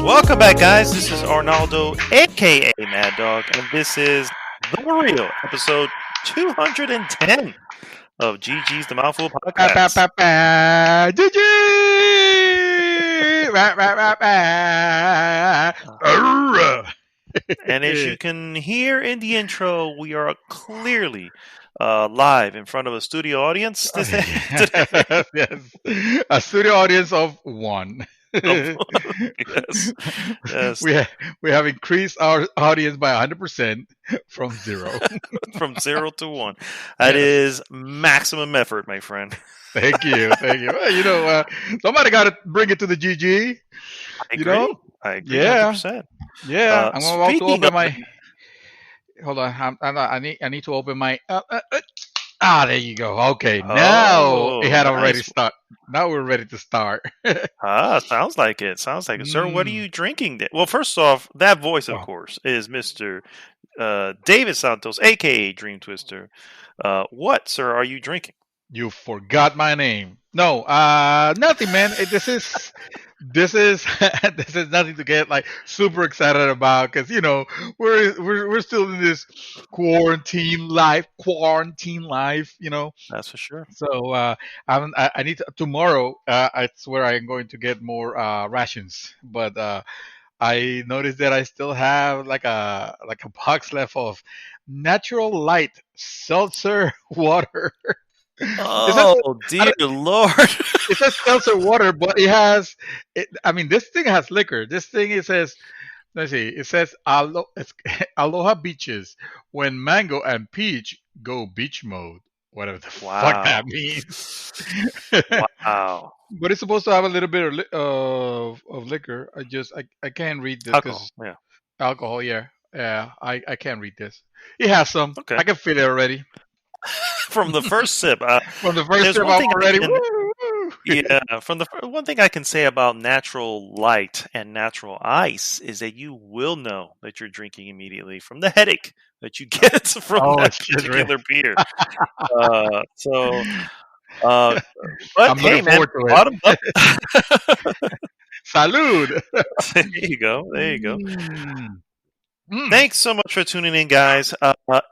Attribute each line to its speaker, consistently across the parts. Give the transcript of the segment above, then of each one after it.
Speaker 1: Welcome back, guys. This is Arnaldo, aka Mad Dog, and this is The Real, episode 210 of GG's The Mouthful Podcast.
Speaker 2: GG!
Speaker 1: And as you can hear in the intro, we are clearly live in front of a studio audience today.
Speaker 2: Yes, a studio audience of one.
Speaker 1: Yes.
Speaker 2: We have increased our audience by 100% from 0.
Speaker 1: From 0 to 1. That is maximum effort, my friend.
Speaker 2: Thank you. Well, somebody got to bring it to the GG.
Speaker 1: I agree. I agree.
Speaker 2: Yeah.
Speaker 1: 100%.
Speaker 2: Yeah. I'm about to open my.
Speaker 1: Of...
Speaker 2: Hold on. I need to open my. There you go. Okay, now it had already started. Now we're ready to start.
Speaker 1: Sounds like it. Sir, what are you drinking? Well, first off, that voice, of course, is Mr. David Santos, a.k.a. Dream Twister. What, sir, are you drinking?
Speaker 2: You forgot my name. No, nothing, man. This is nothing to get like super excited about because we're still in this quarantine life.
Speaker 1: That's for sure.
Speaker 2: So I need to, tomorrow. It's where I'm going to get more rations, but I noticed that I still have like a box left of Natural Light seltzer water.
Speaker 1: Oh, dear Lord.
Speaker 2: It says seltzer water, but it has. This thing has liquor. This thing, it says. Let's see. It says Aloha Beaches when mango and peach go beach mode. Whatever the fuck that means.
Speaker 1: Wow.
Speaker 2: But it's supposed to have a little bit of liquor. I can't read this.
Speaker 1: Alcohol. Yeah.
Speaker 2: Alcohol. Yeah. Yeah. I can't read this. It has some.
Speaker 1: Okay.
Speaker 2: I can feel it already.
Speaker 1: From the first sip.
Speaker 2: From the first sip, I'm already.
Speaker 1: Yeah. From the one thing I can say about Natural Light and Natural Ice is that you will know that you're drinking immediately from the headache that you get from that particular beer. But
Speaker 2: I'm
Speaker 1: hey,
Speaker 2: looking
Speaker 1: man,
Speaker 2: forward to it.
Speaker 1: bottom up.
Speaker 2: Salud.
Speaker 1: There you go. Thanks so much for tuning in, guys.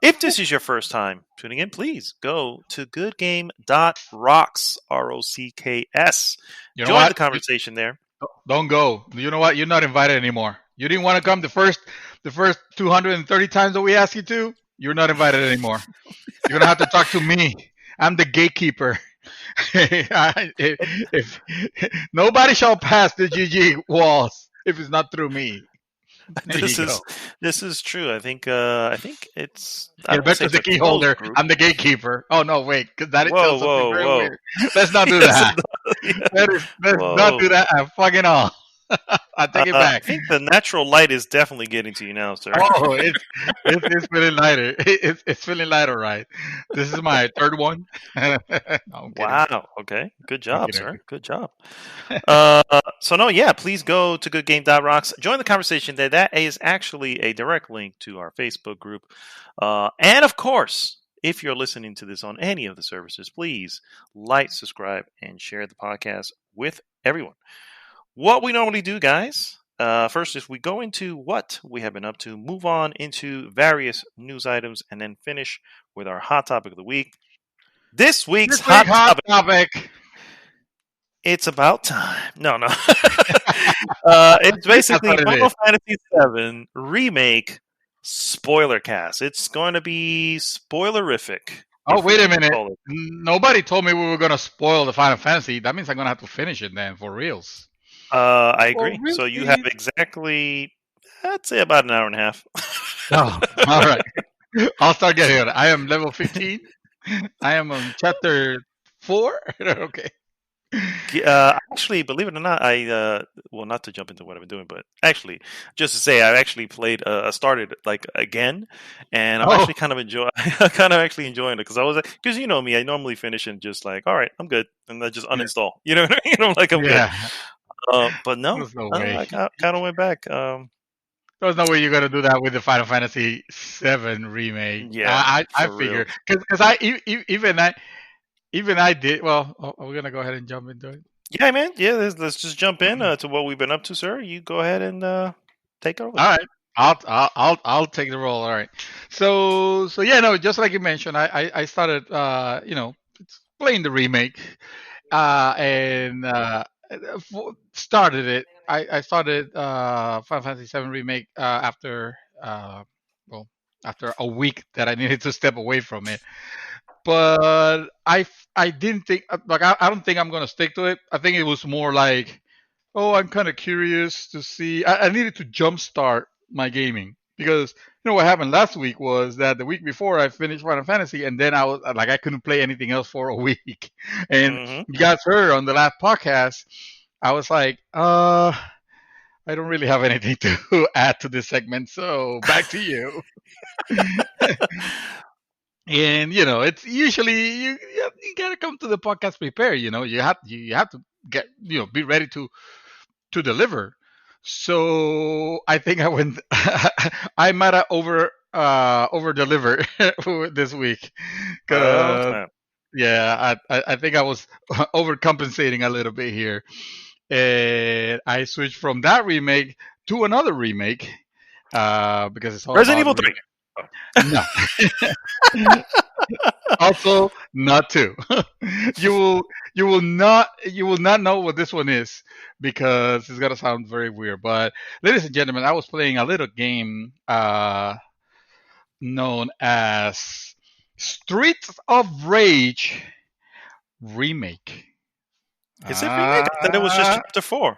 Speaker 1: If this is your first time tuning in, please go to goodgame.rocks, ROCKS. Join the conversation there.
Speaker 2: Don't go. You know what? You're not invited anymore. You didn't want to come the first 230 times that we asked you to. You're not invited anymore. You're gonna have to talk to me. I'm the gatekeeper. if nobody shall pass the GG walls if it's not through me.
Speaker 1: This is true. I think it's.
Speaker 2: Rebecca's the key holder. I'm the gatekeeper. Oh no, wait, because that tells something very weird. Let's not do that. Let's not do that at fucking all. I take it back.
Speaker 1: I think the Natural Light is definitely getting to you now, sir.
Speaker 2: Oh, it's feeling lighter. It's feeling lighter, right? This is my third one. No,
Speaker 1: wow. Okay. Good job, sir. Good job. Please go to goodgame.rocks. Join the conversation there. That is actually a direct link to our Facebook group. And of course, if you're listening to this on any of the services, please like, subscribe, and share the podcast with everyone. What we normally do, guys, first is we go into what we have been up to, move on into various news items, and then finish with our hot topic of the week. This week's hot topic. It's about time. No. It's basically Final Fantasy VII Remake Spoilercast. It's going to be spoilerific.
Speaker 2: Oh, wait a minute. Nobody told me we were going to spoil the Final Fantasy. That means I'm going to have to finish it then, for reals.
Speaker 1: I agree. Really? So you have exactly, I'd say about an hour and a half.
Speaker 2: Oh, all right. I'll start getting it. I am level 15. I am on chapter 4. Okay.
Speaker 1: Actually, believe it or not, not to jump into what I've been doing, but actually, just to say, I actually started like again, and I'm actually kind of enjoying it because you know me, I normally finish and just like, all right, I'm good, and I just uninstall. You know what I mean? I'm like, I'm good. But no, I kind of went back.
Speaker 2: There's no way you're gonna do that with the Final Fantasy VII remake.
Speaker 1: Yeah,
Speaker 2: I figured because even I did. Well, are we gonna go ahead and jump into it?
Speaker 1: Yeah, man. Yeah, let's just jump in to what we've been up to, sir. You go ahead and take it over.
Speaker 2: All right. I'll take the role. All right. So yeah, no, just like you mentioned, I started playing the remake, and started it. I started Final Fantasy VII remake after well after a week that I needed to step away from it. But I didn't think like I don't think I'm gonna stick to it. I think it was more like, oh, I'm kind of curious to see. I needed to jumpstart my gaming because what happened last week was that the week before I finished Final Fantasy, and then I was like I couldn't play anything else for a week. And
Speaker 1: Mm-hmm.
Speaker 2: you guys heard on the last podcast, I was like, I don't really have anything to add to this segment, so back to you. And it's usually you gotta come to the podcast prepared. You have to get be ready to deliver. So I think I went. I might have over delivered this week
Speaker 1: Oh,
Speaker 2: because
Speaker 1: snap.
Speaker 2: I think I was overcompensating a little bit here, and I switched from that remake to another remake because it's all
Speaker 1: Resident
Speaker 2: about
Speaker 1: Evil 3. Oh.
Speaker 2: no. Also, not two. you will you will not know what this one is because it's gonna sound very weird. But ladies and gentlemen, I was playing a little game known as Streets of Rage Remake.
Speaker 1: Is it remake? I thought it was just
Speaker 2: Ah,
Speaker 1: chapter 4.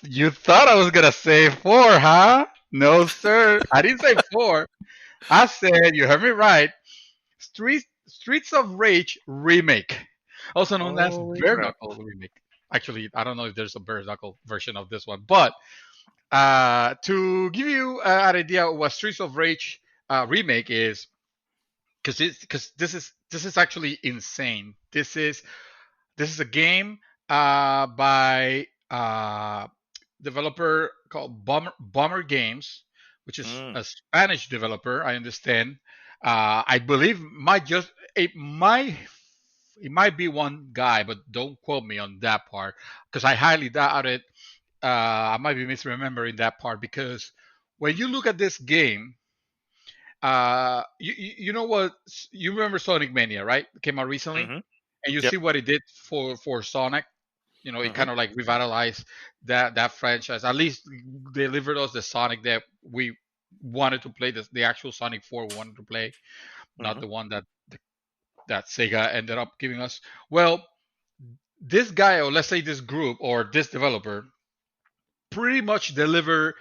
Speaker 2: you thought I was gonna say four, huh? No, sir. I didn't say four. I said you heard me right. Streets of Rage remake, also known as
Speaker 1: Holy
Speaker 2: Bare
Speaker 1: crap.
Speaker 2: Knuckle remake. Actually, I don't know if there's a Bare Knuckle version of this one, but to give you an idea of what Streets of Rage remake is, because this is actually insane. This is a game by developer called Bomber Games, which is
Speaker 1: Mm.
Speaker 2: a Spanish developer. I understand. I believe it might be one guy, but don't quote me on that part because I highly doubt it. I might be misremembering that part because when you look at this game, you know what? You remember Sonic Mania, right? It came out recently,
Speaker 1: Mm-hmm.
Speaker 2: and you
Speaker 1: Yep.
Speaker 2: see what it did for Sonic. It
Speaker 1: Mm-hmm.
Speaker 2: kind of like revitalized that franchise. At least delivered us the Sonic that we wanted to play, the actual Sonic 4 we wanted to play, not
Speaker 1: Mm-hmm.
Speaker 2: the one that Sega ended up giving us. Well, this guy, or let's say this group or this developer, pretty much deliver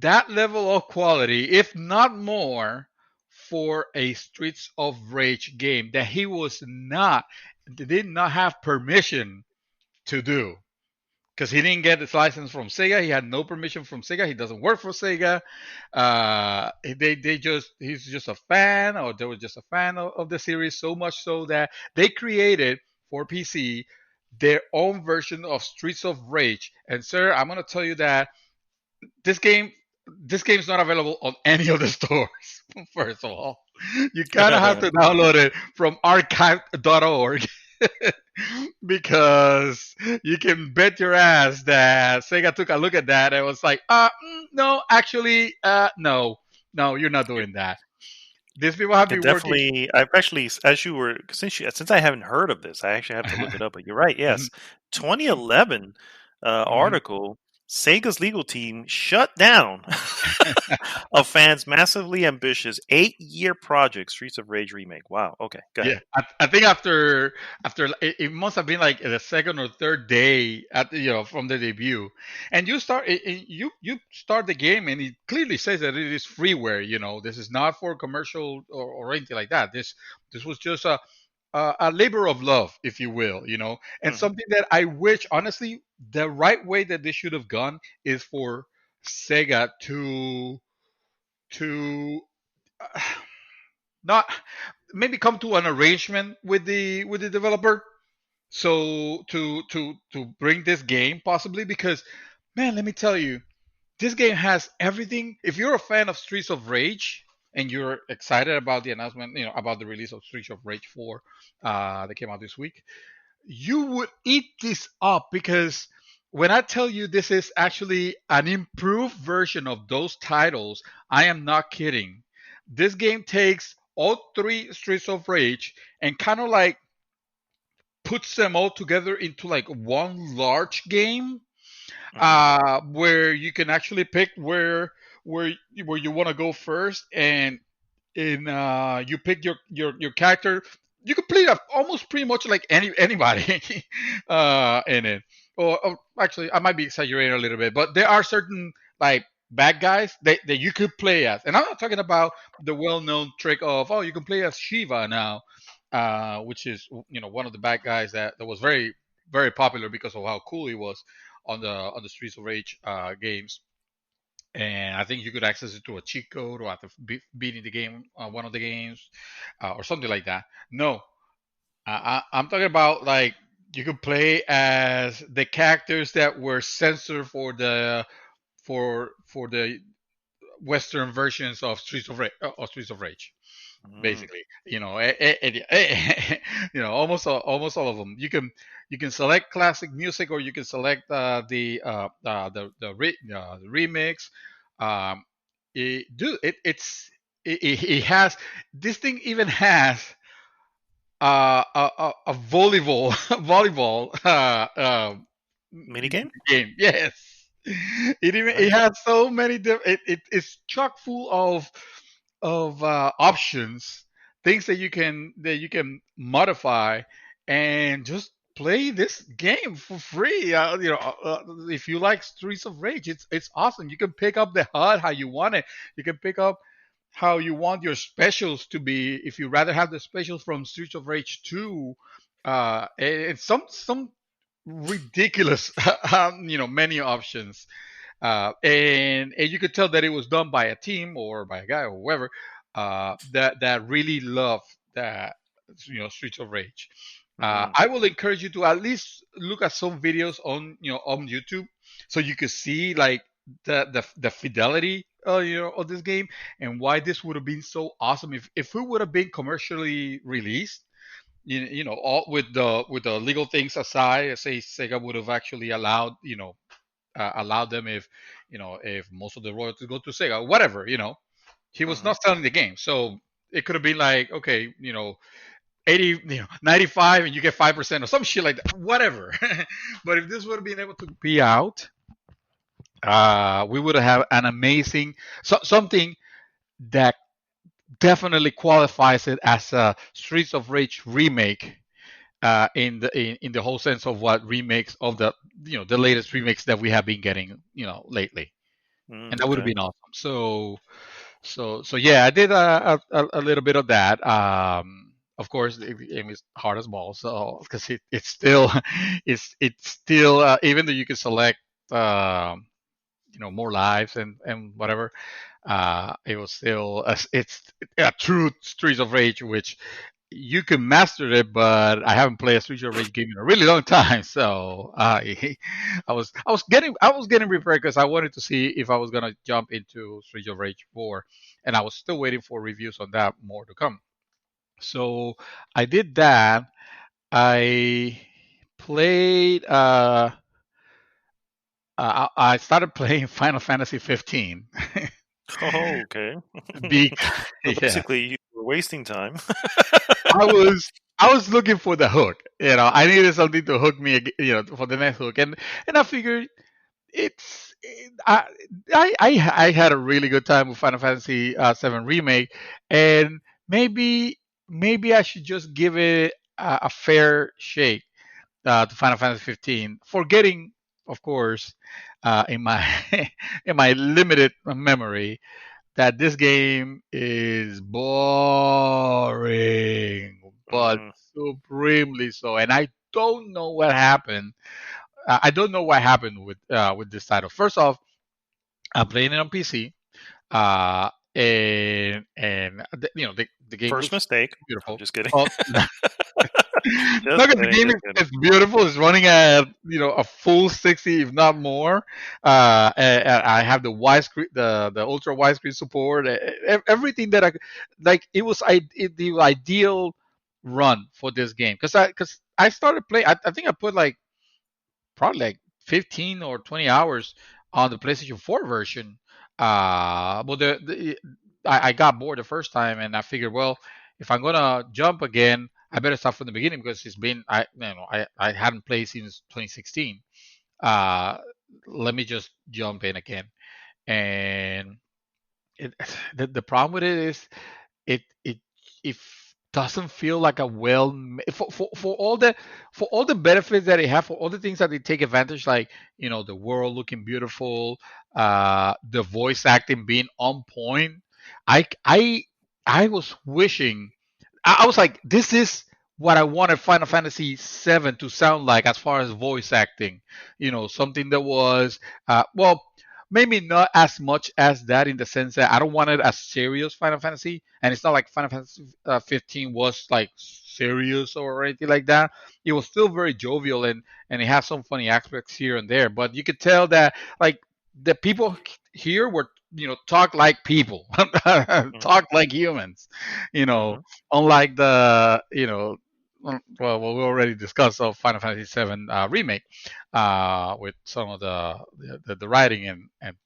Speaker 2: that level of quality, if not more, for a Streets of Rage game that he did not have permission to do. Because he didn't get his license from Sega, he had no permission from Sega. He doesn't work for Sega. He's just a fan, or they were just a fan of the series. So much so that they created for PC their own version of Streets of Rage. And sir, I'm gonna tell you that this game this game's not available on any of the stores. First of all, you kind of have to download it from archive.org because you can bet your ass that Sega took a look at that and was like, no, actually, no, you're not doing that. These people
Speaker 1: I
Speaker 2: have
Speaker 1: can
Speaker 2: been working.
Speaker 1: definitely. I've actually, as you were, since I haven't heard of this, I actually have to look it up. But you're right. Yes, 2011 article. Sega's legal team shut down a fan's massively ambitious 8-year project, Streets of Rage remake. Wow. Okay, go ahead.
Speaker 2: Yeah, I think after it must have been like the second or third day from the debut, and you start the game and it clearly says that it is freeware. This is not for commercial or anything like that. This was just a labor of love, if you will. And
Speaker 1: Hmm.
Speaker 2: something that I wish honestly the right way that this should have gone is for Sega to not maybe come to an arrangement with the developer so to bring this game possibly because man, let me tell you, this game has everything. If you're a fan of Streets of Rage and you're excited about the announcement, about the release of Streets of Rage 4 that came out this week, you would eat this up because when I tell you this is actually an improved version of those titles, I am not kidding. This game takes all three Streets of Rage and kind of like puts them all together into like one large game,
Speaker 1: Hmm.
Speaker 2: where you can actually pick where where you want to go first, and you pick your character. You can play almost pretty much like anybody in it. Or actually, I might be exaggerating a little bit, but there are certain like bad guys that you could play as, and I'm not talking about the well-known trick of, oh, you can play as Shiva now, which is one of the bad guys that was very popular because of how cool he was on the Streets of Rage games. And I think you could access it to a cheat code or after beating the game, one of the games, or something like that. No, I'm talking about like you could play as the characters that were censored for the Western versions of Streets of Rage,
Speaker 1: Mm.
Speaker 2: basically. Almost all of them. You can select classic music, or you can select the remix. Um, it has this thing even has a volleyball volleyball
Speaker 1: Minigame?
Speaker 2: game. Yes, it
Speaker 1: Nice.
Speaker 2: has so many different. It's chock full of options, things that you can modify and just play this game for free. If you like Streets of Rage, it's awesome. You can pick up the HUD how you want it. You can pick up how you want your specials to be. If you rather have the specials from Streets of Rage 2, it's some ridiculous menu options, and you could tell that it was done by a team or by a guy or whoever that really loved that Streets of Rage.
Speaker 1: Mm.
Speaker 2: I will encourage you to at least look at some videos on YouTube, so you could see like the fidelity of this game, and why this would have been so awesome if it would have been commercially released. All with the legal things aside, say Sega would have actually allowed them, if most of the royalties go to Sega, whatever. He was
Speaker 1: Hmm.
Speaker 2: not selling the game, so it could have been like, okay, 80, 95, and you get 5% or some shit like that, whatever. But if this would have been able to be out, we would have an amazing something that definitely qualifies it as a Streets of Rage remake, in the whole sense of what remakes of the latest remakes that we have been getting lately,
Speaker 1: Mm.
Speaker 2: and that would have
Speaker 1: Okay.
Speaker 2: been awesome. So yeah, I did a little bit of that. Of course, it was hard as balls, so because it's still it's still, even though you can select more lives and whatever, it was still it's a true Streets of Rage, which you can master it, but I haven't played a Streets of Rage game in a really long time. So I was getting prepared because I wanted to see if I was gonna jump into Streets of Rage 4, and I was still waiting for reviews on that more to come. So I did that. I played. I started playing Final Fantasy 15.
Speaker 1: Oh, okay.
Speaker 2: Because
Speaker 1: So
Speaker 2: yeah,
Speaker 1: basically, you were wasting time.
Speaker 2: I was I was looking for the hook. I needed something to hook me, for the next hook, and I figured it's I had a really good time with Final Fantasy VII Remake, and maybe I should just give it a fair shake, to Final Fantasy 15, forgetting, of course, in my in my limited memory, that this game is boring, but
Speaker 1: Mm.
Speaker 2: supremely so. And I don't know what happened. I don't know what happened with this title. First off, I'm playing it on PC, and the game
Speaker 1: First
Speaker 2: looks
Speaker 1: mistake. I'm
Speaker 2: beautiful.
Speaker 1: just kidding.
Speaker 2: Oh,
Speaker 1: Just
Speaker 2: look at the
Speaker 1: kidding.
Speaker 2: game
Speaker 1: Just kidding.
Speaker 2: is beautiful. It's running at a full 60, if not more. And I have the widescreen, the ultra widescreen support. Everything that I like. It was the ideal run for this game because I started playing. I think I put like probably like 15 or 20 hours on the PlayStation 4 version. But I got bored the first time, and I figured, well, if I'm gonna jump again, I better start from the beginning because it's been I hadn't played since 2016. Uh, Let me just jump in again, and it, the problem with it is it it doesn't feel like a for all the benefits that it have, for all the things that they take advantage, like the world looking beautiful, the voice acting being on point. I i i was wishing, I was like, this is what I wanted Final Fantasy VII to sound like as far as voice acting. Something that was, well, maybe not as much as that, in the sense that I don't want it as serious Final Fantasy, and it's not like Final Fantasy 15 was like serious or anything like that. It was still very jovial, and it has some funny aspects here and there, but you could tell that like the people here were talk like people,
Speaker 1: Mm-hmm.
Speaker 2: talk like humans, you know
Speaker 1: Mm-hmm.
Speaker 2: unlike the well, we already discussed of Final Fantasy VII remake, with some of the writing and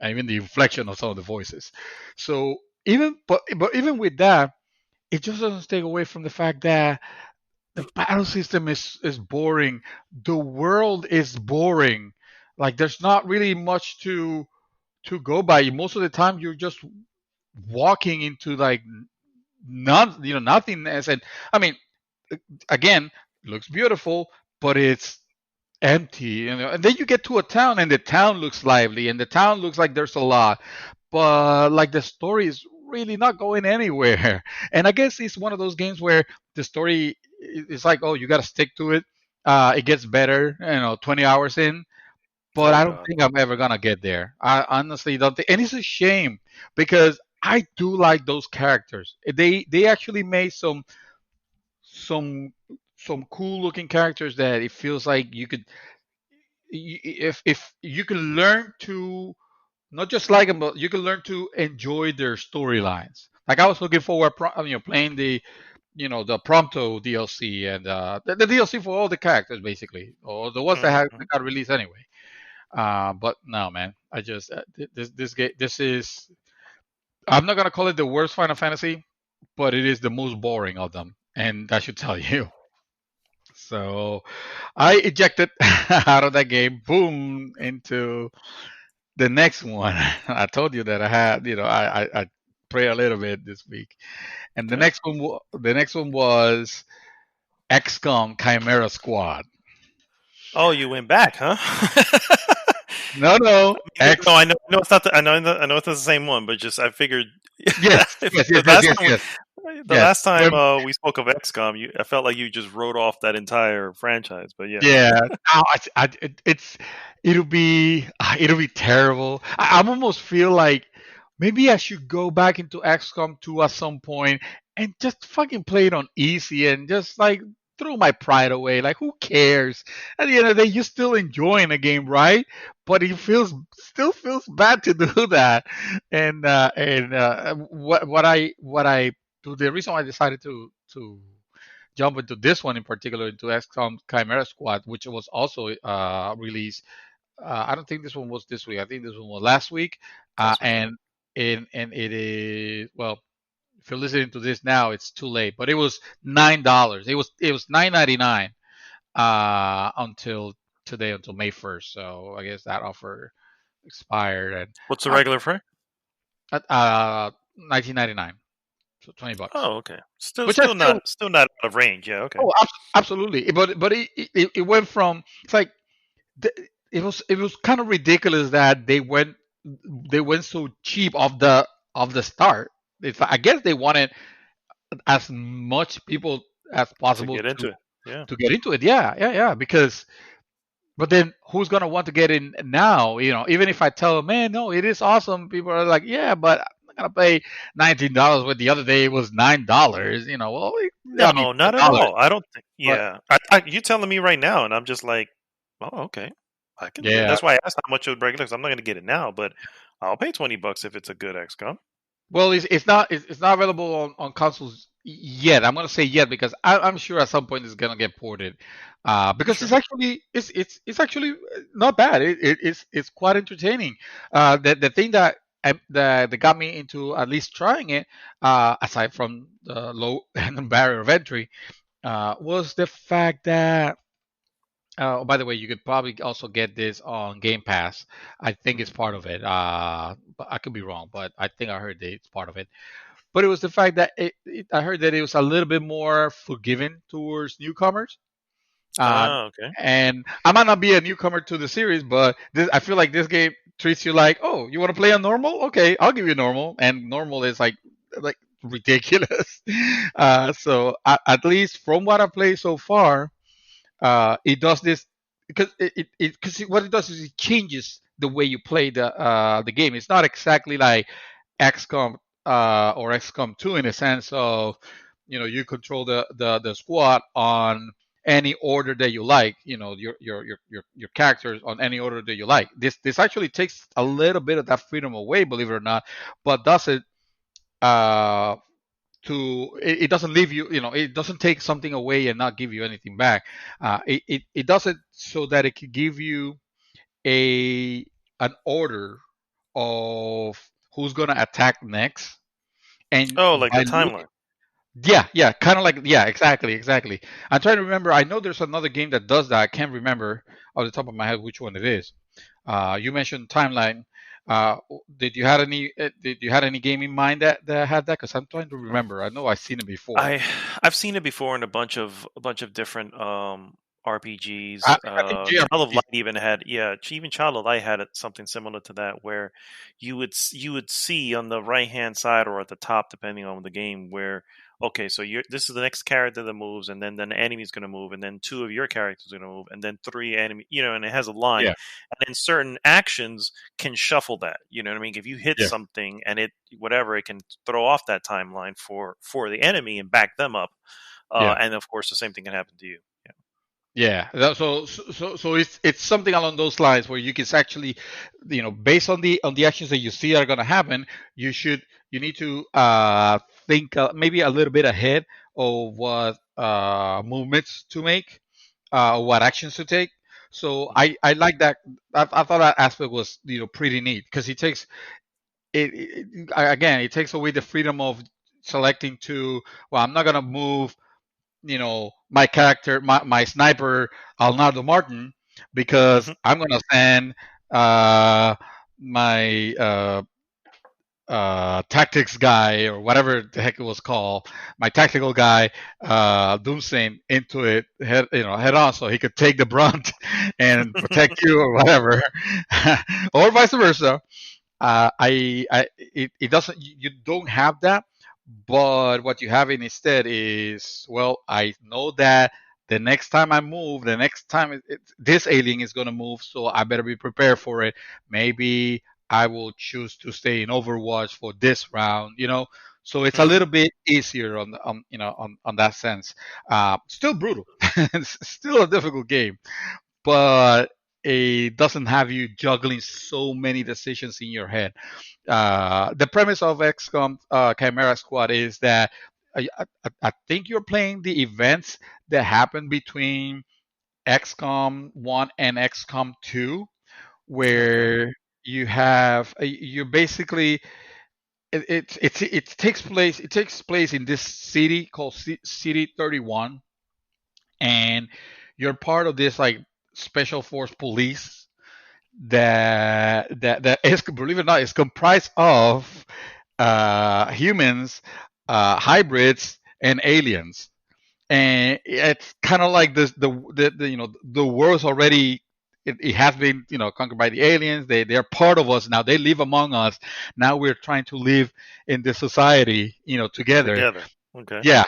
Speaker 2: even the inflection of some of the voices. So but even with that, it just doesn't take away from the fact that the battle system is boring. The world is boring. Like, there's not really much to go by. Most of the time, you're just walking into like nothingness. And I mean, again, looks beautiful, but it's empty. And then you get to a town, and the town looks lively, and the town looks like there's a lot, but like the story is really not going anywhere. And I guess it's one of those games where the story is like, oh, you got to stick to it. It gets better, 20 hours in, but
Speaker 1: Oh
Speaker 2: I don't
Speaker 1: God.
Speaker 2: think I'm ever gonna get there. I honestly don't think, and it's a shame because I do like those characters. They actually made some some cool looking characters that it feels like you could, if you can learn to not just like them, but you can learn to enjoy their storylines. Like, I was looking forward, playing the Prompto DLC, and the DLC for all the characters, basically, or the ones
Speaker 1: Mm-hmm.
Speaker 2: that got released anyway. But no, man, I just this game, this is, I'm not gonna call it the worst Final Fantasy, but it is the most boring of them, and that should tell you. So I ejected out of that game, boom, into the next one. I told you that I had, I pray a little bit this week, and
Speaker 1: Okay.
Speaker 2: the next one was XCOM Chimera Squad.
Speaker 1: Oh, you went back, huh?
Speaker 2: No, no,
Speaker 1: No, I know it's not. I know it's not the same one, but just I figured
Speaker 2: yes, yes, yes,
Speaker 1: the
Speaker 2: yes,
Speaker 1: last
Speaker 2: yes,
Speaker 1: time,
Speaker 2: yes,
Speaker 1: the
Speaker 2: yes.
Speaker 1: last time
Speaker 2: When
Speaker 1: we spoke of XCOM, I felt like you just wrote off that entire franchise. But yeah,
Speaker 2: Yeah, it'll be terrible. I almost feel like maybe I should go back into XCOM 2 at some point and just fucking play it on easy and just like throw my pride away. Like, who cares? At the end of the day, you're still enjoying the game, right? But it still feels bad to do that. And what I the reason why I decided to jump into this one in particular, into XCOM Chimera Squad, which was also released. I don't think this one was this week. I think this one was last week.
Speaker 1: last week. Yeah.
Speaker 2: And it is, well, if you're listening to this now, it's too late. But it was $9. It was $9.99 until today, until May 1st. So I guess that offer expired, and
Speaker 1: What's the
Speaker 2: uh,
Speaker 1: regular fare?
Speaker 2: 19.99, so $20,
Speaker 1: Oh, okay. Still,
Speaker 2: which I still.
Speaker 1: still not out of range. Yeah. Okay.
Speaker 2: Oh, absolutely. But it went from, it's like, it was kind of ridiculous that they went so cheap of the start. I guess they wanted as much people as
Speaker 1: To
Speaker 2: possible
Speaker 1: get
Speaker 2: to
Speaker 1: into it. Yeah.
Speaker 2: to get into it. Yeah, yeah, yeah. Because, but then who's gonna want to get in now? Even if I tell them, man, no, it is awesome. People are like, yeah, but I'm not gonna pay $19. When the other day it was $9. Well, I mean,
Speaker 1: No, not at
Speaker 2: $10.
Speaker 1: all. I don't think.
Speaker 2: But
Speaker 1: Yeah. You telling me right now, and I'm just like, oh, okay. I can do it.
Speaker 2: yeah,
Speaker 1: That's why I asked how much it was regular. Because I'm not going to get it now, but I'll pay $20 if it's a good XCOM.
Speaker 2: well, it's not available on consoles Yet. I'm gonna say yet because I'm sure at some point it's gonna get ported. Because
Speaker 1: Sure.
Speaker 2: it's actually not bad. It's quite entertaining. The thing that got me into at least trying it, aside from the low barrier of entry, was the fact that. By the way, you could probably also get this on Game Pass. I think it's
Speaker 1: Mhm.
Speaker 2: part of it. But I could be wrong, but I think I heard that it's part of it. But it was the fact that I heard that it was a little bit more forgiving towards newcomers. Uh,
Speaker 1: Ah, okay.
Speaker 2: and I might not be a newcomer to the series, but I feel like this game treats you like, oh, you want to play on normal? Okay, I'll give you normal, and normal is like ridiculous. So at least from what I played so far, it does this because what it does is it changes the way you play the game. It's not exactly like XCOM or XCOM 2 in a sense of you control the squad on any order that you like. Your characters on any order that you like. This actually takes a little bit of that freedom away, believe it or not, but does it uh, it doesn't leave you, it doesn't take something away and not give you anything back. It does it so that it can give you a an order of who's gonna attack next, and
Speaker 1: Oh, like the
Speaker 2: by looking,
Speaker 1: timeline.
Speaker 2: yeah, kind of like, yeah, exactly. I'm trying to remember. I know there's another game that does that. I can't remember off the top of my head which one it is. You mentioned timeline. Uh, did you had any game in mind that had that? Because I'm trying to remember. I know I've seen it before.
Speaker 1: I I've seen it before in a bunch of different RPGs.
Speaker 2: I think
Speaker 1: Child of
Speaker 2: JRPGs.
Speaker 1: Light even had, yeah, even Child of Light had something similar to that, where you would see on the right hand side or at the top, depending on the game, where, okay, so this is the next character that moves, and then the enemy's going to move, and then two of your characters are going to move, and then three enemy, and it has a line,
Speaker 2: Yeah,
Speaker 1: and then certain actions can shuffle that. You know what I mean? If you hit
Speaker 2: yeah,
Speaker 1: something and it can throw off that timeline for the enemy and back them up.
Speaker 2: yeah.
Speaker 1: And of course, the same thing can happen to you. Yeah.
Speaker 2: Yeah, so it's something along those lines where you can actually, based on the actions that you see are going to happen, you need to think maybe a little bit ahead of what movements to make, what actions to take. So
Speaker 1: Mhm.
Speaker 2: I like that. I thought that aspect was pretty neat because it takes again, it takes away the freedom of selecting to, well, I'm not going to move my character, my sniper, Leonardo Martin, because
Speaker 1: Mhm.
Speaker 2: I'm gonna send uh, my tactics guy or whatever the heck it was called, my tactical guy, Doomsday into it head on, so he could take the brunt and protect you or whatever, or vice versa. It doesn't. You don't have that, but what you have instead is, well, I know that the next time I move, the next time this alien is gonna move, so I better be prepared for it. Maybe I will choose to stay in Overwatch for this round. So it's a
Speaker 1: Mhm.
Speaker 2: little bit easier on that sense. Still brutal. It's still a difficult game, but it doesn't have you juggling so many decisions in your head. The premise of XCOM Chimera Squad is that I think you're playing the events that happen between XCOM 1 and XCOM 2,
Speaker 1: Okay.
Speaker 2: where you're basically it takes place in this city called City 31, and you're part of this like special force police that is, believe it or not, is comprised of humans, hybrids, and aliens. And it's kind of like this the world's already, it has been conquered by the aliens. They're part of us now. They live among us. Now we're trying to live in this society together.
Speaker 1: Together. Okay.
Speaker 2: Yeah,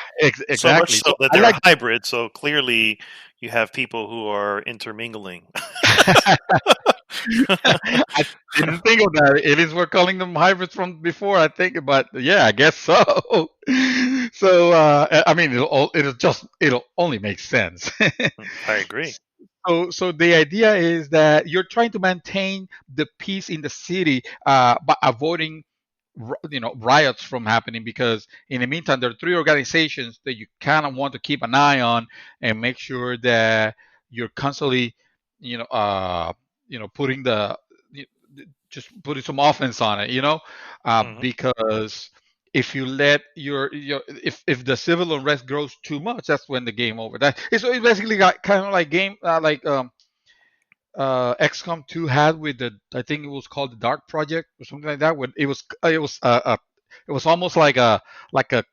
Speaker 1: So much
Speaker 2: exactly.
Speaker 1: so
Speaker 2: So
Speaker 1: that
Speaker 2: I
Speaker 1: they're
Speaker 2: like
Speaker 1: a hybrid. So clearly, you have people who are intermingling.
Speaker 2: I didn't think of that. It is we're calling them hybrids from before, I think, but yeah, I guess so. So I mean, it'll only make sense.
Speaker 1: I agree.
Speaker 2: So the idea is that you're trying to maintain the peace in the city by avoiding riots from happening, because in the meantime there are three organizations that you kind of want to keep an eye on and make sure that you're constantly putting just putting some offense on it,
Speaker 1: Hmm.
Speaker 2: because if you let if the civil unrest grows too much, that's when the game over. It's basically got kind of like game XCOM 2 had with the, I think it was called the Dark Project or something like that. When it was almost like a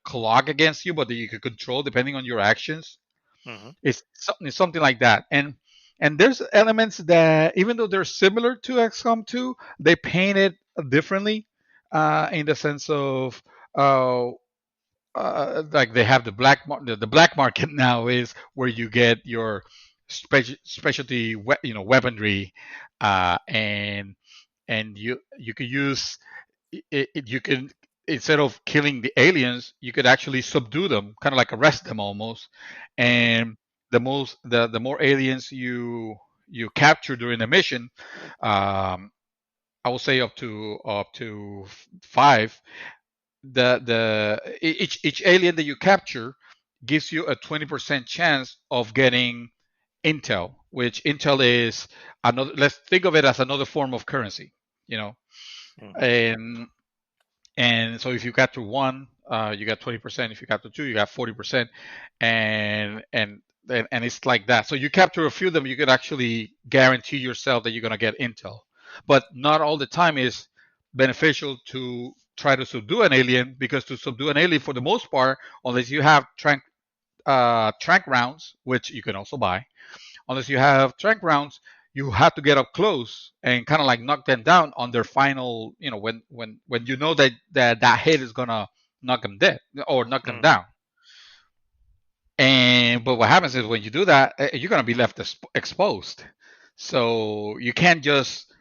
Speaker 2: clock against you, but that you could control depending on your actions.
Speaker 1: Hmm.
Speaker 2: It's something like that. And there's elements that, even though they're similar to XCOM 2, they paint it differently, in the sense of uh, like they have the black market now is where you get your specialty weaponry, and you could use you can, instead of killing the aliens, you could actually subdue them, kind of like arrest them almost.
Speaker 1: Hmm.
Speaker 2: And the more aliens you capture during the mission, um, I will say up to five. Each alien that you capture gives you a 20% chance of getting intel, which intel is another. Let's think of it as another form of currency, you know.
Speaker 1: Hmm.
Speaker 2: And so if you got to one, you got 20%. If you got to two, you got 40%, and it's like that. So you capture a few of them, you could actually guarantee yourself that you're gonna get intel. But not all the time is beneficial to try to subdue an alien, because to subdue an alien, for the most part, unless you have trank rounds, which you can also buy, unless you have trank rounds, you have to get up close and kind of like knock them down on their final, when you know that hit is gonna knock them dead or knock them
Speaker 1: Hmm.
Speaker 2: down. And but what happens is, when you do that, you're gonna be left exposed. So you can't just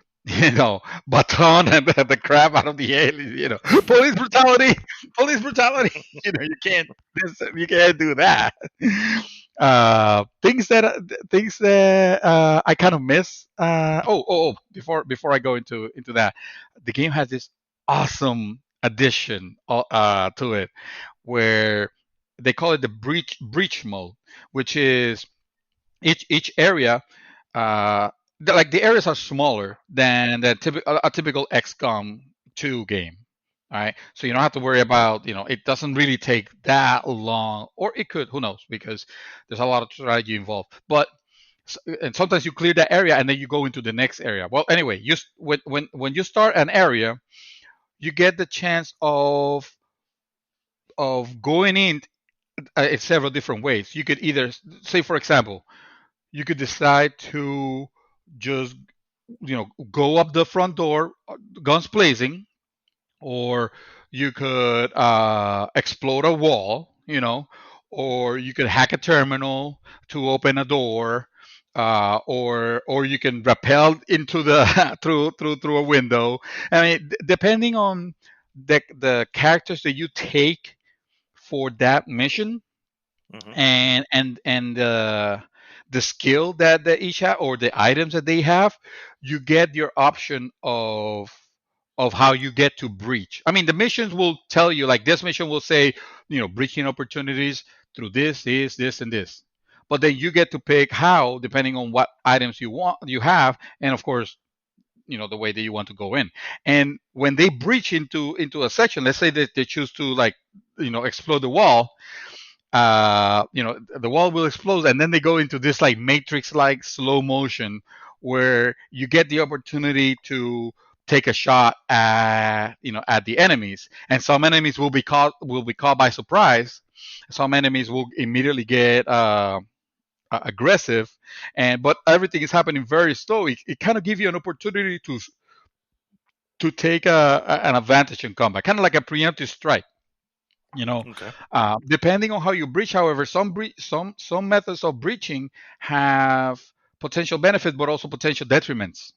Speaker 2: baton and the crap out of the alien. Police brutality, police brutality. You can't. You can't do that. Things that I kind of miss. Before I go into that, the game has this awesome addition to it, where they call it the breach mode, which is each area. Like the areas are smaller than a typical XCOM 2 game. All right, so you don't have to worry about, it doesn't really take that long, or it could, who knows, because there's a lot of strategy involved. But and sometimes you clear that area and then you go into the next area. Well, anyway, when you start an area, you get the chance of going in several different ways. You could either say, for example, you could decide to just go up the front door, guns blazing, or you could explode a wall, or you could hack a terminal to open a door, or you can rappel into the through a window. I mean, depending on the characters that you take for that mission,
Speaker 1: Hmm.
Speaker 2: and the skill that they each have, or the items that they have, you get your option of how you get to breach. I mean, the missions will tell you, like this mission will say, breaching opportunities through this, and this. But then you get to pick how, depending on what items you have, and of course, the way that you want to go in. And when they breach into a section, let's say that they choose to, like, explode the wall, the wall will explode, and then they go into this like matrix like slow motion, where you get the opportunity to take a shot at the enemies, and some enemies will be caught by surprise. Some enemies will immediately get aggressive, but everything is happening very slow. It kind of gives you an opportunity to take an advantage in combat, kind of like a preemptive strike, you know
Speaker 1: Okay.
Speaker 2: depending on how you breach. However, some methods of breaching have potential benefits, but also potential detriments.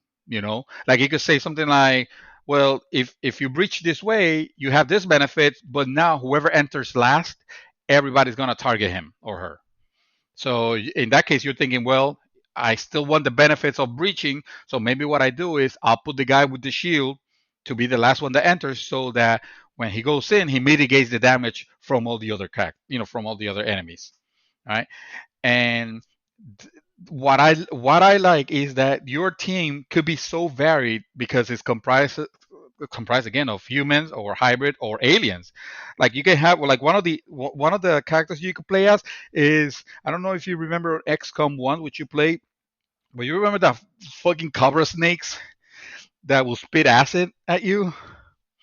Speaker 2: Like you could say something like, well, if you breach this way, you have this benefit, but now whoever enters last, everybody's going to target him or her. So in that case, you're thinking, well, I still want the benefits of breaching, so maybe what I do is I'll put the guy with the shield to be the last one that enters, so that when he goes in, he mitigates the damage from all the other from all the other enemies, right? And what I like is that your team could be so varied because it's comprised again of humans or hybrid or aliens. Like you can have like one of the characters you could play as is, I don't know if you remember XCOM 1, which you played, but you remember the fucking cobra snakes that will spit acid at you.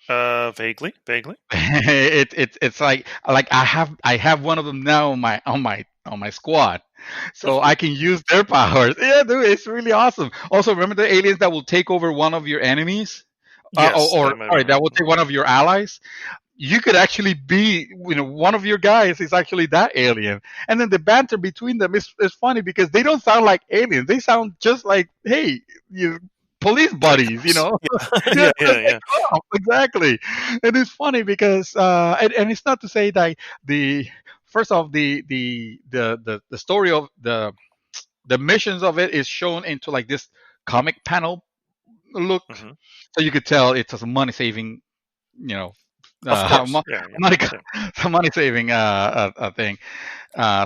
Speaker 1: Vaguely, vaguely.
Speaker 2: It's like I have one of them now on my squad, so I can use their powers. Yeah, dude, it's really awesome. Also, remember the aliens that will take over one of your enemies,
Speaker 1: Yes,
Speaker 2: or
Speaker 1: I
Speaker 2: sorry,
Speaker 1: remember.
Speaker 2: that will take one of your allies. You could actually be, one of your guys is actually that alien, and then the banter between them is funny because they don't sound like aliens. They sound just like, hey, you police buddies,
Speaker 1: Characters. Yeah,
Speaker 2: Yeah,
Speaker 1: yeah, yeah,
Speaker 2: just like,
Speaker 1: yeah.
Speaker 2: oh, exactly. And it's funny because, and it's not to say that the first off the story of the missions of it is shown into like this comic panel look,
Speaker 1: Hmm.
Speaker 2: so you could tell it's a money saving, you know,
Speaker 1: Of
Speaker 2: uh,
Speaker 1: course.
Speaker 2: mo-
Speaker 1: Yeah, yeah,
Speaker 2: money
Speaker 1: yeah.
Speaker 2: money saving thing.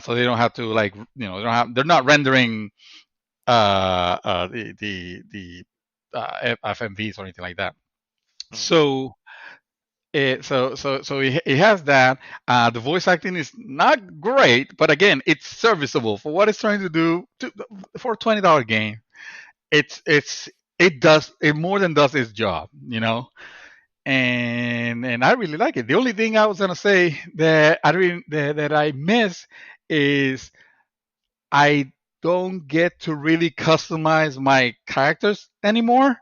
Speaker 2: So they don't have to, like, they're not rendering the FMVs or anything like that.
Speaker 1: Hmm.
Speaker 2: So it has that. The voice acting is not great, but again, it's serviceable for what it's trying to do. For a $20 game, it's it more than does its job, and I really like it. The only thing I was gonna say that I miss is I don't get to really customize my characters anymore.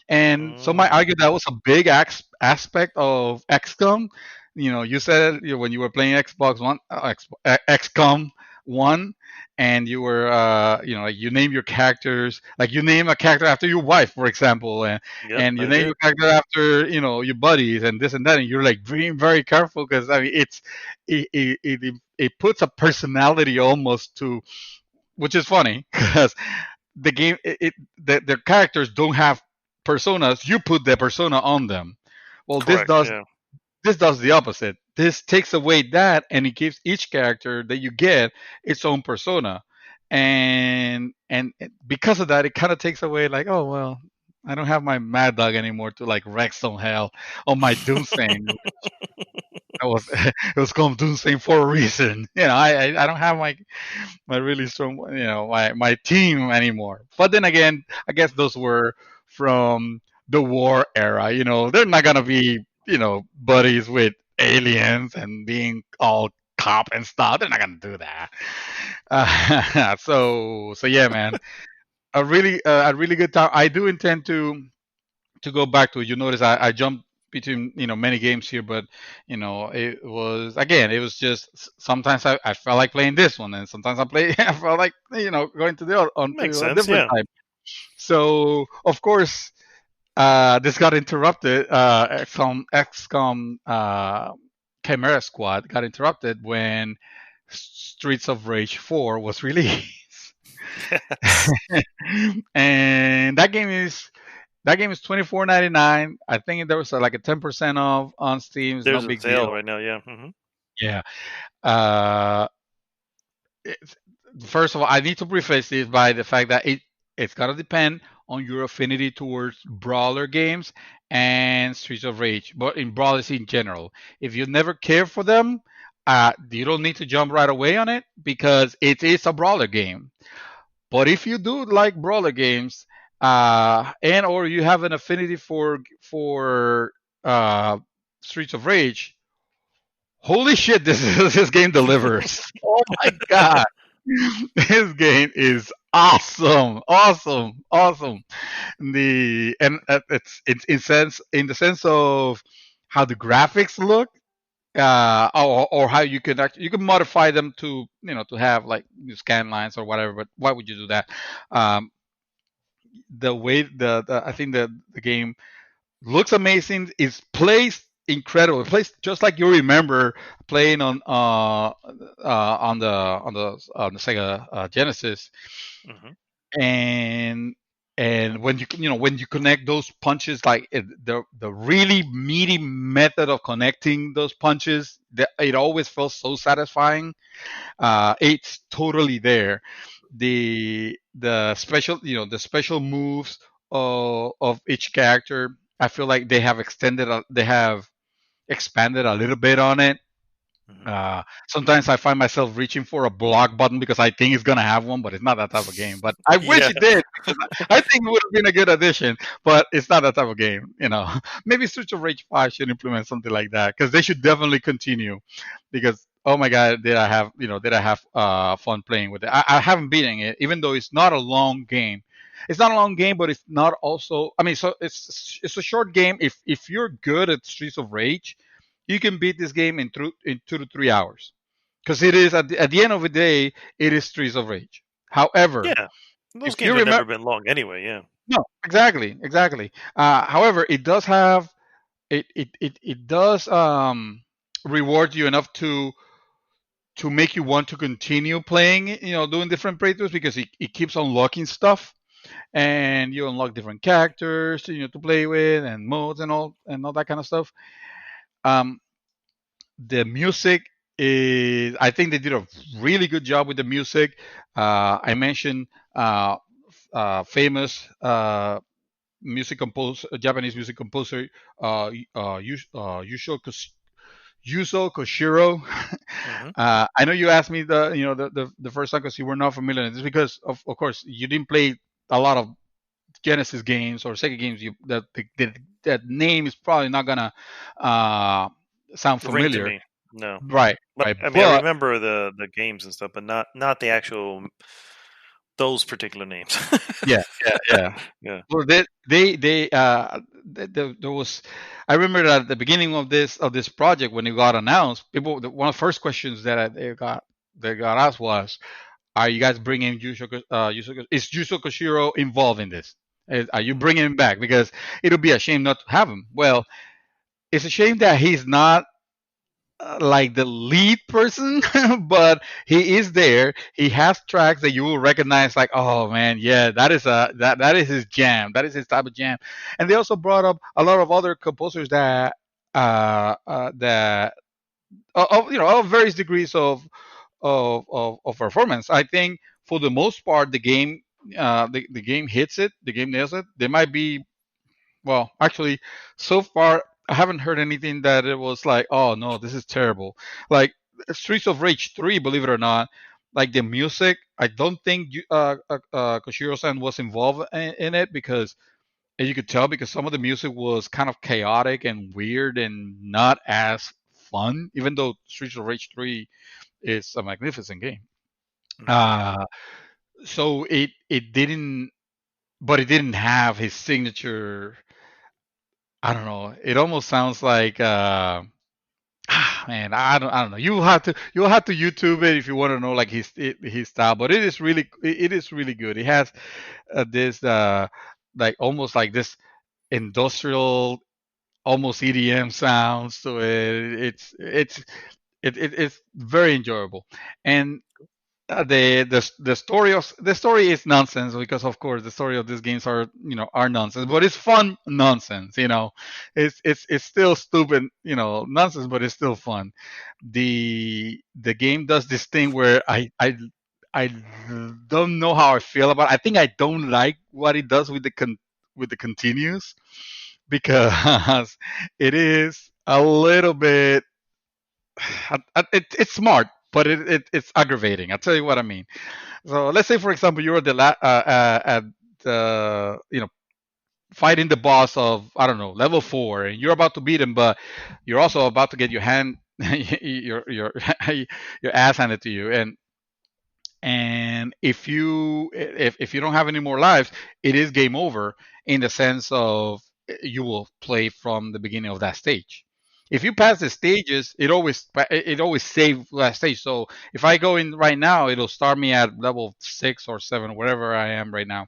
Speaker 2: And some might
Speaker 1: Mm.
Speaker 2: argue that was a big aspect of XCOM. You said it, when you were playing Xbox One, XCOM One, and you were, like, you name your characters, like you name a character after your wife, for example, and
Speaker 1: Yep,
Speaker 2: and you
Speaker 1: I
Speaker 2: name your
Speaker 1: did.
Speaker 2: character after, your buddies and this and that, and you're like being very careful because, I mean, it puts a personality almost to, which is funny because the game the characters don't have personas. You put the persona on them. Well, this
Speaker 1: Correct.
Speaker 2: does
Speaker 1: Yeah.
Speaker 2: this does the opposite. This takes away that, and it gives each character that you get its own persona, and because of that, it kind of takes away, like, oh well, I don't have my Mad Dog anymore to like wreck some hell on my Doomsday. It was it was called Doomsday for a reason. I don't have my really strong, my team anymore. But then again, I guess those were from the war era. They're not gonna be, buddies with aliens and being all cop and stuff. They're not gonna do that. So yeah, man, a really good time. I do intend to go back to it. You notice I jumped between, many games here, but it was just sometimes I felt like playing this one, and sometimes I felt like, going to the
Speaker 1: Makes
Speaker 2: onto a
Speaker 1: sense.
Speaker 2: different
Speaker 1: Yeah.
Speaker 2: type. So of course, this got interrupted. XCOM Chimera Squad got interrupted when Streets of Rage 4 was released.
Speaker 1: Yes.
Speaker 2: And that game is $24.99. I think there was like a 10% off on Steam. It's no
Speaker 1: There's a
Speaker 2: big
Speaker 1: sale
Speaker 2: deal.
Speaker 1: right now. Yeah. Hmm.
Speaker 2: Yeah. Uh, it's- First of all, I need to preface this by the fact that it's gonna depend on your affinity towards brawler games and Streets of Rage, but in brawlers in general. If you never care for them, you don't need to jump right away on it because it is a brawler game. But if you do like brawler games, and or you have an affinity for uh, Streets of Rage, holy shit, this game delivers. Oh my god, this game is awesome, awesome, awesome. It's in the sense of how the graphics look. Or how you can modify them to, to have like scan lines or whatever. But why would you do that? Um, the way I think the game looks amazing. It plays incredible. It plays just like you remember playing on the Sega Genesis,
Speaker 1: Hmm.
Speaker 2: and And when when you connect those punches, like the really meaty method of connecting those punches, it always feels so satisfying. It's totally there. The special, the special moves of each character, I feel like they have expanded a little bit on it.
Speaker 1: Mhm.
Speaker 2: Sometimes I find myself reaching for a block button because I think it's gonna have one, but it's not that type of game. But I wish
Speaker 1: Yeah.
Speaker 2: it did because I think it would have been a good addition. But it's not that type of game. Maybe Streets of Rage 5 should implement something like that because they should definitely continue. Because oh my god, did I have fun playing with it? I haven't beaten it, even though it's not a long game. It's not a long game, but it's not also. I mean, so it's a short game. If you're good at Streets of Rage, you can beat this game in 2 to 3 hours because it is at the end of the day it is Streets of Rage. However,
Speaker 1: Yeah. Those
Speaker 2: if you
Speaker 1: games have
Speaker 2: remember,
Speaker 1: never been long anyway. Yeah.
Speaker 2: no, exactly. However, it does have it does reward you enough to make you want to continue playing. Doing different playthroughs because it keeps unlocking stuff and you unlock different characters to play with and modes and all that kind of stuff. Um, the music is, I think they did a really good job with the music. I mentioned uh, famous music composer, Japanese music composer, Yuzo Koshiro.
Speaker 1: Hmm.
Speaker 2: I know you asked me the first time because you were not familiar. It's because of course you didn't play a lot of Genesis games or Sega games. That name is probably not gonna uh, sound
Speaker 1: Ring to
Speaker 2: familiar.
Speaker 1: me. No.
Speaker 2: Right,
Speaker 1: But
Speaker 2: right.
Speaker 1: I mean, I
Speaker 2: But
Speaker 1: remember the games and stuff, but not the actual those particular names.
Speaker 2: yeah, yeah.
Speaker 1: Yeah.
Speaker 2: Well, there was. I remember that at the beginning of this project when it got announced, one of the first questions that they got asked was, "Are you guys bringing is Yuzo Koshiro involved in this? Are you
Speaker 1: Hmm.
Speaker 2: bringing him back? Because it'll be a shame not to have him." Well, it's a shame that he's not like the lead person, but he is there. He has tracks that you will recognize, like, oh man, yeah, that is his jam. That is his type of jam. And they also brought up a lot of other composers that of various degrees of performance. I think for the most part, the game hits it. The game nails it. There might be, well, actually, so far I haven't heard anything that it was like, oh no, this is terrible. Like Streets of Rage 3, believe it or not, like the music, I don't think Koshiro-san was involved in it because, as you could tell, because some of the music was kind of chaotic and weird and not as fun, even though Streets of Rage 3 is a magnificent game.
Speaker 1: Hmm.
Speaker 2: Uh, so it didn't, but it didn't have his signature. I don't know. It almost sounds like man, I don't know. You'll have to YouTube it if you want to know like his style. But it is really good. It has this like almost like this industrial, almost EDM sounds to it. It's very enjoyable, and the story is nonsense because of course the story of these games are nonsense, but it's fun nonsense. It's still stupid nonsense, but it's still fun. The game does this thing where I don't know how I feel about it. I think I don't like what it does with the continues because it is a little bit it's smart, but it's aggravating. I'll tell you what I mean. So let's say, for example, you're at the fighting the boss of, I don't know, level 4, and you're about to beat him, but you're also about to get your hand your your ass handed to you, and if you don't have any more lives, it is game over in the sense of you will play from the beginning of that stage. If you pass the stages, it always saves that stage. So if I go in right now, it'll start me at level 6 or 7, wherever I am right now.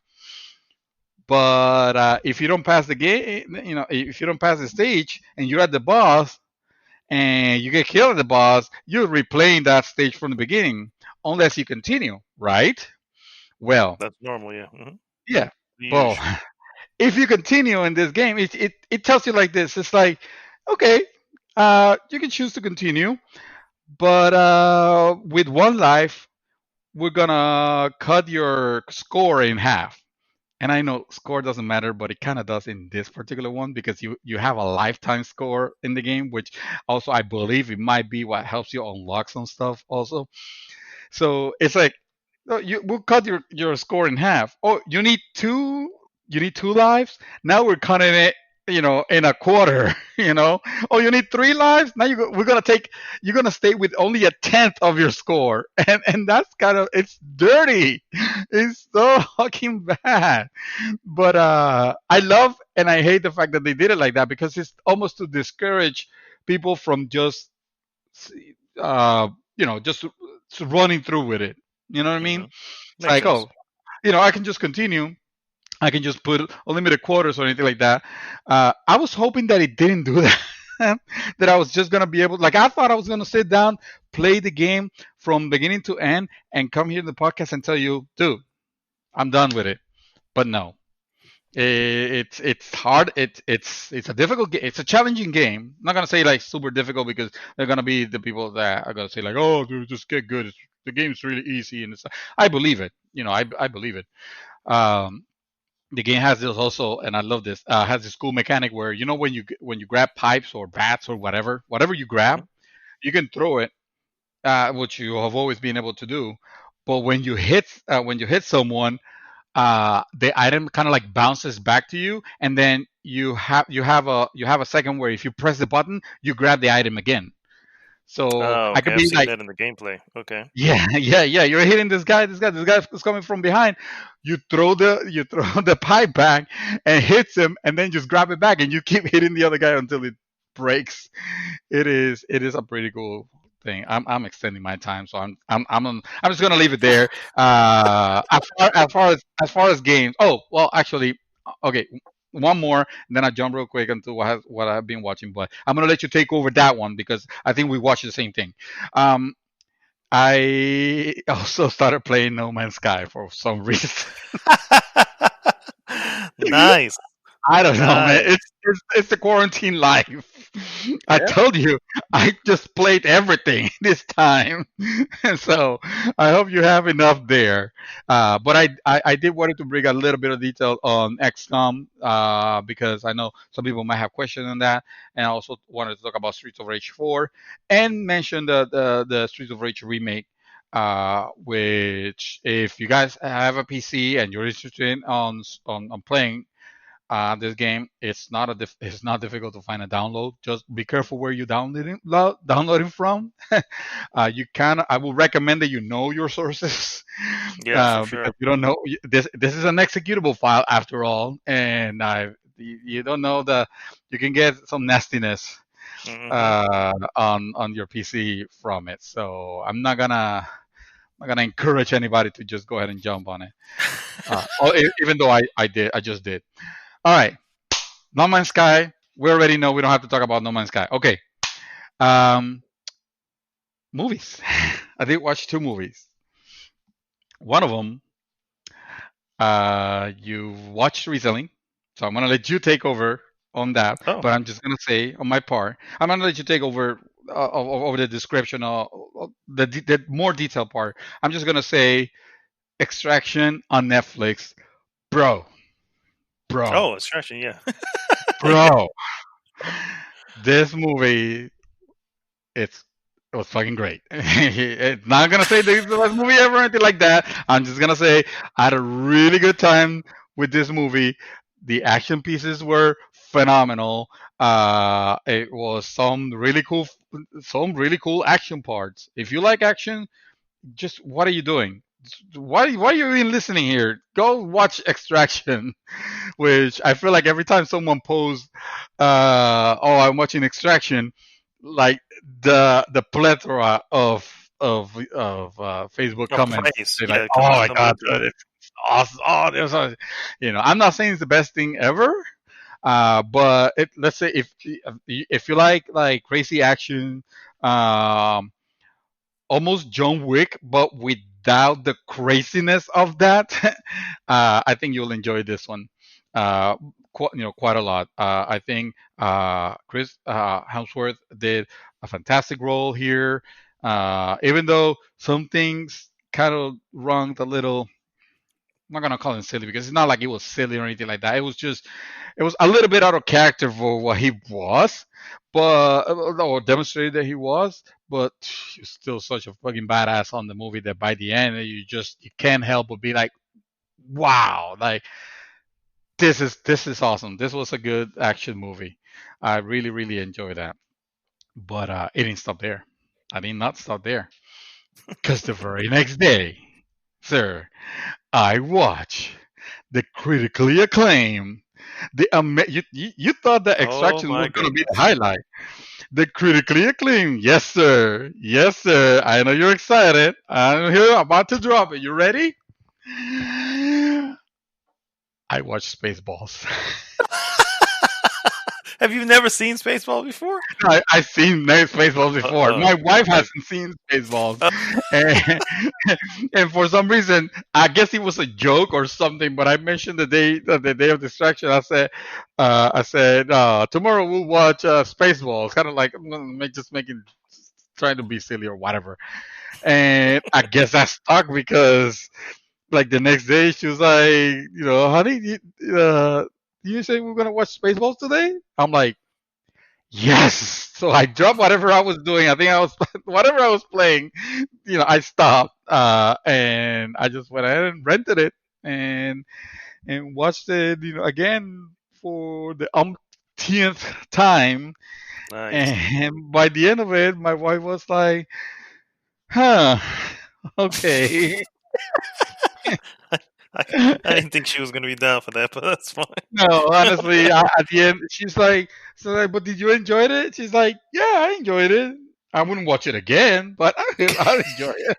Speaker 2: But if you don't pass the game, if you don't pass the stage and you're at the boss and you get killed at the boss, you're replaying that stage from the beginning unless you continue, right? Well,
Speaker 1: That's normal. Yeah. Hmm.
Speaker 2: yeah. Well,
Speaker 1: Usually.
Speaker 2: if you continue in this game, it tells you like this. It's like, okay, you can choose to continue, but with one life, we're gonna cut your score in half. And I know score doesn't matter, but it kind of does in this particular one because you have a lifetime score in the game, which also I believe it might be what helps you unlock some stuff also. So it's like, oh, we'll cut your score in half. Oh, you need two lives. Now we're cutting it, in a quarter. Oh, you need three lives. Now you're gonna stay with only a tenth of your score, and that's kind of it's dirty. It's so fucking bad. But I love and I hate the fact that they did it like that because it's almost to discourage people from just uh, just running through with it. You know what I mean?
Speaker 1: Hmm.
Speaker 2: It's
Speaker 1: Makes
Speaker 2: like,
Speaker 1: sense.
Speaker 2: oh, I can just continue. I can just put unlimited quarters or anything like that. I was hoping that it didn't do that. That I was just gonna be able, like, I thought I was gonna sit down, play the game from beginning to end, and come here in the podcast and tell you, dude, I'm done with it. But no, it's hard. It's a difficult. It's a challenging game. I'm not gonna say like super difficult because they're gonna be the people that are gonna say like, oh, dude, just get good. The game's really easy, and I believe it. I believe it. Um, the game has this also, and I love this. Has this cool mechanic where when you grab pipes or bats or whatever you grab,
Speaker 1: Hmm.
Speaker 2: you can throw it, which you have always been able to do. But when you hit someone, the item kind of like bounces back to you, and then you have a second where if you press the button, you grab the item again. So
Speaker 1: Oh,
Speaker 2: I
Speaker 1: okay.
Speaker 2: could
Speaker 1: I've
Speaker 2: be
Speaker 1: seen
Speaker 2: like,
Speaker 1: that in the gameplay. Okay.
Speaker 2: yeah, yeah. You're hitting this guy is coming from behind. You throw the pipe back and hits him, and then just grab it back, and you keep hitting the other guy until it breaks. It is a pretty cool thing. I'm extending my time, so I'm just gonna leave it there. As far as games. Oh well, actually, okay. One more, and then I jump real quick into what I've been watching. But I'm gonna let you take over that one because I think we watched the same thing. Um, I also started playing No Man's Sky for some reason.
Speaker 1: Nice.
Speaker 2: I don't know, man.
Speaker 1: Nice.
Speaker 2: It's the quarantine life. I
Speaker 1: Yeah.
Speaker 2: told you, I just played everything this time, so I hope you have enough there. But I did wanted to bring a little bit of detail on XCOM because I know some people might have questions on that, and I also wanted to talk about Streets of Rage 4 and mention the Streets of Rage remake. Which, if you guys have a PC and you're interested in on playing this game, it's not difficult to find a download. Just be careful where you downloading from. You can I will recommend that you know your sources
Speaker 1: Yeah, for
Speaker 2: because
Speaker 1: sure.
Speaker 2: you don't know this is an executable file after all, and you don't know you can get some nastiness
Speaker 1: Hmm.
Speaker 2: on your PC from it. So I'm not gonna encourage anybody to just go ahead and jump on it. Even though I just did. All right. No Man's Sky. We already know we don't have to talk about No Man's Sky. Okay. Um, movies. I did watch two movies. One of them you watched recently, so I'm gonna let you take over on that.
Speaker 1: Oh,
Speaker 2: But I'm just gonna say on my part, I'm gonna let you take over over the description of the more detailed part. I'm just gonna say Extraction on Netflix, bro, bro,
Speaker 1: oh, extraction. Yeah. Yeah.
Speaker 2: bro. This movie it's it was fucking great. It's not gonna say this is the best movie ever or anything like that. I'm just gonna say I had a really good time with this movie. The action pieces were phenomenal. It was some really cool action parts. If you like action, just what are you doing? Why are you even listening here? Go watch Extraction, which I feel like every time someone posts, "Oh, I'm watching Extraction," like the plethora of Facebook
Speaker 1: Oh,
Speaker 2: comments
Speaker 1: praise.
Speaker 2: say like,
Speaker 1: Yeah,
Speaker 2: "Oh my god,
Speaker 1: commenting.
Speaker 2: dude, it's awesome! Oh, there's a, I'm not saying it's the best thing ever, but let's say if you like crazy action, um, almost John Wick, but with without the craziness of that, I think you'll enjoy this one. Quite a lot. I think Chris Hemsworth did a fantastic role here. Even though some things kind of wronged a little, I'm not gonna call him silly because it's not like it was silly or anything like that. It was a little bit out of character for what he was, but or demonstrated that he was. But he's still such a fucking badass on the movie that by the end you can't help but be like, wow, like this is awesome. This was a good action movie. I really really enjoyed that. But it didn't stop there. I did not stop there because the very next day, sir, I watch the critically acclaimed. You thought that
Speaker 1: Oh
Speaker 2: Extraction
Speaker 1: my
Speaker 2: was going to be the
Speaker 1: goodness.
Speaker 2: highlight. The critically acclaimed, yes sir, yes sir. I know you're excited. I'm here, about to drop it. You ready? I watched Spaceballs.
Speaker 1: Have you never seen Spaceball before?
Speaker 2: I've seen no Spaceballs before.
Speaker 1: Uh,
Speaker 2: My wife
Speaker 1: uh,
Speaker 2: hasn't seen Spaceballs,
Speaker 1: uh,
Speaker 2: and, and for some reason, I guess it was a joke or something. But I mentioned the day of distraction. I said tomorrow we'll watch Spaceballs, kind of like just making trying to be silly or whatever. And I guess I stuck because like the next day she was like, honey, you say we're gonna watch Spaceballs today? I'm like, yes. So I dropped whatever I was doing. I think I was whatever I was playing. I stopped and I just went ahead and rented it and watched it. Again for the umpteenth time.
Speaker 1: nice.
Speaker 2: And by the end of it, my wife was like, "Huh, okay."
Speaker 1: I, I didn't think she was going to be down for that, but that's fine.
Speaker 2: No, honestly, at the end, but did you enjoy it? She's like, yeah, I enjoyed it. I wouldn't watch it again, but I'll enjoy it.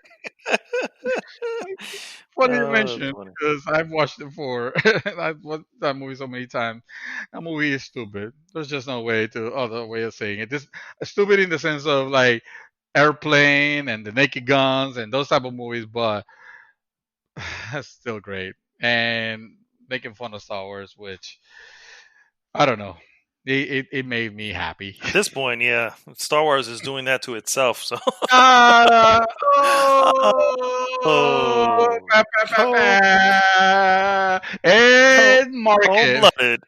Speaker 2: Funny you
Speaker 1: Oh, that's
Speaker 2: mention
Speaker 1: funny.
Speaker 2: because I've watched it for I've watched that movie so many times. That movie is stupid. There's just no other way of saying it. This stupid in the sense of like Airplane and the Naked Guns and those type of movies, but that's still great. And making fun of Star Wars, which I don't know. It made me happy.
Speaker 1: At this point, yeah, Star Wars is doing that to itself. So,
Speaker 2: Ah, oh,
Speaker 1: oh, cold,
Speaker 2: and
Speaker 1: cold
Speaker 2: Marcus.
Speaker 1: blooded,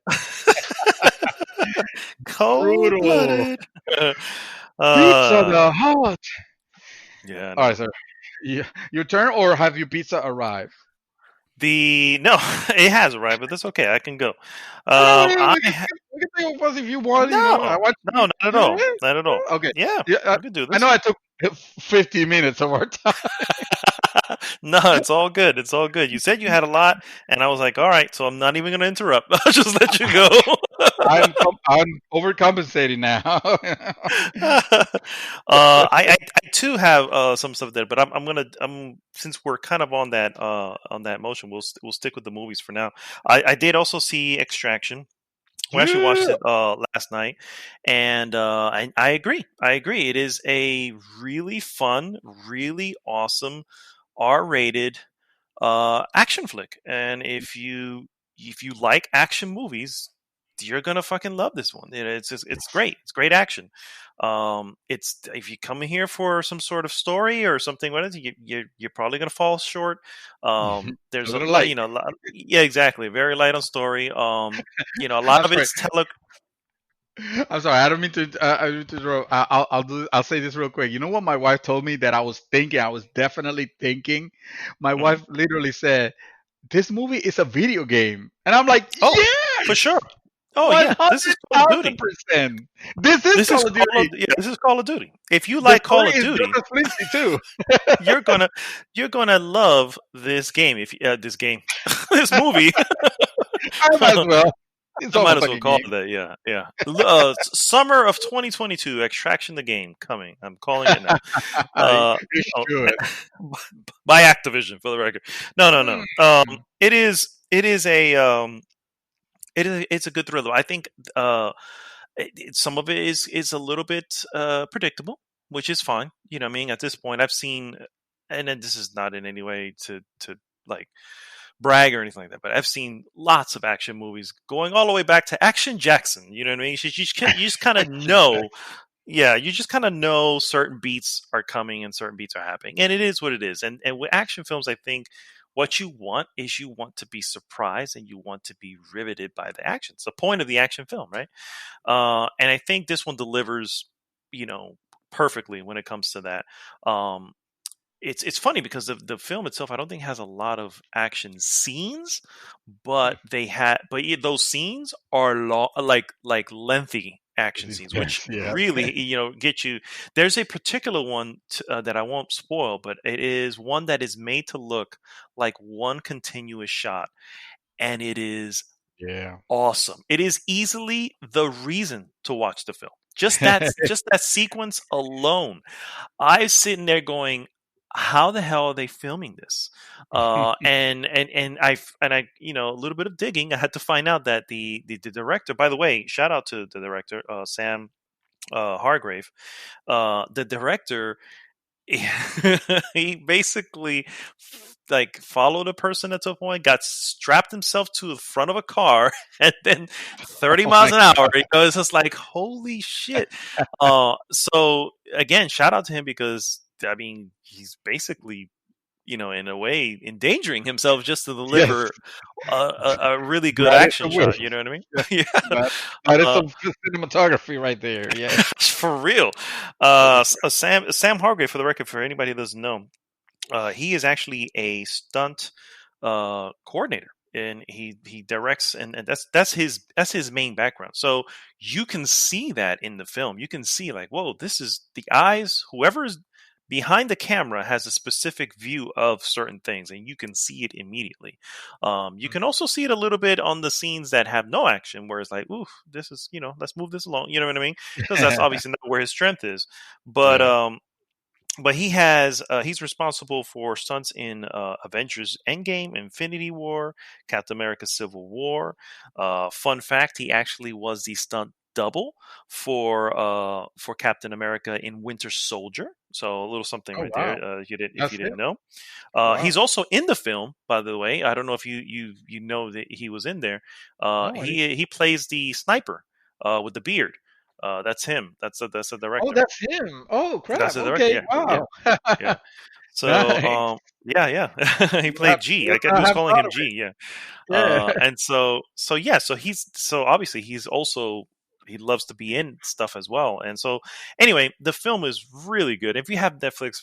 Speaker 1: cold
Speaker 2: Brutal.
Speaker 1: blooded.
Speaker 2: Pizza
Speaker 1: uh,
Speaker 2: the Hut.
Speaker 1: yeah,
Speaker 2: All right,
Speaker 1: no.
Speaker 2: sir. Your turn, or have your pizza arrived?
Speaker 1: The no, it has arrived, but that's okay. I can go.
Speaker 2: Oh, no,
Speaker 1: I
Speaker 2: we can take it first if you want. I
Speaker 1: no,
Speaker 2: want
Speaker 1: no,
Speaker 2: you.
Speaker 1: not at
Speaker 2: You
Speaker 1: all,
Speaker 2: ready?
Speaker 1: not at all.
Speaker 2: Okay.
Speaker 1: Yeah,
Speaker 2: Yeah,
Speaker 1: I can do
Speaker 2: I know
Speaker 1: this.
Speaker 2: I took 15 minutes of our time.
Speaker 1: No, it's all good. It's all good. You said you had a lot, and I was like, all right, so I'm not even going to interrupt. I'll just let you go.
Speaker 2: I'm overcompensating now.
Speaker 1: I too have some stuff there, but I'm since we're kind of on that motion, we'll stick with the movies for now. I did also see Extraction. We actually watched
Speaker 2: Yeah.
Speaker 1: it last night, and I agree. I agree. It is a really fun, really awesome R-rated action flick, and if you like action movies, you're gonna fucking love this one. It's great. It's great action. It's if you come here for some sort of story or something, what is it, you're probably gonna fall short.
Speaker 2: A
Speaker 1: There's a
Speaker 2: little
Speaker 1: lot,
Speaker 2: light.
Speaker 1: yeah, exactly. Very light on story. A lot
Speaker 2: I'm
Speaker 1: of
Speaker 2: sorry.
Speaker 1: it's
Speaker 2: I'm sorry. I don't mean to. I don't mean to throw. I'll do. I'll say this real quick. You know what my wife told me that I was thinking. I was definitely thinking. My
Speaker 1: Mhm.
Speaker 2: wife literally said, "This movie is a video game," and I'm like,
Speaker 1: Oh, for
Speaker 2: "Yes,
Speaker 1: sure. Oh
Speaker 2: one
Speaker 1: yeah, this is
Speaker 2: hundred
Speaker 1: Call of
Speaker 2: thousand
Speaker 1: Duty.
Speaker 2: percent. This is
Speaker 1: This is
Speaker 2: Call of
Speaker 1: Call of
Speaker 2: Duty.
Speaker 1: yeah, this is Call of Duty. If you
Speaker 2: The
Speaker 1: like Call
Speaker 2: story
Speaker 1: of
Speaker 2: is just
Speaker 1: Duty,
Speaker 2: as flimsy too."
Speaker 1: you're gonna you're gonna love this game. If this game, this movie,
Speaker 2: I might as well. It's
Speaker 1: I might
Speaker 2: almost
Speaker 1: as
Speaker 2: like
Speaker 1: well
Speaker 2: a
Speaker 1: call
Speaker 2: game.
Speaker 1: it that. Yeah, yeah. Summer of 2022, Extraction the game coming. I'm calling it now. Uh,
Speaker 2: You
Speaker 1: oh,
Speaker 2: should.
Speaker 1: by Activision for the record. No, no,
Speaker 2: Mm.
Speaker 1: no. It is a it's a good thriller. I think some of it is a little bit predictable, which is fine. You know what I mean? At this point, I've seen. and then this is not in any way to like brag or anything like that, but I've seen lots of action movies going all the way back to Action Jackson. You know what I mean? You just kind of know. Yeah, you just kind of know certain beats are coming and certain beats are happening, and it is what it is. And with action films, I think what you want is you want to be surprised and you want to be riveted by the action. It's the point of the action film, right? And I think this one delivers, perfectly when it comes to that. Um, it's funny because the film itself I don't think has a lot of action scenes, but those scenes are like lengthy action scenes, which
Speaker 2: Yeah.
Speaker 1: really get you. There's a particular one that I won't spoil, but it is one that is made to look like one continuous shot, and it is
Speaker 2: Yeah.
Speaker 1: awesome. It is easily the reason to watch the film. Just that sequence alone, I was sitting there going, "How the hell are they filming this?" And I, a little bit of digging. I had to find out that the director. By the way, shout out to the director, Sam Hargrave. The director, he basically like followed a person at some point, got strapped himself to the front of a car, and then 30
Speaker 2: Oh
Speaker 1: miles
Speaker 2: my
Speaker 1: an hour. It's just like, holy shit. So again, shout out to him because I mean he's basically in a way endangering himself just to
Speaker 2: yes,
Speaker 1: deliver a really good
Speaker 2: that is
Speaker 1: action
Speaker 2: a wish.
Speaker 1: shot. You know what I mean?
Speaker 2: Yeah,
Speaker 1: Yeah.
Speaker 2: that that is
Speaker 1: Uh,
Speaker 2: some cinematography right there. Yes.
Speaker 1: for real. Sam Hargrave, for the record, for anybody that doesn't know, he is actually a stunt coordinator, and he directs, and that's his main background. So you can see that in the film. You can see like, whoa, this is the eyes. Whoever's behind the camera has a specific view of certain things, and you can see it immediately. You can also see it a little bit on the scenes that have no action, where it's like, oof, this is let's move this along. You know what I mean? Because that's obviously not where his strength is. But
Speaker 2: Yeah.
Speaker 1: he's responsible for stunts in Avengers Endgame, Infinity War, Captain America Civil War. Fun fact, he actually was the stunt double for Captain America in Winter Soldier. So a little something
Speaker 2: Oh
Speaker 1: right
Speaker 2: wow,
Speaker 1: there. If
Speaker 2: that's
Speaker 1: you
Speaker 2: it.
Speaker 1: didn't know,
Speaker 2: Wow.
Speaker 1: he's also in the film. By the way, I don't know if you know that he was in there.
Speaker 2: No, I didn't.
Speaker 1: He plays the sniper with the beard. That's him. That's a
Speaker 2: Oh,
Speaker 1: director.
Speaker 2: that's him. Oh
Speaker 1: That's
Speaker 2: crap.
Speaker 1: the director.
Speaker 2: Okay.
Speaker 1: Yeah, yeah,
Speaker 2: Wow.
Speaker 1: yeah. So,
Speaker 2: Nice.
Speaker 1: yeah. He
Speaker 2: You have
Speaker 1: played G. I
Speaker 2: I
Speaker 1: was
Speaker 2: have
Speaker 1: calling
Speaker 2: thought
Speaker 1: him
Speaker 2: of
Speaker 1: G. Yeah.
Speaker 2: it. Yeah.
Speaker 1: And so obviously he's also he loves to be in stuff as well. And so anyway, the film is really good. If you have Netflix,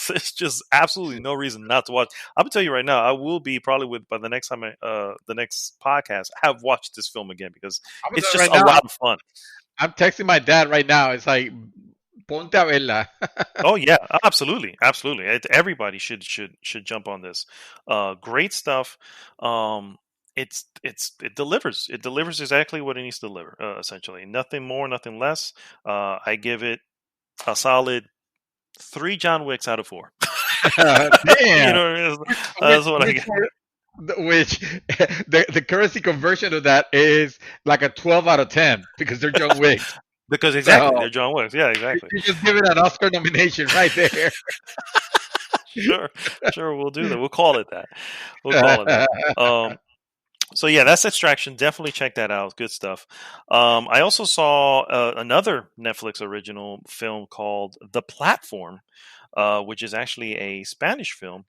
Speaker 1: there's just absolutely no reason not to watch. I'm gonna tell you right now, I will be probably by the next time the next podcast, I have watched this film again because
Speaker 2: I'm gonna do
Speaker 1: it's
Speaker 2: it
Speaker 1: just
Speaker 2: right
Speaker 1: a
Speaker 2: now.
Speaker 1: lot of fun.
Speaker 2: I'm texting my dad right now. It's like ponte a verla.
Speaker 1: Oh yeah, absolutely, absolutely. Everybody should jump on this. Great stuff. It delivers. It delivers exactly what it needs to deliver. Essentially, nothing more, nothing less. I give it a solid 3 John Wicks out of 4.
Speaker 2: Damn.
Speaker 1: That's what I
Speaker 2: Which
Speaker 1: get.
Speaker 2: which the currency conversion of that is like a 12 out of 10 because they're John Wicks.
Speaker 1: Because exactly,
Speaker 2: So
Speaker 1: they're John Wicks. Yeah, exactly.
Speaker 2: you just give it an Oscar nomination right there.
Speaker 1: Sure, sure. We'll do that. We'll call it that. We'll call it that. So yeah, that's Extraction. Definitely check that out. Good stuff. I also saw another Netflix original film called The Platform, which is actually a Spanish film,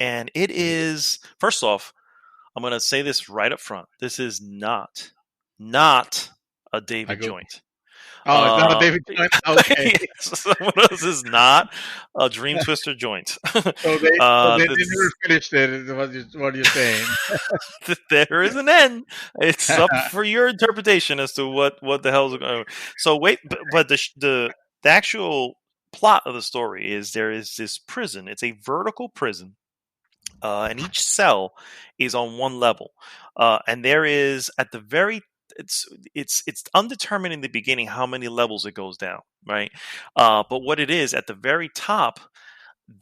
Speaker 1: and it is first off, I'm going to say this right up front. This is not a
Speaker 2: I
Speaker 1: David
Speaker 2: go,
Speaker 1: joint.
Speaker 2: oh, it's not a David Joint. Okay.
Speaker 1: This is not a Dream Twister joint.
Speaker 2: So they never
Speaker 1: This
Speaker 2: finished it. Is what you're saying?
Speaker 1: there is an end. It's up for your interpretation as to what the hell's going on. So wait, but the actual plot of the story is there is this prison. It's a vertical prison, and each cell is on one level, and there is at the very it's undetermined in the beginning how many levels it goes down, right? But what it is at the very top,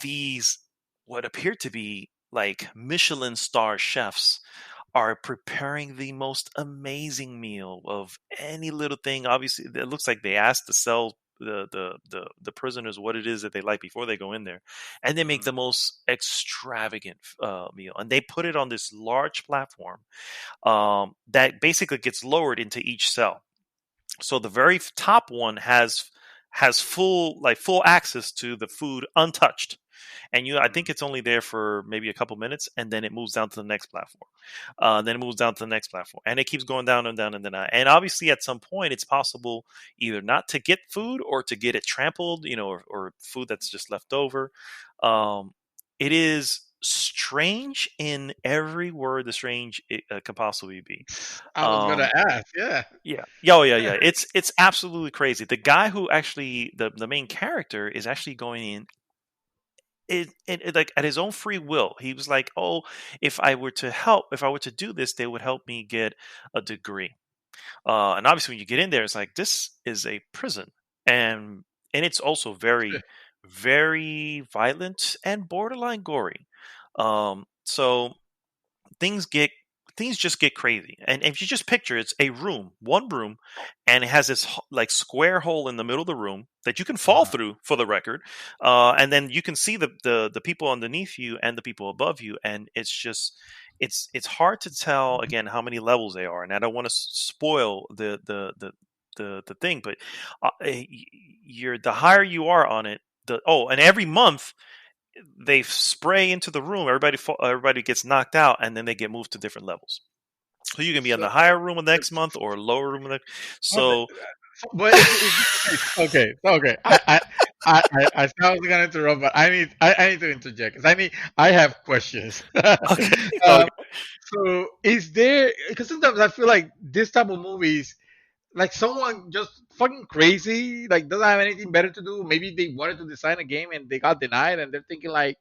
Speaker 1: these what appear to be like Michelin star chefs are preparing the most amazing meal of any little thing. Obviously, it looks like they asked the cell the prisoners what it is that they like before they go in there, and they make
Speaker 2: Mhm.
Speaker 1: the most extravagant meal, and they put it on this large platform that basically gets lowered into each cell. So the very top one has full access to the food untouched, and I think it's only there for maybe a couple minutes, and then it moves down to the next platform. Then it moves down to the next platform, and it keeps going down and down and down. And obviously, at some point, it's possible either not to get food or to get it trampled, or food that's just left over. It is strange in every word the strange it can possibly be.
Speaker 2: I was gonna
Speaker 1: Um,
Speaker 2: ask. Yeah.
Speaker 1: yeah. Yeah, oh, yeah. It's absolutely crazy. The guy who actually the main character is actually going in like at his own free will. He was like, "Oh, if I were to do this, they would help me get a degree." And obviously, when you get in there, it's like this is a prison, and it's also very, very violent and borderline gory. So things get things just get crazy. And if you just picture it's a room, one room, and it has this like square hole in the middle of the room that you can fall
Speaker 2: Uh-huh.
Speaker 1: through for the record, and then you can see the people underneath you and the people above you, and it's just it's hard to tell again how many levels they are, and I don't want to spoil the thing, but you're the higher you are on it, and every month they spray into the room. Everybody gets knocked out, and then they get moved to different levels. So you can be in
Speaker 2: So,
Speaker 1: the higher room the next month or lower room the next.
Speaker 2: but
Speaker 1: So
Speaker 2: but okay, okay. I was gonna interrupt, but I need to interject because I have questions.
Speaker 1: okay,
Speaker 2: uh,
Speaker 1: okay.
Speaker 2: so is there? Because sometimes I feel like this type of movies, like someone just fucking crazy, like doesn't have anything better to do. Maybe they wanted to design a game and they got denied, and they're thinking like,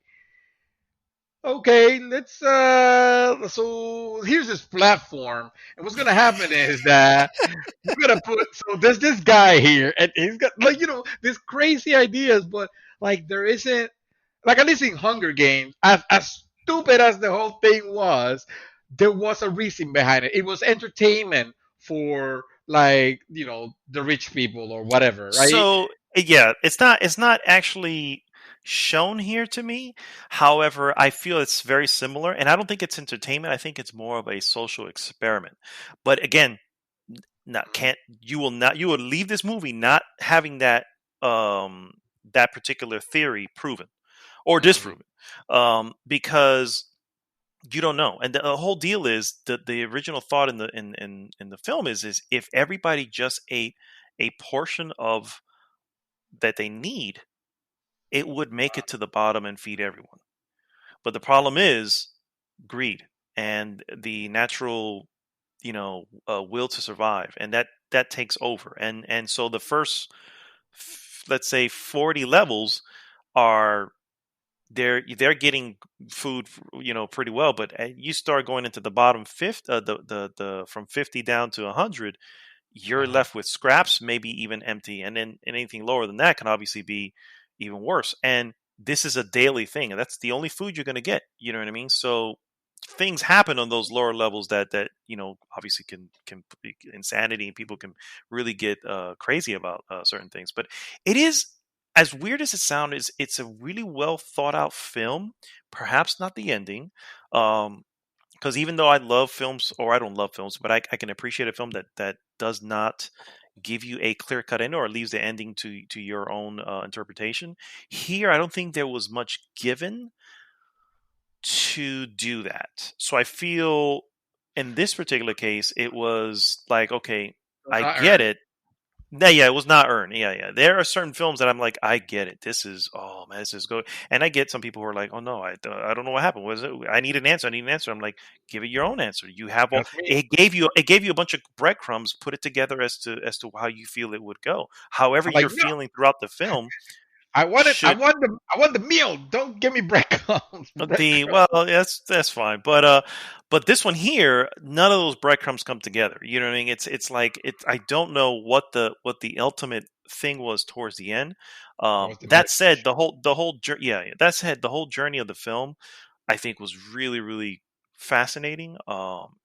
Speaker 2: okay, let's so here's this platform, and what's gonna happen is that we're gonna put so there's this guy here, and he's got like these crazy ideas, but like there isn't like at least in Hunger Games, as stupid as the whole thing was, there was a reason behind it. It was entertainment for like the rich people or whatever, right?
Speaker 1: So yeah, it's not actually shown here to me. However, I feel it's very similar, and I don't think it's entertainment. I think it's more of a social experiment. But again, not can't you will leave this movie not having um that particular theory proven or
Speaker 2: Mm-hmm.
Speaker 1: disproven, because you don't know. And the whole deal is that the original thought in the film is if everybody just ate a portion of that they need, it would make it to the bottom and feed everyone. But the problem is greed and the natural, will to survive, and that takes over. And so the first, let's say, 40 levels are they're getting food, pretty well. But you start going into the bottom fifth, the from 50 down to 100, you're
Speaker 2: Uh-huh.
Speaker 1: left with scraps, maybe even empty, and then anything lower than that can obviously be even worse. And this is a daily thing, and that's the only food you're going to get. You know what I mean? So things happen on those lower levels that obviously can be insanity, and people can really get crazy about certain things. But it is, as weird as it sounds, it's a really well thought out film. Perhaps not the ending. Because even though I love films, or I don't love films, but I can appreciate a film that does not give you a clear cut ending or leaves the ending to your own interpretation. Here, I don't think there was much given to do that. So I feel in this particular case, it was like, okay,
Speaker 2: Was
Speaker 1: I
Speaker 2: not
Speaker 1: get
Speaker 2: earned.
Speaker 1: it. No, yeah, it was not earned. Yeah, yeah. There are certain films that I'm like, I get it. This is, oh man, this is good. And I get some people who are like, oh no, I don't know what happened. Was it? I need an answer. I need an answer. I'm like, give it your own answer. You have all.
Speaker 2: That's me.
Speaker 1: It gave you a bunch of breadcrumbs. Put it together as to how you feel it would go. However
Speaker 2: I'm like,
Speaker 1: you're
Speaker 2: no,
Speaker 1: feeling throughout the film
Speaker 2: I want it.
Speaker 1: should
Speaker 2: I want the meal. Don't give me breadcrumbs.
Speaker 1: The
Speaker 2: Breadcrumbs.
Speaker 1: well, that's fine, but this one here, none of those breadcrumbs come together. You know what I mean? It's like it. I don't know what the ultimate thing was towards the end.
Speaker 2: What was the
Speaker 1: That said,
Speaker 2: message?
Speaker 1: the whole yeah. That said, the whole journey of the film, I think, was really really fascinating.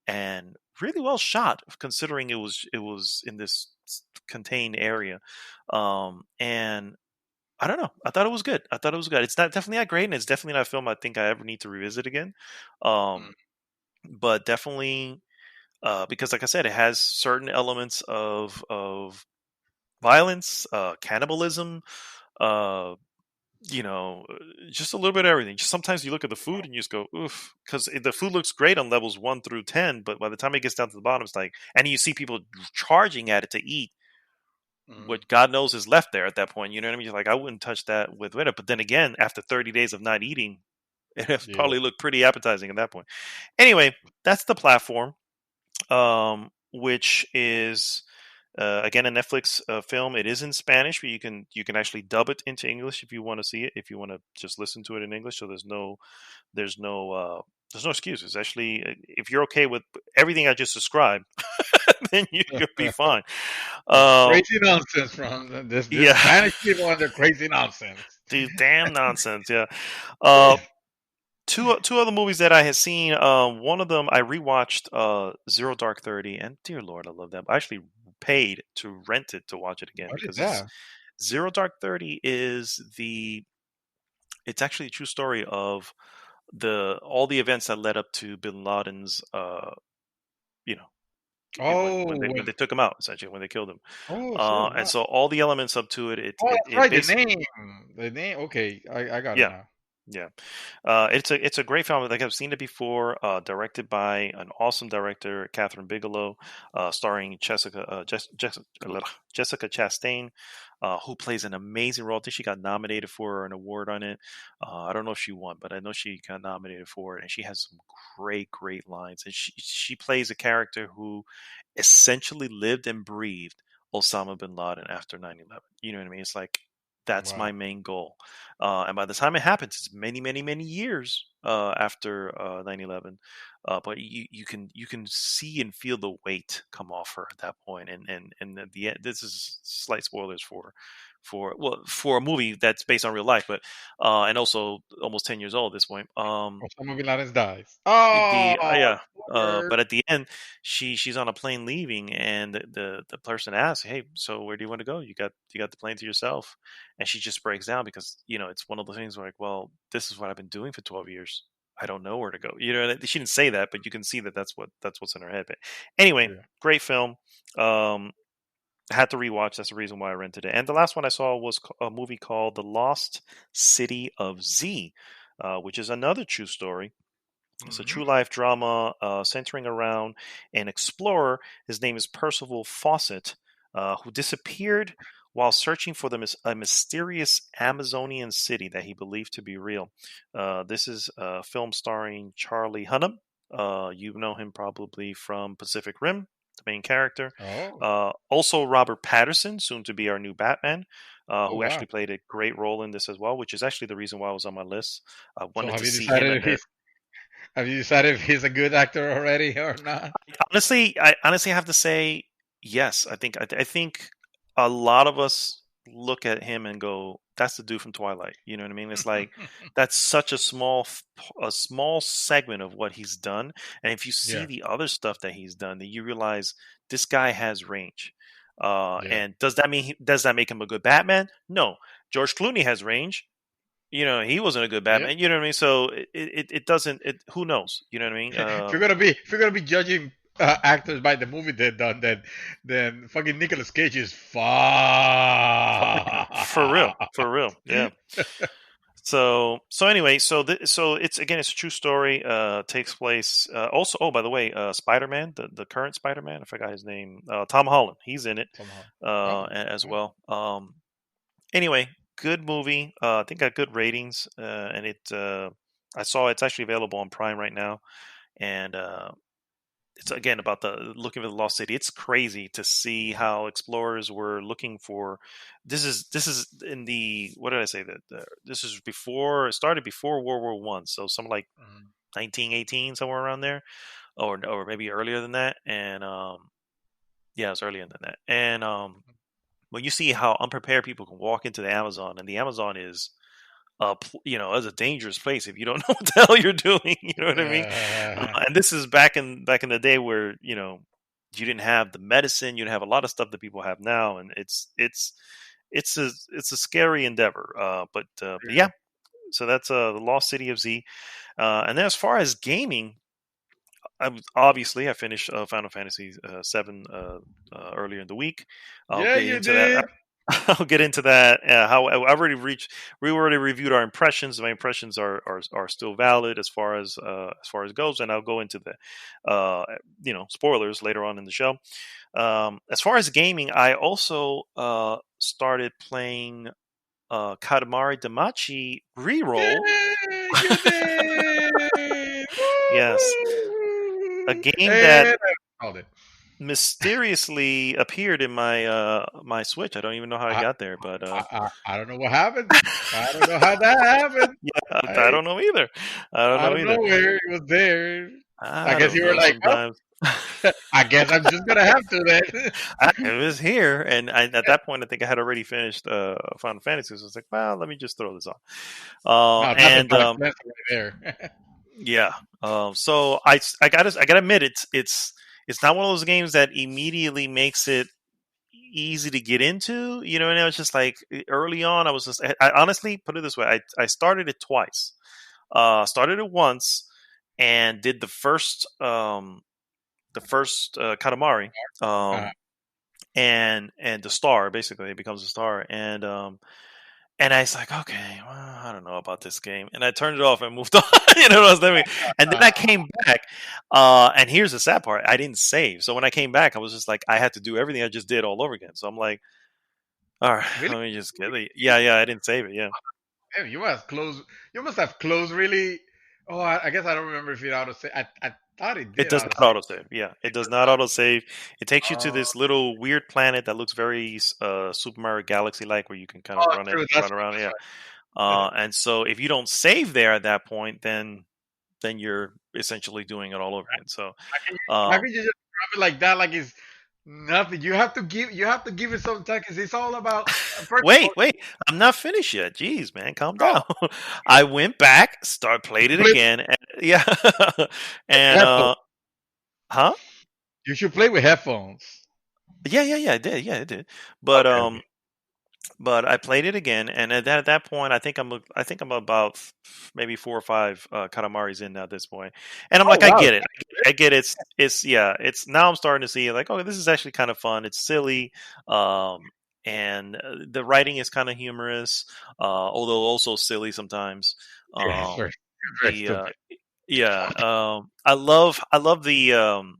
Speaker 1: And really well shot, considering it was in this contained area. And I don't know. I thought it was good. I thought it was good. It's not definitely not great, and it's definitely not a film I think I ever need to revisit again.
Speaker 2: Mm.
Speaker 1: Um, but definitely because, like I said, it has certain elements of violence, cannibalism, uh, just a little bit of everything. Just sometimes you look at the food and you just go, oof, because the food looks great on levels 1 through 10, but by the time it gets down to the bottom, it's like, and you see people charging at it to eat
Speaker 2: Mm.
Speaker 1: what God knows is left there at that point. You know what I mean? You're like, I wouldn't touch that with it. But then again, after 30 days of not eating, it
Speaker 2: Yeah.
Speaker 1: probably looked pretty appetizing at that point. Anyway, that's the platform, which is again a Netflix film. It is in Spanish, but you can actually dub it into English if you want to see it. If you want to just listen to it in English, so there's no there's no excuses. Actually, if you're okay with everything I just described, then you could be fine. Uh,
Speaker 2: Crazy nonsense from this
Speaker 1: yeah,
Speaker 2: Spanish people and their crazy nonsense.
Speaker 1: dude, damn nonsense. Yeah. Uh, two other movies that I had seen. One of them I rewatched, Zero Dark 30, and dear Lord, I love that. I actually paid to rent it to watch it again
Speaker 2: What is
Speaker 1: because it's
Speaker 2: that?
Speaker 1: Zero Dark 30 is it's actually a true story of the all the events that led up to Bin Laden's you know
Speaker 2: Oh,
Speaker 1: when they took him out, essentially when they killed him.
Speaker 2: so
Speaker 1: And
Speaker 2: wow.
Speaker 1: so all the elements up to it, it
Speaker 2: Oh,
Speaker 1: it,
Speaker 2: that's
Speaker 1: it
Speaker 2: right.
Speaker 1: basically,
Speaker 2: The name. Okay, I got it
Speaker 1: yeah.
Speaker 2: now.
Speaker 1: Yeah, it's a great film. Like I've seen it before. Directed by an awesome director, Catherine Bigelow, starring Jessica Chastain, who plays an amazing role. I think she got nominated for an award on it. I don't know if she won, but I know she got nominated for it, and she has some great lines. And she plays a character who essentially lived and breathed Osama bin Laden after 9/11. You know what I mean? It's like that's
Speaker 2: Wow.
Speaker 1: my main goal. And by the time it happens, it's many years after 9/11. But you can see and feel the weight come off her at that point. And at the end, this is slight spoilers for a movie that's based on real life, but and also almost 10 years old at this point.
Speaker 2: Osama bin Laden dies.
Speaker 1: The
Speaker 2: Oh,
Speaker 1: Yeah,
Speaker 2: word.
Speaker 1: but at the end, she's on a plane leaving, and the person asks, "Hey, so where do you want to go? You got the plane to yourself?" And she just breaks down because it's one of the things where, like, well, this is what I've been doing for 12 years. I don't know where to go. She didn't say that, but you can see that that's what's in her head. But anyway,
Speaker 2: Yeah.
Speaker 1: great film. Um, I had to rewatch. That's the reason why I rented it. And the last one I saw was a movie called The Lost City of Z, which is another true story. It's a
Speaker 2: Hmm.
Speaker 1: true life drama centering around an explorer. His name is Percival Fawcett, who disappeared while searching for a mysterious Amazonian city that he believed to be real. This is a film starring Charlie Hunnam. You know him probably from Pacific Rim, the main character.
Speaker 2: Oh,
Speaker 1: Also, Robert Patterson, soon to be our new Batman,
Speaker 2: oh
Speaker 1: who
Speaker 2: wow.
Speaker 1: actually played a great role in this as well, which is actually the reason why it was on my list. I
Speaker 2: So
Speaker 1: wanted to see him and
Speaker 2: have you decided if he's a good actor already or not?
Speaker 1: I honestly have to say yes. I think a lot of us look at him and go, "That's the dude from Twilight." You know what I mean? It's like that's such a small segment of what he's done, and if you see
Speaker 2: Yeah,
Speaker 1: the other stuff that he's done, then you realize this guy has range.
Speaker 2: yeah.
Speaker 1: And does that make him a good Batman? No. George Clooney has range. He wasn't a good
Speaker 2: Yep.
Speaker 1: Batman. You know what I mean? So it doesn't. Who knows? You know what I mean?
Speaker 2: If you're gonna be judging actors by the movie they've done, then fucking Nicolas Cage is
Speaker 1: For real,
Speaker 2: far.
Speaker 1: for real, yeah. So anyway, so it's a true story. Takes place also. Oh, by the way, Spider-Man, the current Spider-Man, I forgot his name. Tom Holland, he's in it
Speaker 2: Somehow. Oh,
Speaker 1: as
Speaker 2: wow.
Speaker 1: well. Anyway, good movie. I think got good ratings, and I saw it's actually available on Prime right now, and it's again about the looking for the lost city. It's crazy to see how explorers were looking for. This is in the what did I say that this is before it started before World War I, so something like
Speaker 2: Mhm.
Speaker 1: 1918 somewhere around there, or maybe earlier than that. And yeah, it's earlier than that. And when you see how unprepared people can walk into the Amazon, and the Amazon is as a dangerous place if you don't know what the hell you're doing. You know what I mean?
Speaker 2: Uh,
Speaker 1: And this is back in the day where you didn't have the medicine, you didn't have a lot of stuff that people have now, and it's a scary endeavor. But yeah, so that's the Lost City of Z. And then as far as gaming, obviously I finished Final Fantasy VII earlier in the week. I'll
Speaker 2: yeah,
Speaker 1: get
Speaker 2: you
Speaker 1: into that.
Speaker 2: did.
Speaker 1: I'll get into that. How I already we already reviewed our impressions. My impressions are still valid as far as goes, and I'll go into the spoilers later on in the show. As far as gaming, I also started playing Katamari Damacy Reroll.
Speaker 2: Yeah, you did.
Speaker 1: Yes, a
Speaker 2: Woo!
Speaker 1: game that
Speaker 2: And I called it.
Speaker 1: mysteriously appeared in my Switch. I don't even know how I
Speaker 2: I,
Speaker 1: got there, but
Speaker 2: I don't know what happened. I don't know how that happened.
Speaker 1: yeah, I
Speaker 2: I
Speaker 1: don't know either. I don't
Speaker 2: I
Speaker 1: know
Speaker 2: don't
Speaker 1: either.
Speaker 2: know where it was there. I
Speaker 1: I
Speaker 2: guess
Speaker 1: don't
Speaker 2: you were
Speaker 1: know.
Speaker 2: like, well,
Speaker 1: Sometimes
Speaker 2: I guess I'm just gonna have to then.
Speaker 1: it was here, and at that point, I think I had already finished Final Fantasy. So I was like, well, let me just throw this on.
Speaker 2: No, that's a
Speaker 1: And
Speaker 2: product right there.
Speaker 1: yeah, so I gotta admit it's not one of those games that immediately makes it easy to get into. And it was just like early on, I honestly put it this way: I started it twice. Started it once and did the first Katamari,
Speaker 2: uh,
Speaker 1: and the star, basically it becomes a star, and I was like, okay, well, I don't know about this game, and I turned it off and moved on. What I was doing, and then I came back, and here's the sad part: I didn't save. So when I came back, I was just like, I had to do everything I just did all over again. So I'm like, all right,
Speaker 2: really?
Speaker 1: let me just get it. Yeah, I didn't save it. Yeah.
Speaker 2: Damn, you must close. You must have closed really. Oh, I guess I don't remember if it auto save. I thought it
Speaker 1: It
Speaker 2: did
Speaker 1: does
Speaker 2: auto
Speaker 1: not
Speaker 2: save.
Speaker 1: autosave. Yeah, it does not autosave. It takes you to
Speaker 2: Oh,
Speaker 1: this little weird planet that looks very Super Mario Galaxy like, where you can kind of
Speaker 2: oh, true.
Speaker 1: run around. Yeah,
Speaker 2: Right.
Speaker 1: and so if you don't save there at that point, then you're essentially doing it all over again. So,
Speaker 2: How
Speaker 1: um,
Speaker 2: could you just drop it like that? Like it's nothing. You have to give. You have to give it some time because it's all about. First of all,
Speaker 1: wait, I'm not finished yet. Jeez, man, calm
Speaker 2: oh,
Speaker 1: down. I went back, played
Speaker 2: you
Speaker 1: it
Speaker 2: play
Speaker 1: again, and, yeah,
Speaker 2: with
Speaker 1: and
Speaker 2: headphones.
Speaker 1: huh?
Speaker 2: You should play with headphones.
Speaker 1: Yeah, I did. Yeah, I did. But
Speaker 2: Okay.
Speaker 1: um, but I played it again, and at that point, I think I'm about maybe 4 or 5 Katamaris in now at this point, and I'm
Speaker 2: Oh
Speaker 1: like, I
Speaker 2: wow.
Speaker 1: get it, I get it. It's yeah, it's now I'm starting to see like, oh, this is actually kind of fun. It's silly, and the writing is kind of humorous, although also silly sometimes.
Speaker 2: Yeah, it's
Speaker 1: Um,
Speaker 2: very
Speaker 1: the
Speaker 2: stupid.
Speaker 1: Yeah, I love the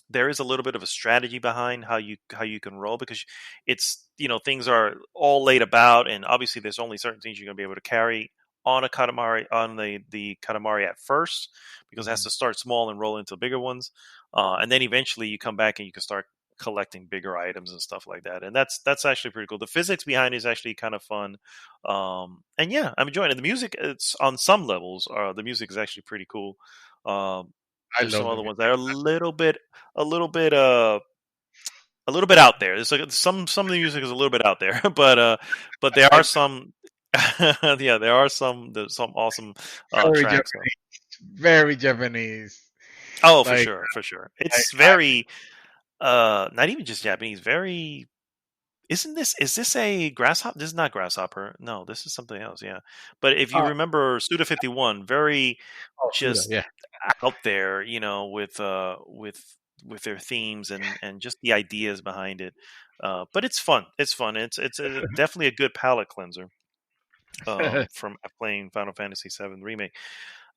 Speaker 1: there is a little bit of a strategy behind how you can roll, because it's things are all laid about, and obviously there's only certain things you're going to be able to carry on a katamari, on the katamari at first, because it has
Speaker 2: Mhm.
Speaker 1: to start small and roll into bigger ones, and then eventually you come back and you can start collecting bigger items and stuff like that, and that's actually pretty cool. The physics behind it is actually kind of fun, and yeah, I'm enjoying it. The music, it's on some levels, the music is actually pretty cool. um,
Speaker 2: I
Speaker 1: there's some
Speaker 2: love the
Speaker 1: other
Speaker 2: music.
Speaker 1: ones that are a little bit a little bit out there. It's like some of the music is a little bit out there, but there
Speaker 2: I
Speaker 1: are some yeah, there's some awesome
Speaker 2: very
Speaker 1: tracks. So.
Speaker 2: Japanese. Very Japanese.
Speaker 1: Oh, for
Speaker 2: Like
Speaker 1: sure, for sure.
Speaker 2: I,
Speaker 1: It's
Speaker 2: I
Speaker 1: very not even just Japanese, very isn't this is this a grasshopper? This is not grasshopper. No, this is something else, yeah. But if you
Speaker 2: oh,
Speaker 1: remember Suda 51, very
Speaker 2: oh Suda,
Speaker 1: just
Speaker 2: yeah.
Speaker 1: out there, with their themes and just the ideas behind it. But it's fun. It's fun. It's definitely a good palate cleanser. From playing Final Fantasy VII Remake.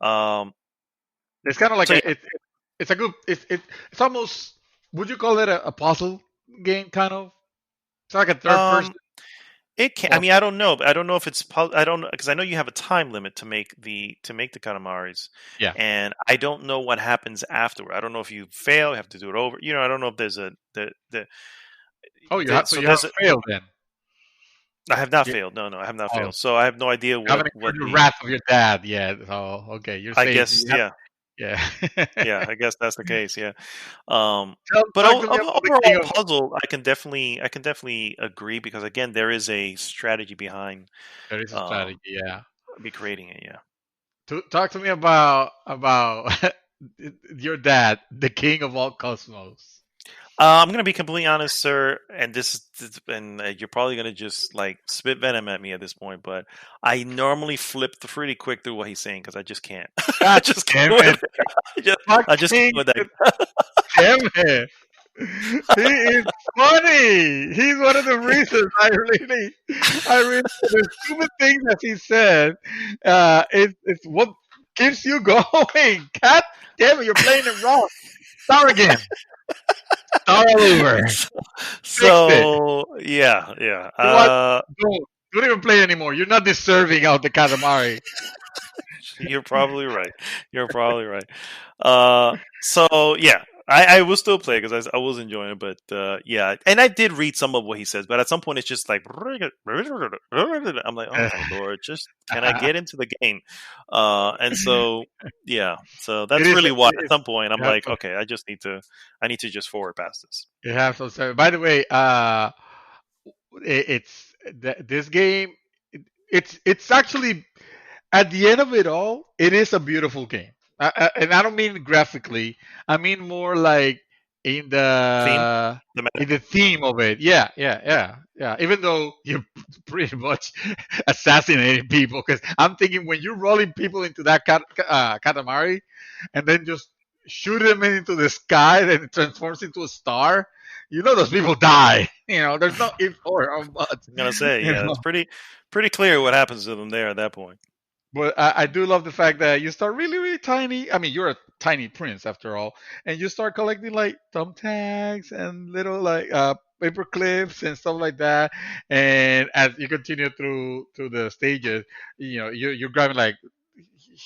Speaker 1: Um,
Speaker 2: It's kind of like
Speaker 1: so yeah,
Speaker 2: it's a good it's almost, would you call it a puzzle game kind of? It's like a third person
Speaker 1: um, it can. I mean, I
Speaker 2: puzzle.
Speaker 1: don't know. I don't know if it's. I don't know, because I know you have a time limit to make the Katamaris,
Speaker 2: Yeah.
Speaker 1: and I don't know what happens afterward. I don't know if you fail, you have to do it over. I don't know if there's a
Speaker 2: Oh, you have so
Speaker 1: so
Speaker 2: you
Speaker 1: there's
Speaker 2: haven't failed then.
Speaker 1: I have not
Speaker 2: You,
Speaker 1: failed. No, I have not
Speaker 2: oh,
Speaker 1: failed. So I have no idea
Speaker 2: you haven't
Speaker 1: what
Speaker 2: incurred the
Speaker 1: the.
Speaker 2: wrath of your dad yet. Oh, okay. You're
Speaker 1: I
Speaker 2: saying
Speaker 1: guess,
Speaker 2: you have,
Speaker 1: yeah,
Speaker 2: yeah.
Speaker 1: yeah. I guess that's the case. Yeah. Um, but
Speaker 2: Talk to me about the king
Speaker 1: overall
Speaker 2: of
Speaker 1: puzzle, I can definitely agree, because again, there is a strategy behind
Speaker 2: there is a
Speaker 1: um,
Speaker 2: strategy. Yeah.
Speaker 1: be creating it. Yeah.
Speaker 2: Talk to me about your dad, the king of all cosmos.
Speaker 1: I'm gonna be completely honest, sir, and you're probably gonna just like spit venom at me at this point, but I normally flip pretty quick through what he's saying because I just can't. I
Speaker 2: God
Speaker 1: just
Speaker 2: damn
Speaker 1: can't.
Speaker 2: it!
Speaker 1: I just can't
Speaker 2: Fucking
Speaker 1: with that.
Speaker 2: damn it! He is funny. He's one of the reasons I really, the stupid things that he said. It's what keeps you going. God damn it! You're playing it wrong. Start again. Start all over. Fix it.
Speaker 1: So yeah, yeah.
Speaker 2: You know what? Don't even play anymore. You're not deserving of the Katamari.
Speaker 1: You're probably right. You're probably right. So yeah, I will still play because I was enjoying it, but yeah, and I did read some of what he says, but at some point it's just like I'm like, oh my lord, just can I get into the game? And so yeah, so
Speaker 2: It
Speaker 1: that's
Speaker 2: is.
Speaker 1: really why at some point I'm
Speaker 2: You have
Speaker 1: like,
Speaker 2: to.
Speaker 1: okay, I need to just forward past this.
Speaker 2: You have to. By the way, it's this game. It's actually at the end of it all, it is a beautiful game. And I don't mean graphically. I mean more like in
Speaker 1: Theme,
Speaker 2: the
Speaker 1: the meta.
Speaker 2: in the theme of it. Yeah, yeah, yeah, yeah. Even though you're pretty much assassinating people, because I'm thinking when you're rolling people into that Katamari, and then just shoot them into the sky, then it transforms into a star. You know those people die. You know, there's no if or but.
Speaker 1: I'm gonna say,
Speaker 2: You
Speaker 1: yeah,
Speaker 2: know.
Speaker 1: it's pretty clear what happens to them there at that point.
Speaker 2: But I do love the fact that you start really, really tiny. I mean, you're a tiny prince after all, and you start collecting like thumbtacks and little like paper clips and stuff like that. And as you continue through the stages, you know, you're grabbing like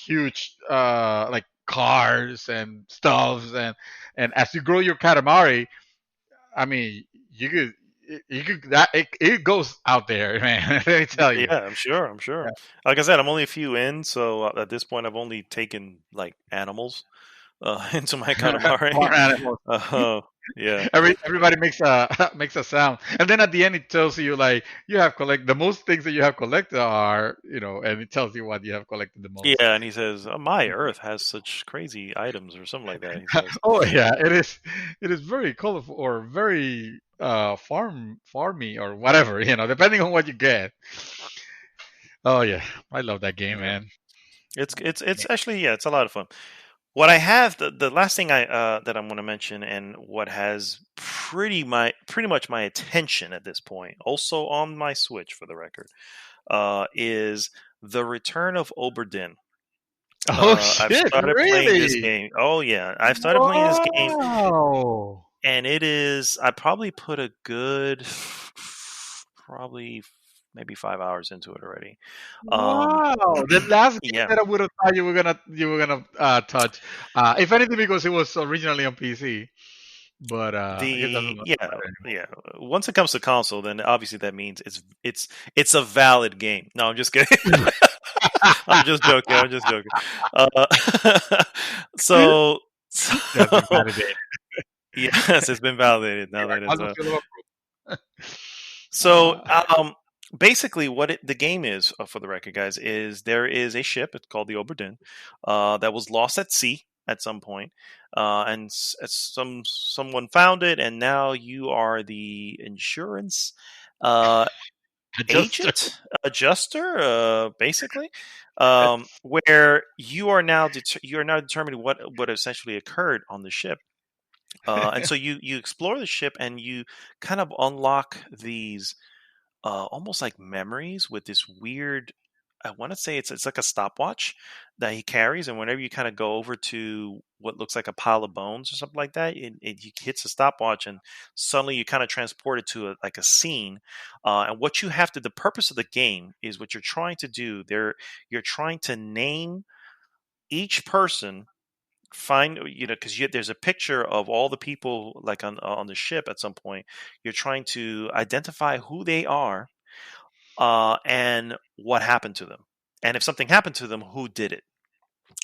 Speaker 2: huge like cars and stuffs, and as you grow your Katamari, I mean, you could that it goes out there, man. Let me tell you.
Speaker 1: Yeah, I'm sure. I'm sure. Like I said, I'm only a few in, so at this point, I've only taken like animals into my Katamari.
Speaker 2: Farm animals.
Speaker 1: Uh, yeah,
Speaker 2: Everybody makes a makes a sound, and then at the end it tells you like you have collect the most things that you have collected are and it tells you what you have collected the most.
Speaker 1: yeah, and he says, "My Earth has such crazy items," or something like that. He says,
Speaker 2: Oh yeah, it is very colorful or very farmy or whatever depending on what you get. Oh yeah, I love that game,
Speaker 1: "Yeah,
Speaker 2: man.
Speaker 1: it's actually yeah, it's a lot of fun." What I have the last thing I that I'm going to mention, and what has pretty much my attention at this point, also on my Switch for the record, is the return of Obra Dinn.
Speaker 2: Oh
Speaker 1: I've
Speaker 2: shit,
Speaker 1: started playing this
Speaker 2: really?
Speaker 1: game. Oh yeah, I've started playing this game,
Speaker 2: Wow.
Speaker 1: and it is. I probably put a good, probably maybe 5 hours into it already. Um,
Speaker 2: Wow, the last game
Speaker 1: yeah,
Speaker 2: that I would have thought you were gonna touch, if anything, because it was originally on PC. But I guess doesn't
Speaker 1: the
Speaker 2: matter
Speaker 1: yeah
Speaker 2: anymore.
Speaker 1: yeah. Once it comes to console, then obviously that means it's a valid game. No, I'm just kidding. I'm just joking. I'm just joking. Uh, so,
Speaker 2: That's been
Speaker 1: so
Speaker 2: validated.
Speaker 1: yes, it's been validated now
Speaker 2: Like,
Speaker 1: that
Speaker 2: how
Speaker 1: it's
Speaker 2: do you feel about
Speaker 1: So,
Speaker 2: uh,
Speaker 1: basically, the game is, for the record, guys, is there is a ship. It's called the Oberdin, that was lost at sea at some point, and someone found it, and now you are the insurance uh,
Speaker 2: just
Speaker 1: agent, adjuster, basically, where you are now you are now determining what essentially occurred on the ship. And so you explore the ship and you kind of unlock these almost like memories with this weird. I want to say it's like a stopwatch that he carries, and whenever you kind of go over to what looks like a pile of bones or something like that, it hits a stopwatch, and suddenly you kind of transport it to like a scene. And what you have to, the purpose of the game is what you're trying to do. You're trying to name each person, find because there's a picture of all the people like on the ship at some point. You're trying to identify who they are, and what happened to them, and if something happened to them, who did it.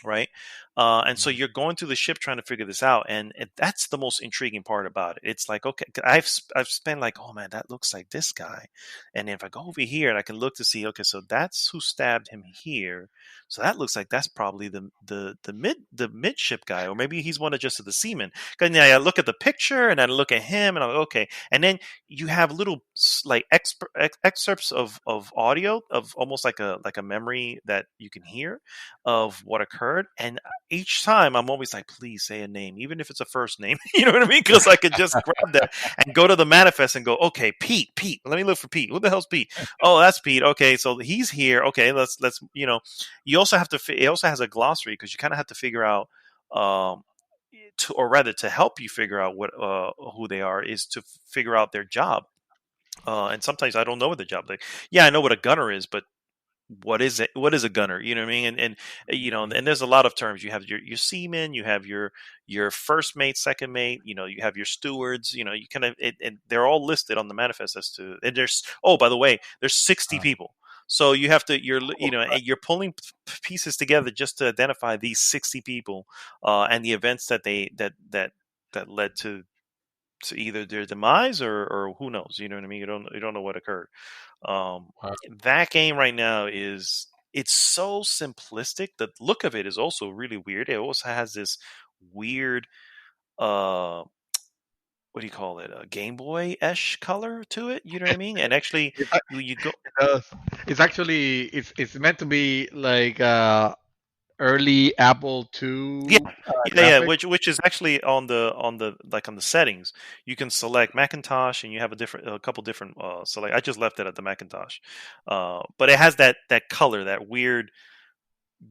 Speaker 1: right? And so you're going through the ship trying to figure this out, and that's the most intriguing part about it. It's like, okay, I've spent like, oh man, that looks like this guy, and if I go over here and I can look to see, okay, so that's who stabbed him here, so that looks like that's probably the midship guy, or maybe he's one of just the seamen. Because I look at the picture and I look at him, and I'm like, okay, and then you have little like excerpts of audio of almost like a memory that you can hear of what occurred. And each time I'm always like, please say a name, even if it's a first name. You know what I mean? Because I could just grab that and go to the manifest and go, okay, Pete. Let me look for Pete. Who the hell's Pete? Oh, that's Pete. Okay, so he's here. Okay, let's You also have to. It also has a glossary because you kind of have to figure out. Or rather, to help you figure out what who they are, is to figure out their job. And sometimes I don't know what the job. Like, yeah, I know what a gunner is, but what is it? What is a gunner? You know what I mean? And and there's a lot of terms. You have your seaman, you have your first mate, second mate. You have your stewards. You kind of and they're all listed on the manifest as to. And there's by the way, there's 60 people. So you have to and you're pulling pieces together just to identify these 60 people and the events that that led to either their demise or who knows. You know what I mean? You don't know what occurred. Um,
Speaker 2: Wow.
Speaker 1: that game right now it's so simplistic. The look of it is also really weird. It also has this weird uh what do you call it? A Game Boy-ish color to it. You know what I mean? And actually,
Speaker 2: It, ac-
Speaker 1: you go.
Speaker 2: it does. It's actually it's meant to be like early Apple
Speaker 1: Yeah,
Speaker 2: II
Speaker 1: yeah.
Speaker 2: graphic.
Speaker 1: Which is actually on the like on the settings. You can select Macintosh, and you have a couple different select. I just left it at the Macintosh, but it has that color, that weird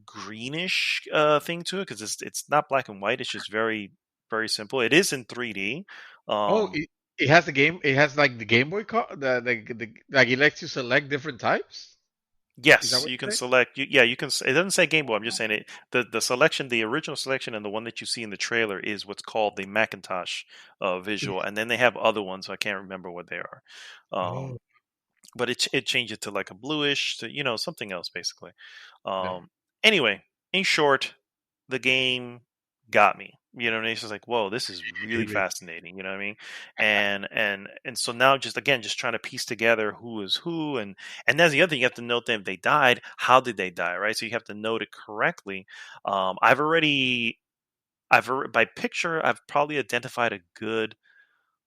Speaker 1: greenish thing to it because it's not black and white. It's just very very simple. It is in 3D.
Speaker 2: Oh,
Speaker 1: Um,
Speaker 2: it has the game. It has like the Game Boy the like it lets you select different types. Is that
Speaker 1: yes,
Speaker 2: what
Speaker 1: you can
Speaker 2: you say?
Speaker 1: select. Yeah, you can. It doesn't say Game Boy. I'm just saying it. The selection, the original selection, and the one that you see in the trailer is what's called the Macintosh visual, and then they have other ones. So I can't remember what they are.
Speaker 2: Oh,
Speaker 1: But it changed it to like a bluish to something else basically.
Speaker 2: yeah.
Speaker 1: Um, anyway, in short, the game got me. You know, and it's just like, whoa, this is really
Speaker 2: Maybe.
Speaker 1: fascinating. You know what I mean? And so now, just again, just trying to piece together who is who, and that's the other thing. You have to note them if they died. How did they die? Right? So you have to note it correctly. By picture, I've probably identified a good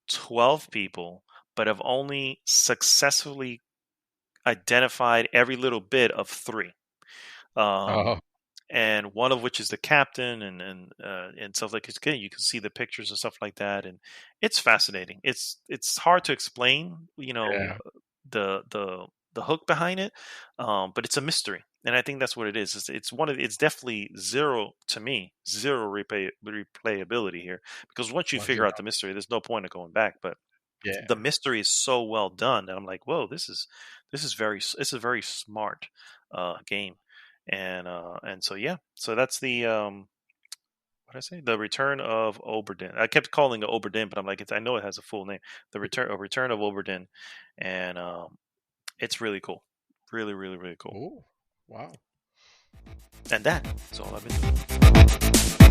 Speaker 1: 12 people, but I've only successfully identified every little bit of three. Um,
Speaker 2: Oh,
Speaker 1: and one of which is the captain and stuff like it's good. You can see the pictures and stuff like that, and it's fascinating. It's hard to explain,
Speaker 2: yeah.
Speaker 1: the the hook behind it, but it's a mystery, and I think that's what it is. It's definitely zero to me, zero replayability here because once you
Speaker 2: Once you
Speaker 1: figure out
Speaker 2: know.
Speaker 1: the mystery, there's no point of going back. But
Speaker 2: Yeah.
Speaker 1: the mystery is so well done that I'm like, whoa, this is a very smart game, and so yeah, so that's the what did I say? The Return of Oberdin. I kept calling it Oberdin, but I'm like, I know it has a full name. The Return of Oberdin, and it's really cool, really, really, really cool.
Speaker 2: Oh, wow.
Speaker 1: And that is all I've been doing.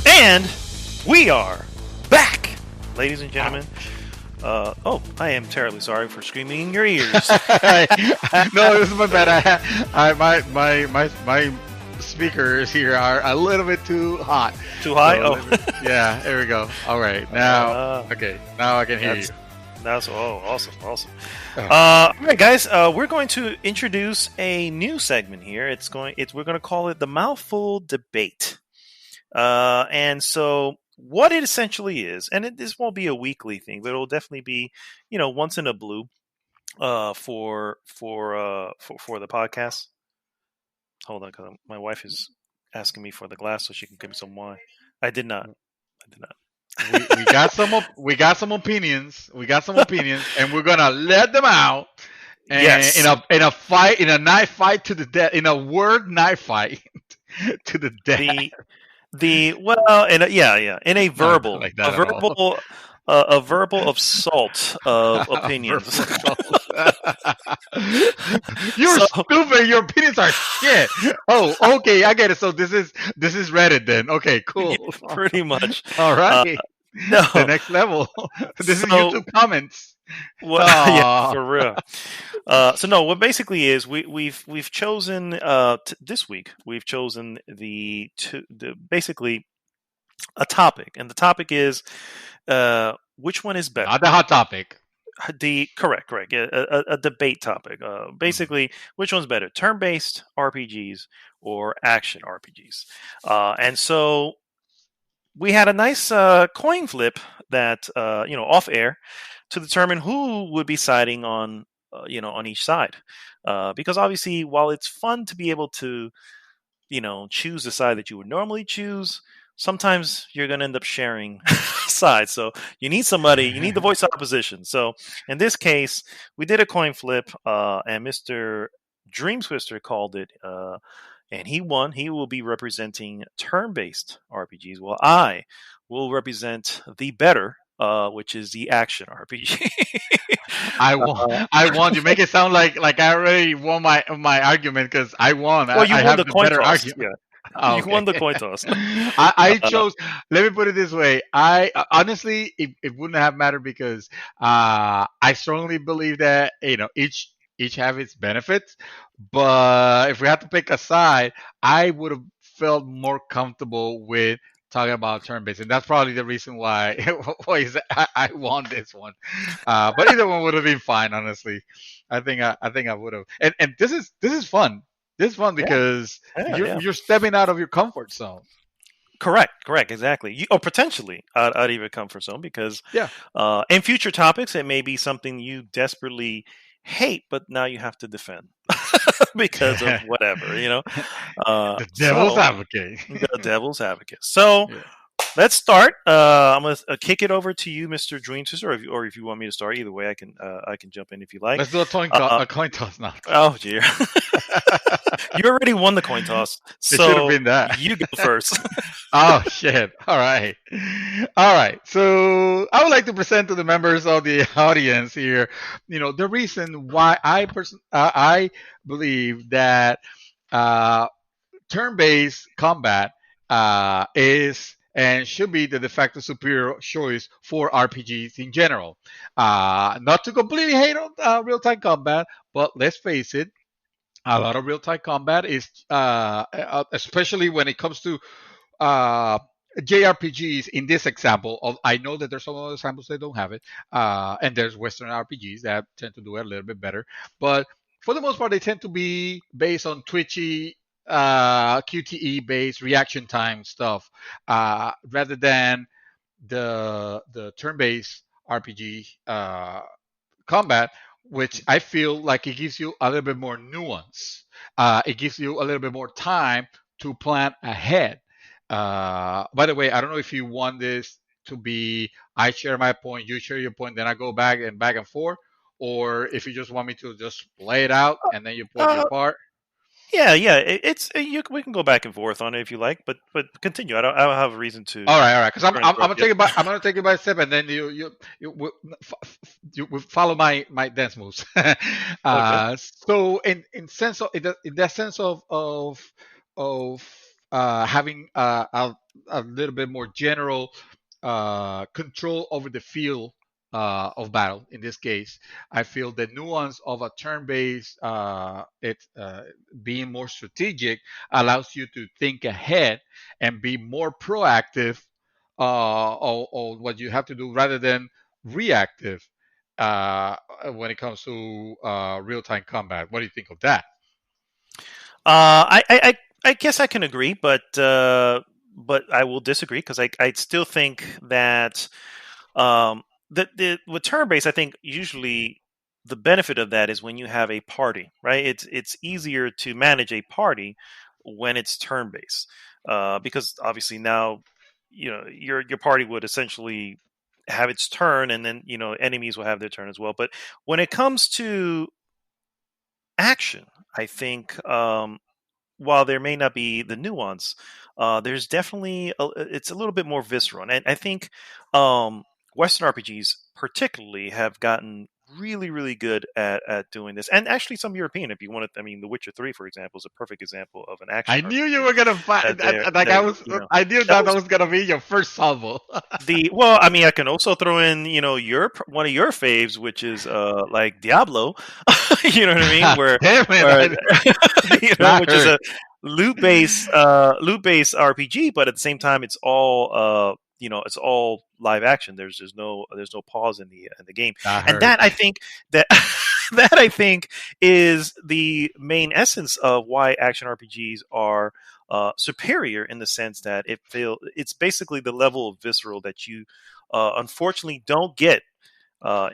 Speaker 1: And we are back, ladies and
Speaker 2: Wow.
Speaker 1: gentlemen. I am terribly sorry for screaming in your ears.
Speaker 2: No, this is my bad. My speakers here are a little bit too hot.
Speaker 1: Too high?
Speaker 2: So
Speaker 1: Oh,
Speaker 2: yeah, there we go. All right, now
Speaker 1: uh,
Speaker 2: okay, now I can hear you.
Speaker 1: that's awesome, awesome.
Speaker 2: Oh,
Speaker 1: All right, guys, we're going to introduce a new segment here. We're going to call it the Mouthful Debate. And so what it essentially is, and this won't be a weekly thing, but it'll definitely be, once in a blue, for the podcast. Hold on, because my wife is asking me for the glass so she can give me some wine. I did not. I did not.
Speaker 2: we got some opinions. We got some opinions, and we're gonna let them out. And
Speaker 1: Yes.
Speaker 2: in a knife fight to the death, in a word knife fight to the death.
Speaker 1: The well, and in a
Speaker 2: No, it's not
Speaker 1: verbal,
Speaker 2: like that at all.
Speaker 1: a verbal assault of opinions.
Speaker 2: Verbal assault. You're
Speaker 1: So
Speaker 2: stupid. Your opinions are shit. Oh, okay, I get it. So this is Reddit then. Okay,
Speaker 1: yeah,
Speaker 2: cool.
Speaker 1: pretty much.
Speaker 2: All
Speaker 1: Uh,
Speaker 2: right. The
Speaker 1: no,
Speaker 2: next level. This is
Speaker 1: so
Speaker 2: YouTube comments.
Speaker 1: what? Yeah,
Speaker 2: Oh,
Speaker 1: for real. So no, what basically is we've chosen this week we've chosen the basically a topic, and the topic is which one is better?
Speaker 2: not the hot topic.
Speaker 1: The correct, yeah, a debate topic.
Speaker 2: Mhm.
Speaker 1: Basically, which one's better, turn-based RPGs or action RPGs? And so we had a nice coin flip that off air to determine who would be siding on on each side. Because obviously, while it's fun to be able to choose the side that you would normally choose, sometimes you're going to end up sharing sides. So you need the voice of opposition. So in this case, we did a coin flip, and Mr. Dream Twister called it, and he won. He will be representing turn based RPGs, while I will represent the better. Which is the action RPG.
Speaker 2: I won. I won. You make it sound like I already won my argument because I won.
Speaker 1: Well, you
Speaker 2: I
Speaker 1: won
Speaker 2: have
Speaker 1: the
Speaker 2: the
Speaker 1: coin
Speaker 2: better
Speaker 1: toss.
Speaker 2: argument.
Speaker 1: Yeah,
Speaker 2: Oh,
Speaker 1: you
Speaker 2: okay.
Speaker 1: won the coin toss.
Speaker 2: I
Speaker 1: Uh,
Speaker 2: chose. Let me put it this way. I honestly, it wouldn't have mattered because I strongly believe that each have its benefits. But if we had to pick a side, I would have felt more comfortable with talking about turn based, and that's probably the reason why I won this one. But either one would have been fine, honestly. I think I would have. And this is fun. This is fun
Speaker 1: yeah,
Speaker 2: because
Speaker 1: yeah, yeah.
Speaker 2: you're stepping out of your comfort zone.
Speaker 1: Correct, exactly. Or potentially out of your comfort zone because
Speaker 2: Yeah.
Speaker 1: in future topics, it may be something you desperately hate, but now you have to defend because of whatever.
Speaker 2: The devil's
Speaker 1: So
Speaker 2: advocate.
Speaker 1: the devil's advocate. So
Speaker 2: Yeah.
Speaker 1: let's start. I'm gonna kick it over to you, Mr. Dream Twister, or if you want me to start, either way, I can jump in if you like.
Speaker 2: Let's do
Speaker 1: Uh,
Speaker 2: a coin toss now.
Speaker 1: oh dear, you already won the coin toss,
Speaker 2: It should have
Speaker 1: so
Speaker 2: been that.
Speaker 1: you go first.
Speaker 2: Oh shit! All right, all right. So I would like to present to the members of the audience here, the reason why I believe that uh, turn-based combat is and should be the de facto superior choice for RPGs in general. Not to completely hate on real-time combat, but let's face it, a lot of real-time combat is, especially when it comes to uh, JRPGs. In this example, I know that there's some other examples that don't have it, and there's Western RPGs that tend to do it a little bit better. But for the most part, they tend to be based on twitchy, QTE based reaction time stuff, rather than the turn based RPG combat, which I feel like it gives you a little bit more nuance. It gives you a little bit more time to plan ahead. By the way, I don't know if you want this to be I share my point, you share your point, then I go back and forth, or if you just want me to just lay it out and then you put your
Speaker 1: Uh,
Speaker 2: part.
Speaker 1: yeah. We can go back and forth on it if you like, but continue. I don't have a reason to
Speaker 2: All right. Because I'm,
Speaker 1: try and
Speaker 2: I'm, I'm
Speaker 1: interrupt
Speaker 2: gonna
Speaker 1: you.
Speaker 2: take it by step, and then you will follow my dance moves.
Speaker 1: Okay.
Speaker 2: So in that sense of having a little bit more general control over the feel of battle. In this case, I feel the nuance of a turn-based, it being more strategic, allows you to think ahead and be more proactive on what you have to do rather than reactive when it comes to real-time combat. What do you think of that?
Speaker 1: I guess I can agree, but I will disagree because I still think that the with turn based, I think usually the benefit of that is when you have a party, right? It's easier to manage a party when it's turn based, because obviously now your party would essentially have its turn, and then enemies will have their turn as well. But when it comes to action, I think while there may not be the nuance, there's definitely it's a little bit more visceral, and I think Western RPGs particularly have gotten really, really good at doing this, and actually some European. If you want to, I mean, The Witcher 3, for example, is a perfect example of an
Speaker 2: I
Speaker 1: action
Speaker 2: knew you
Speaker 1: RPG
Speaker 2: were gonna find
Speaker 1: that they're
Speaker 2: like
Speaker 1: they
Speaker 2: I was.
Speaker 1: you know
Speaker 2: I knew
Speaker 1: that
Speaker 2: that
Speaker 1: was
Speaker 2: was gonna be your first salvo.
Speaker 1: well, I mean, I can also throw in, one of your faves, which is like Diablo. You know what I mean?
Speaker 2: Damn
Speaker 1: Where
Speaker 2: it! That
Speaker 1: which is
Speaker 2: hurt.
Speaker 1: a loot based RPG, but at the same time, it's all it's all live action. There's no pause in the game,
Speaker 2: That
Speaker 1: and
Speaker 2: hurt.
Speaker 1: that that I think is the main essence of why action RPGs are superior, in the sense that it's basically the level of visceral that you unfortunately don't get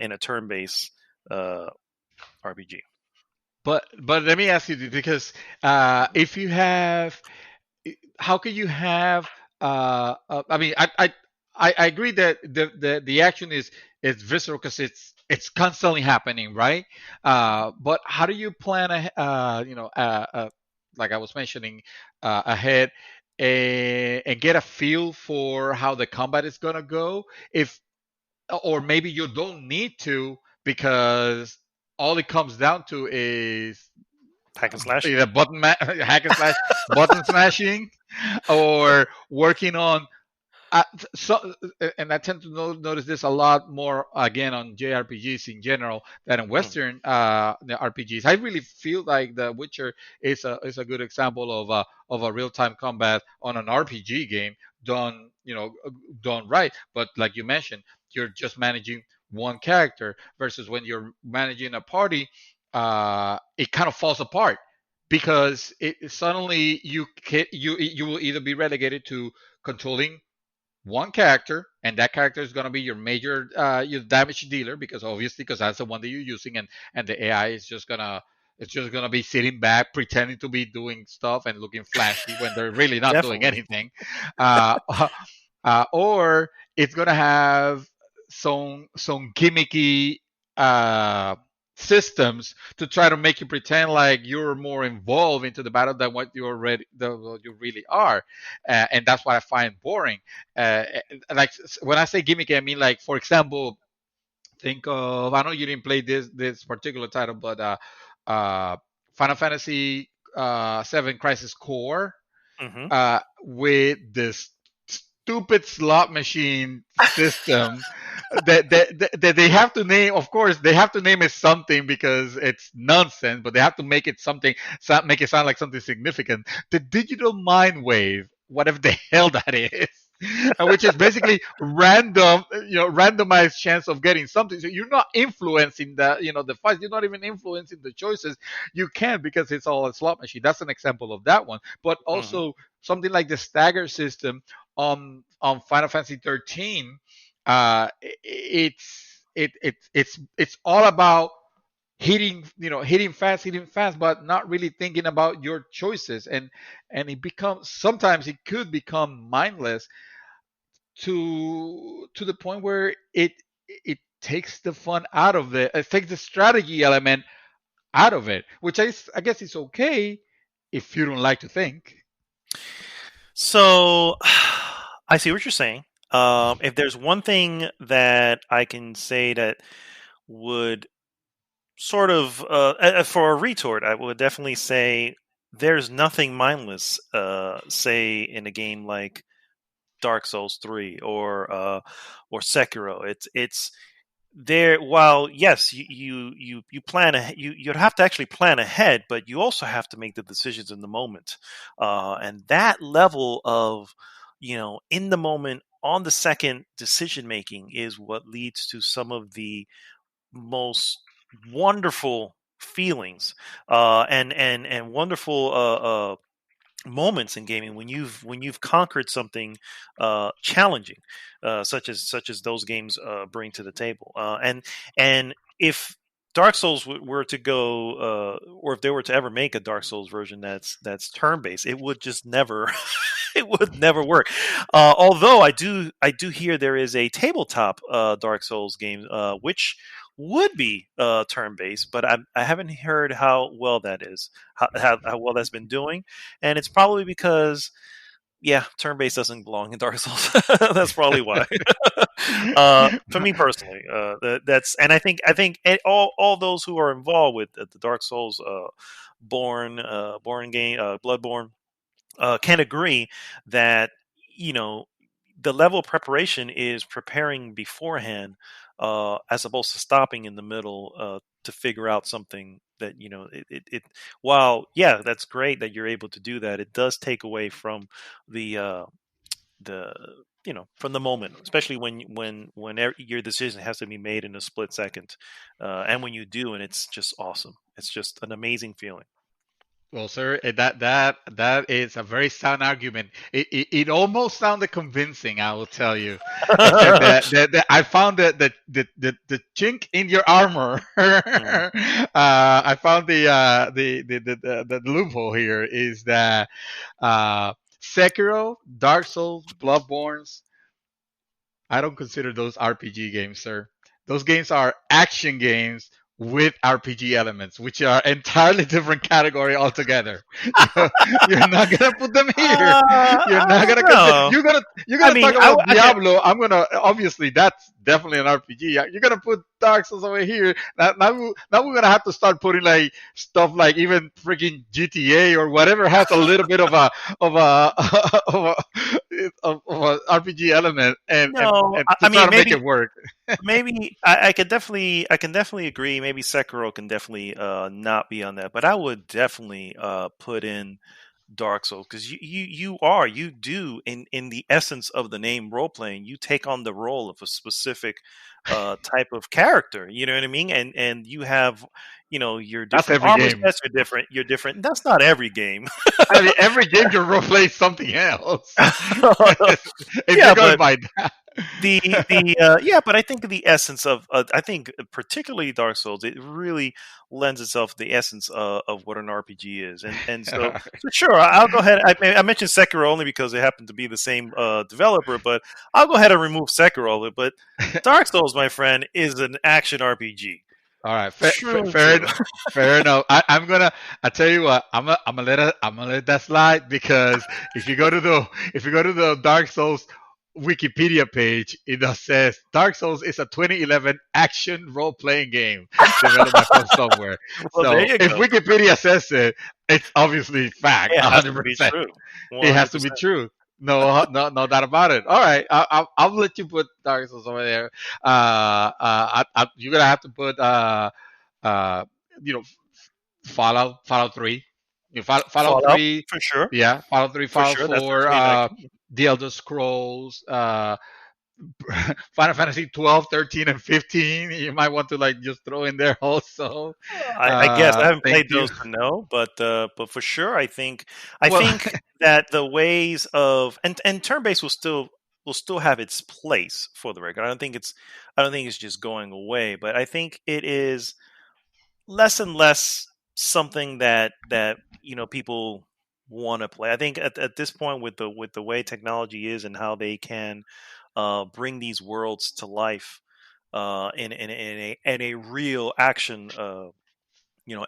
Speaker 1: in a turn-based RPG.
Speaker 2: But let me ask you this, because if you have, how can you have? I mean, I agree that the action is visceral because it's constantly happening, right? But how do you plan like I was mentioning ahead, and get a feel for how the combat is gonna go? If or maybe you don't need to, because all it comes down to is
Speaker 1: Hack and slash.
Speaker 2: either hack and slash, button smashing, or working on so. And I tend to notice this a lot more again on JRPGs in general than in
Speaker 1: Mm,
Speaker 2: Western RPGs. I really feel like The Witcher is a good example of a real time combat on an RPG game done done right. But like you mentioned, you're just managing one character versus when you're managing a party, it kind of falls apart because suddenly you will either be relegated to controlling one character, and that character is going to be your major your damage dealer, because obviously because that's the one that you're using, and the AI is just gonna it's just gonna be sitting back pretending to be doing stuff and looking flashy when they're really not doing
Speaker 1: definitely.
Speaker 2: anything, uh, or it's gonna have some gimmicky uh, systems to try to make you pretend like you're more involved into the battle than what you really are, and that's what I find boring. Uh, like when I say gimmicky, I mean, like, for example, think of, I know you didn't play this particular title, but uh, Final Fantasy 7 Crisis Core,
Speaker 1: Hmm.
Speaker 2: with this stupid slot machine system that they have to name. Of course, they have to name it something because it's nonsense, but they have to make it something, make it sound like something significant. The digital mind wave, whatever the hell that is. Which is basically random, randomized chance of getting something. So you're not influencing the fight. You're not even influencing the choices. You can, because it's all a slot machine. That's an example of that one. But
Speaker 1: Hmm.
Speaker 2: also something like the stagger system on Final Fantasy 13. It's all about hitting fast, but not really thinking about your choices, and sometimes it could become mindless to the point where it takes the fun out of it. It takes the strategy element out of it, which I guess is okay if you don't like to think.
Speaker 1: So I see what you're saying. If there's one thing that I can say that would sort of for a retort, I would definitely say there's nothing mindless. Say in a game like Dark Souls 3 or Sekiro. It's there. While yes, you plan you'd have to actually plan ahead, but you also have to make the decisions in the moment, and that level of in the moment, on the second decision making is what leads to some of the most wonderful feelings and wonderful moments in gaming when you've conquered something challenging, such as those games bring to the table. And if Dark Souls were to go, or if they were to ever make a Dark Souls version that's turn based, it would just never it would never work. Although I do hear there is a tabletop Dark Souls game, which would be turn based, but I haven't heard how well that is, how well that's been doing, and it's probably because yeah, turn based doesn't belong in Dark Souls. That's probably why. For me personally, that's and I think all those who are involved with the Dark Souls born game, Bloodborne, can agree that you know the level of preparation is preparing beforehand, as opposed to stopping in the middle to figure out something that while yeah, that's great that you're able to do that, it does take away from the from the moment, especially when your decision has to be made in a split second, and when you do, and it's just awesome. It's just an amazing feeling.
Speaker 2: Well, sir, that is a very sound argument. It almost sounded convincing, I will tell you. Except that I found the chink in your armor.
Speaker 1: Mm.
Speaker 2: I found the loophole here is that Sekiro, Dark Souls, Bloodborne's. I don't consider those RPG games, sir. Those games are action games with RPG elements, which are entirely different category altogether. You're not gonna put them here. You're
Speaker 1: I
Speaker 2: not
Speaker 1: don't
Speaker 2: gonna consider.
Speaker 1: know.
Speaker 2: You're
Speaker 1: I
Speaker 2: gonna
Speaker 1: mean,
Speaker 2: talk about
Speaker 1: I can,
Speaker 2: Diablo. I'm gonna obviously that's definitely an RPG. You're gonna put Dark Souls over here. Now we're gonna have to start putting like stuff like even freaking GTA or whatever has a little bit of a of a RPG element
Speaker 1: no.
Speaker 2: and
Speaker 1: I
Speaker 2: to try
Speaker 1: mean,
Speaker 2: to make it work.
Speaker 1: maybe I can definitely agree. Maybe Sekiro can definitely not be on that, but I would definitely put in Dark Souls because you do in the essence of the name role playing, you take on the role of a specific type of character. You know what I mean? And you have your
Speaker 2: That's
Speaker 1: different
Speaker 2: every
Speaker 1: armor
Speaker 2: game.
Speaker 1: sets. You're different. That's not every game.
Speaker 2: I mean, every game you role play something else. If
Speaker 1: Yeah,
Speaker 2: you're going
Speaker 1: but
Speaker 2: by that.
Speaker 1: but I think the essence of I think particularly Dark Souls, it really lends itself to the essence of what an RPG is, and so sure, I'll go ahead. I mentioned Sekiro only because they happen to be the same developer, but I'll go ahead and remove Sekiro. But Dark Souls, my friend, is an action RPG.
Speaker 2: All right,
Speaker 1: True and true.
Speaker 2: fair enough. I'm gonna. I tell you what. I'm gonna let that slide because if you go to the Dark Souls Wikipedia page, it does says Dark Souls is a 2011 action role playing game developed by From Software.
Speaker 1: Well, there
Speaker 2: So
Speaker 1: you
Speaker 2: if
Speaker 1: go.
Speaker 2: Wikipedia says it, it's obviously fact,
Speaker 1: It has to be
Speaker 2: 100%.
Speaker 1: true.
Speaker 2: It
Speaker 1: One
Speaker 2: has
Speaker 1: hundred
Speaker 2: to be
Speaker 1: percent.
Speaker 2: true. No doubt about it. All right, I'll let you put Dark Souls over there. You're gonna have to put uh, you know, Fallout 3. Fallout
Speaker 1: Fallout
Speaker 2: 3,
Speaker 1: for sure.
Speaker 2: yeah, Fallout 3,
Speaker 1: For
Speaker 2: Fallout
Speaker 1: sure, that's
Speaker 2: 4,
Speaker 1: definitely an action.
Speaker 2: The Elder Scrolls, Final Fantasy 12, 13, and 15. You might want to like just throw in there also.
Speaker 1: I guess I haven't
Speaker 2: Thank
Speaker 1: played
Speaker 2: you.
Speaker 1: those to know, but for sure, I
Speaker 2: Well,
Speaker 1: think that the ways of and turn based will still have its place for the record. I don't think it's just going away, but I think it is less and less something that people want to play. I think at this point with the way technology is and how they can bring these worlds to life in a real action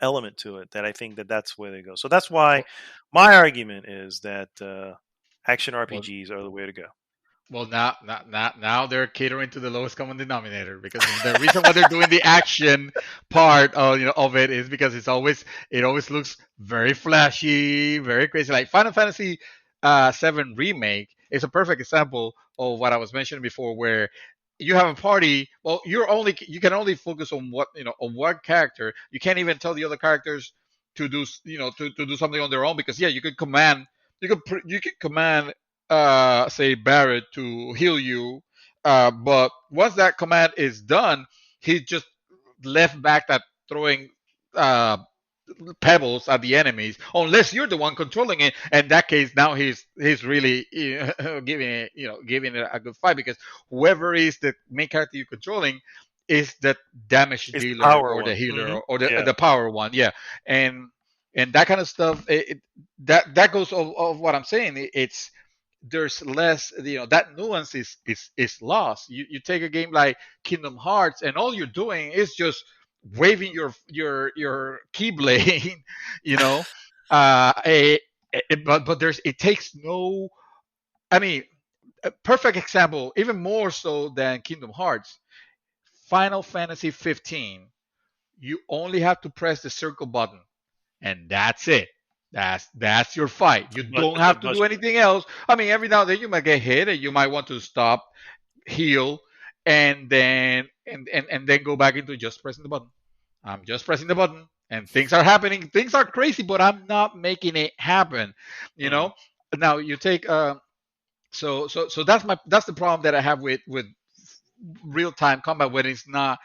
Speaker 1: element to it, that I think that's where they go. So that's why
Speaker 2: well,
Speaker 1: my argument is that action
Speaker 2: well,
Speaker 1: RPGs are the way to go.
Speaker 2: Well, now they're catering to the lowest common denominator because the reason why they're doing the action part of of it is because it always looks very flashy, very crazy. Like Final Fantasy VII Remake is a perfect example of what I was mentioning before, where you have a party. Well, you can only focus on on one character. You can't even tell the other characters to do to do something on their own because yeah, you could command say Barrett to heal you. But once that command is done, he just left back that throwing uh, pebbles at the enemies. Unless you're the one controlling it, and in that case, now he's really giving it a good fight because whoever is the main character you're controlling is the damage
Speaker 1: It's the
Speaker 2: dealer
Speaker 1: power
Speaker 2: or the
Speaker 1: one.
Speaker 2: healer or
Speaker 1: Yeah.
Speaker 2: the power one. Yeah, and that kind of stuff. That goes of what I'm saying. It's there's less, that nuance is lost. You take a game like Kingdom Hearts, and all you're doing is just waving your keyblade, you know. A, but there's it takes no. I mean, a perfect example, even more so than Kingdom Hearts, Final Fantasy 15. You only have to press the circle button, and that's it. That's your fight. You
Speaker 1: But,
Speaker 2: don't have to
Speaker 1: but
Speaker 2: do anything else. I mean, every now and then you might get hit, and you might want to stop, heal, and then go back into just pressing the button. I'm just pressing the button, and things are happening. Things are crazy, but I'm not making it happen. You
Speaker 1: mhm.
Speaker 2: know. Now you take so that's the problem that I have with real time combat when it's not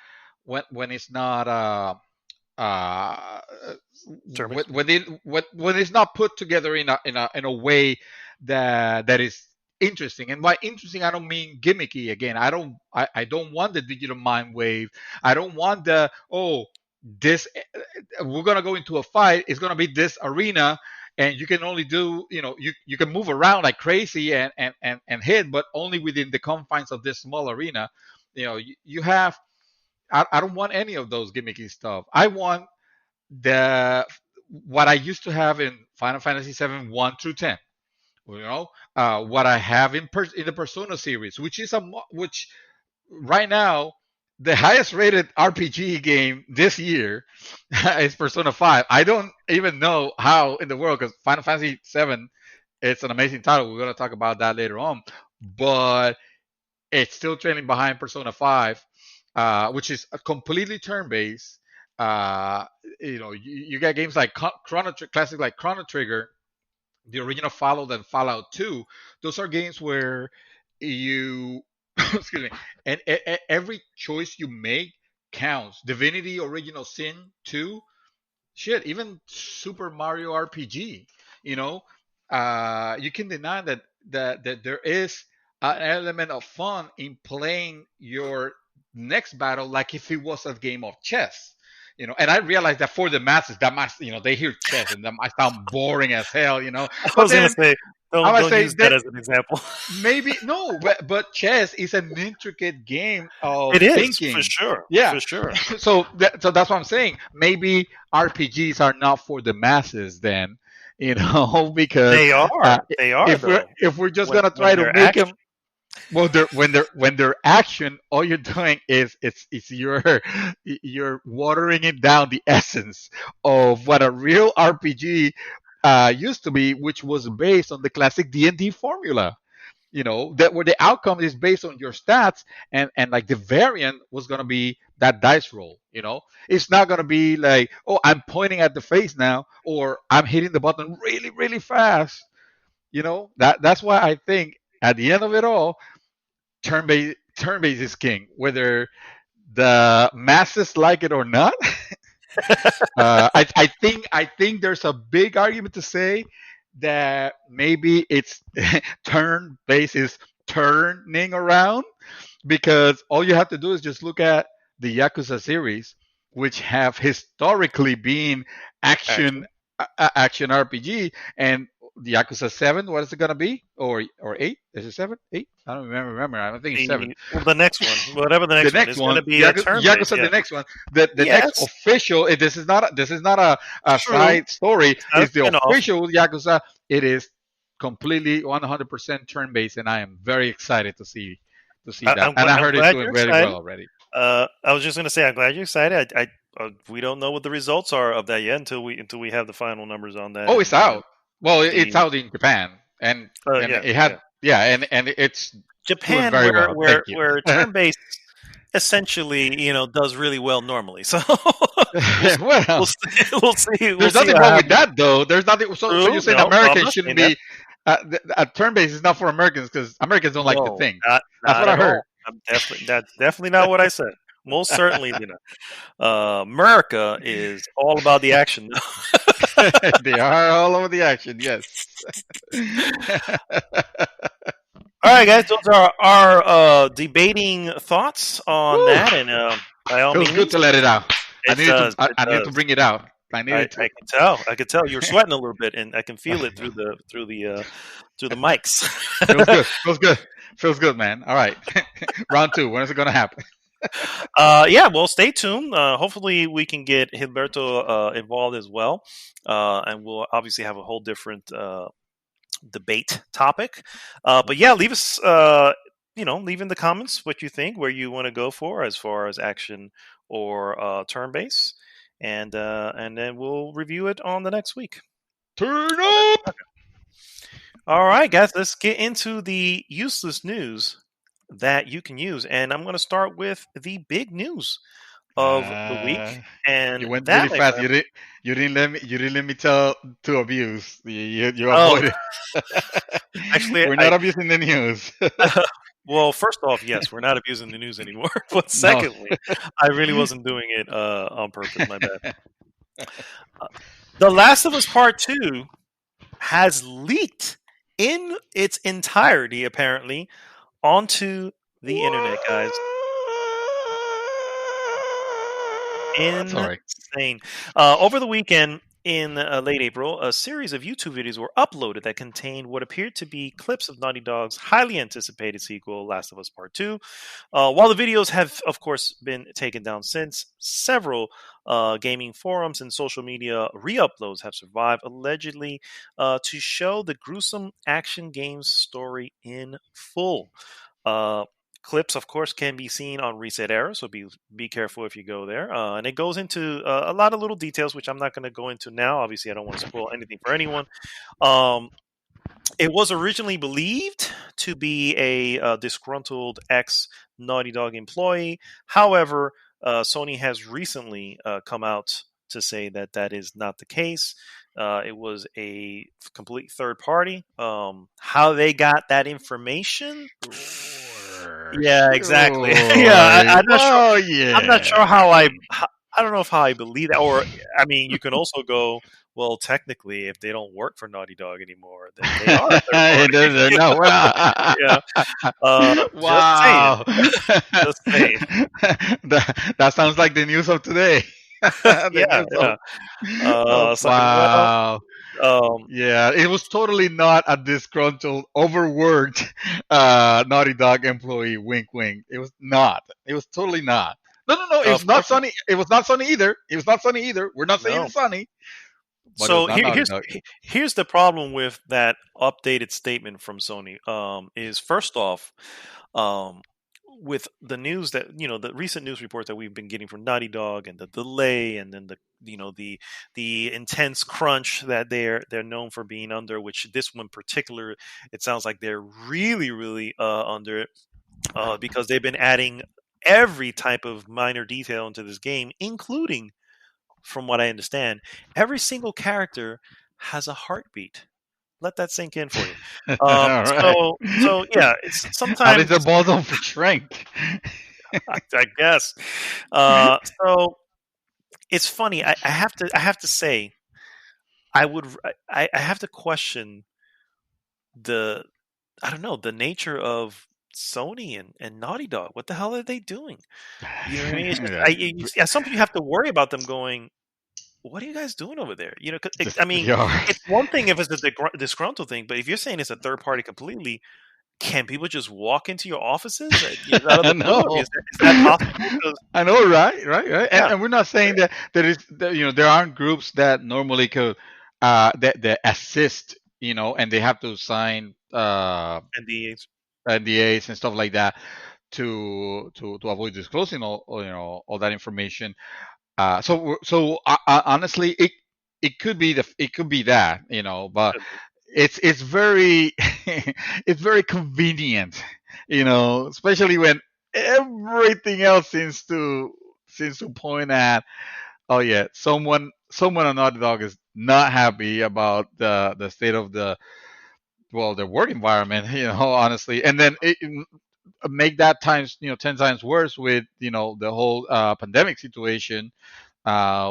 Speaker 2: when it's not uh,
Speaker 1: Terminus.
Speaker 2: when it's not put together in a way that is interesting. And by interesting, I don't mean gimmicky. Again, I don't want the digital mind wave. I don't want the this we're gonna go into a fight. It's gonna be this arena. And you can only do, you can move around like crazy and hit, but only within the confines of this small arena. You have, I don't want any of those gimmicky stuff. I want the what I used to have in Final Fantasy 7 1 through 10. What I have in the Persona series, which right now the highest rated RPG game this year is Persona 5. I don't even know how in the world, because Final Fantasy 7, it's an amazing title. We're going to talk about that later on, but it's still trailing behind Persona 5, which is a completely turn-based. Uh, you got games like classic like Chrono Trigger, the original Fallout and Fallout 2. Those are games where you, excuse me, and every choice you make counts. Divinity Original Sin 2, shit, even Super Mario RPG, you know, you can deny that there is an element of fun in playing your next battle like if it was a game of chess. And I realize that for the masses, that might, they hear chess and that might sound boring as hell,
Speaker 1: I
Speaker 2: But
Speaker 1: was gonna
Speaker 2: then
Speaker 1: say,
Speaker 2: I
Speaker 1: don't
Speaker 2: might
Speaker 1: don't
Speaker 2: say
Speaker 1: use that
Speaker 2: that
Speaker 1: as an example.
Speaker 2: maybe no, but chess is an intricate game of
Speaker 1: It is for
Speaker 2: thinking.
Speaker 1: sure,
Speaker 2: Yeah,
Speaker 1: for sure.
Speaker 2: so that's what I'm saying. Maybe RPGs are not for the masses then, because
Speaker 1: They are though.
Speaker 2: if we're just
Speaker 1: When
Speaker 2: gonna try
Speaker 1: when
Speaker 2: to
Speaker 1: they're
Speaker 2: make
Speaker 1: action,
Speaker 2: them, well, when they're action, all you're doing is it's you're watering it down the essence of what a real RPG used to be, which was based on the classic D&D formula. That where the outcome is based on your stats, and like the variant was going to be that dice roll. It's not going to be like, oh, I'm pointing at the face now, or I'm hitting the button really really fast. That's why I think at the end of it all, turn based is king, whether the masses like it or not. I think there's a big argument to say that maybe it's turn base is turning around, because all you have to do is just look at the Yakuza series, which have historically been action
Speaker 1: action.
Speaker 2: action RPG, and the Yakuza 7. What is it gonna be? Or 8? Is it 7? 8? I don't remember. I don't think it's 7.
Speaker 1: The next one, whatever the
Speaker 2: The
Speaker 1: next one
Speaker 2: next
Speaker 1: is, going to
Speaker 2: one,
Speaker 1: be a turn based.
Speaker 2: Yakuza,
Speaker 1: Yeah.
Speaker 2: the next one, the next
Speaker 1: Yes,
Speaker 2: official. This is not a
Speaker 1: true.
Speaker 2: side story.
Speaker 1: It's not a
Speaker 2: It's the
Speaker 1: spinoff.
Speaker 2: official Yakuza. It is completely 100% turn based, and I am very excited to see that. And I
Speaker 1: I'm
Speaker 2: heard it's
Speaker 1: glad
Speaker 2: doing
Speaker 1: you're
Speaker 2: very
Speaker 1: excited.
Speaker 2: well already.
Speaker 1: I was just going to say, I'm glad you're excited. We don't know what the results are of that yet until we have the final numbers on that.
Speaker 2: Oh, it's
Speaker 1: And
Speaker 2: out. Well, it's
Speaker 1: the
Speaker 2: out in Japan, and
Speaker 1: yeah,
Speaker 2: it
Speaker 1: yeah,
Speaker 2: had, yeah, and it's doing
Speaker 1: Japan,
Speaker 2: very
Speaker 1: where
Speaker 2: well. Thank you.
Speaker 1: turn based essentially, does really well normally. So we'll
Speaker 2: Well,
Speaker 1: we'll
Speaker 2: there's
Speaker 1: see
Speaker 2: nothing
Speaker 1: what
Speaker 2: wrong with
Speaker 1: happens.
Speaker 2: that, though. There's nothing. So
Speaker 1: True.
Speaker 2: you're saying
Speaker 1: No, I'm
Speaker 2: Americans
Speaker 1: not
Speaker 2: shouldn't
Speaker 1: saying that.
Speaker 2: be a turn base is not for Americans because Americans don't like to
Speaker 1: No,
Speaker 2: think. That's
Speaker 1: not
Speaker 2: what I
Speaker 1: at
Speaker 2: heard.
Speaker 1: all. That's definitely not what I said. Most certainly, America is all about the action.
Speaker 2: They are all over the action. Yes.
Speaker 1: All right, guys, those are our debating thoughts on
Speaker 2: Woo.
Speaker 1: that, and by all
Speaker 2: Feels good
Speaker 1: means,
Speaker 2: to let it out. I
Speaker 1: it
Speaker 2: needed to.
Speaker 1: does.
Speaker 2: I,
Speaker 1: It
Speaker 2: I needed to
Speaker 1: does.
Speaker 2: bring it out. I
Speaker 1: I
Speaker 2: needed to.
Speaker 1: can tell. I can tell you're sweating a little bit, and I can feel it through the through the mics.
Speaker 2: Feels good. Feels good. Feels good, man. All right. Round two. When is it going to happen?
Speaker 1: Yeah, well, stay tuned. Hopefully, we can get Gilberto involved as well, and we'll obviously have a whole different debate topic. But yeah, leave us, leave in the comments what you think, where you want to go for as far as action or turn base, and then we'll review it on the next week.
Speaker 2: Turn up.
Speaker 1: All right, guys, let's get into the useless news that you can use, and I'm going to start with the big news of the week, and
Speaker 2: You went
Speaker 1: that,
Speaker 2: really
Speaker 1: my
Speaker 2: fast.
Speaker 1: friend.
Speaker 2: You didn't let me tell to abuse. You
Speaker 1: Oh,
Speaker 2: avoided.
Speaker 1: actually,
Speaker 2: We're not abusing the news.
Speaker 1: well, first off, yes, we're not abusing the news anymore. But
Speaker 2: No.
Speaker 1: secondly, I really wasn't doing it on purpose. My bad. The Last of Us Part 2 has leaked in its entirety, apparently, onto the internet, guys.
Speaker 2: Sorry.
Speaker 1: Insane. Over the weekend in late April, a series of YouTube videos were uploaded that contained what appeared to be clips of Naughty Dog's highly anticipated sequel, Last of Us Part 2. While the videos have, of course, been taken down since, several gaming forums and social media re-uploads have survived, allegedly to show the gruesome action game's story in full. Clips, of course, can be seen on Reset Era, so be careful if you go there. And it goes into a lot of little details, which I'm not going to go into now. Obviously, I don't want to spoil anything for anyone. It was originally believed to be a disgruntled ex Naughty Dog employee. However, Sony has recently come out to say that that is not the case. It was a complete third party. How they got that information? Yeah, exactly. Yeah, I'm not sure.
Speaker 2: Oh
Speaker 1: I'm not
Speaker 2: yeah.
Speaker 1: sure I don't know if how I believe that, or I mean, you can also go. Well, technically, if they don't work for Naughty Dog anymore, then they are a third party.
Speaker 2: No.
Speaker 1: Yeah, just saying.
Speaker 2: Wow.
Speaker 1: Just saying.
Speaker 2: That sounds like the news of today. The
Speaker 1: Yeah,
Speaker 2: news
Speaker 1: yeah.
Speaker 2: of. Oh,
Speaker 1: So, well,
Speaker 2: wow. Yeah, it was totally not a disgruntled, overworked Naughty Dog employee. Wink, wink. It was not. It was totally not. No, no, no. It was
Speaker 1: of
Speaker 2: not
Speaker 1: course not.
Speaker 2: Sunny. It was not Sunny either. It was not Sunny either. We're not saying
Speaker 1: No.
Speaker 2: it's Sunny, but it was
Speaker 1: So
Speaker 2: not Naughty Dog.
Speaker 1: here's the problem with that updated statement from Sony. Is first off, um, with the news that the recent news report that we've been getting from Naughty Dog and the delay, and then the intense crunch that they're known for being under, which this one particular, it sounds like they're really under it, because they've been adding every type of minor detail into this game, including, from what I understand, every single character has a heartbeat. Let that sink in for you.
Speaker 2: All right.
Speaker 1: So yeah, it's
Speaker 2: At least
Speaker 1: sometimes
Speaker 2: the balls don't shrink.
Speaker 1: I guess. So it's funny. I have to say, I have to question the I don't know, the nature of Sony and Naughty Dog. What the hell are they doing? You know what I mean? It's just, at some point you have to worry about them going, what are you guys doing over there? I mean,
Speaker 2: They are.
Speaker 1: it's one thing if it's a disgruntled thing, but if you're saying it's a third party completely, can people just walk into your offices out of
Speaker 2: I
Speaker 1: the blue? I mean,
Speaker 2: know.
Speaker 1: is that possible? 'Cause,
Speaker 2: I know, right.
Speaker 1: yeah,
Speaker 2: And we're not saying that there aren't groups that normally could that assist, and they have to sign
Speaker 1: and
Speaker 2: NDAs and stuff like that to avoid disclosing all that information. Honestly, it could be it could be that, but it's very it's very convenient, especially when everything else seems to point at, oh yeah, someone on Naughty Dog is not happy about the state of the work environment, honestly, and then make that times 10 times worse with the whole pandemic situation,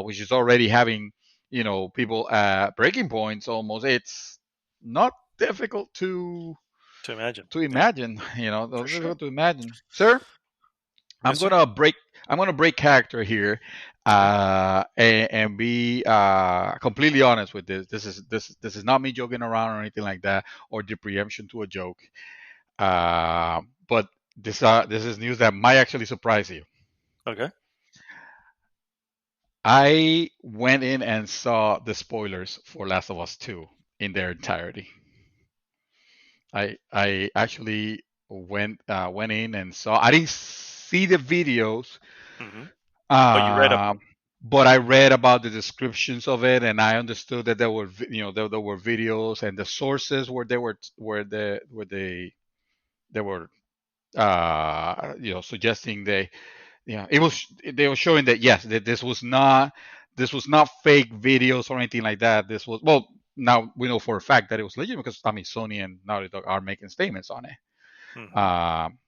Speaker 2: which is already having people at breaking points almost. It's not difficult
Speaker 1: to imagine.
Speaker 2: to
Speaker 1: Yeah,
Speaker 2: imagine,
Speaker 1: for sure.
Speaker 2: difficult to imagine, sir. I'm
Speaker 1: Yes, sir.
Speaker 2: gonna break. I'm gonna break character here.
Speaker 1: Okay.
Speaker 2: And be completely honest with this. This is not me joking around or anything like that, or the preemption to a joke. But this is news that might actually surprise you.
Speaker 1: Okay.
Speaker 2: I went in and saw the spoilers for Last of Us 2 in their entirety. I actually went in and saw. I didn't see the videos,
Speaker 1: Hmm. But you read
Speaker 2: uh,
Speaker 1: about
Speaker 2: but I read about the descriptions of it, and I understood that there were there were videos and the sources where they where they were suggesting they yeah it was they were showing that yes that this was not fake videos or anything like that. This was well now we know for a fact that it was legit because I mean Sony and Naughty Dog are making statements on it.
Speaker 1: them. Hmm.
Speaker 2: Um,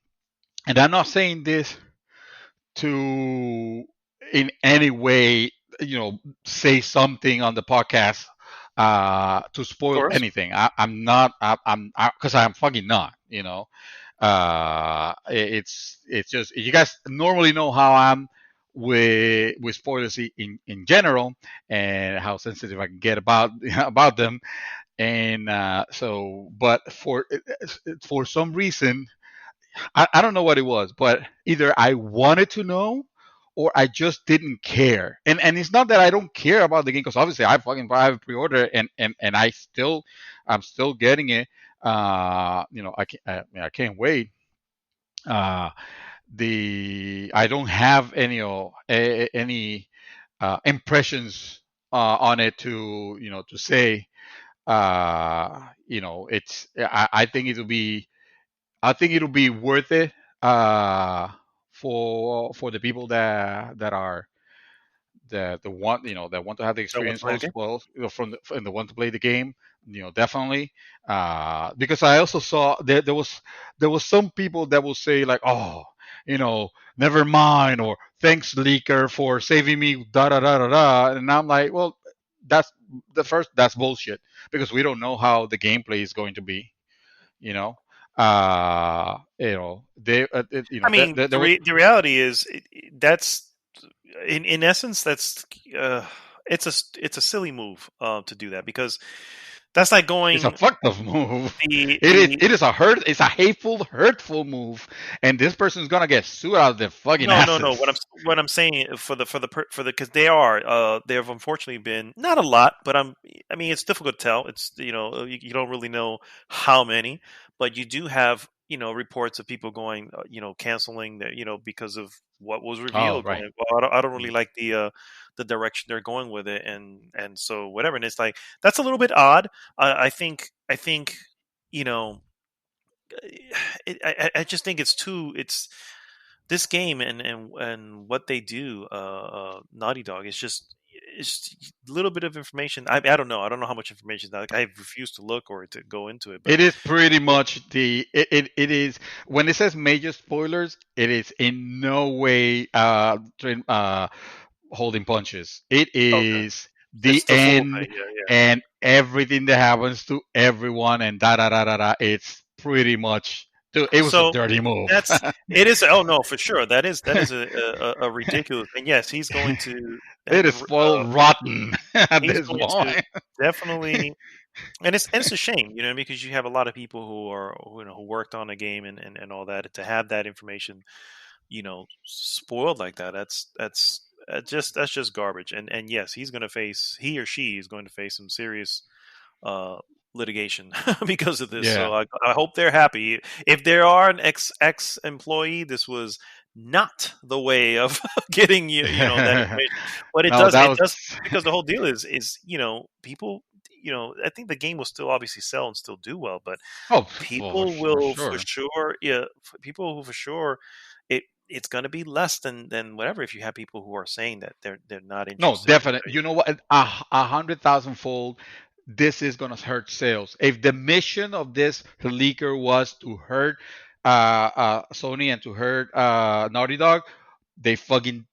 Speaker 2: and I'm not saying this to in any way, say something on the podcast to
Speaker 1: Of
Speaker 2: spoil
Speaker 1: course.
Speaker 2: anything. I'm not. Because I'm fucking not. It's just you guys normally know how I'm with spoilers in general and how sensitive I can get about about them. And but for some reason I don't know what it was, but either I wanted to know or I just didn't care. And it's not that I don't care about the game because obviously I have a pre-order and I'm still getting it. I can't wait. Uh, the I don't have any impressions on it to to say. It's I think it'll be worth it for the people that are the want that want to have the
Speaker 1: I want to
Speaker 2: experience
Speaker 1: play the game.
Speaker 2: also from the want to play the game. Definitely because I also saw there was some people that will say like, oh, never mind, or thanks leaker for saving me, da da da da da, and I'm like, well, that's that's bullshit because we don't know how the gameplay is going to be. you know they
Speaker 1: I mean,
Speaker 2: there was
Speaker 1: the reality is that's in essence that's uh, it's a silly move to do that because that's like
Speaker 2: it's a
Speaker 1: going
Speaker 2: fucked up move.
Speaker 1: the
Speaker 2: It is it's a hateful, hurtful move, and this person's gonna get sued out of their fucking
Speaker 1: no. What I'm
Speaker 2: asses.
Speaker 1: what I'm saying for the because they are there have unfortunately been not a lot, but I mean it's difficult to tell. It's you don't really know how many, but you do have reports of people going canceling that because of what was
Speaker 2: Oh,
Speaker 1: revealed,
Speaker 2: right.
Speaker 1: going well I don't really
Speaker 2: Mm.
Speaker 1: like the direction they're going with it, and so whatever, and it's like that's a little bit odd. I think you know I just think it's this game and what they do, Naughty Dog is just it's a little bit of information. I don't know how much information. Like I refuse to look or to go into it, but
Speaker 2: It is pretty much it is when it says major spoilers, it is in no way holding punches. It
Speaker 1: okay,
Speaker 2: is the
Speaker 1: it's the full
Speaker 2: end
Speaker 1: thing. Yeah,
Speaker 2: and everything that happens to everyone and da da da da da. It's pretty much, dude.
Speaker 1: yeah.
Speaker 2: It was a
Speaker 1: So
Speaker 2: dirty move.
Speaker 1: that's it is. Oh no, for sure. That is a ridiculous thing. Yes, he's going to.
Speaker 2: It is spoiled rotten at
Speaker 1: He's
Speaker 2: this
Speaker 1: going to
Speaker 2: point.
Speaker 1: definitely. And it's a shame, because you have a lot of people who are who worked on a game and all that to have that information, spoiled like that. That's just garbage. And yes, he or she is going to face some serious uh, litigation because of this.
Speaker 2: Yeah.
Speaker 1: So I hope they're happy. If there are an ex employee, this was not the way of getting that information. But it
Speaker 2: No,
Speaker 1: does
Speaker 2: that
Speaker 1: it
Speaker 2: was.
Speaker 1: does because the whole deal is people. I think the game will still obviously sell and still do well, but
Speaker 2: Oh, well,
Speaker 1: people
Speaker 2: for
Speaker 1: will for
Speaker 2: sure.
Speaker 1: sure, yeah, people who for sure it's going to be less than whatever if you have people who are saying that they're not
Speaker 2: No,
Speaker 1: interested in.
Speaker 2: definitely. You know what? 100,000 fold. This is gonna hurt sales. If the mission of this leaker was to hurt Sony and to hurt Naughty Dog, they fucking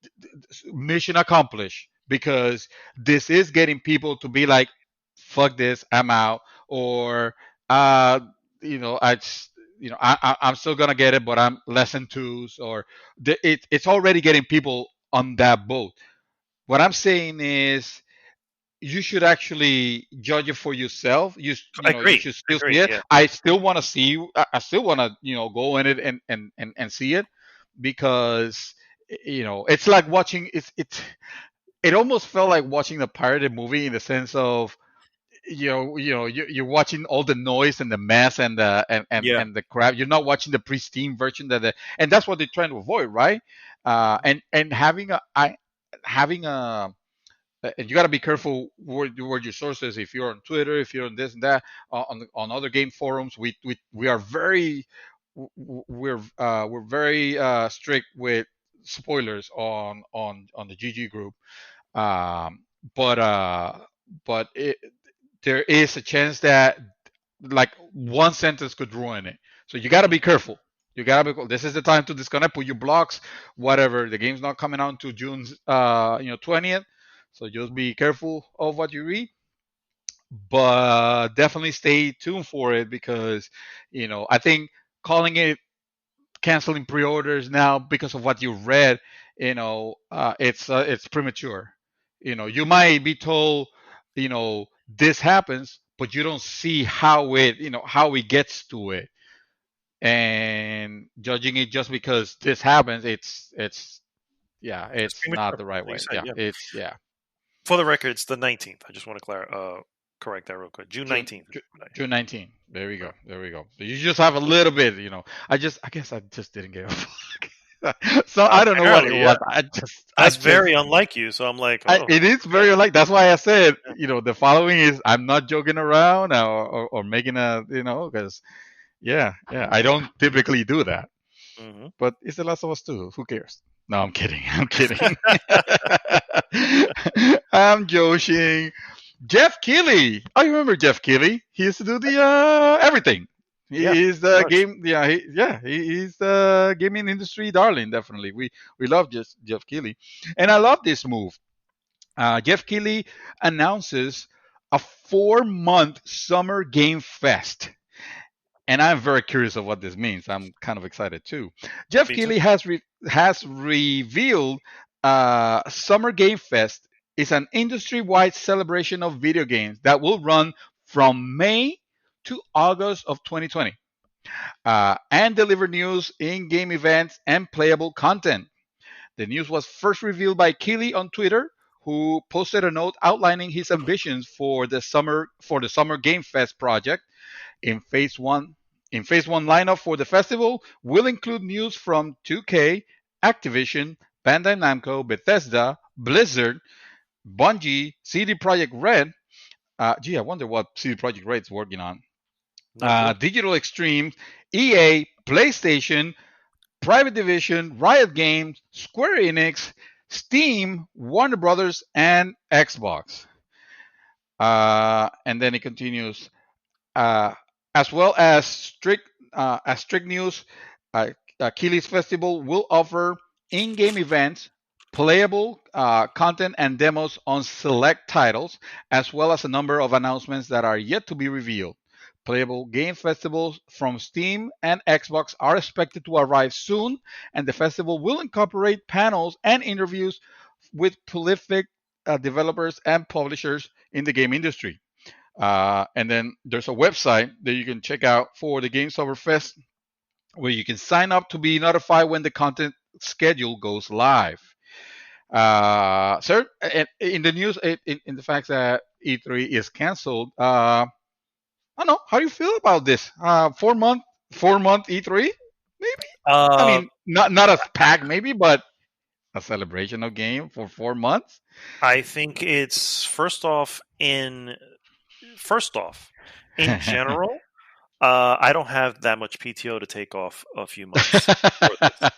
Speaker 2: mission accomplished because this is getting people to be like, "Fuck this, I'm out," or uh, I just, I'm still gonna get it, but I'm less enthused, or it's already getting people on that boat. What I'm saying is you should actually judge it for yourself. You
Speaker 1: Agree.
Speaker 2: should still see
Speaker 1: Agree.
Speaker 2: it.
Speaker 1: Yeah.
Speaker 2: I still want to see. I still want to go in it and see it because it's like watching. It almost felt like watching the pirated movie in the sense of you're watching all the noise and the mess and the
Speaker 1: Yeah.
Speaker 2: and the crap. You're not watching the pristine version and that's what they're trying to avoid, right?
Speaker 1: Mhm.
Speaker 2: And having a and you got to be careful where your sources. If you're on Twitter, if you're on this and that, on other game forums, we are very we're very strict with spoilers on the GG group. Um, but there is a chance that like one sentence could ruin it. So you got to be careful. You gotta be. This is the time to disconnect. Put your blocks, whatever. The game's not coming out until June, 20th. So just be careful of what you read. But definitely stay tuned for it because, I think calling it canceling pre-orders now because of what you read, it's premature. You might be told, this happens, but you don't see how it gets to it, and judging it just because this happens, it's yeah,
Speaker 1: It's
Speaker 2: it's not
Speaker 1: premature.
Speaker 2: the right
Speaker 1: Like you
Speaker 2: way.
Speaker 1: said,
Speaker 2: Yeah,
Speaker 1: yeah.
Speaker 2: it's yeah.
Speaker 1: For the record, it's the 19th. I just want to correct that real quick. June
Speaker 2: June
Speaker 1: 19th.
Speaker 2: June 19. There we go.
Speaker 1: Right.
Speaker 2: There we go. You just have a little bit. I guess I just didn't get a so I don't know what it
Speaker 1: Apparently, yeah.
Speaker 2: was. I
Speaker 1: That's
Speaker 2: just
Speaker 1: very unlike you. So I'm like, oh,
Speaker 2: it is
Speaker 1: okay.
Speaker 2: very like that's why I said
Speaker 1: Yeah.
Speaker 2: the following is I'm not joking around or making a because yeah I don't typically do that,
Speaker 1: Hmm.
Speaker 2: but it's The Last of Us 2. Who cares? No, I'm kidding. I'm kidding. I'm joking. Jeff Keighley. I remember Jeff Keighley. He used to do the everything.
Speaker 1: Yeah,
Speaker 2: He is
Speaker 1: pretty
Speaker 2: the
Speaker 1: much.
Speaker 2: game. Yeah, he's the gaming industry darling. Definitely, we love Jeff Keighley, and I love this move. Jeff Keighley announces a 4-month summer game fest. And I'm very curious of what this means. I'm kind of excited too. Jeff
Speaker 1: Me too.
Speaker 2: Keighley has revealed Summer Game Fest is an industry-wide celebration of video games that will run from May to August of 2020 and deliver news, in-game events, and playable content. The news was first revealed by Keighley on Twitter, who posted a note outlining his ambitions for the Summer Game Fest project. In phase one lineup for the festival will include news from 2K, Activision, Bandai Namco, Bethesda, Blizzard, Bungie, CD Projekt Red. I wonder what CD Projekt Red is working on.
Speaker 1: No clue.
Speaker 2: Digital Extremes, EA, PlayStation, Private Division, Riot Games, Square Enix, Steam, Warner Brothers, and Xbox. And then it continues. uh, as well as strict news. Keighley's Festival will offer in-game events, playable content, and demos on select titles, as well as a number of announcements that are yet to be revealed. Playable game festivals from Steam and Xbox are expected to arrive soon, and the festival will incorporate panels and interviews with prolific developers and publishers in the game industry. And then there's a website that you can check out for the Games Over Fest where you can sign up to be notified when the content schedule goes live. Sir, in the news, in the fact that E3 is canceled, I don't know. How do you feel about this? 4 month E3, maybe. I
Speaker 1: Uh,
Speaker 2: mean, not as packed, maybe, but a celebration of game for 4 months.
Speaker 1: I think it's first off, in general, I don't have that much PTO to take off a few months for this.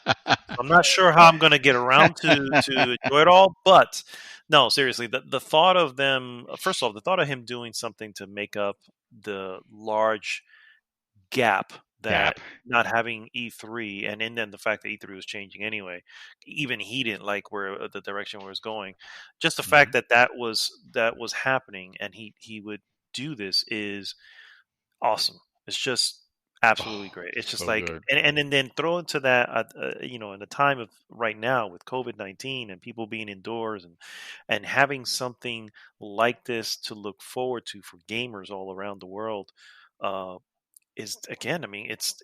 Speaker 1: I'm not sure how I'm going to get around to enjoy it all, but no, seriously, the thought of them. First off, the thought of him doing something to make up the large gap that
Speaker 2: Gap.
Speaker 1: not having E3 and then the fact that E3 was changing anyway, even he didn't like where the direction where it was going. Just the fact
Speaker 2: Mhm.
Speaker 1: that that was happening and he would do this is awesome. It's just absolutely
Speaker 2: Oh,
Speaker 1: great. It's just
Speaker 2: so
Speaker 1: like,
Speaker 2: good.
Speaker 1: and then throw into that, in the time of right now with COVID-19 and people being indoors and having something like this to look forward to for gamers all around the world, uh, is again, I mean, it's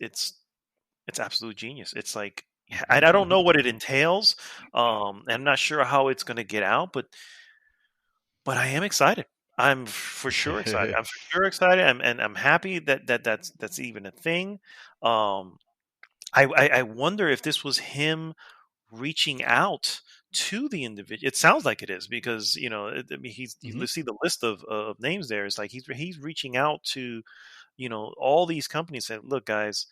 Speaker 1: absolute genius. It's like, I don't know what it entails. I'm not sure how it's going to get out, but I am excited. I'm for sure excited. I'm for sure excited. I'm happy that's even a thing. Um, I wonder if this was him reaching out to the individual. It sounds like it is because I mean, you
Speaker 2: Mhm.
Speaker 1: see the list of names there. It's like he's reaching out to all these companies saying, look, guys,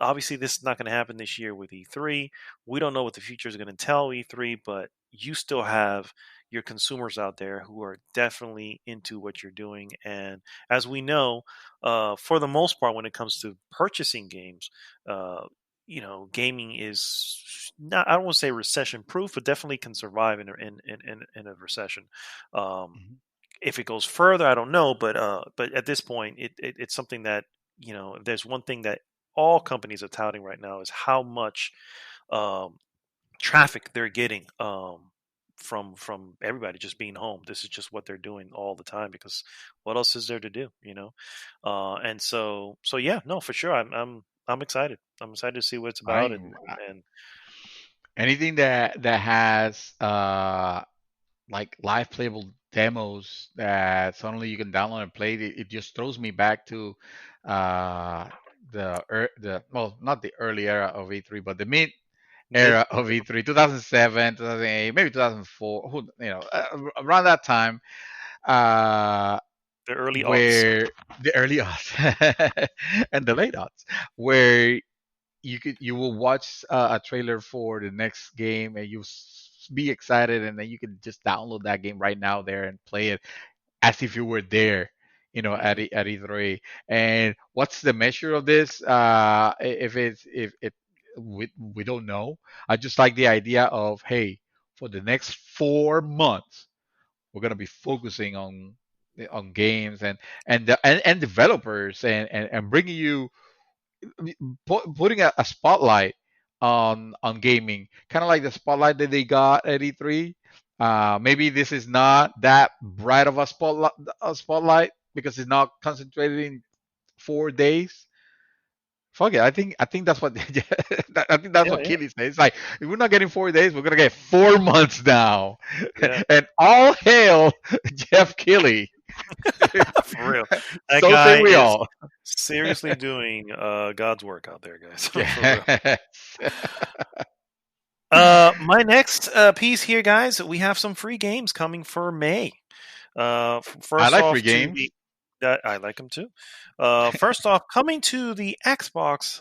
Speaker 1: obviously this is not going to happen this year with E3. We don't know what the future is going to tell E3, but you still have your consumers out there who are definitely into what you're doing. And as we know, for the most part, when it comes to purchasing games, uh, gaming is not, I don't want to say recession proof, but definitely can survive in a recession. Um,
Speaker 2: Mhm.
Speaker 1: if it goes further, I don't know, but at this point, it's something that if there's one thing that all companies are touting right now is how much um, traffic they're getting from everybody just being home. This is just what they're doing all the time because what else is there to do? And so yeah, no, for sure, I'm excited. I'm excited to see what it's about and
Speaker 2: Anything that has like live playable demos that suddenly you can download and play it, it just throws me back to uh the well, not the early era of E3, but the mid
Speaker 1: mid
Speaker 2: era of E3, 2007, 2008, maybe 2004, around that time, uh
Speaker 1: the early aughts.
Speaker 2: where the early aughts and the late aughts, where you will watch a trailer for the next game and be excited, and then you can just download that game right now there and play it as if you were there,
Speaker 1: Hmm.
Speaker 2: at E3. And what's the measure of this? If it's if it we don't know. I just like the idea of, hey, for the next 4 months we're gonna be focusing on games and developers, and bringing you, putting a spotlight on gaming, kind of like the spotlight that they got at E3. Maybe this is not that bright of a spotlight because it's not concentrated in 4 days. Fuck it. I think that's what I think that's
Speaker 1: Yeah,
Speaker 2: what
Speaker 1: yeah,
Speaker 2: Keely says. It's like, if we're not getting 4 days, we're gonna get 4 months now.
Speaker 1: yeah.
Speaker 2: And all hail Jeff Keighley.
Speaker 1: For real, that
Speaker 2: So say
Speaker 1: guy
Speaker 2: we
Speaker 1: is
Speaker 2: all.
Speaker 1: seriously doing God's work out there, guys. For real.
Speaker 2: Yes.
Speaker 1: My next piece here, guys, we have some free games coming for May.
Speaker 2: I
Speaker 1: First
Speaker 2: like free
Speaker 1: off, to
Speaker 2: games.
Speaker 1: the that I like them too. First off, coming to the Xbox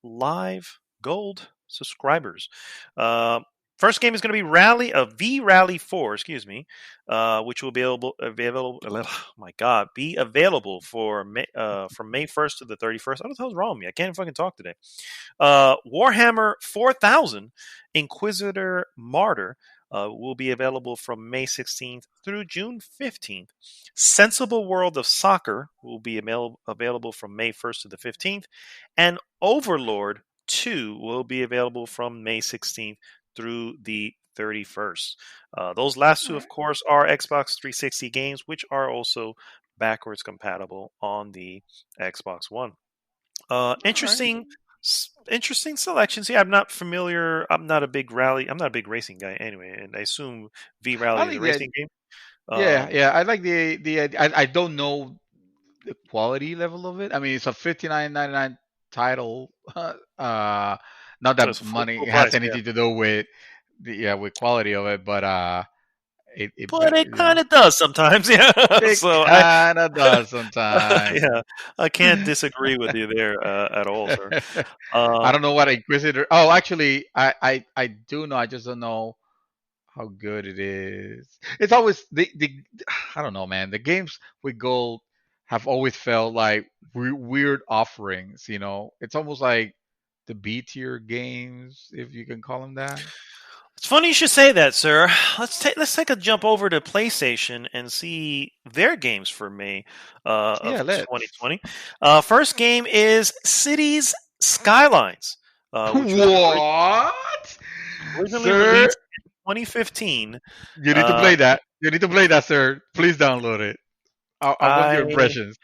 Speaker 1: Live Gold subscribers. Uh, First game is going to be V Rally 4, excuse me, which will be available. Oh my God, be available for from May 1st to the 31st. What the hell's wrong with me? I can't fucking talk today. Warhammer 4000 Inquisitor Martyr will be available from May 16th through June 15th. Sensible World of Soccer will be available from May 1st to the 15th. And Overlord 2 will be available from May 16th through the 31st. Those last
Speaker 2: All
Speaker 1: two, of
Speaker 2: right.
Speaker 1: course, are Xbox 360 games, which are also backwards compatible on the Xbox One.
Speaker 2: All right.
Speaker 1: Interesting selections here. I'm not familiar. I'm not a big rally. I'm not a big racing guy anyway, and I assume V
Speaker 2: I
Speaker 1: Rally is a
Speaker 2: like the
Speaker 1: racing game.
Speaker 2: Yeah,
Speaker 1: Um,
Speaker 2: yeah. I like the I don't know the quality level of it. I mean, it's a 59.99 title. Not
Speaker 1: so it's
Speaker 2: that
Speaker 1: full
Speaker 2: money has
Speaker 1: price, yeah.
Speaker 2: anything to do with with quality of it, but it
Speaker 1: But
Speaker 2: better,
Speaker 1: it kind of does sometimes, yeah.
Speaker 2: it
Speaker 1: So
Speaker 2: kind of does sometimes.
Speaker 1: yeah, I can't disagree with you there at all, sir.
Speaker 2: I
Speaker 1: Um,
Speaker 2: don't know what Inquisitor. Oh, actually, I do know. I just don't know how good it is. It's always the I don't know, man. The games with gold have always felt like weird offerings. It's almost like the B tier games, if you can call them that.
Speaker 1: It's funny you should say that, sir. Let's take a jump over to PlayStation and see their games for May
Speaker 2: Yeah,
Speaker 1: of
Speaker 2: let's.
Speaker 1: 2020. First game is Cities Skylines, which was
Speaker 2: What?
Speaker 1: originally
Speaker 2: Sir,
Speaker 1: released in 2015.
Speaker 2: you need to
Speaker 1: Uh,
Speaker 2: play that. You need to play that, sir. Please download it. I want your
Speaker 1: I
Speaker 2: impressions.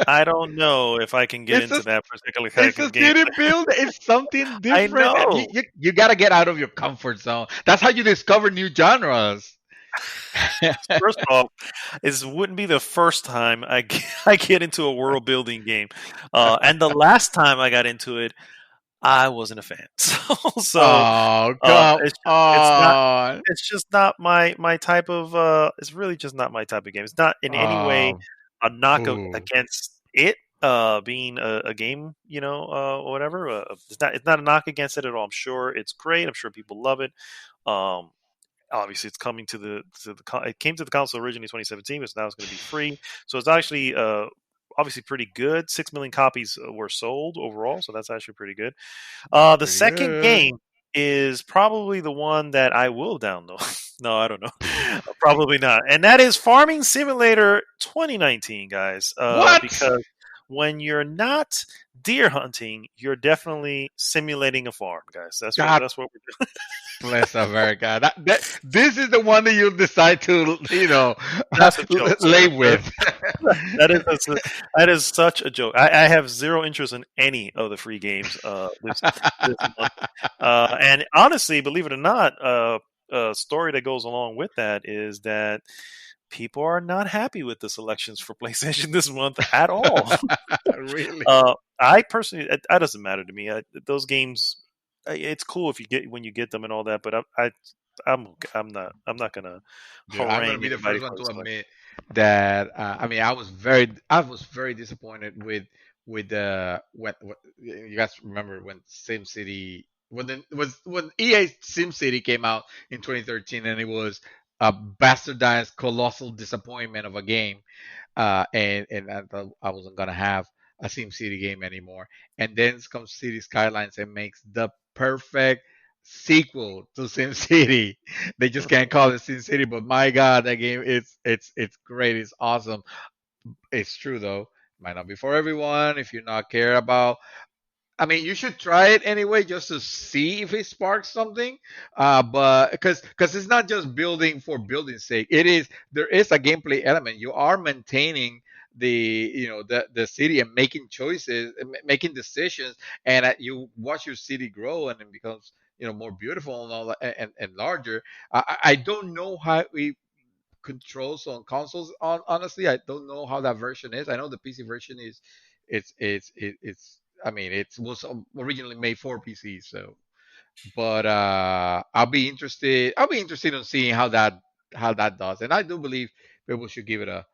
Speaker 1: I don't know if I can get
Speaker 2: It's
Speaker 1: into
Speaker 2: a
Speaker 1: that particular kind
Speaker 2: it's a
Speaker 1: of game.
Speaker 2: city build. It's something
Speaker 1: I
Speaker 2: different. And
Speaker 1: know.
Speaker 2: you got to get out of your comfort zone. That's how you discover new genres.
Speaker 1: First off, it wouldn't be the first time I get into a world building game, and the last time I got into it, I wasn't a fan. So
Speaker 2: Oh, come on.
Speaker 1: it's just not my type of. It's really just not my type of game. It's not in any way
Speaker 2: Um,
Speaker 1: a knock
Speaker 2: ooh,
Speaker 1: against it. Being a game, or whatever. It's not a knock against it at all. I'm sure it's great. I'm sure people love it. Um, Obviously it's coming it came to the console originally in 2017, but now it's going to be free. So it's actually obviously pretty good. 6 million copies were sold overall, so that's actually pretty good. The
Speaker 2: pretty
Speaker 1: second
Speaker 2: good.
Speaker 1: game is probably the one that I will download. No, I don't know. Probably not. And that is Farming Simulator 2019, guys.
Speaker 2: What?
Speaker 1: Because when you're not deer hunting, you're definitely simulating a farm, guys.
Speaker 2: God
Speaker 1: That's what we're doing.
Speaker 2: bless America. This is the one that you decide to,
Speaker 1: That's a joke,
Speaker 2: lay
Speaker 1: sir.
Speaker 2: with.
Speaker 1: That is such a joke. I have zero interest in any of the free games this month. And honestly, believe it or not, a story that goes along with that is that people are not happy with the selections for PlayStation this month at all.
Speaker 2: Really?
Speaker 1: I personally, that doesn't matter to me. Those games, it's cool if you get when you get them and all that, but I'm not gonna
Speaker 2: Dude, I'm gonna
Speaker 1: harangue
Speaker 2: be the
Speaker 1: anybody
Speaker 2: first one
Speaker 1: for the
Speaker 2: to
Speaker 1: selection.
Speaker 2: admit that I was very disappointed with when you guys remember when SimCity when EA SimCity came out in 2013 and it was a bastardized colossal disappointment of a game, and I thought I wasn't gonna have a SimCity game anymore. And then comes City Skylines and makes the perfect sequel to SimCity. They just can't call it SimCity, but my God, that game it's great. It's awesome. It's true though. Might not be for everyone if you're not care about. I mean, you should try it anyway just to see if it sparks something. But because it's not just building for building's sake. There is a gameplay element. You are maintaining the city and making choices, making decisions, and you watch your city grow and it becomes more beautiful and all that, and larger. I don't know how it controls on consoles. Honestly, I don't know how that version is. I know the PC version is it's I mean it was originally made for PC, so but I'll be interested in seeing how that does, and I do believe people should give it a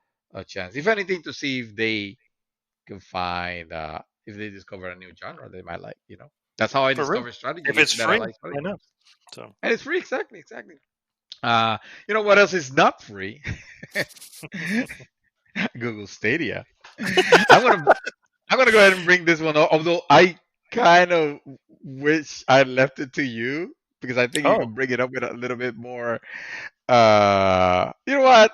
Speaker 2: chance, if anything, to see if they can find if they discover a new genre they might like. That's how I
Speaker 1: For real.
Speaker 2: discovered strategy
Speaker 1: If it's
Speaker 2: games, that I
Speaker 1: free,
Speaker 2: like strategy
Speaker 1: why not?
Speaker 2: games,
Speaker 1: So
Speaker 2: and it's free. Exactly. uh you know what else is not free? Google Stadia. I'm gonna I'm gonna go ahead and bring this one up. Although I kind of wish I left it to you because I think you
Speaker 1: oh,
Speaker 2: can bring it up with a little bit more. You know what?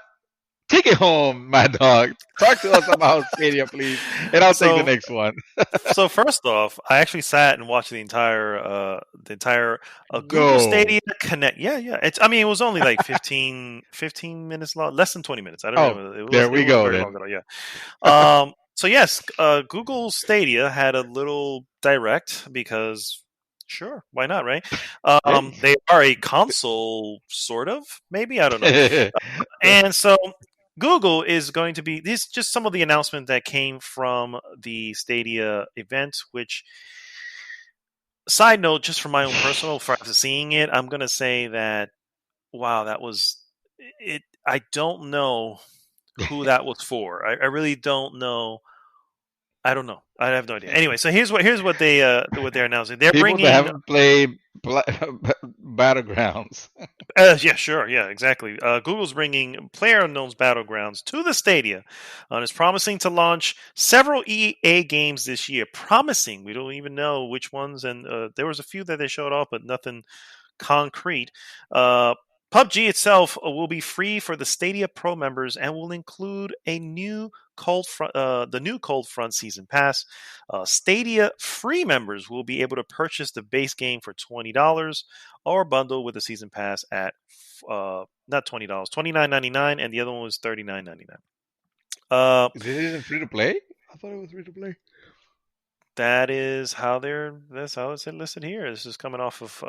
Speaker 2: Take it home, my dog. Talk to us about Stadia, please, and I'll take the
Speaker 1: so
Speaker 2: next one.
Speaker 1: first off, I actually sat and watched the entire Google
Speaker 2: No.
Speaker 1: Stadia Connect. Yeah, yeah. It was only like 15 minutes long, less than 20 minutes. I don't
Speaker 2: Oh,
Speaker 1: remember. It was
Speaker 2: there
Speaker 1: it
Speaker 2: we
Speaker 1: wasn't
Speaker 2: go
Speaker 1: very
Speaker 2: then.
Speaker 1: long at all. Yeah. So yes, Google Stadia had a little direct because sure, why not, right?
Speaker 2: Hey.
Speaker 1: They are a console, sort of, maybe, I don't know. And so Google is going to be this just some of the announcement that came from the Stadia event, which side note, just from my own personal for seeing it, I'm gonna say that wow, that was it. I don't know who that was for. I really don't know. I don't know. I have no idea. Anyway, so here's what they're announcing. They're
Speaker 2: People that
Speaker 1: bringing
Speaker 2: haven't played Battlegrounds.
Speaker 1: Yeah, sure. Yeah, exactly. Google's bringing PlayerUnknown's Battlegrounds to the Stadia and is promising to launch several EA games this year. Promising. We don't even know which ones. And there was a few that they showed off, but nothing concrete. Uh, PUBG itself will be free for the Stadia Pro members and will include a new the new Cold Front season pass. Stadia free members will be able to purchase the base game for $20 or bundle with the season pass at not $20, $29.99, and the other one was $39.99.
Speaker 2: This isn't free to play. I thought it was free to play.
Speaker 1: That's how it's listed here. This is coming off of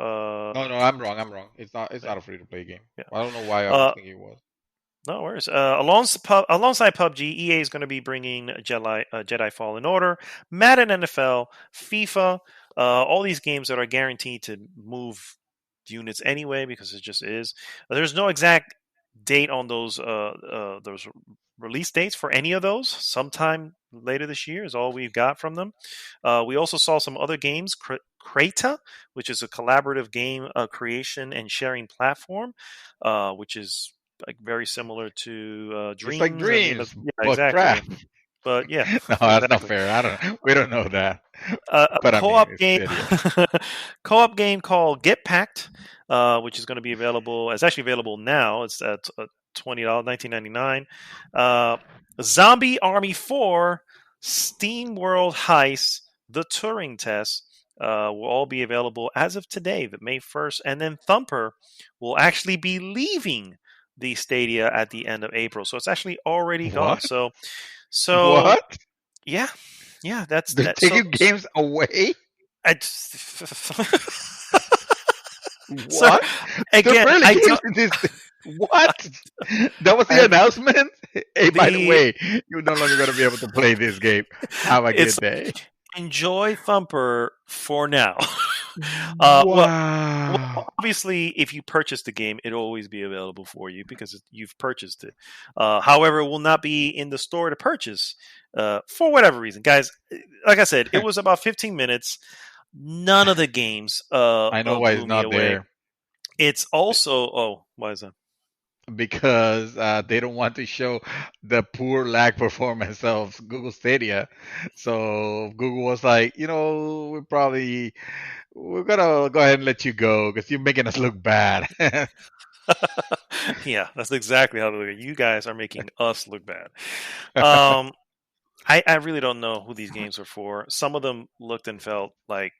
Speaker 2: No, no, I'm wrong. I'm wrong. It's not. It's
Speaker 1: yeah.
Speaker 2: not a free to play game.
Speaker 1: Yeah.
Speaker 2: I don't know why I was
Speaker 1: Uh,
Speaker 2: thinking it was.
Speaker 1: No worries. Alongside PUBG, EA is going to be bringing Jedi Fallen Order, Madden NFL, FIFA, all these games that are guaranteed to move units anyway because it just is. There's no exact date on those release dates for any of those. Sometime later this year is all we've got from them. We also saw some other games, Crata, which is a collaborative game creation and sharing platform, which is like very similar to
Speaker 2: It's like
Speaker 1: Dreams.
Speaker 2: Dreams,
Speaker 1: Yeah,
Speaker 2: but
Speaker 1: exactly.
Speaker 2: crap.
Speaker 1: But yeah,
Speaker 2: No, that's not
Speaker 1: exactly.
Speaker 2: fair. I don't. We don't know that.
Speaker 1: A
Speaker 2: But I mean,
Speaker 1: co-op
Speaker 2: it's
Speaker 1: game,
Speaker 2: Stadia.
Speaker 1: co-op game called Get Packed, which is going to be available. It's actually available now. It's at $20, 19.99. Zombie Army 4, Steam World Heist, The Turing Test. Will all be available as of today, the May 1st, and then Thumper will actually be leaving the Stadia at the end of April. So it's actually already gone.
Speaker 2: What?
Speaker 1: So
Speaker 2: What?
Speaker 1: yeah, yeah, that's
Speaker 2: They're
Speaker 1: that.
Speaker 2: taking games away?
Speaker 1: I, sir,
Speaker 2: What? They're
Speaker 1: again,
Speaker 2: barely
Speaker 1: I
Speaker 2: games
Speaker 1: don't.
Speaker 2: in this. What? That was the
Speaker 1: I,
Speaker 2: announcement. Hey, by the
Speaker 1: the
Speaker 2: way, you're no longer going to be able to play this game. Have a good
Speaker 1: it's
Speaker 2: day.
Speaker 1: enjoy Thumper for now. uh, well,
Speaker 2: Wow.
Speaker 1: obviously, if you purchase the game, it'll always be available for you because you've purchased it. However, it will not be in the store to purchase for whatever reason, guys. Like I said, it was about 15 minutes. None of the games
Speaker 2: I know why
Speaker 1: blew
Speaker 2: it's
Speaker 1: me
Speaker 2: not
Speaker 1: away.
Speaker 2: there.
Speaker 1: It's also why is that?
Speaker 2: Because they don't want to show the poor lag performance of Google Stadia. So Google was like, we're gonna go ahead and let you go because you're making us look bad.
Speaker 1: Yeah, that's exactly how they look. You guys are making us look bad. Um, I really don't know who these games are for. Some of them looked and felt like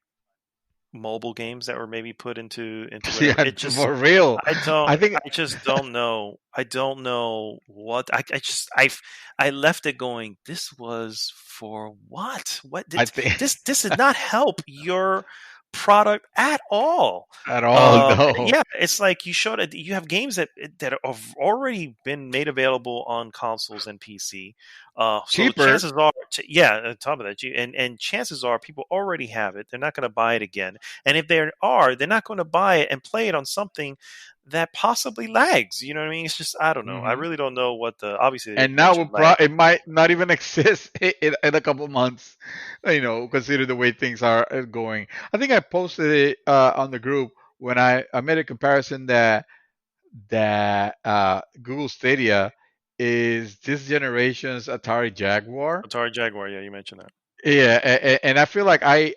Speaker 1: mobile games that were maybe put into whatever.
Speaker 2: Yeah,
Speaker 1: It just
Speaker 2: for real. I think
Speaker 1: I just don't know. I don't know what I left it going. This was for what? What
Speaker 2: I
Speaker 1: did
Speaker 2: think
Speaker 1: this did not help your product at all.
Speaker 2: at all no.
Speaker 1: Yeah, it's like you showed it. You have games that have already been made available on consoles and PC. So
Speaker 2: Cheaper.
Speaker 1: chances are, yeah, on top of that, and chances are people already have it. They're not going to buy it again. And if they are, they're not going to buy it and play it on something that possibly lags. You know what I mean? It's just I don't know. I
Speaker 2: Hmm.
Speaker 1: really don't know what the obviously they
Speaker 2: And
Speaker 1: didn't
Speaker 2: now
Speaker 1: mention lag.
Speaker 2: it might not even exist in a couple months, consider the way things are going. I think I posted it on the group when I made a comparison that Google Stadia is this generation's Atari Jaguar.
Speaker 1: Atari Jaguar, yeah, you mentioned that.
Speaker 2: Yeah, and I feel like I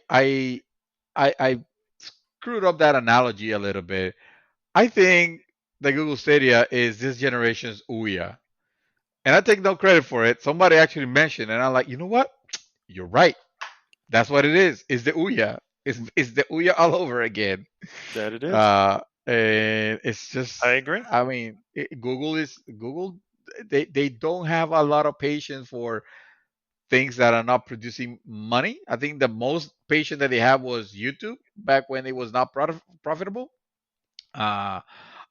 Speaker 2: screwed up that analogy a little bit. I think the Google Stadia is this generation's Ouya. And I take no credit for it. Somebody actually mentioned, and I'm like, you know what? You're right. That's what it is. It's the Ouya. It's the Ouya all over again.
Speaker 1: That it is.
Speaker 2: Uh, and it's just,
Speaker 1: I agree.
Speaker 2: I mean, Google. They don't have a lot of patience for things that are not producing money. I think the most patient that they have was YouTube back when it was not profitable. Uh,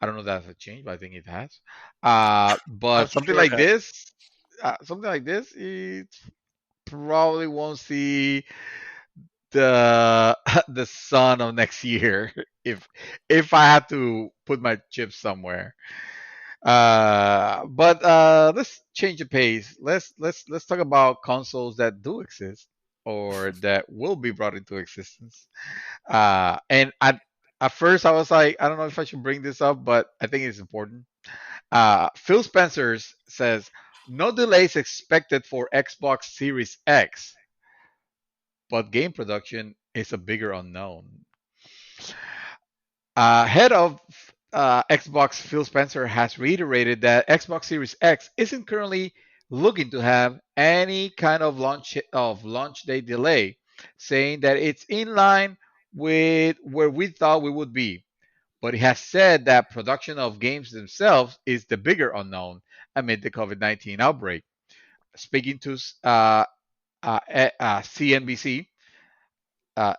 Speaker 2: I don't know if that's a change, but I think it has.
Speaker 1: I'm
Speaker 2: But
Speaker 1: sure it has.
Speaker 2: something like this, it probably won't see the the sun of next year if I had to put my chips somewhere. But let's change the pace. Let's talk about consoles that do exist or that will be brought into existence. And At first, I was like, I don't know if I should bring this up, but I think it's important. Phil Spencer says no delays expected for Xbox Series X, but game production is a bigger unknown. Head of Xbox Phil Spencer has reiterated that Xbox Series X isn't currently looking to have any kind of launch day delay, saying that it's in line with where we thought we would be. But he has said that production of games themselves is the bigger unknown amid the COVID-19 outbreak. Speaking to CNBC,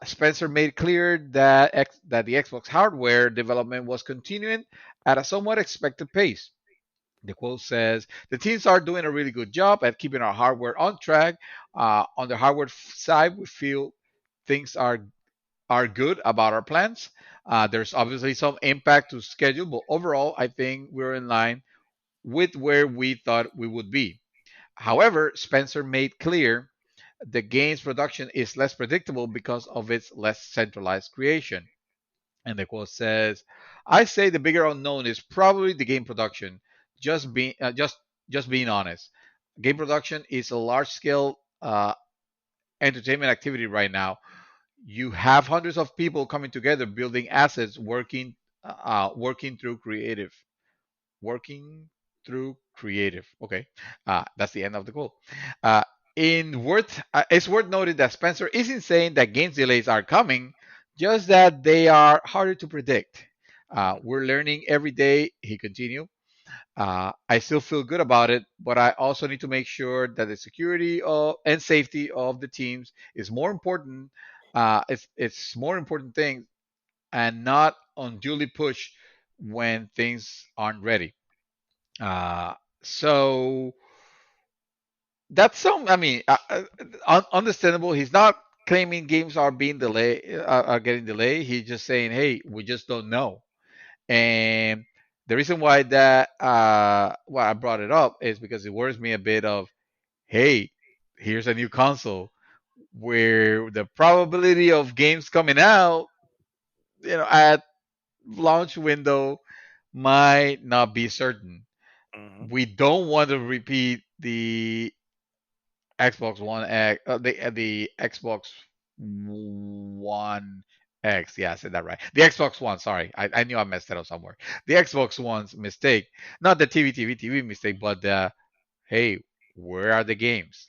Speaker 2: Spencer made clear that that the Xbox hardware development was continuing at a somewhat expected pace. The quote says, "The teams are doing a really good job at keeping our hardware on track. On the hardware side, we feel things are good about our plans. There's obviously some impact to schedule, but overall, I think we're in line with where we thought we would be." However, Spencer made clear the game's production is less predictable because of its less centralized creation. And the quote says, "I say the bigger unknown is probably the game production. Just being just being honest, game production is a large scale entertainment activity right now. You have hundreds of people coming together, building assets, working through creative. Okay, that's the end of the quote. Uh, it's worth noting that Spencer isn't saying that games delays are coming, just that they are harder to predict. We're learning every day, he continued. I still feel good about it, but I also need to make sure that the security and safety of the teams is more important. It's more important thing, and not unduly push when things aren't ready. Uh, so that's some. I mean, understandable. He's not claiming games are being delayed, are getting delayed. He's just saying, "Hey, we just don't know." And the reason why I brought it up is because it worries me a bit of, "Hey, here's a new console where the probability of games coming out, at launch window might not be certain."
Speaker 1: Hmm.
Speaker 2: We don't want to repeat the Xbox One X, the Xbox One X. Yeah, I said that right. The Xbox One. Sorry, I knew I messed that up somewhere. The Xbox One's mistake, not the TV mistake, but the, hey, where are the games?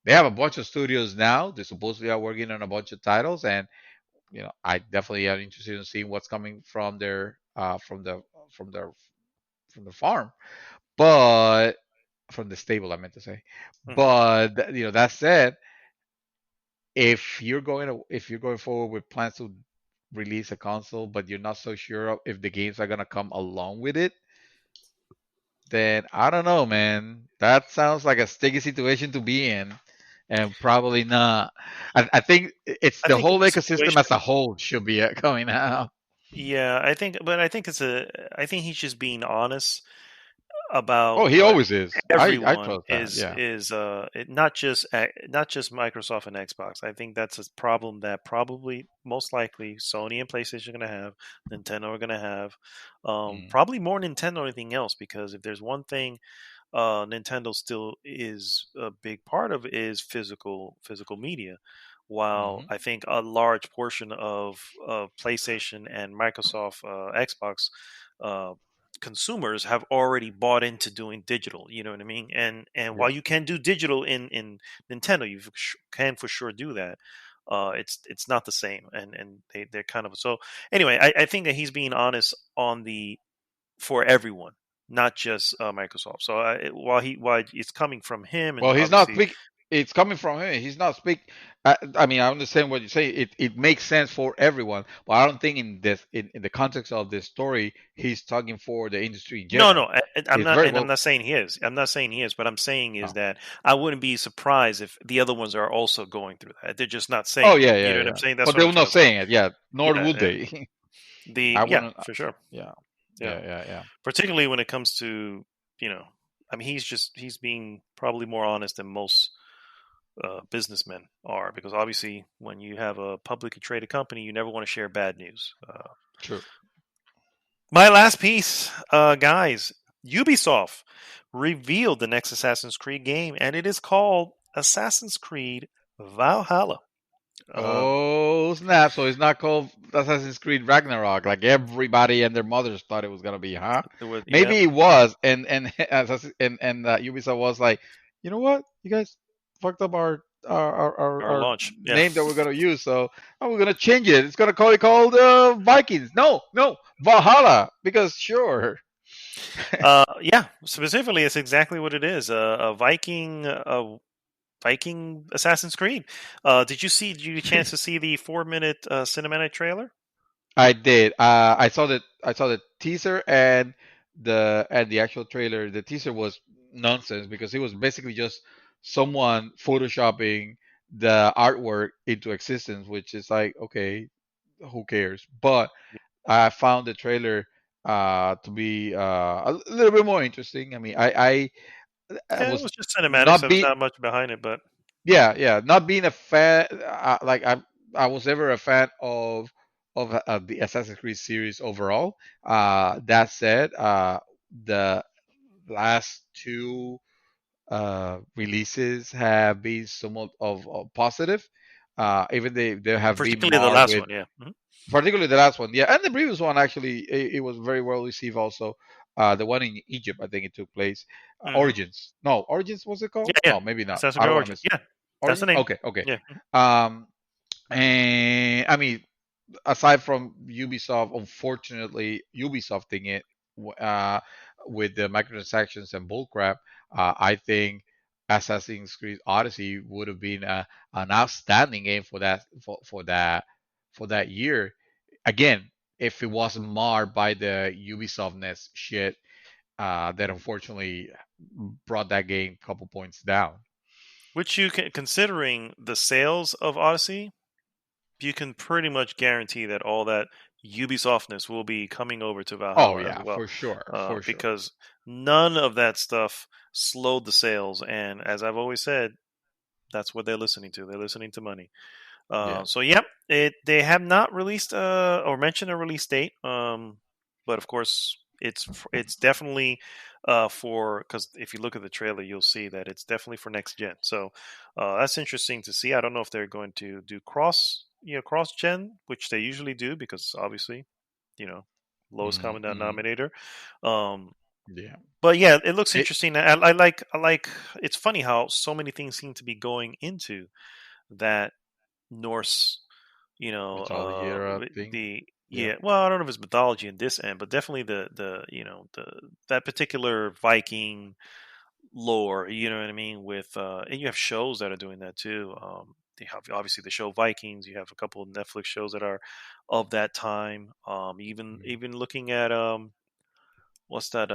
Speaker 2: They have a bunch of studios now. They supposedly are working on a bunch of titles, and I definitely am interested in seeing what's coming from their from their from the farm, but from the stable, I meant to say.
Speaker 1: Hmm.
Speaker 2: But that said, if you're going forward with plans to release a console, but you're not so sure of if the games are gonna come along with it, then I don't know, man. That sounds like a sticky situation to be in, and probably not. I think it's
Speaker 1: I
Speaker 2: the
Speaker 1: think
Speaker 2: whole
Speaker 1: in this
Speaker 2: ecosystem as a
Speaker 1: situation,
Speaker 2: whole should be coming out.
Speaker 1: yeah, I think I think he's just being honest about
Speaker 2: Oh, he
Speaker 1: what
Speaker 2: always is. I
Speaker 1: everyone
Speaker 2: trust that. Yeah.
Speaker 1: not just Microsoft and Xbox. I think that's a problem that probably most likely Sony and PlayStation are going to have, Nintendo are going to have,
Speaker 2: Mm,
Speaker 1: probably more Nintendo than anything else, because if there's one thing Nintendo still is a big part of, is physical media. While
Speaker 2: hmm
Speaker 1: I think a large portion of PlayStation and Microsoft Xbox uh, consumers have already bought into doing digital. You know what I mean? And while
Speaker 2: Yeah.
Speaker 1: you can do digital in Nintendo, can for sure do that. It's not the same, and they're kind of so. Anyway, I think that he's being honest on the for everyone, not just Microsoft. So while it's coming from him,
Speaker 2: Well,
Speaker 1: and
Speaker 2: he's not
Speaker 1: obviously
Speaker 2: speak. It's coming from him. He's not speak. I mean, I understand what you say. It makes sense for everyone, but I don't think in the context of this story, he's talking for the industry in
Speaker 1: no,
Speaker 2: general.
Speaker 1: no, I'm
Speaker 2: He's
Speaker 1: not,
Speaker 2: very
Speaker 1: and I'm
Speaker 2: well.
Speaker 1: not saying he is. I'm not saying he is. What I'm saying is
Speaker 2: Oh,
Speaker 1: that I wouldn't be surprised if the other ones are also going through that. They're just not
Speaker 2: oh
Speaker 1: saying it.
Speaker 2: yeah,
Speaker 1: You
Speaker 2: yeah,
Speaker 1: know what I'm
Speaker 2: yeah.
Speaker 1: saying? That's
Speaker 2: But
Speaker 1: what
Speaker 2: they
Speaker 1: I'm
Speaker 2: were
Speaker 1: trying
Speaker 2: not
Speaker 1: to. So
Speaker 2: saying it. Yeah, nor
Speaker 1: yeah,
Speaker 2: would they.
Speaker 1: the
Speaker 2: I
Speaker 1: yeah,
Speaker 2: wouldn't.
Speaker 1: for sure.
Speaker 2: Yeah,
Speaker 1: Yeah,
Speaker 2: yeah, yeah, yeah.
Speaker 1: particularly when it comes to you know, I mean, he's being probably more honest than most businessmen are, because obviously when you have a publicly traded company, you never want to share bad news.
Speaker 2: True.
Speaker 1: My last piece, guys. Ubisoft revealed the next Assassin's Creed game, and it is called Assassin's Creed Valhalla. Um,
Speaker 2: Oh snap! So it's not called Assassin's Creed Ragnarok like everybody and their mothers thought it was gonna be, huh?
Speaker 1: yeah,
Speaker 2: Maybe it was, and Ubisoft was like, you know what, you guys fucked up
Speaker 1: our
Speaker 2: our
Speaker 1: launch. Yeah.
Speaker 2: name that we're gonna use, so we're gonna change it. It's gonna call it called Vikings. No, no, Valhalla, because sure.
Speaker 1: Yeah. Specifically, it's exactly what it is. A Viking Assassin's Creed. Did you see? Did you get a chance to see the 4 minute cinematic trailer?
Speaker 2: I did. I saw the teaser and the actual trailer. The teaser was nonsense because it was basically just someone photoshopping the artwork into existence, which is like, okay, who cares? But I found the trailer to be a little bit more interesting. I mean, I
Speaker 1: Yeah, it
Speaker 2: was
Speaker 1: was just cinematic,
Speaker 2: not
Speaker 1: so there's
Speaker 2: be
Speaker 1: not much behind it. But
Speaker 2: yeah, yeah, not being a fan, like I was ever a fan of the Assassin's Creed series overall. That said, the last two releases have been somewhat of positive. Even they have been
Speaker 1: particularly the
Speaker 2: marred
Speaker 1: last
Speaker 2: with,
Speaker 1: one, yeah.
Speaker 2: particularly the last one, yeah, and the previous one actually it was very well received also. The one in Egypt, I think it took place.
Speaker 1: Hmm.
Speaker 2: Origins, no, Origins was it called?
Speaker 1: Yeah, yeah.
Speaker 2: No, maybe not.
Speaker 1: Assassin's
Speaker 2: I
Speaker 1: Creed
Speaker 2: don't want to
Speaker 1: Origins.
Speaker 2: miss.
Speaker 1: Yeah, that's the
Speaker 2: Origins?
Speaker 1: name.
Speaker 2: Okay, okay.
Speaker 1: Yeah.
Speaker 2: Um, and I mean, aside from Ubisoft, unfortunately, Ubisofting it uh, with the microtransactions and bullcrap, I think Assassin's Creed Odyssey would have been an outstanding game for for that year. Again, if it wasn't marred by the Ubisoftness shit that unfortunately brought that game a couple points down.
Speaker 1: Which you can, considering the sales of Odyssey, you can pretty much guarantee that all that Ubisoftness will be coming over to
Speaker 2: Oh
Speaker 1: Valhalla as
Speaker 2: yeah,
Speaker 1: well,
Speaker 2: for sure, for sure.
Speaker 1: because none of that stuff slowed the sales. And as I've always said, that's what they're listening to. They're listening to money.
Speaker 2: Yeah.
Speaker 1: So yep, they have not released or mentioned a release date. But of course, it's definitely for, because if you look at the trailer, you'll see that it's definitely for next gen. So that's interesting to see. I don't know if they're going to do cross gen, which they usually do, because obviously, you know, lowest
Speaker 2: Hmm.
Speaker 1: common
Speaker 2: Hmm.
Speaker 1: denominator. Um,
Speaker 2: Yeah.
Speaker 1: but yeah, it looks
Speaker 2: It,
Speaker 1: interesting. I like. It's funny how so many things seem to be going into that Norse,
Speaker 2: mythology era thing.
Speaker 1: the
Speaker 2: Yeah.
Speaker 1: yeah. Well, I don't know if it's mythology in this end, but definitely the the that particular Viking lore. You know what I mean? With and you have shows that are doing that too. You have obviously the show Vikings. You have a couple of Netflix shows that are of that time. Even looking at what's that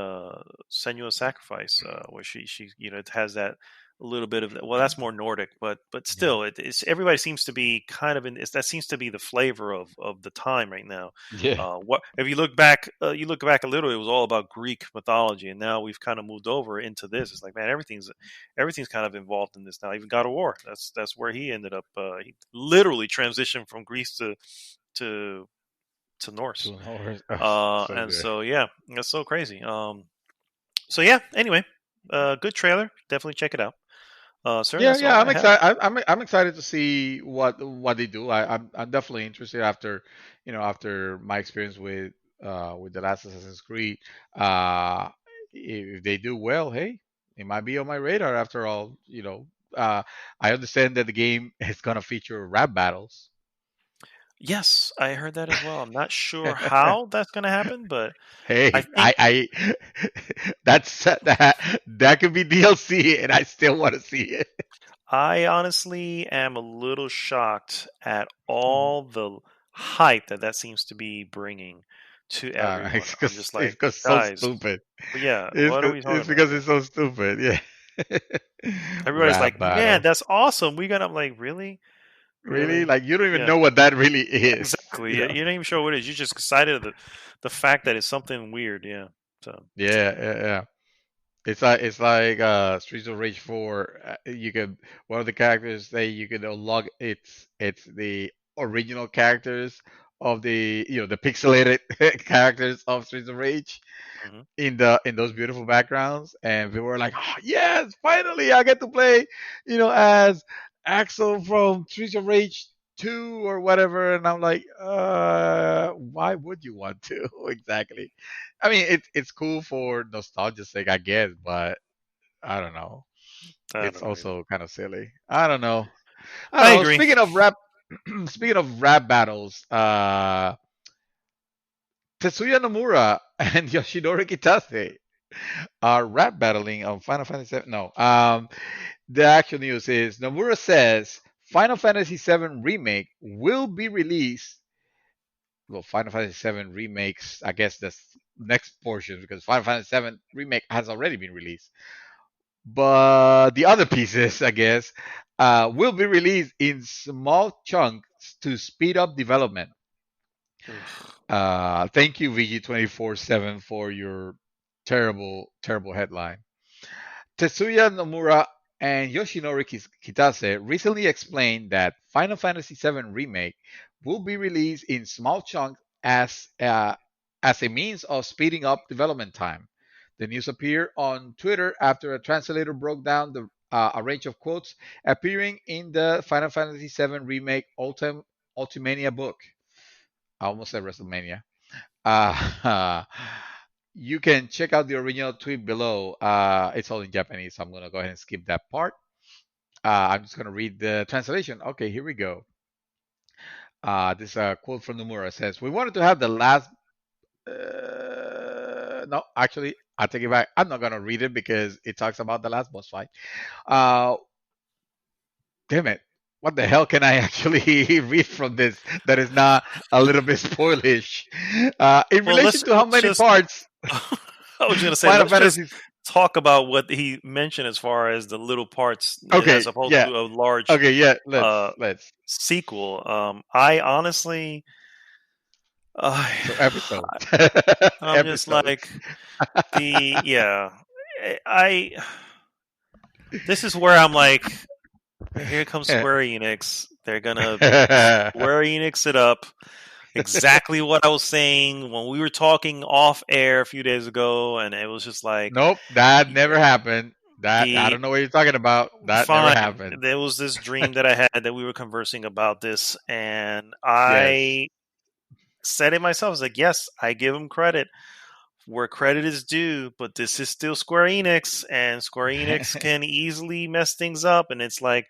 Speaker 1: Senua's Sacrifice, where she it has that a little bit of that. Well, that's more Nordic, but
Speaker 2: Yeah.
Speaker 1: still it's everybody seems to be kind of that seems to be the flavor of the time right now.
Speaker 2: Yeah.
Speaker 1: What if you look back a little, it was all about Greek mythology, and now we've kind of moved over into this. It's like, man, everything's kind of involved in this now. Even God of War, that's where he ended up. He literally transitioned from Greece to to Norse.
Speaker 2: Two hours. So
Speaker 1: And
Speaker 2: good.
Speaker 1: so yeah, that's so crazy. So yeah. Anyway, good trailer. Definitely check it out. Sir,
Speaker 2: Yeah,
Speaker 1: that's
Speaker 2: yeah.
Speaker 1: all
Speaker 2: I'm
Speaker 1: I have.
Speaker 2: excited. I'm excited to see what they do. I'm definitely interested after after my experience with the last Assassin's Creed. Uh, if they do well, hey, it might be on my radar after all. I understand that the game is gonna feature rap battles.
Speaker 1: Yes, I heard that as well. I'm not sure how that's going to happen, but I
Speaker 2: Hey,
Speaker 1: think
Speaker 2: I that could be DLC, and I still want to see it.
Speaker 1: I honestly am a little shocked at all the hype that seems to be bringing to everyone. I'm just
Speaker 2: It's
Speaker 1: like,
Speaker 2: 'cause so
Speaker 1: guys,
Speaker 2: stupid.
Speaker 1: yeah, what are we talking
Speaker 2: It's
Speaker 1: about
Speaker 2: because
Speaker 1: here?
Speaker 2: it's so stupid. Yeah.
Speaker 1: Everybody's like,
Speaker 2: Rap
Speaker 1: man,
Speaker 2: battle.
Speaker 1: that's awesome. We got. I'm like, really,
Speaker 2: Really?
Speaker 1: really?
Speaker 2: Like you don't even
Speaker 1: Yeah.
Speaker 2: know what that really is.
Speaker 1: Exactly. You're not even sure what it is. You're just excited at the fact that it's something weird. Yeah. So
Speaker 2: Yeah, yeah, yeah. It's like Streets of Rage 4. You could one of the characters say you could unlock it's the original characters of the the pixelated characters of Streets of Rage
Speaker 1: Hmm.
Speaker 2: in those beautiful backgrounds, and we were like, oh, yes, finally I get to play, as Axel from Streets of Rage 2 or whatever, and I'm like, why would you want to exactly? I mean, it's cool for nostalgia's sake, I guess, but I don't know.
Speaker 1: I
Speaker 2: It's
Speaker 1: don't know either.
Speaker 2: also kind of silly. I don't know. I
Speaker 1: I
Speaker 2: don't know.
Speaker 1: agree.
Speaker 2: Speaking of rap, speaking of rap battles, Tetsuya Nomura and Yoshinori Kitase are rap battling on Final Fantasy VII. No, the actual news is Nomura says Final Fantasy VII Remake will be released. Well, Final Fantasy VII Remakes, I guess the next portion, because Final Fantasy VII Remake has already been released. But the other pieces, I guess, will be released in small chunks to speed up development.
Speaker 1: Ugh.
Speaker 2: Thank you, VG247, for your terrible, terrible headline. Tetsuya Nomura and Yoshinori Kitase recently explained that Final Fantasy VII Remake will be released in small chunks as a means of speeding up development time. The news appeared on Twitter after a translator broke down a range of quotes appearing in the Final Fantasy VII Remake Ultimania book. I almost said WrestleMania. Uh, you can check out the original tweet below. It's all in Japanese, so I'm going to go ahead and skip that part. I'm just going to read the translation. Okay, here we go. This is a quote from Nomura. It says, "We wanted to have the last." No, actually, I take it back. I'm not going to read it because it talks about the last boss fight. Uh, damn it. What the hell can I actually read from this that is not a little bit spoilish? In
Speaker 1: Well,
Speaker 2: relation to how
Speaker 1: let's
Speaker 2: many
Speaker 1: just.
Speaker 2: parts
Speaker 1: I was going to say,
Speaker 2: Final
Speaker 1: let's just
Speaker 2: Fantasy.
Speaker 1: talk about what he mentioned as far as the little parts,
Speaker 2: Okay,
Speaker 1: as opposed
Speaker 2: yeah.
Speaker 1: to a large
Speaker 2: Okay, yeah.
Speaker 1: uh,
Speaker 2: Let's.
Speaker 1: sequel. I honestly, uh,
Speaker 2: So episodes,
Speaker 1: I'm just like
Speaker 2: episodes.
Speaker 1: the yeah. I this is where I'm like, here comes Square Enix. They're gonna Square Enix it up. Exactly what I was saying when we were talking off air a few days ago, and it was just like,
Speaker 2: Nope, that
Speaker 1: yeah,
Speaker 2: never happened. That I
Speaker 1: the
Speaker 2: don't know what you're talking about. That never
Speaker 1: fine.
Speaker 2: happened.
Speaker 1: There was this dream that I had that we were conversing about this, and
Speaker 2: Yes.
Speaker 1: I said it myself. I was like, yes, I give them credit where credit is due, but this is still Square Enix, and Square Enix can easily mess things up. And it's like,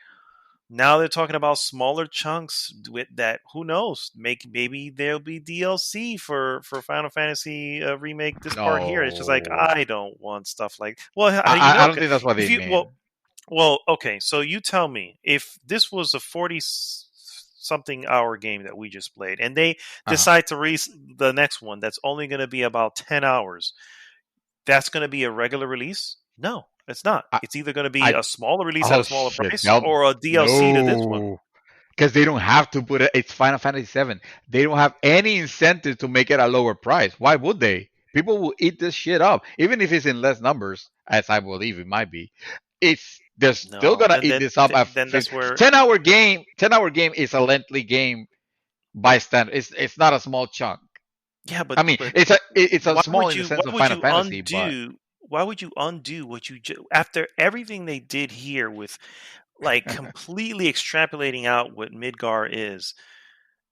Speaker 1: now they're talking about smaller chunks with that. Who knows? Maybe there'll be DLC for Final Fantasy remake. This part here, it's just like,
Speaker 2: No,
Speaker 1: I don't want stuff like. Well, how you know?
Speaker 2: I don't think that's what
Speaker 1: If
Speaker 2: they
Speaker 1: you
Speaker 2: mean.
Speaker 1: okay. So you tell me, if this was a 40 something hour game that we just played, and they
Speaker 2: Uh-huh.
Speaker 1: decide to release the next one that's only going to be about 10 hours, that's going to be a regular release? No, it's not.
Speaker 2: I,
Speaker 1: It's either going to be
Speaker 2: I
Speaker 1: a smaller release at
Speaker 2: oh
Speaker 1: a smaller
Speaker 2: shit.
Speaker 1: price
Speaker 2: Nope.
Speaker 1: or a DLC to this one.
Speaker 2: No. Because they don't have to put it. It's Final Fantasy VII. They don't have any incentive to make it a lower price. Why would they? People will eat this shit up, even if it's in less numbers, as I believe it might be. It's they're still
Speaker 1: No,
Speaker 2: gonna eat this up at
Speaker 1: then that's where
Speaker 2: 10 hour game. 10 hour game is a lengthy game by standard. It's not a small chunk.
Speaker 1: yeah,
Speaker 2: I mean,
Speaker 1: but
Speaker 2: it's a small in the sense
Speaker 1: why
Speaker 2: of
Speaker 1: would
Speaker 2: Final
Speaker 1: you
Speaker 2: Fantasy, but
Speaker 1: undo why would you undo what after everything they did here with like completely extrapolating out what Midgar is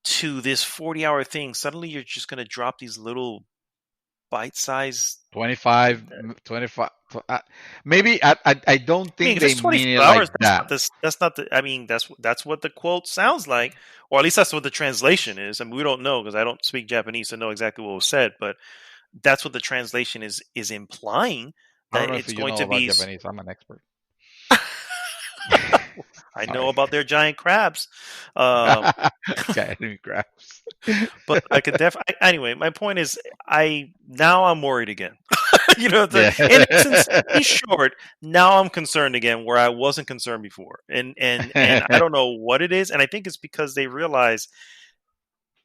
Speaker 1: to this 40-hour thing? Suddenly you're just going to drop these little bite-sized.
Speaker 2: 25, 25. Maybe I don't
Speaker 1: I mean,
Speaker 2: think
Speaker 1: if
Speaker 2: they
Speaker 1: it's 24
Speaker 2: mean it like
Speaker 1: hours, that's not
Speaker 2: that.
Speaker 1: this. That's not the. I mean, that's what the quote sounds like, or at least that's what the translation is. I mean, we don't know because I don't speak Japanese to know exactly what was said, but that's what the translation is implying,
Speaker 2: I don't
Speaker 1: that
Speaker 2: know if
Speaker 1: it's
Speaker 2: you
Speaker 1: going
Speaker 2: know
Speaker 1: to
Speaker 2: about
Speaker 1: be.
Speaker 2: Japanese. I'm an expert.
Speaker 1: I know
Speaker 2: Sorry.
Speaker 1: about their giant crabs, um,
Speaker 2: Giant crabs.
Speaker 1: but I could definitely. Anyway, my point is, I'm worried again.
Speaker 2: Yeah.
Speaker 1: In essence, in short, now I'm concerned again where I wasn't concerned before, and I don't know what it is, and I think it's because they realize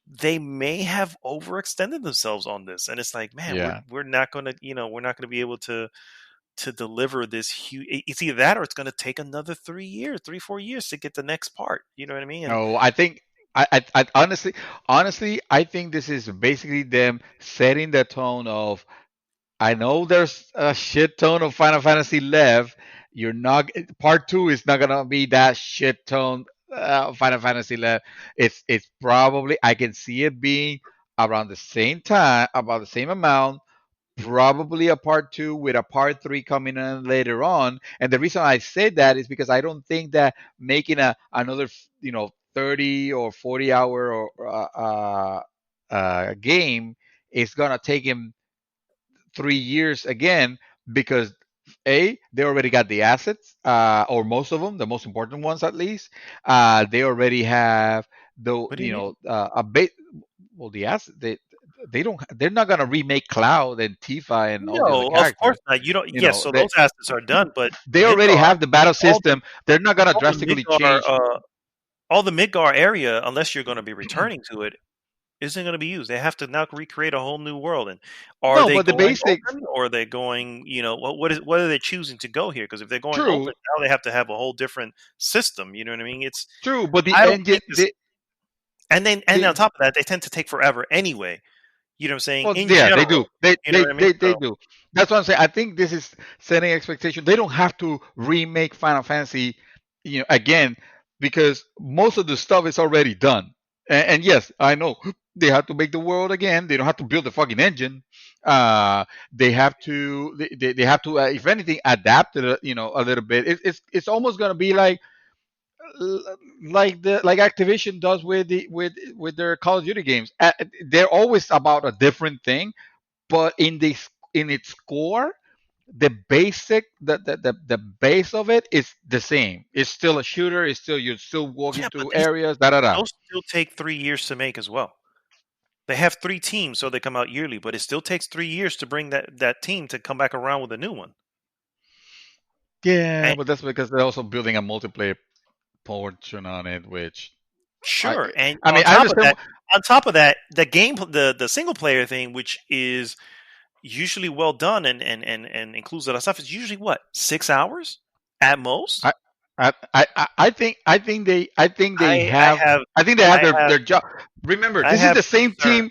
Speaker 1: they may have overextended themselves on this, and it's like, man,
Speaker 2: Yeah.
Speaker 1: we're not going to, we're not going to be able to deliver this huge. It's either that or it's going to take another 3 years, 3 4 years to get the next part. You know what I mean? And
Speaker 2: No, I think. I honestly, I think this is basically them setting the tone of, I know there's a shit ton of Final Fantasy left. You're not part two is not gonna be that shit ton Final Fantasy left. It's probably, I can see it being around the same time, about the same amount. Probably a part two with a part three coming in later on. And the reason I say that is because I don't think that making another 30 or 40 hour game is gonna take him 3 years again, because they already got the assets, or most of them, the most important ones at least. They already have the
Speaker 1: What do you mean?
Speaker 2: a bit. Well, the assets, they're not gonna remake Cloud and Tifa and all the other
Speaker 1: No, of course
Speaker 2: characters.
Speaker 1: not. You don't.
Speaker 2: You
Speaker 1: Yes,
Speaker 2: know,
Speaker 1: so those assets are done, but
Speaker 2: they already
Speaker 1: Midgar,
Speaker 2: have the battle
Speaker 1: all the
Speaker 2: system. They're not gonna
Speaker 1: all the
Speaker 2: drastically
Speaker 1: Midgar,
Speaker 2: change.
Speaker 1: all the Midgar area, unless you're going to be returning to it, isn't going to be used. They have to now recreate a whole new world. And are
Speaker 2: No,
Speaker 1: they
Speaker 2: but the
Speaker 1: going
Speaker 2: basics.
Speaker 1: open, or are they going? What are they choosing to go here? Because if they're going
Speaker 2: True,
Speaker 1: open, now they have to have a whole different system. You know what I mean? It's
Speaker 2: true, but the
Speaker 1: I don't
Speaker 2: engine,
Speaker 1: think this. And on
Speaker 2: the
Speaker 1: top of that, they tend to take forever anyway. You know what I'm saying?
Speaker 2: well,
Speaker 1: In
Speaker 2: yeah, they do.
Speaker 1: general,
Speaker 2: They
Speaker 1: you know
Speaker 2: they
Speaker 1: what I mean?
Speaker 2: they they
Speaker 1: So
Speaker 2: do. That's what I'm saying. I think this is setting expectation. They don't have to remake Final Fantasy, again, because most of the stuff is already done. And yes, I know they have to make the world again. They don't have to build the fucking engine. They have to. They have to, if anything, adapt it, a little bit. It's almost gonna be like Activision does with their Call of Duty games. They're always about a different thing, but in its core, the basic the base of it is the same. It's still a shooter. It's still, you're still walking
Speaker 1: yeah, but
Speaker 2: through areas. Da da da.
Speaker 1: those still take 3 years to make as well. They have 3 teams, so they come out yearly, but it still takes 3 years to bring that team to come back around with a new one.
Speaker 2: Yeah,
Speaker 1: And
Speaker 2: but that's because they're also building a multiplayer portion on it, which I
Speaker 1: sure, and
Speaker 2: I mean, I understand.
Speaker 1: on top of that, the single player thing, which is usually well done and includes a lot of stuff, is usually what, 6 hours at most.
Speaker 2: I, I think they
Speaker 1: I
Speaker 2: have.
Speaker 1: have
Speaker 2: I think they have
Speaker 1: I
Speaker 2: their
Speaker 1: have
Speaker 2: job. Remember,
Speaker 1: I
Speaker 2: this is
Speaker 1: have
Speaker 2: the same
Speaker 1: concerns,
Speaker 2: team.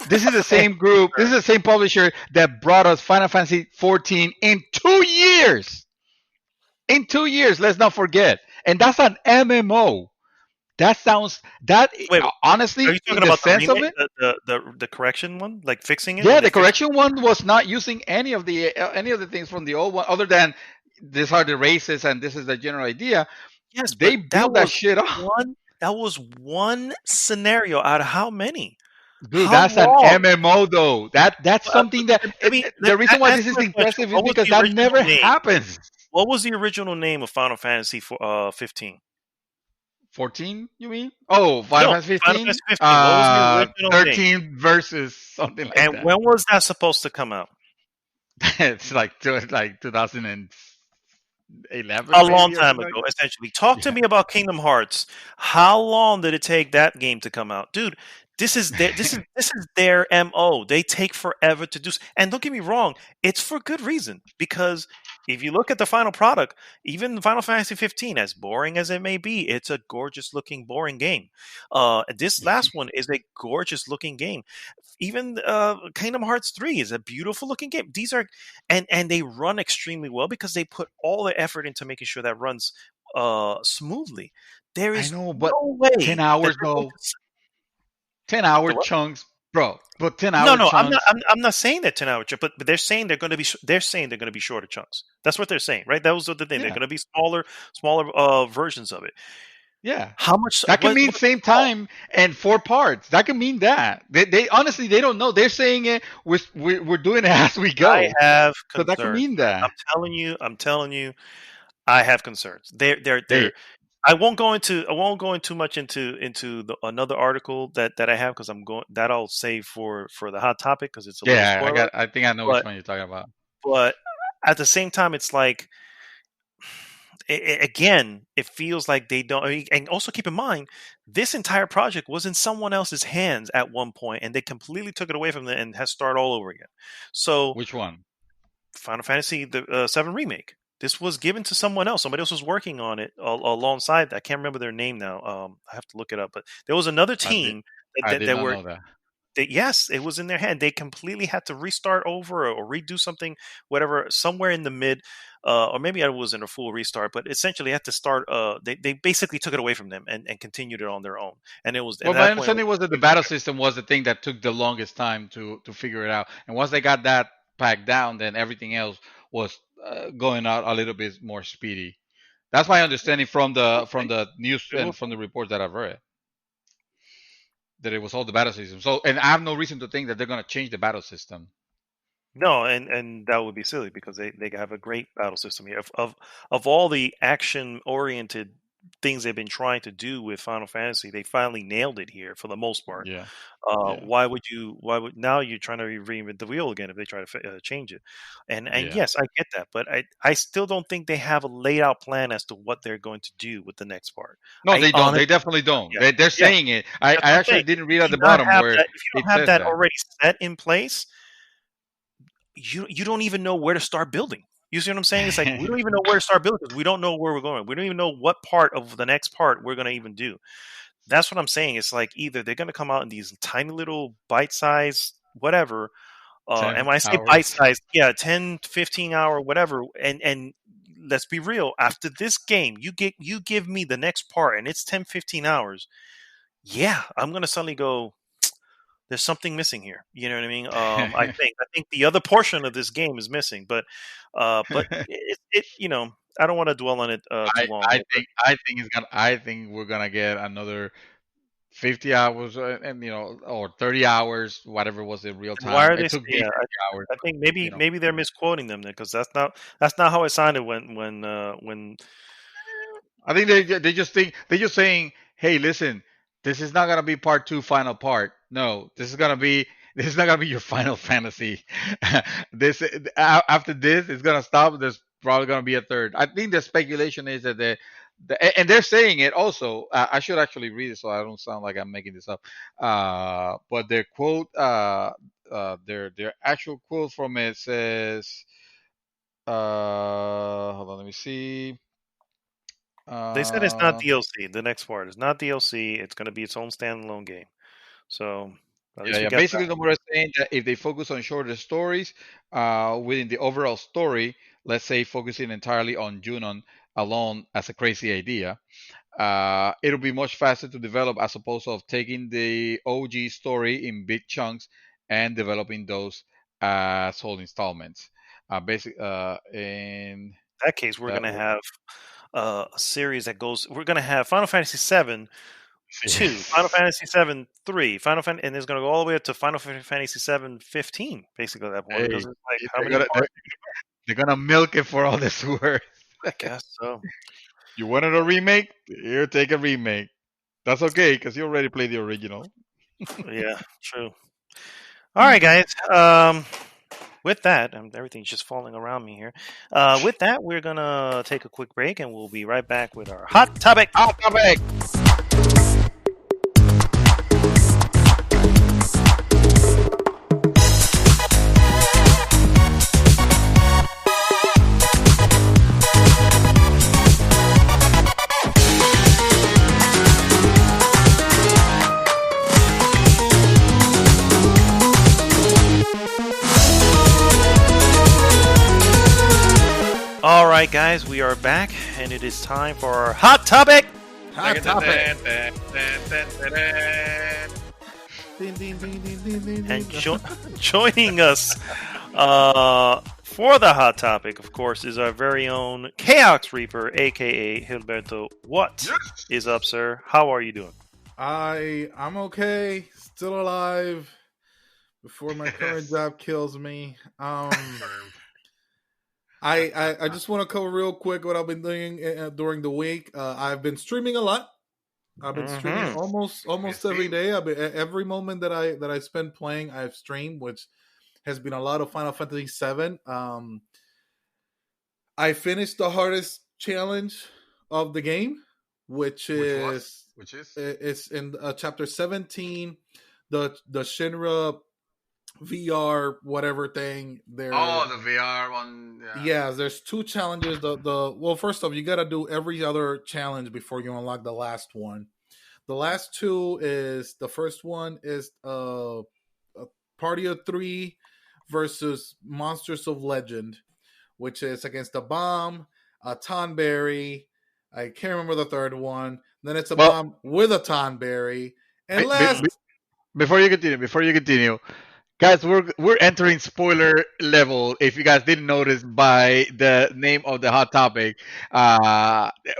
Speaker 2: This is the
Speaker 1: sir.
Speaker 2: same group. This is the same publisher that brought us Final Fantasy 14 in 2 years. In 2 years, let's not forget. And that's an MMO. That sounds that
Speaker 1: Wait, are
Speaker 2: honestly,
Speaker 1: you
Speaker 2: in
Speaker 1: talking
Speaker 2: the
Speaker 1: about the
Speaker 2: sense of
Speaker 1: remake,
Speaker 2: it,
Speaker 1: the correction one, like fixing it
Speaker 2: yeah,
Speaker 1: when they
Speaker 2: the
Speaker 1: fixed?
Speaker 2: correction one was not using any of the things from the old one, other than these are the races and this is the general idea.
Speaker 1: Yes,
Speaker 2: They
Speaker 1: but
Speaker 2: built that shit up.
Speaker 1: that was one scenario out of how many?
Speaker 2: Dude,
Speaker 1: How
Speaker 2: that's an
Speaker 1: long?
Speaker 2: MMO though. That's something that the reason why this
Speaker 1: Answer
Speaker 2: is
Speaker 1: my question.
Speaker 2: impressive is
Speaker 1: What was
Speaker 2: because
Speaker 1: the
Speaker 2: that
Speaker 1: original
Speaker 2: never
Speaker 1: name?
Speaker 2: happens.
Speaker 1: What was the original name of Final Fantasy for 15?
Speaker 2: 14, you mean? Oh, Final
Speaker 1: No,
Speaker 2: Fantasy
Speaker 1: Final
Speaker 2: 15?
Speaker 1: Fantasy 15. What was the original name?
Speaker 2: 13 versus something like
Speaker 1: And
Speaker 2: that.
Speaker 1: when was that supposed to come out?
Speaker 2: It's like 2011
Speaker 1: A long
Speaker 2: maybe, or
Speaker 1: time
Speaker 2: something like
Speaker 1: ago,
Speaker 2: that.
Speaker 1: essentially. Talk to
Speaker 2: Yeah.
Speaker 1: me about Kingdom Hearts. How long did it take that game to come out, dude? This is their mo. They take forever to do, and don't get me wrong, it's for good reason. Because if you look at the final product, even Final Fantasy 15, as boring as it may be, it's a gorgeous looking, boring game. This last one is a gorgeous looking game. Even Kingdom Hearts 3 is a beautiful looking game. These are and they run extremely well because they put all the effort into making sure that runs smoothly. There
Speaker 2: I
Speaker 1: is
Speaker 2: know, but
Speaker 1: no
Speaker 2: 10
Speaker 1: way that
Speaker 2: hours
Speaker 1: they're going
Speaker 2: though.
Speaker 1: to
Speaker 2: 10-hour
Speaker 1: the what?
Speaker 2: chunks, bro. But 10
Speaker 1: No,
Speaker 2: hour
Speaker 1: no, I'm not.
Speaker 2: chunks.
Speaker 1: I'm not saying that 10 hour chunk, but they're saying they're going to be. They're saying they're going to be shorter chunks. That's what they're saying, right? That was the thing. They're
Speaker 2: Yeah.
Speaker 1: going to be smaller versions of it.
Speaker 2: Yeah.
Speaker 1: How much?
Speaker 2: That can mean
Speaker 1: What?
Speaker 2: same time and 4 parts. That can mean that. They honestly, they don't know. They're saying it. We're doing it as we
Speaker 1: I
Speaker 2: go.
Speaker 1: have
Speaker 2: So that can
Speaker 1: concerns,
Speaker 2: mean
Speaker 1: sir.
Speaker 2: that.
Speaker 1: I'm telling you. I have concerns.
Speaker 2: They
Speaker 1: I won't go into. I won't go into much into another article that I have because I'm going that I'll save for the hot topic because it's a little
Speaker 2: Yeah,
Speaker 1: spoiler.
Speaker 2: I think I know which
Speaker 1: But
Speaker 2: one you're talking about.
Speaker 1: but at the same time, it's like again, it feels like they don't. And also keep in mind, this entire project was in someone else's hands at one point, and they completely took it away from them and has started all over again. So
Speaker 2: Which one?
Speaker 1: Final Fantasy the VII Remake. This was given to someone else. Somebody else was working on it alongside. I can't remember their name now. I have to look it up. But there was another team
Speaker 2: I did
Speaker 1: that
Speaker 2: not
Speaker 1: were
Speaker 2: know that.
Speaker 1: yes, it was in their hand. They completely had to restart over or redo something, whatever, somewhere in the mid, or maybe it wasn't a full restart, but essentially had to start. They basically took it away from them and continued it on their own. And it was at
Speaker 2: Well, my
Speaker 1: that point, it was
Speaker 2: understanding was that the battle system was the thing that took the longest time to figure it out. And once they got that packed down, then everything else was going out a little bit more speedy. That's my understanding from the news
Speaker 1: it
Speaker 2: and
Speaker 1: will
Speaker 2: from the reports that I've read, that it was all the battle system. So, and I have no reason to think that they're going to change the battle system.
Speaker 1: no, and that would be silly because they have a great battle system here. Of all the action oriented things they've been trying to do with Final Fantasy, they finally nailed it here for the most part.
Speaker 2: Yeah, yeah,
Speaker 1: Why would you? Why would now you're trying to reinvent the wheel again if they try to change it? And
Speaker 2: yeah.
Speaker 1: yes, I get that, but I still don't think they have a laid out plan as to what they're going to do with the next part.
Speaker 2: No,
Speaker 1: I
Speaker 2: they don't.
Speaker 1: honestly,
Speaker 2: They definitely don't.
Speaker 1: yeah,
Speaker 2: They're
Speaker 1: yeah,
Speaker 2: saying it. I
Speaker 1: that's what I'm
Speaker 2: actually
Speaker 1: saying.
Speaker 2: didn't
Speaker 1: If
Speaker 2: read at
Speaker 1: you
Speaker 2: the
Speaker 1: not
Speaker 2: bottom
Speaker 1: have
Speaker 2: where
Speaker 1: that, if you
Speaker 2: it
Speaker 1: don't have
Speaker 2: says
Speaker 1: that
Speaker 2: that.
Speaker 1: already set in place, you don't even know where to start building. You see what I'm saying? It's like we don't even know where to start building because we don't know where we're going. We don't even know what part of the next part we're going to even do. That's what I'm saying. It's like either they're going to come out in these tiny little bite-sized whatever, and
Speaker 2: 10
Speaker 1: when I say
Speaker 2: hours.
Speaker 1: bite-sized, yeah, 10, 15 hour, whatever, and let's be real. After this game, you give me the next part, and it's 10, 15 hours. Yeah, I'm gonna suddenly go. There's something missing here. You know what I mean? I think the other portion of this game is missing, but it I don't want to dwell on it too long here. But
Speaker 2: I think we're gonna get another 50 hours and or 30 hours, whatever was in real
Speaker 1: and why
Speaker 2: time.
Speaker 1: are they?
Speaker 2: It took me
Speaker 1: Yeah,
Speaker 2: 50 hours,
Speaker 1: I think
Speaker 2: you know.
Speaker 1: maybe they're misquoting them then because that's not how it sounded when
Speaker 2: I think they're just saying, "Hey, listen, this is not gonna be part two, final part. No, this is not gonna be your Final Fantasy. this after this, it's gonna stop. There's probably gonna be a third. I think the speculation is that and they're saying it also. I should actually read it so I don't sound like I'm making this up. But their quote, their actual quote from it says, hold on, let me see.
Speaker 1: they said it's not
Speaker 2: Uh,
Speaker 1: DLC. The next part is not DLC. It's going to be its own standalone game. So at
Speaker 2: yeah,
Speaker 1: least we
Speaker 2: yeah.
Speaker 1: got
Speaker 2: Basically, Nomura is saying that if they focus on shorter stories within the overall story, let's say focusing entirely on Junon alone as a crazy idea, it'll be much faster to develop as opposed to taking the OG story in big chunks and developing those as whole installments. In
Speaker 1: that case. We're going
Speaker 2: that
Speaker 1: to
Speaker 2: way.
Speaker 1: have a series that goes. We're going to have Final Fantasy 7 2, Final
Speaker 2: Yes.
Speaker 1: Fantasy 7 3, and it's going to go all the way up to Final Fantasy 7 15, basically at that point
Speaker 2: Hey,
Speaker 1: because it's like how
Speaker 2: they're
Speaker 1: many
Speaker 2: gonna
Speaker 1: parts?
Speaker 2: they're gonna milk it for all this worth.
Speaker 1: I guess so.
Speaker 2: You wanted a remake? Here, take a remake. That's okay because you already played the original.
Speaker 1: Yeah, true. All right, guys. With that, everything's just falling around me here. With that, we're gonna take a quick break, and we'll be right back with our hot topic.
Speaker 2: Hot topic.
Speaker 1: All right, guys, we are back, and it is time for our hot topic.
Speaker 3: Hot topic.
Speaker 1: And joining us for the hot topic, of course, is our very own Chaos Reaper, aka Hilberto. What is up, sir? How are you doing?
Speaker 3: I'm okay. Still alive. Before my current job kills me. I just want to cover real quick what I've been doing during the week. I've been streaming a lot. I've been streaming almost every day. Every moment that I spend playing, I've streamed, which has been a lot of Final Fantasy VII. I finished the hardest challenge of the game, which is it's in chapter 17, the Shinra VR whatever thing.
Speaker 2: Oh, the VR one.
Speaker 3: Yeah, there's 2 challenges. Well, first off, you got to do every other challenge before you unlock the last one. The last 2 is the first one is a party of 3 versus Monsters of Legend, which is against a bomb, a Tonberry. I can't remember the third one. Then it's a bomb with a Tonberry. And last,
Speaker 2: before you continue, guys, we're entering spoiler level. If you guys didn't notice by the name of the hot topic,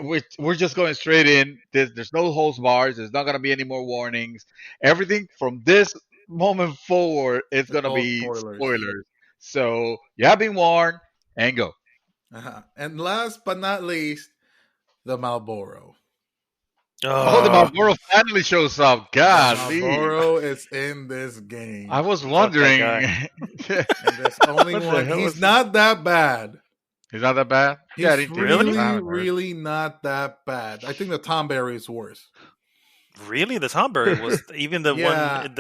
Speaker 2: we're just going straight in. There's no holds bars. There's not gonna be any more warnings. Everything from this moment forward is gonna be spoilers. So you have been warned, and go.
Speaker 3: And last but not least, the Marlboro.
Speaker 2: Oh, the Marlboro finally shows up. God,
Speaker 3: Marlboro is in this game.
Speaker 2: I was wondering.
Speaker 3: And there's only one. He's not that bad.
Speaker 2: He's not that bad?
Speaker 3: He's really not that bad. I think the Tonberry is worse.
Speaker 1: Really, the Tonberry was even the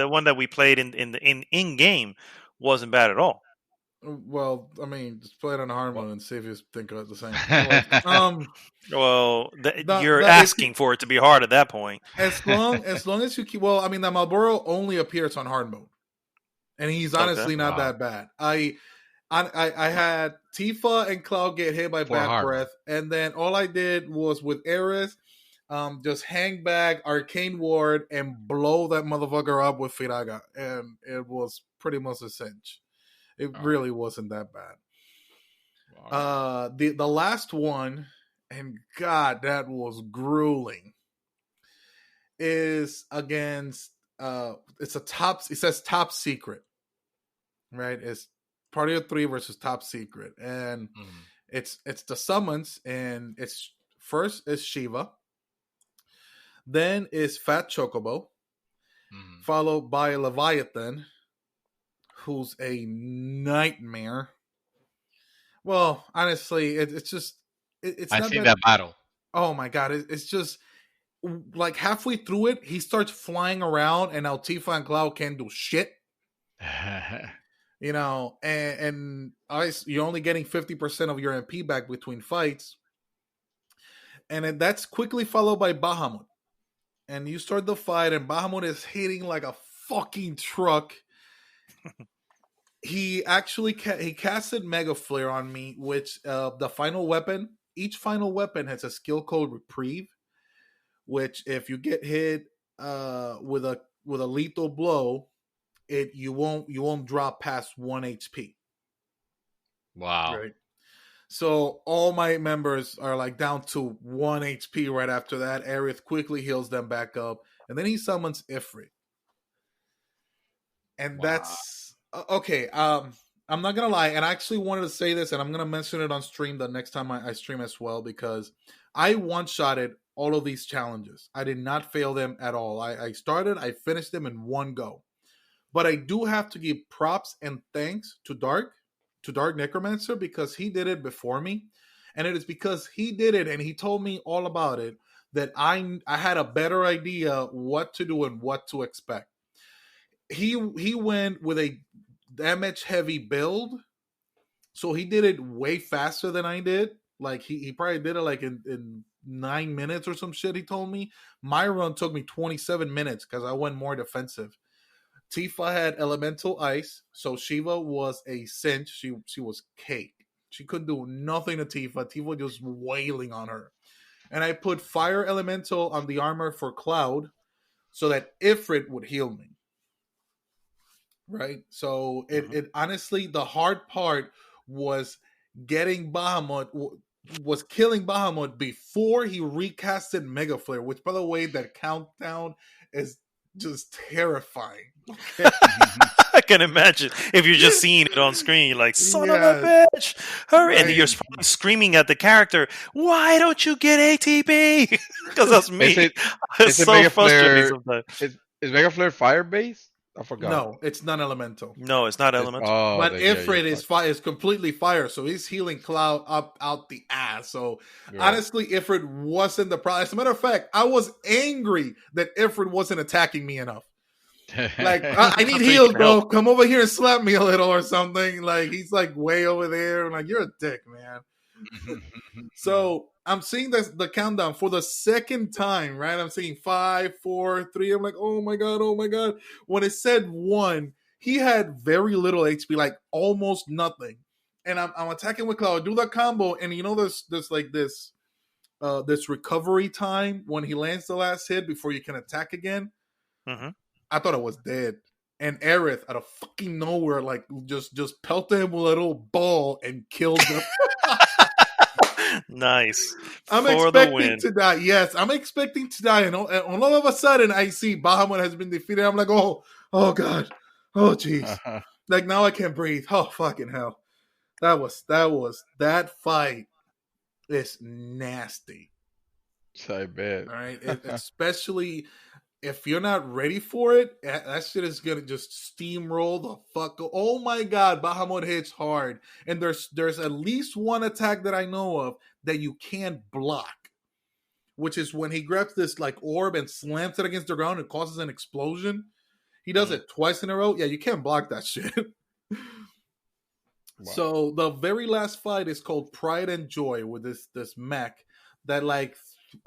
Speaker 1: one that we played in game wasn't bad at all.
Speaker 3: Well, I mean, just play it on hard mode and see if you think of it the same.
Speaker 1: You're asking for it to be hard at that point.
Speaker 3: As long as you keep. Well, I mean, the Marlboro only appears on hard mode, and he's honestly not that bad. I had Tifa and Cloud get hit by bad breath, and then all I did was with Aerith, just hang back Arcane Ward and blow that motherfucker up with Firaga, and it was pretty much a cinch. It really wasn't that bad. Wow. The last one, and God, that was grueling, is against it says top secret. Right? It's party of 3 versus top secret. And it's the summons, and it's first is Shiva, then is Fat Chocobo, followed by Leviathan, who's a nightmare. Well, honestly, it's just it's.
Speaker 2: I've seen that battle.
Speaker 3: Oh my God! It's just like halfway through it, he starts flying around, and now Tifa and Cloud can't do shit. You know, and you're only getting 50% of your MP back between fights, and that's quickly followed by Bahamut. And you start the fight, and Bahamut is hitting like a fucking truck. He actually he casted Mega Flare on me, which the final weapon. Each final weapon has a skill code reprieve, which if you get hit with a lethal blow, you won't drop past 1 HP.
Speaker 2: Wow.
Speaker 3: Right. So all my members are like down to 1 HP right after that. Aerith quickly heals them back up, and then he summons Ifrit. And that's okay. I'm not gonna lie, and I actually wanted to say this, and I'm gonna mention it on stream the next time I stream as well, because I one-shotted all of these challenges. I did not fail them at all. I finished them in one go. But I do have to give props and thanks to Dark Necrodancer, because he did it before me, and it is because he did it and he told me all about it that I had a better idea what to do and what to expect. He went with a damage heavy build, so he did it way faster than I did. Like he probably did it like in 9 minutes or some shit. He told me my run took me 27 minutes because I went more defensive. Tifa had elemental ice, so Shiva was a cinch. She was cake. She couldn't do nothing to Tifa. Tifa was just wailing on her. And I put fire elemental on the armor for Cloud so that Ifrit would heal me. Right? So it honestly, the hard part was getting Bahamut, was killing Bahamut before he recasted Mega Flare, which, by the way, that countdown is just terrifying. Okay.
Speaker 1: I can imagine if you're just seeing it on screen, you're like, son of a bitch, hurry. Right. And you're screaming at the character, why don't you get ATB? Because that's me. It's so frustrating sometimes.
Speaker 2: Is Mega Flare fire based? I forgot.
Speaker 3: No, it's not elemental.
Speaker 1: No, it's not elemental.
Speaker 3: But Ifrit is completely fire, so he's healing Cloud up out the ass. So honestly, Ifrit wasn't the problem. As a matter of fact, I was angry that Ifrit wasn't attacking me enough. Like, I need
Speaker 1: So you
Speaker 3: heals,
Speaker 1: can
Speaker 3: bro.
Speaker 1: help.
Speaker 3: Come over here and slap me a little or something. Like, he's like way over there. I'm like, you're a dick, man. So I'm seeing the countdown for the second time, right? I'm seeing 5, 4, 3. I'm like, oh my god, oh my god. When it said 1, he had very little HP, like almost nothing. And I'm attacking with Cloud, do the combo, and you know there's like this recovery time when he lands the last hit before you can attack again.
Speaker 1: Mm-hmm.
Speaker 3: I thought it was dead. And Aerith out of fucking nowhere, like just pelted him with a little ball and killed him.
Speaker 1: Nice.
Speaker 3: I'm
Speaker 1: For the
Speaker 3: expecting
Speaker 1: win.
Speaker 3: to die. Yes, I'm expecting to die. And all of a sudden, I see Bahamut has been defeated. I'm like, oh god, oh jeez. Like now I can't breathe. Oh fucking hell. That fight is nasty.
Speaker 2: I bet.
Speaker 3: All right, especially if you're not ready for it, that shit is gonna just steamroll the fuck. Oh my god, Bahamut hits hard, and there's at least one attack that I know of that you can't block, which is when he grabs this like orb and slams it against the ground and causes an explosion. He does it twice in a row. Yeah, you can't block that shit. Wow. So the very last fight is called Pride and Joy with this mech that like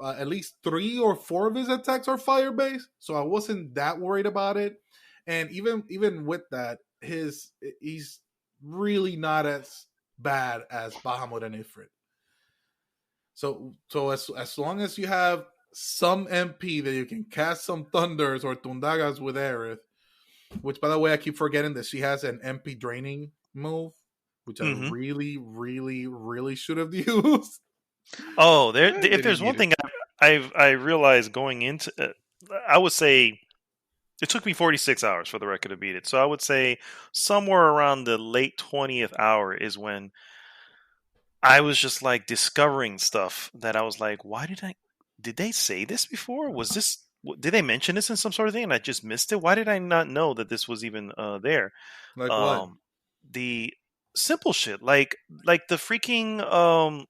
Speaker 3: at least 3 or 4 of his attacks are fire based. So I wasn't that worried about it. And even with that, he's really not as bad as Bahamut and Ifrit. So as long as you have some MP that you can cast some thunders or tundagas with Aerith, which by the way I keep forgetting that she has an MP draining move, which I really, really, really should have used.
Speaker 1: Oh, if there's one thing I realized going into, I would say it took me 46 hours for the record to beat it. So I would say somewhere around the late 20th hour is when I was just like discovering stuff that I was like, did they say this before? Did they mention this in some sort of thing and I just missed it? Why did I not know that this was even there?
Speaker 3: Like what?
Speaker 1: The simple shit, like the freaking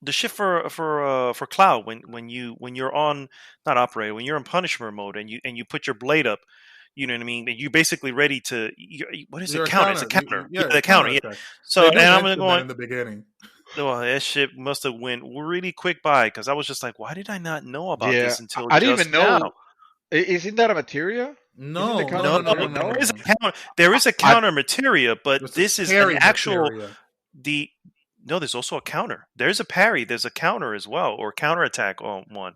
Speaker 1: the shit for Cloud when you're on not operator, when you're in Punisher mode and you put your blade up, you know what I mean? You're basically ready to. What is it? Counter. It's a counter. The counter. Yeah. So and I'm gonna go
Speaker 3: in the beginning.
Speaker 1: Well, that shit must have went really quick by because I was just like, why did I not know about this until
Speaker 2: I didn't
Speaker 1: just
Speaker 2: even know.
Speaker 1: now?
Speaker 2: Isn't that a materia?
Speaker 3: No.
Speaker 1: There is a counter materia, but this is an actual.
Speaker 3: Materia.
Speaker 1: No, there's also a counter. There's a parry. There's a counter as well, or counterattack on one.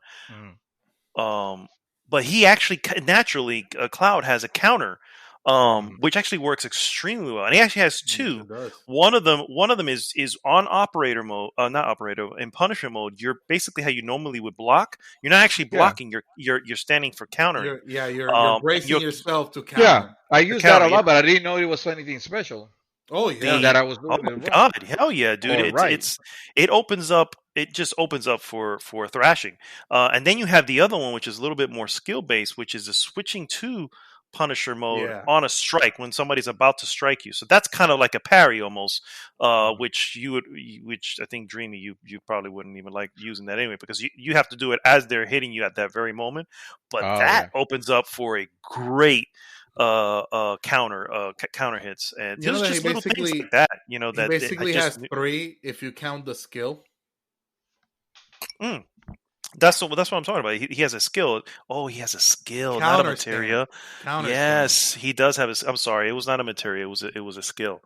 Speaker 1: But he actually naturally Cloud has a counter, which actually works extremely well, and he actually has 2. One of them is on operator mode, not operator in punishment mode. You're basically how you normally would block. You're not actually blocking. You're standing for countering.
Speaker 3: You're bracing yourself to counter.
Speaker 2: Yeah, I use that a lot, but I didn't know it was anything special.
Speaker 3: Oh yeah,
Speaker 2: that I was doing.
Speaker 1: Oh my god, hell yeah, dude! It opens up. It just opens up for thrashing, and then you have the other one, which is a little bit more skill based, which is the switching to Punisher mode on a strike when somebody's about to strike you. So that's kind of like a parry almost, which I think Dreamy you probably wouldn't even like using that anyway because you have to do it as they're hitting you at that very moment. But that opens up for a great. Counter hits and there's just little things like that, that
Speaker 3: basically has 3 if you count the skill.
Speaker 1: That's what I'm talking about. He has a skill. Oh, he has a skill, not a materia. Yes, he does have I'm sorry, it was not a materia. It was a skill.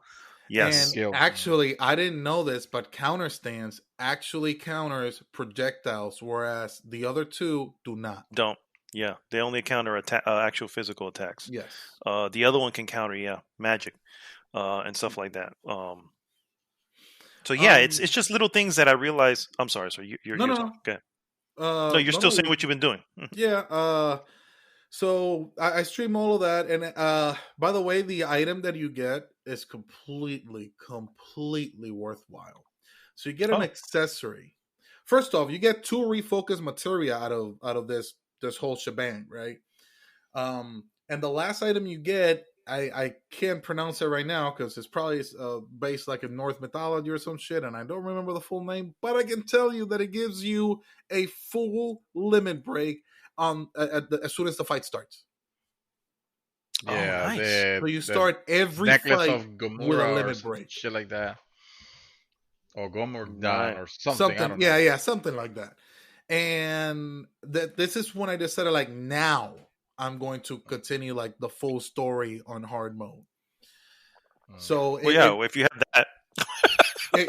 Speaker 1: Yes.
Speaker 3: And actually, I didn't know this, but counter stance actually counters projectiles, whereas the other 2 do not.
Speaker 1: Don't. Yeah, they only counter actual physical attacks.
Speaker 3: Yes.
Speaker 1: The other one can counter, magic, and stuff like that. So yeah, it's just little things that I realize. I'm sorry, you're
Speaker 3: no.
Speaker 1: Okay. No, you're still saying what you've been doing.
Speaker 3: Yeah. So I stream all of that, and by the way, the item that you get is completely worthwhile. So you get an accessory. First off, you get 2 refocused materia out of this whole shebang, right? And the last item you get, I can't pronounce it right now because it's probably based like in Norse mythology or some shit, and I don't remember the full name, but I can tell you that it gives you a full limit break as soon as the fight starts.
Speaker 1: Oh,
Speaker 2: Yeah,
Speaker 1: nice.
Speaker 3: So you
Speaker 2: the
Speaker 3: start every
Speaker 2: necklace
Speaker 3: fight
Speaker 2: of
Speaker 3: with a
Speaker 2: Gomorrah or
Speaker 3: limit
Speaker 2: some
Speaker 3: break.
Speaker 2: shit like that, or Gomordan
Speaker 1: Nice.
Speaker 2: or something. I
Speaker 3: Something,
Speaker 2: don't
Speaker 3: yeah,
Speaker 2: know.
Speaker 3: yeah, something like that. And this is when I decided, like, now I'm going to continue like the full story on hard mode.
Speaker 2: Mm.
Speaker 3: So
Speaker 1: Well, yeah. If you have that,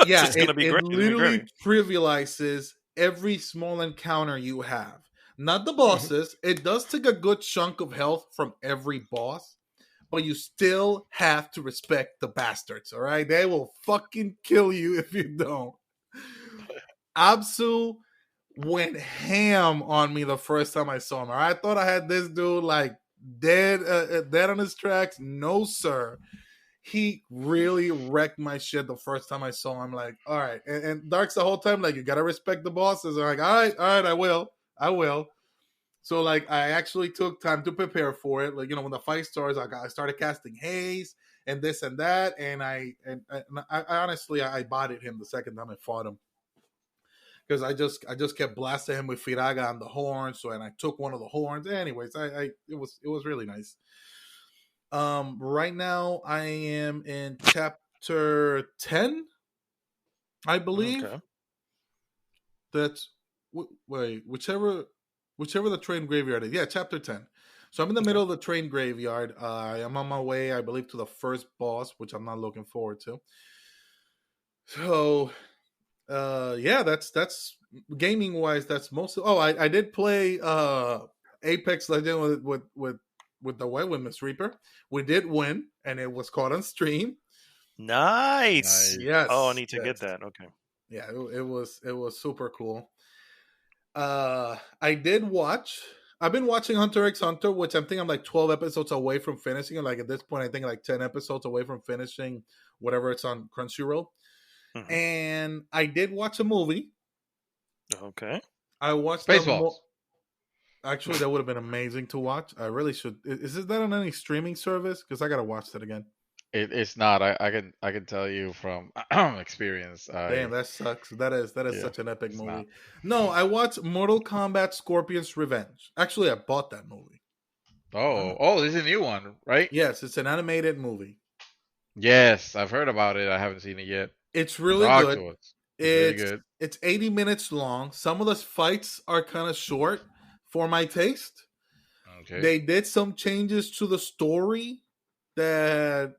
Speaker 3: yeah,
Speaker 1: it's gonna be
Speaker 3: it
Speaker 1: great. It's gonna be
Speaker 3: literally
Speaker 1: great.
Speaker 3: trivializes every small encounter you have. Not the bosses. It does take a good chunk of health from every boss, but you still have to respect the bastards, all right? They will fucking kill you if you don't. Absu went ham on me the first time I saw him. I thought I had this dude like dead on his tracks. No, sir. He really wrecked my shit the first time I saw him. Like, all right. And Dark's the whole time like, you gotta respect the bosses. I'm like, all right, I will. So like, I actually took time to prepare for it. Like, when the fight starts, I started casting haze and this and that, and I honestly I bodied him the second time I fought him, because I just kept blasting him with Firaga on the horn. So, and I took one of the horns. Anyways, it was really nice. Right now I am in chapter 10, I believe.
Speaker 1: Okay.
Speaker 3: That's wait, whichever the train graveyard is. Yeah, chapter 10. So I'm in the middle of the train graveyard. I am on my way, I believe, to the first boss, which I'm not looking forward to. So yeah, that's gaming wise, that's mostly. Oh, I did play Apex Legend with the White Women's Reaper. We did win, and it was caught on stream.
Speaker 1: Nice.
Speaker 2: Nice.
Speaker 1: Oh, I
Speaker 3: Yes,
Speaker 1: need to get
Speaker 3: yes.
Speaker 1: that. Okay.
Speaker 3: Yeah, it was super cool. I did watch. I've been watching Hunter x Hunter, which I'm thinking I'm like 12 episodes away from finishing. And like at this point, I think like 10 episodes away from finishing whatever it's on Crunchyroll.
Speaker 1: Hmm.
Speaker 3: And I did watch a movie.
Speaker 1: Okay.
Speaker 3: I watched
Speaker 2: Spaceballs.
Speaker 3: Actually, that would have been amazing to watch. I really should. Is that on any streaming service? Because I gotta watch that again.
Speaker 2: It's not. I can tell you from experience.
Speaker 3: Damn, that sucks. That is
Speaker 2: Yeah,
Speaker 3: such an epic
Speaker 2: it's not.
Speaker 3: movie. No, I watched Mortal Kombat Scorpion's Revenge. Actually, I bought that movie.
Speaker 2: Oh, this is a new one, right?
Speaker 3: Yes, it's an animated movie.
Speaker 2: Yes, I've heard about it. I haven't seen it yet.
Speaker 3: It's really
Speaker 2: Talk
Speaker 3: good.
Speaker 2: to us. It's really
Speaker 3: It's
Speaker 2: good.
Speaker 3: it's 80 minutes long. Some of the fights are kind of short for my taste.
Speaker 2: Okay.
Speaker 3: They did some changes to the story that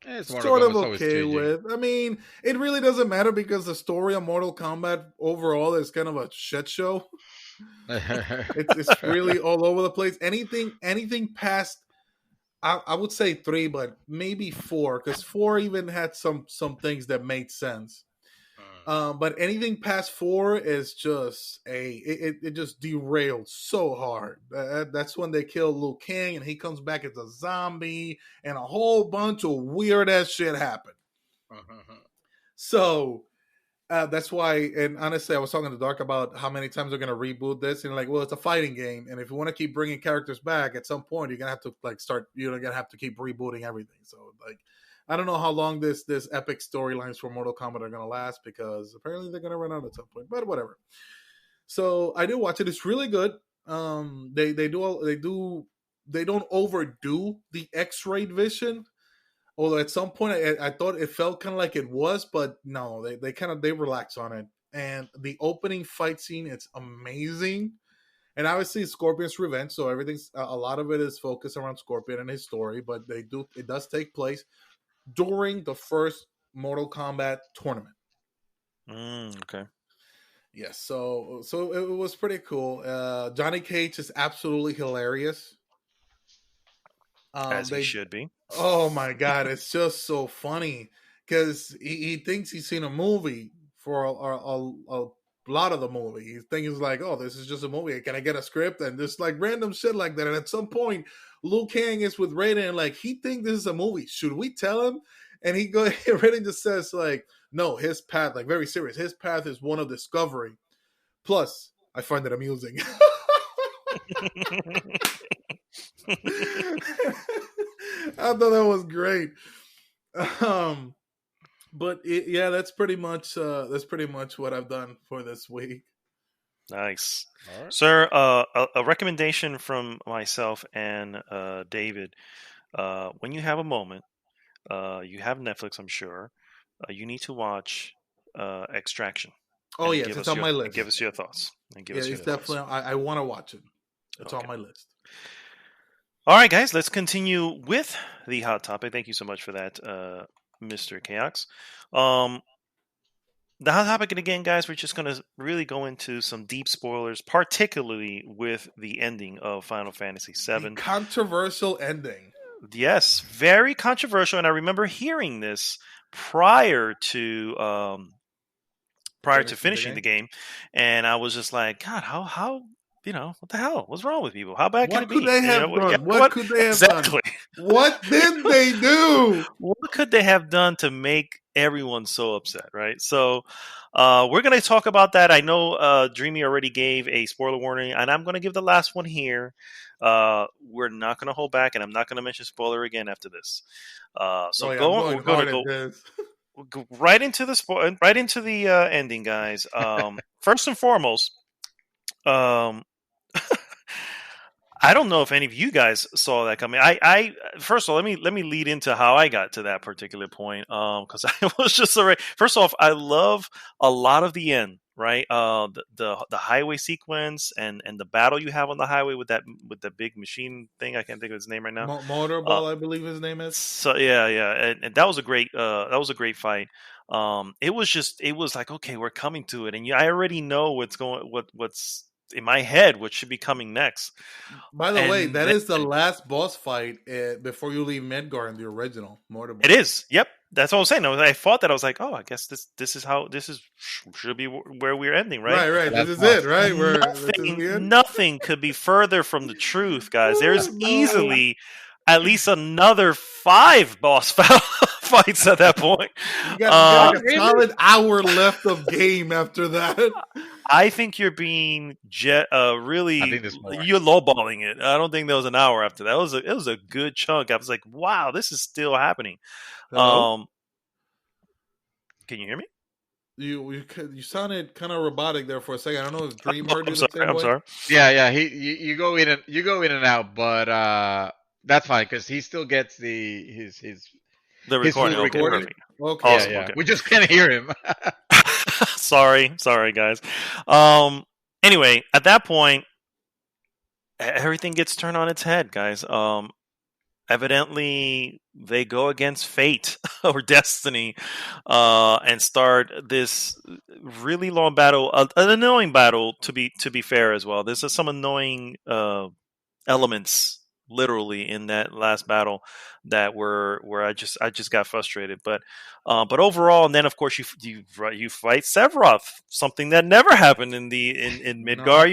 Speaker 2: It's Mortal
Speaker 3: sort of
Speaker 2: Kombat's always
Speaker 3: okay
Speaker 2: changing.
Speaker 3: with. I mean, it really doesn't matter because the story of Mortal Kombat overall is kind of a shit show. It's really all over the place. Anything past, I would say 3, but maybe 4, because 4 even had some things that made sense. But anything past 4 is just it just derailed so hard. That's when they kill Liu Kang and he comes back as a zombie, and a whole bunch of weird ass shit happened. So that's why. And honestly, I was talking to Dark about how many times they're gonna reboot this, and like, well, it's a fighting game, and if you want to keep bringing characters back, at some point you're gonna have to like start. You're gonna have to keep rebooting everything. So like, I don't know how long this epic storylines for Mortal Kombat are gonna last, because apparently they're gonna run out at some point. But whatever. So I did watch it. It's really good. They don't overdo the X-ray vision. Although at some point I thought it felt kind of like it was, but no, they relax on it. And the opening fight scene, it's amazing. And obviously it's Scorpion's revenge, so everything's a lot of it is focused around Scorpion and his story. But it does take place during the first Mortal Kombat tournament.
Speaker 1: Okay.
Speaker 3: Yes, so it was pretty cool. Johnny Cage is absolutely hilarious.
Speaker 1: As he
Speaker 3: They
Speaker 1: should be.
Speaker 3: Oh my god, it's just so funny because he thinks he's seen a movie for a lot of the movie. He thinks he's like, oh, this is just a movie. Can I get a script? And just like random shit like that. And at some point, Liu Kang is with Raiden, and like he thinks this is a movie. Should we tell him? And Raiden just says like, no, his path, like very serious. His path is one of discovery. Plus, I find it amusing. I thought that was great. But yeah, that's pretty much what I've done for this week.
Speaker 1: Nice.
Speaker 2: All right.
Speaker 1: Sir, a recommendation from myself and David. When you have a moment, you have Netflix, I'm sure. You need to watch Extraction
Speaker 3: Oh yes, it's on my
Speaker 1: and give
Speaker 3: list.
Speaker 1: us your thoughts. And give
Speaker 3: Yeah,
Speaker 1: us your
Speaker 3: it's
Speaker 1: thoughts.
Speaker 3: definitely. I want to watch it. It's
Speaker 1: Okay.
Speaker 3: on my list.
Speaker 1: All right, guys, let's continue with the hot topic. Thank you so much for that, Mr. Chaos. The hot topic, and again, guys, we're just going to really go into some deep spoilers, particularly with the ending of Final Fantasy VII.
Speaker 3: The controversial ending.
Speaker 1: Yes, very controversial, and I remember hearing this prior to finishing the game, and I was just like, God, how what the hell? What's wrong with people? How bad can it be?
Speaker 3: What could they have done?
Speaker 1: What
Speaker 3: could they have
Speaker 1: exactly?
Speaker 3: done? What did they do?
Speaker 1: What could they have done to make everyone so upset, right? So we're going to talk about that. I know Dreamy already gave a spoiler warning, and I'm going to give the last one here. We're not going to hold back, and I'm not going to mention spoiler again after this. We're going to go right into the ending, guys. First and foremost, I don't know if any of you guys saw that coming. I first of all, let me lead into how I got to that particular point. Because I was just already. First off, I love a lot of the end, right? The highway sequence and the battle you have on the highway with the big machine thing. I can't think of his name right now.
Speaker 3: Motorball, I believe his name is.
Speaker 1: So yeah, and that was a great fight. It was like, okay, we're coming to it, and I already know what's in my head, what should be coming next.
Speaker 3: By the way, that is the last boss fight before you leave Midgar in the original Motorball.
Speaker 1: It is. Yep, that's what I was saying. I thought that I was like, oh, I guess this should be where we're ending, right?
Speaker 3: Right. This is it, right?
Speaker 1: Nothing could be further from the truth, guys. There's easily at least another 5 boss fights at that point.
Speaker 3: You got a solid hour left of game after that.
Speaker 1: I think you're being really you're lowballing it. I don't think there was an hour after that. It was a good chunk. I was like, wow, this is still happening. Hello? Can you hear me?
Speaker 3: You sounded kind of robotic there for a second. I don't know if Dream heard you the same way.
Speaker 2: I'm sorry. Yeah. You go in and out, but that's fine because he still gets his
Speaker 1: recording.
Speaker 3: Okay.
Speaker 1: Awesome.
Speaker 2: Yeah.
Speaker 1: Okay.
Speaker 2: We just can't hear him.
Speaker 1: sorry, guys. Anyway, at that point, everything gets turned on its head, guys. Evidently, they go against fate or destiny, and start this really long battle, an annoying battle. To be fair, as well, there's some annoying elements, literally, in that last battle that where I just got frustrated. But overall, and then of course you fight Sephiroth, something that never happened in Midgar. No.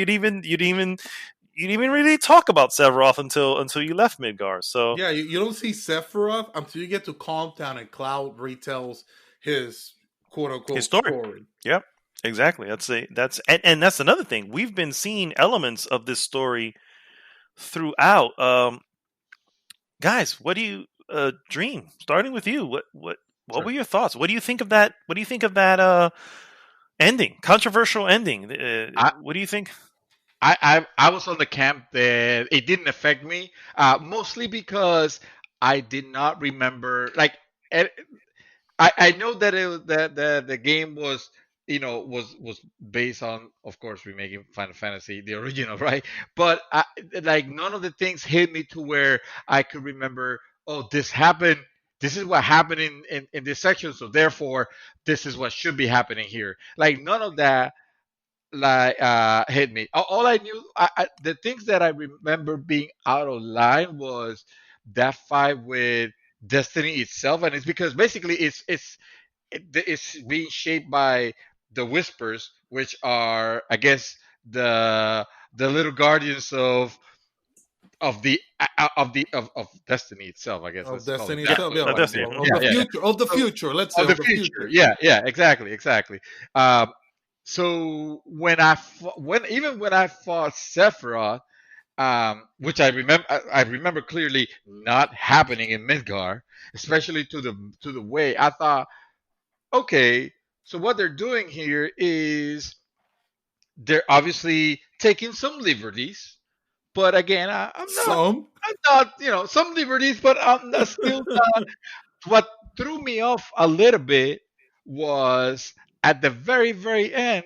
Speaker 1: You'd even really talk about Sephiroth until you left Midgar. So
Speaker 3: yeah, you don't see Sephiroth until you get to Calm Town and Cloud retells his quote unquote story.
Speaker 1: Yep, exactly. That's another thing. We've been seeing elements of this story throughout. Guys, what do you Dream? Starting with you, what were your thoughts? What do you think of that? What do you think of that ending? Controversial ending. What do you think?
Speaker 2: I was on the camp that it didn't affect me, mostly because I did not remember. Like, I know that the game was was based on, of course, remaking Final Fantasy, the original, right? But none of the things hit me to where I could remember. Oh, this happened. This is what happened in this section. So therefore, this is what should be happening here. Like none of that hit me. All I knew, the things that I remember being out of line was that fight with Destiny itself, and it's because basically it's being shaped by the Whispers, which are, I guess, the little guardians of Destiny itself, I guess.
Speaker 3: Of Destiny itself, of the future. Let's say
Speaker 2: of the future. Yeah, exactly. So when I fought Sephiroth, which I remember clearly not happening in Midgar, especially to the way I thought, okay, so what they're doing here is they're obviously taking some liberties, but again,
Speaker 3: Some.
Speaker 2: I'm not, some liberties, but I'm not still not. What threw me off a little bit was at the very, very end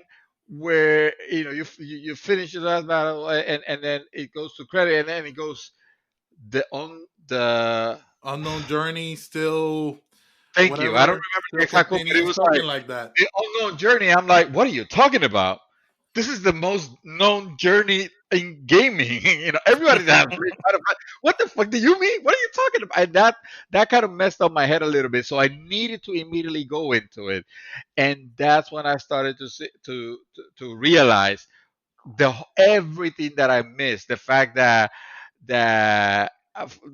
Speaker 2: where you finish the last battle and then it goes to credit and then it goes the
Speaker 3: Unknown Journey still
Speaker 2: thank you. I don't
Speaker 3: whatever,
Speaker 2: remember the
Speaker 3: still
Speaker 2: exact quote, but it
Speaker 3: continues,
Speaker 2: was
Speaker 3: something
Speaker 2: like
Speaker 3: like that.
Speaker 2: the unknown journey. I'm like, what are you talking about? This is the most known journey in gaming. Everybody that what the fuck do you mean? What are you talking about? And that kind of messed up my head a little bit. So I needed to immediately go into it, and that's when I started to realize everything that I missed. The fact that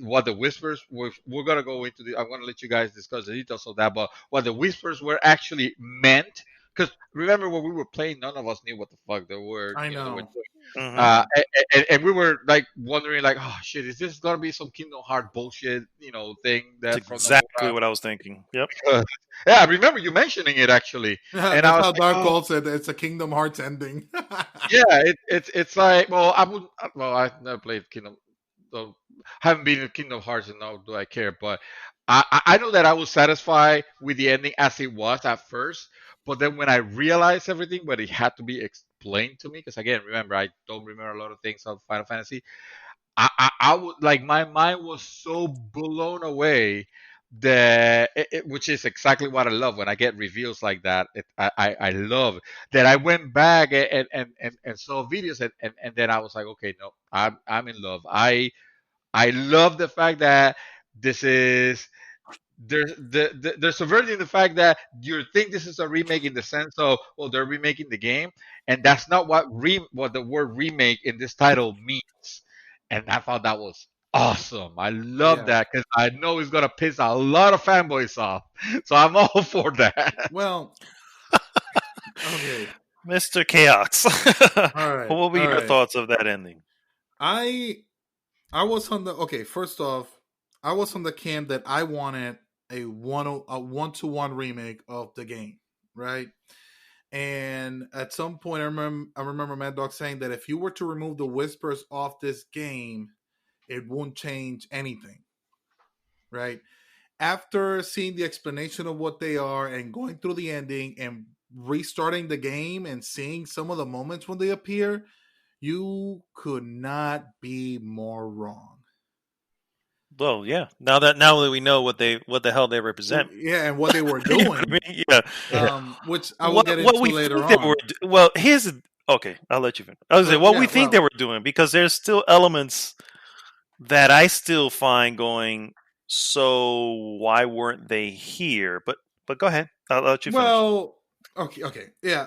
Speaker 2: what the whispers we're gonna go into I'm gonna let you guys discuss the details of that, but what the whispers were actually meant. Because remember when we were playing, none of us knew what the fuck they were.
Speaker 3: I
Speaker 2: They were
Speaker 3: know.
Speaker 2: doing.
Speaker 1: Mhm.
Speaker 2: And we were like wondering, like, oh shit, is this gonna be some Kingdom Hearts bullshit, thing
Speaker 1: That's
Speaker 2: that from
Speaker 1: exactly
Speaker 2: Nomura?
Speaker 1: what I was thinking. Yep.
Speaker 2: Yeah, I remember you mentioning it actually, and I
Speaker 3: That's
Speaker 2: was
Speaker 3: how
Speaker 2: like,
Speaker 3: Dark
Speaker 2: oh,
Speaker 3: Call said it's a Kingdom Hearts ending.
Speaker 2: yeah, it's like, well, I would, well, I've never played Kingdom, so haven't been in Kingdom Hearts, and now do I care? But I know that I was satisfied with the ending as it was at first, but then when I realized everything, but it had to be explained to me, because again, remember, I don't remember a lot of things of Final Fantasy. I would like my mind was so blown away that which is exactly what I love when I get reveals like that. I love that I went back and saw videos and then I was like, okay, no, I'm in love. I love the fact that this is they're subverting the fact that you think this is a remake in the sense of, well, they're remaking the game, and that's not what the word remake in this title means. And I thought that was awesome. I love
Speaker 3: Yeah.
Speaker 2: that because I know it's gonna piss a lot of fanboys off. So I'm all for that.
Speaker 3: Well, okay.
Speaker 1: Mr. Chaos.
Speaker 3: All right.
Speaker 1: What were
Speaker 3: All
Speaker 1: your
Speaker 3: right.
Speaker 1: thoughts of that ending?
Speaker 3: I I was on the okay. First off, I was on the camp that I wanted a one-to-one remake of the game, right? And at some point, I remember Mad Dog saying that if you were to remove the whispers off this game, it won't change anything, right? After seeing the explanation of what they are and going through the ending and restarting the game and seeing some of the moments when they appear, you could not be more wrong.
Speaker 1: Well, yeah. Now that we know what the hell they represent.
Speaker 3: Yeah, and what they were doing,
Speaker 1: Yeah.
Speaker 3: which I will
Speaker 1: What
Speaker 3: get
Speaker 1: what
Speaker 3: into
Speaker 1: we
Speaker 3: later
Speaker 1: think they were
Speaker 3: on.
Speaker 1: well, here's okay, I'll let you finish. I was say what we
Speaker 3: Yeah,
Speaker 1: think they
Speaker 3: well,
Speaker 1: were doing because there's still elements that I still find going, so why weren't they here? But go ahead. I'll let you finish.
Speaker 3: well, okay, yeah.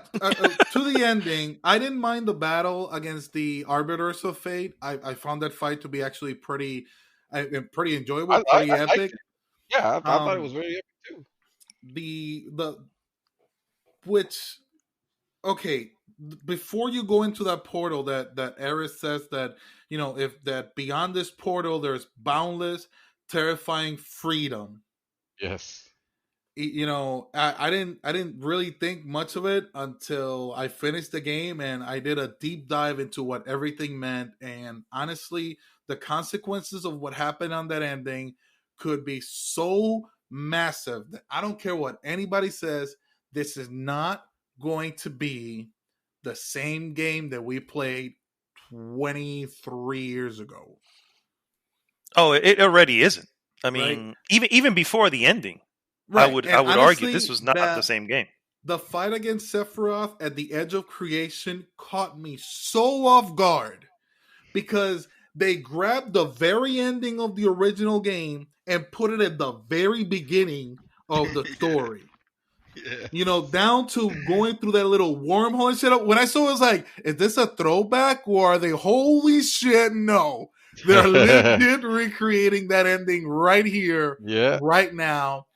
Speaker 3: To the ending, I didn't mind the battle against the Arbiters of Fate. I found that fight to be actually pretty enjoyable, pretty
Speaker 2: I liked
Speaker 3: epic.
Speaker 2: it. Yeah, I thought it was
Speaker 3: Um,
Speaker 2: very epic too.
Speaker 3: the which okay, before you go into that portal that Eris says that if that beyond this portal there's boundless terrifying freedom.
Speaker 2: Yes.
Speaker 3: I didn't really think much of it until I finished the game and I did a deep dive into what everything meant, and honestly the consequences of what happened on that ending could be so massive that I don't care what anybody says, this is not going to be the same game that we played 23 years ago,
Speaker 1: Oh, it already isn't. I
Speaker 3: right?
Speaker 1: mean, even before the ending, I
Speaker 3: Right.
Speaker 1: would I
Speaker 3: And
Speaker 1: would argue this
Speaker 3: honestly,
Speaker 1: was not the same game.
Speaker 3: the fight against Sephiroth at the edge of creation caught me so off guard because they grabbed the very ending of the original game and put it at the very beginning of the story.
Speaker 2: Yeah.
Speaker 3: Down to going through that little wormhole and shit. When I saw it, I was like, is this a throwback or are they, holy shit, no. They're legit recreating that ending right here,
Speaker 2: Yeah.
Speaker 3: right now.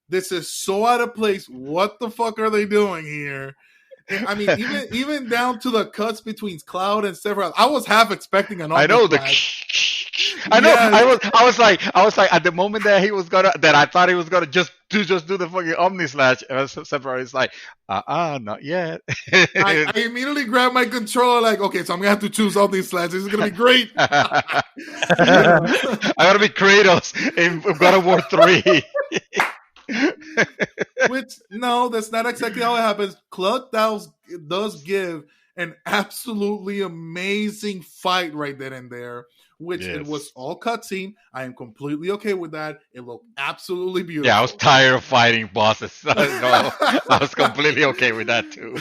Speaker 3: This is so out of place. What the fuck are they doing here? I mean, even down to the cuts between Cloud and Sephiroth. I was half expecting an
Speaker 2: I know the
Speaker 3: Omnislash.
Speaker 2: I know.
Speaker 3: Yes.
Speaker 2: I was like, at the moment that I thought he was gonna just do the fucking Omni Slash. And separate. It's like, not yet.
Speaker 3: I immediately grabbed my controller, like, okay, so I'm gonna have to choose all these slashes. This is gonna be great.
Speaker 2: I gotta be Kratos in God of War 3.
Speaker 3: Which, no, that's not exactly how it happens. Cluck does give an absolutely amazing fight right then and there, which it was all cutscene. I am completely okay with that. It looked absolutely beautiful.
Speaker 2: Yeah, I was tired of fighting bosses. No, I was completely okay with that too.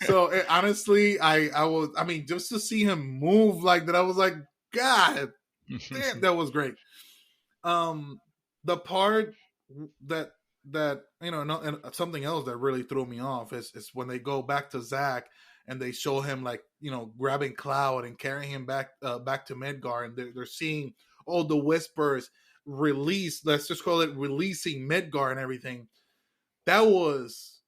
Speaker 3: So honestly, I mean, just to see him move like that, I was like, God damn, that was great. The part that and something else that really threw me off is when they go back to Zack and they show him, like, grabbing Cloud and carrying him back to Midgar, and they're seeing all the whispers release. Let's just call it releasing Midgar and everything. That was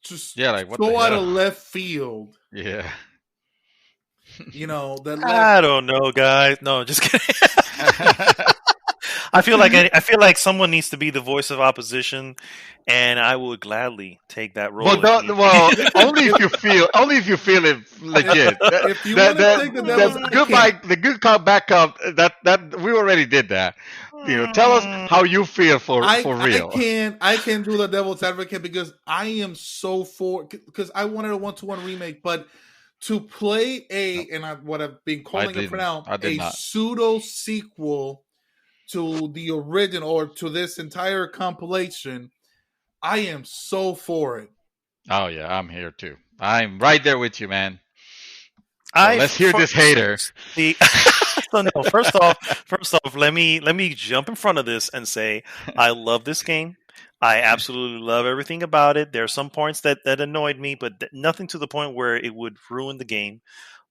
Speaker 3: just
Speaker 2: like, what
Speaker 3: so out of left field.
Speaker 2: Yeah.
Speaker 1: I don't know, guys. No, just kidding. I feel like someone needs to be the voice of opposition, and I would gladly take that role.
Speaker 2: Only if you feel it legit.
Speaker 3: If you want to take
Speaker 2: the good cop, bad cop, that we already did that. Tell us how you feel for real.
Speaker 3: I can do the devil's advocate because I am so for, because I wanted a 1-to-1 remake, but to play what I've been calling it for now, a pseudo sequel to the original or to this entire compilation, I am so for it.
Speaker 2: Oh yeah, I'm here too. I'm right there with you, man. So let's hear this hater.
Speaker 1: So no, first off, let me jump in front of this and say I love this game. I absolutely love everything about it. There are some points that annoyed me, but nothing to the point where it would ruin the game.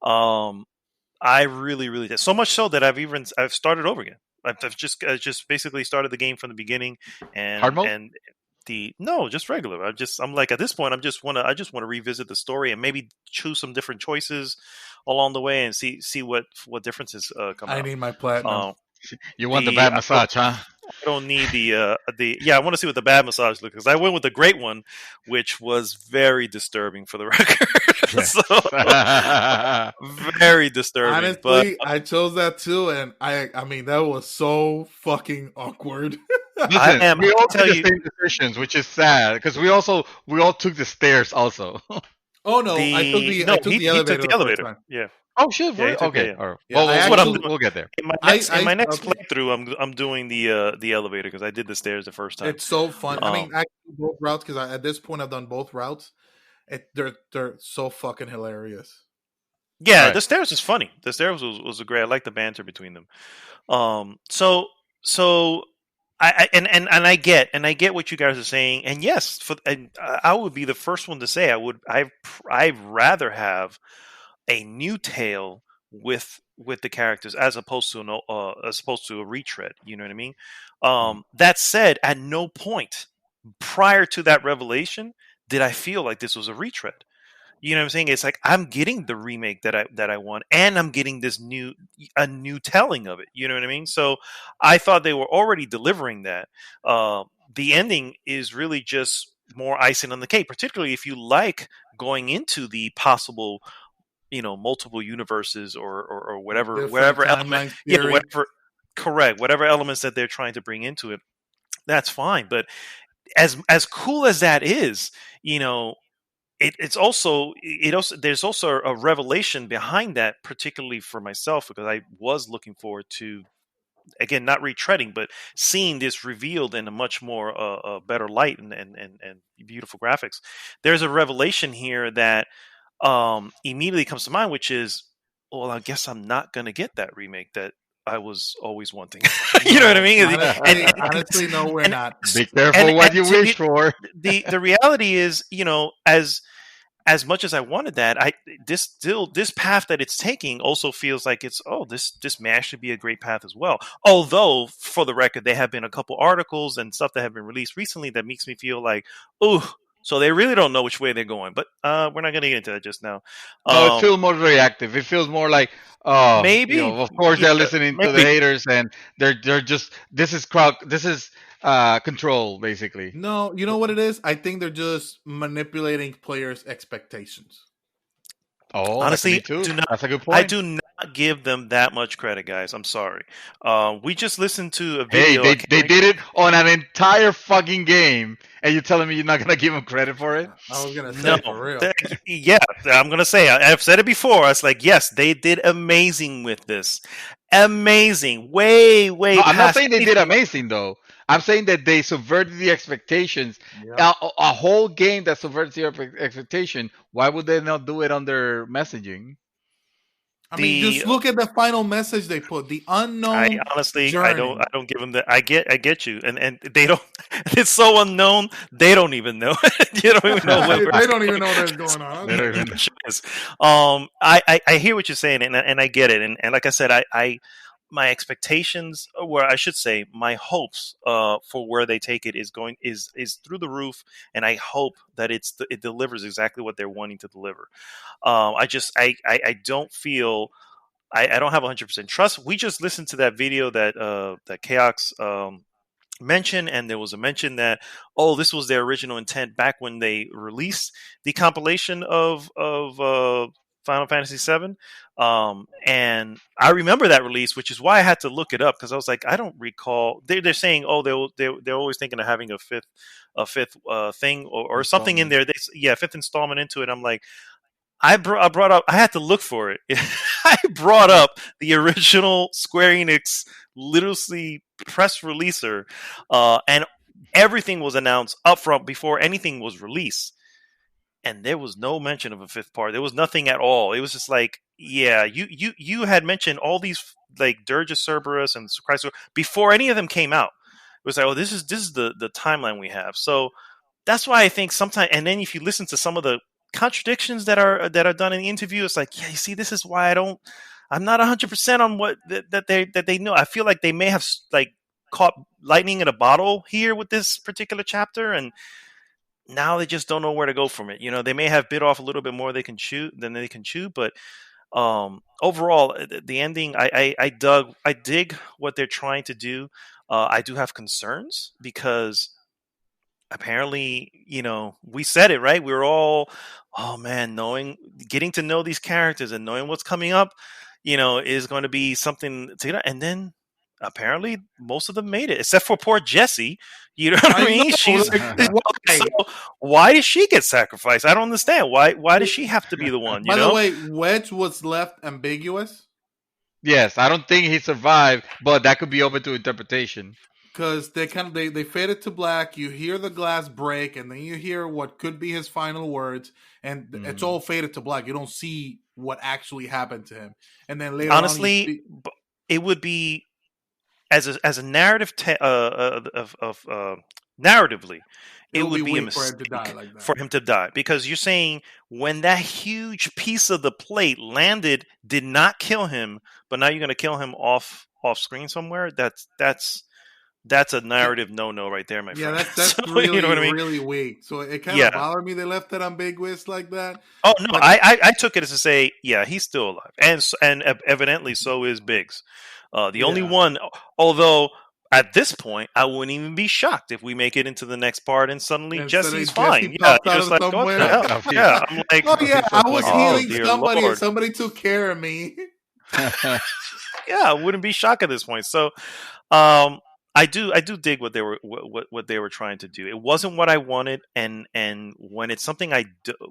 Speaker 1: I really, really did. So much so that I've started over again. I've just basically started the game from the beginning, and
Speaker 2: hard mode?
Speaker 1: And just regular. I'm like, at this point, I just want to revisit the story and maybe choose some different choices along the way and see what differences come out.
Speaker 3: I need my platinum.
Speaker 2: You want the bad massage, huh?
Speaker 1: I don't need I want to see what the bad massage looks, because I went with the great one, which was very disturbing for the record. Very disturbing.
Speaker 3: Honestly, I chose that too, and I mean, that was so fucking awkward.
Speaker 2: Listen, we all took the same decisions, which is sad, because we all took the stairs also.
Speaker 3: Oh no, I took the elevator.
Speaker 1: He took the elevator. Yeah.
Speaker 2: Oh shit!
Speaker 1: Yeah,
Speaker 2: okay.
Speaker 1: Yeah.
Speaker 2: All right.
Speaker 1: Well,
Speaker 2: we'll get there.
Speaker 1: In my next playthrough, I'm doing the elevator, because I did the stairs the first time.
Speaker 3: It's so fun. I mean, I do both routes, because at this point I've done both routes. They're so fucking hilarious.
Speaker 1: Yeah, right. The stairs is funny. The stairs was great. I like the banter between them. So I get what you guys are saying, and yes, I would be the first one to say I'd rather have a new tale with the characters as opposed to a retread. You know what I mean? That said, at no point prior to that revelation did I feel like this was a retread. You know what I'm saying? It's like I'm getting the remake that I want, and I'm getting a new telling of it. You know what I mean? So I thought they were already delivering that. The ending is really just more icing on the cake, particularly if you like going into the possible, multiple universes or whatever element, whatever elements that they're trying to bring into it. That's fine, but as cool as that is, It's also there's also a revelation behind that, particularly for myself, because I was looking forward to, again, not retreading, but seeing this revealed in a much more better light and beautiful graphics. There's a revelation here that immediately comes to mind, which is, well, I guess I'm not going to get that remake that I was always wanting. You know what I mean?
Speaker 3: Honestly, no, we're not.
Speaker 2: Be careful what you wish for.
Speaker 1: The reality is, as much as I wanted that, this path that it's taking also feels like this may actually be a great path as well. Although, for the record, there have been a couple articles and stuff that have been released recently that makes me feel like, So they really don't know which way they're going. But we're not going to get into that just now.
Speaker 2: No, it feels more reactive. It feels more like,
Speaker 1: Maybe,
Speaker 2: of course
Speaker 1: yeah,
Speaker 2: they're listening to the
Speaker 1: maybe.
Speaker 2: haters, and they're just this is control basically.
Speaker 3: No, you know what it is? I think they're just manipulating players' expectations.
Speaker 2: Oh, that could be
Speaker 1: Honestly,
Speaker 2: too. That's a good
Speaker 1: I
Speaker 2: point.
Speaker 1: do not give them that much credit, guys. I'm sorry. We just listened to a
Speaker 2: Hey,
Speaker 1: video.
Speaker 2: they did it on an entire fucking game, and you're telling me you're not gonna give them credit for it?
Speaker 3: I was gonna
Speaker 1: No,
Speaker 3: say for real.
Speaker 1: yeah, I'm gonna say. I've said it before. I was like, yes, they did amazing with this. Amazing, way,
Speaker 2: No,
Speaker 1: way
Speaker 2: I'm not
Speaker 1: past
Speaker 2: saying they did
Speaker 1: anything.
Speaker 2: amazing though. I'm saying that they subverted the expectations.
Speaker 3: Yeah.
Speaker 2: A whole game that subverts your expectation. Why would they not do it on their messaging?
Speaker 3: I mean,
Speaker 1: The
Speaker 3: just look at the final message they put. The
Speaker 1: I
Speaker 3: unknown
Speaker 1: honestly,
Speaker 3: journey.
Speaker 1: I don't give them that. I get you, and they don't. It's so unknown. They don't even know. You don't even know what
Speaker 3: They don't even know what's going on.
Speaker 2: They don't even know.
Speaker 1: is. I hear what you're saying, and I get it, and like I said, I my expectations, or I should say, my hopes for where they take it is through the roof, and I hope that it delivers exactly what they're wanting to deliver. I don't feel. I don't have 100% trust. We just listened to that video that Chaos mentioned, and there was a mention that this was their original intent back when they released the compilation of Final Fantasy VII. And I remember that release, which is why I had to look it up, because I was like, I don't recall. They're saying, they're always thinking of having a fifth thing or something in there. Fifth installment into it. I'm like, I brought up. I had to look for it. I brought up the original Square Enix literacy press releaser, and everything was announced upfront before anything was released, and there was no mention of a fifth part. There was nothing at all. It was just like, yeah, you had mentioned all these like Dirge of Cerberus and Christ before any of them came out. It was like, oh, this is the timeline we have. So that's why I think sometimes, and then if you listen to some of the contradictions that are done in the interview, it's like, yeah, you see, this is why I'm not 100% on what that they know. I feel like they may have like caught lightning in a bottle here with this particular chapter, and now they just don't know where to go from it. You know, they may have bit off a little bit more they can chew than they can chew, but overall, the ending, I dig what they're trying to do. I do have concerns because apparently, we said it, right? We were all, oh man, getting to know these characters and knowing what's coming up, is going to be something to get. And then apparently most of them made it, except for poor Jessie. You know what I mean?
Speaker 3: know,
Speaker 1: She's
Speaker 3: like, why?
Speaker 1: so why does she get sacrificed? I don't understand. Why does she have to be the one?
Speaker 3: By the way, Wedge was left ambiguous.
Speaker 2: Yes, I don't think he survived, but that could be open to interpretation.
Speaker 3: Because they fade it to black. You hear the glass break, and then you hear what could be his final words, and it's all faded to black. You don't see what actually happened to him. And then later,
Speaker 1: honestly, it would be as a narrative narratively, it would be a mistake for him to die, because you're saying when that huge piece of the plate landed, did not kill him, but now you're going to kill him off screen somewhere. That's a narrative no right there, my friend.
Speaker 3: That's
Speaker 1: so,
Speaker 3: really,
Speaker 1: you know what I mean?
Speaker 3: really weak. So it kind of bothered me they left it ambiguous like that.
Speaker 1: Oh no, I took it as to say, yeah, he's still alive, and evidently so is Biggs. The only one, although at this point I wouldn't even be shocked if we make it into the next part and suddenly Jesse's fine. Yeah, just like, what the hell? Yeah, I'm like,
Speaker 3: oh yeah, I was healing somebody,
Speaker 1: Lord.
Speaker 3: and somebody took care of me.
Speaker 1: Yeah, I wouldn't be shocked at this point. So, I do dig what they were trying to do. It wasn't what I wanted, and when it's something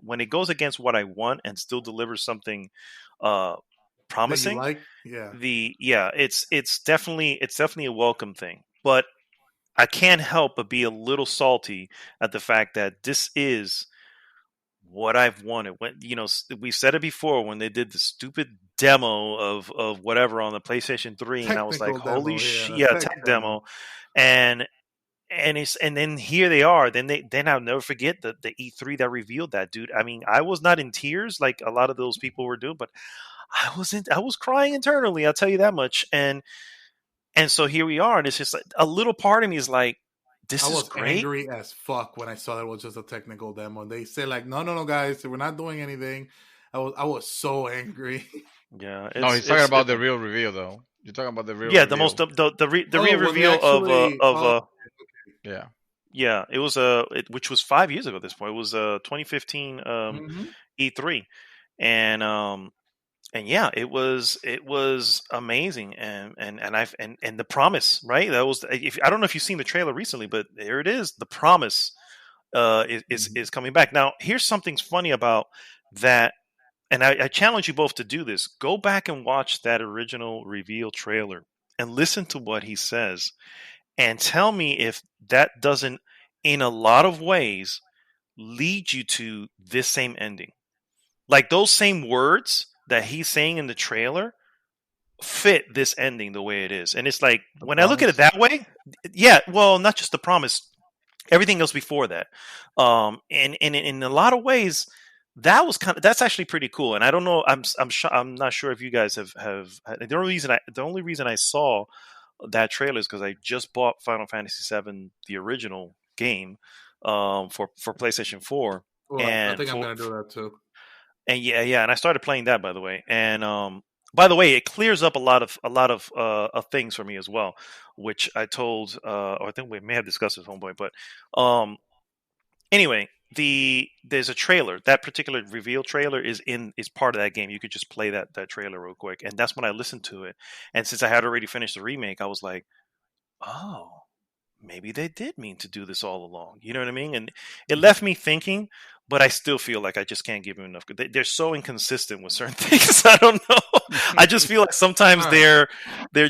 Speaker 1: when it goes against what I want and still delivers something promising, it's definitely a welcome thing. But I can't help but be a little salty at the fact that this is what I've wanted. When we said it before when they did the stupid demo of whatever on the PlayStation 3, and I was like, holy shit, tech demo. And then here they are. Then I'll never forget the E3 that revealed that, dude. I mean, I was not in tears like a lot of those people were doing, but I was crying internally, I'll tell you that much. And so here we are, and it's just like a little part of me is like, this
Speaker 3: I
Speaker 1: is
Speaker 3: was
Speaker 1: great.
Speaker 3: angry as fuck when I saw that it was just a technical demo. They said like, no, guys, we're not doing anything. I was so angry.
Speaker 1: Yeah,
Speaker 2: No, he's talking about the real reveal, though. You're talking about the real
Speaker 1: yeah,
Speaker 2: reveal.
Speaker 1: the
Speaker 3: Oh, well, they
Speaker 1: re-reveal
Speaker 3: actually.
Speaker 1: of
Speaker 2: Yeah.
Speaker 1: yeah, it was which was 5 years ago at this point. It was 2015 E3, and yeah, it was amazing, and the promise, right? That was, if I don't know if you've seen the trailer recently, but there it is. The promise is coming back. Now, here's something funny about that, and I challenge you both to do this. Go back and watch that original reveal trailer and listen to what he says, and tell me if that doesn't, in a lot of ways, lead you to this same ending. Like those same words that he's saying in the trailer fit this ending the way it is. And it's like, when I look at it that way, yeah, well, not just the promise, everything else before that. And in a lot of ways, that's actually pretty cool. And I don't know, I'm not sure if you guys have the only reason I saw that trailer is because I just bought Final Fantasy VII, the original game, for PlayStation 4.
Speaker 3: Well,
Speaker 1: And
Speaker 3: I think I'm gonna do that too.
Speaker 1: And yeah, and I started playing that, by the way. And by the way, it clears up a lot of things for me as well, which I told, or I think we may have discussed this at one point. But anyway, there's a trailer. That particular reveal trailer is part of that game. You could just play that trailer real quick, and that's when I listened to it. And since I had already finished the remake, I was like, oh, maybe they did mean to do this all along. You know what I mean? And it left me thinking, but I still feel like I just can't give them enough. They're so inconsistent with certain things. I don't know. I just feel like sometimes they're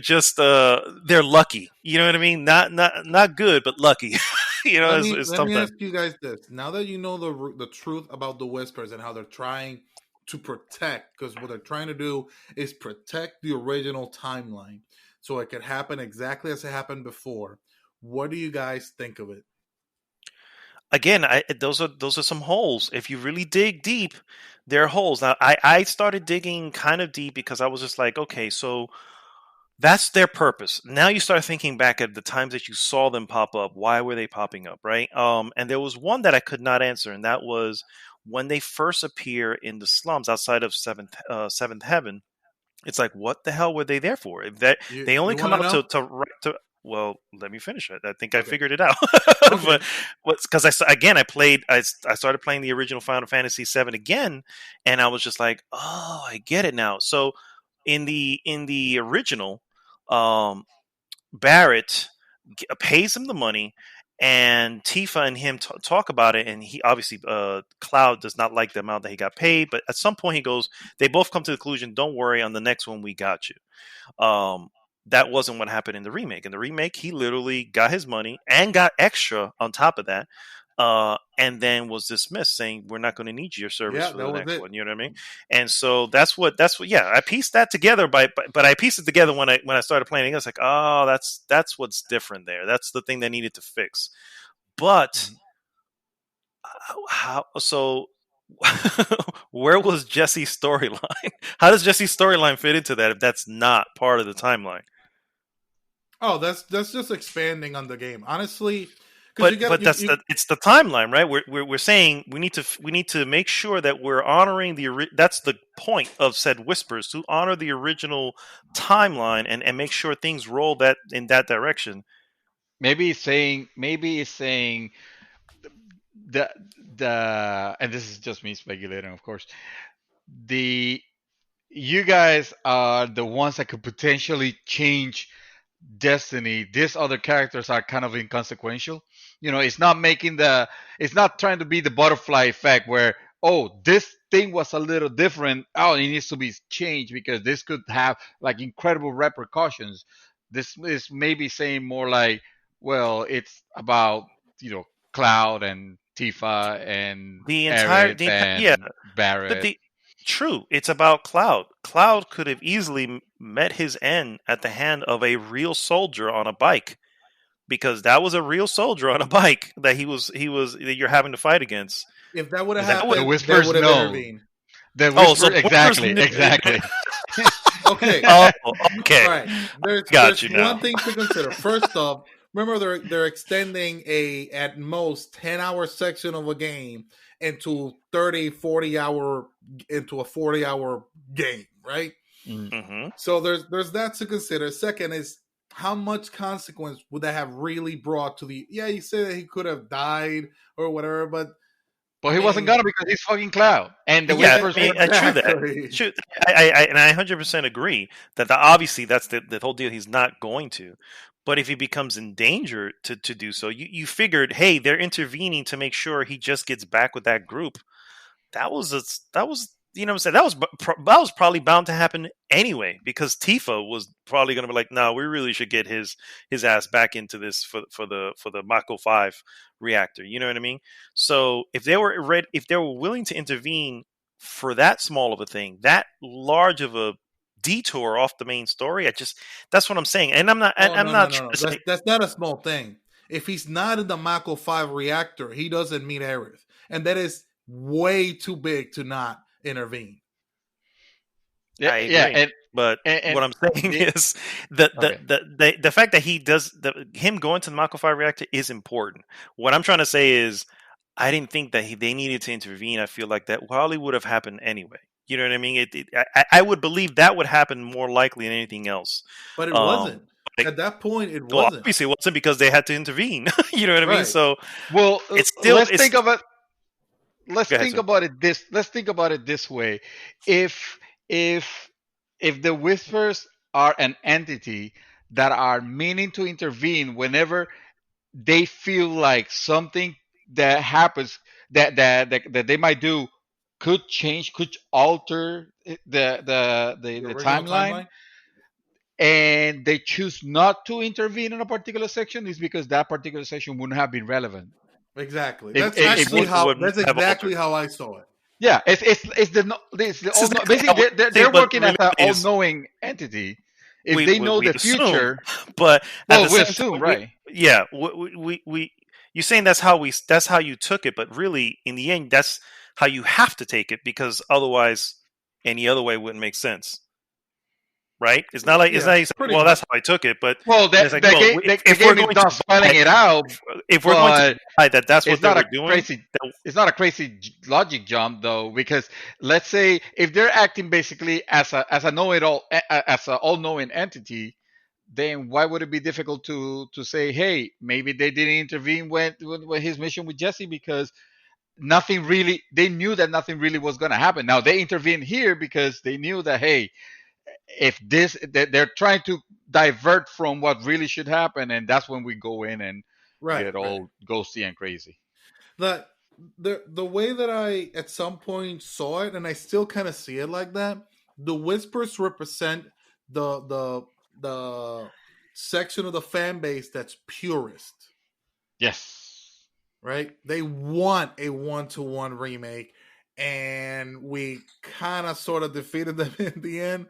Speaker 1: just they're lucky. You know what I mean? Not good, but lucky. You know,
Speaker 3: let me ask you guys this. Now that you know the truth about the Whispers and how they're trying to protect, because what they're trying to do is protect the original timeline so it could happen exactly as it happened before. What do you guys think of it?
Speaker 1: Again, those are some holes. If you really dig deep, there are holes. Now, I started digging kind of deep because I was just like, okay, so that's their purpose. Now you start thinking back at the times that you saw them pop up. Why were they popping up, right? And there was one that I could not answer, and that was when they first appear in the slums outside of Seventh Heaven. It's like, what the hell were they there for? If they only come out to well, let me finish it. I think I figured it out.
Speaker 3: Okay.
Speaker 1: But because I started playing the original Final Fantasy VII again, and I was just like, oh, I get it now. So in the original, Barrett pays him the money, and Tifa and him talk about it, and he obviously Cloud does not like the amount that he got paid, but at some point he goes, they both come to the conclusion, don't worry, on the next one we got you. That wasn't what happened in the remake. In the remake, he literally got his money and got extra on top of that, and then was dismissed, saying, we're not going to need your service for the next one. You know what I mean? And so that's what yeah, I pieced that together, but I pieced it together when I started playing. I was like, oh, that's what's different there. That's the thing they needed to fix. But how so? Where was Jesse's storyline? How does Jesse's storyline fit into that if that's not part of the timeline?
Speaker 3: Oh, that's just expanding on the game, honestly.
Speaker 1: But it's the timeline, right? We're saying we need to make sure that we're honoring that's the point of said Whispers, to honor the original timeline and make sure things roll in that direction.
Speaker 2: Maybe it's saying the and this is just me speculating, of course. You guys are the ones that could potentially change destiny. These other characters are kind of inconsequential. It's not it's not trying to be the butterfly effect where, oh, this thing was a little different. Oh, it needs to be changed because this could have like incredible repercussions. This is maybe saying more like, well, it's about, Cloud and Tifa and Barrett.
Speaker 1: But true, it's about Cloud. Cloud could have easily met his end at the hand of a real soldier on a bike, because that was a real soldier on a bike that that you're having to fight against.
Speaker 3: If that would have happened,
Speaker 2: the Whispers know. The Whispers, exactly.
Speaker 3: Okay.
Speaker 1: Oh, okay.
Speaker 3: All right. There's
Speaker 1: one
Speaker 3: thing to consider. First off, remember they're extending a at most 10-hour section of a game into 30, 40-hour into a 40-hour game, right?
Speaker 1: Mm-hmm.
Speaker 3: So there's that to consider. Second is how much consequence would that have really brought to the? Yeah, you say that he could have died or whatever, but
Speaker 2: He wasn't gonna because he's fucking Cloud, and the
Speaker 1: Yeah,
Speaker 2: whispers.
Speaker 1: I mean, true that.
Speaker 3: exactly.
Speaker 1: True. And I 100% agree that obviously that's the whole deal. He's not going to. But if he becomes in danger to do so, you figured, hey, they're intervening to make sure he just gets back with that group. That was you know what I'm saying, that was probably bound to happen anyway, because Tifa was probably going to be like, no, we really should get his ass back into this for the Mako 5 reactor. You know what I mean? So if they were willing to intervene for that small of a thing, that large of a detour off the main story, that's what I'm saying. And I'm not
Speaker 3: No. That's not a small thing. If he's not in the Mako 5 reactor, he doesn't meet Aerith, and that is way too big to not intervene.
Speaker 1: I agree. But what I'm saying is that the fact that he does him going to the Mako 5 reactor is important. What I'm trying to say is I didn't think that they needed to intervene. I feel like that probably would have happened anyway. You know what I mean? I would believe that would happen more likely than anything else.
Speaker 3: But it wasn't. At that point, it wasn't.
Speaker 1: Well, obviously, it wasn't because they had to intervene. You know what I mean? So,
Speaker 2: it's still. Let's think of it. Let's think about it this way. If the whispers are an entity that are meaning to intervene whenever they feel like something that happens that they might do could alter the timeline, and they choose not to intervene in a particular section, is because that particular section wouldn't have been relevant.
Speaker 3: Exactly. That's exactly how I saw it.
Speaker 2: Yeah, basically they're working as an all-knowing entity. If they know the future,
Speaker 1: but
Speaker 2: we assume, right?
Speaker 1: Yeah, you're saying that's how you took it, but really, in the end, that's how you have to take it, because otherwise, any other way wouldn't make sense. Right? It's not like well, that's how I took it, but
Speaker 2: if we're going to spelling it out,
Speaker 1: if we're going to decide that that's what they were doing,
Speaker 2: it's not a crazy logic jump though, because let's say if they're acting basically as a know-it-all, as an all-knowing entity, then why would it be difficult to say, hey, maybe they didn't intervene when his mission with Jesse, because they knew that nothing really was going to happen. Now they intervened here because they knew that, hey, if they're trying to divert from what really should happen, and that's when we go in and get all ghosty and crazy.
Speaker 3: The way that I at some point saw it, and I still kind of see it like that, the whispers represent the section of the fan base that's purist.
Speaker 2: Yes.
Speaker 3: Right? They want a 1-to-1 remake, and we kind of sort of defeated them in the end.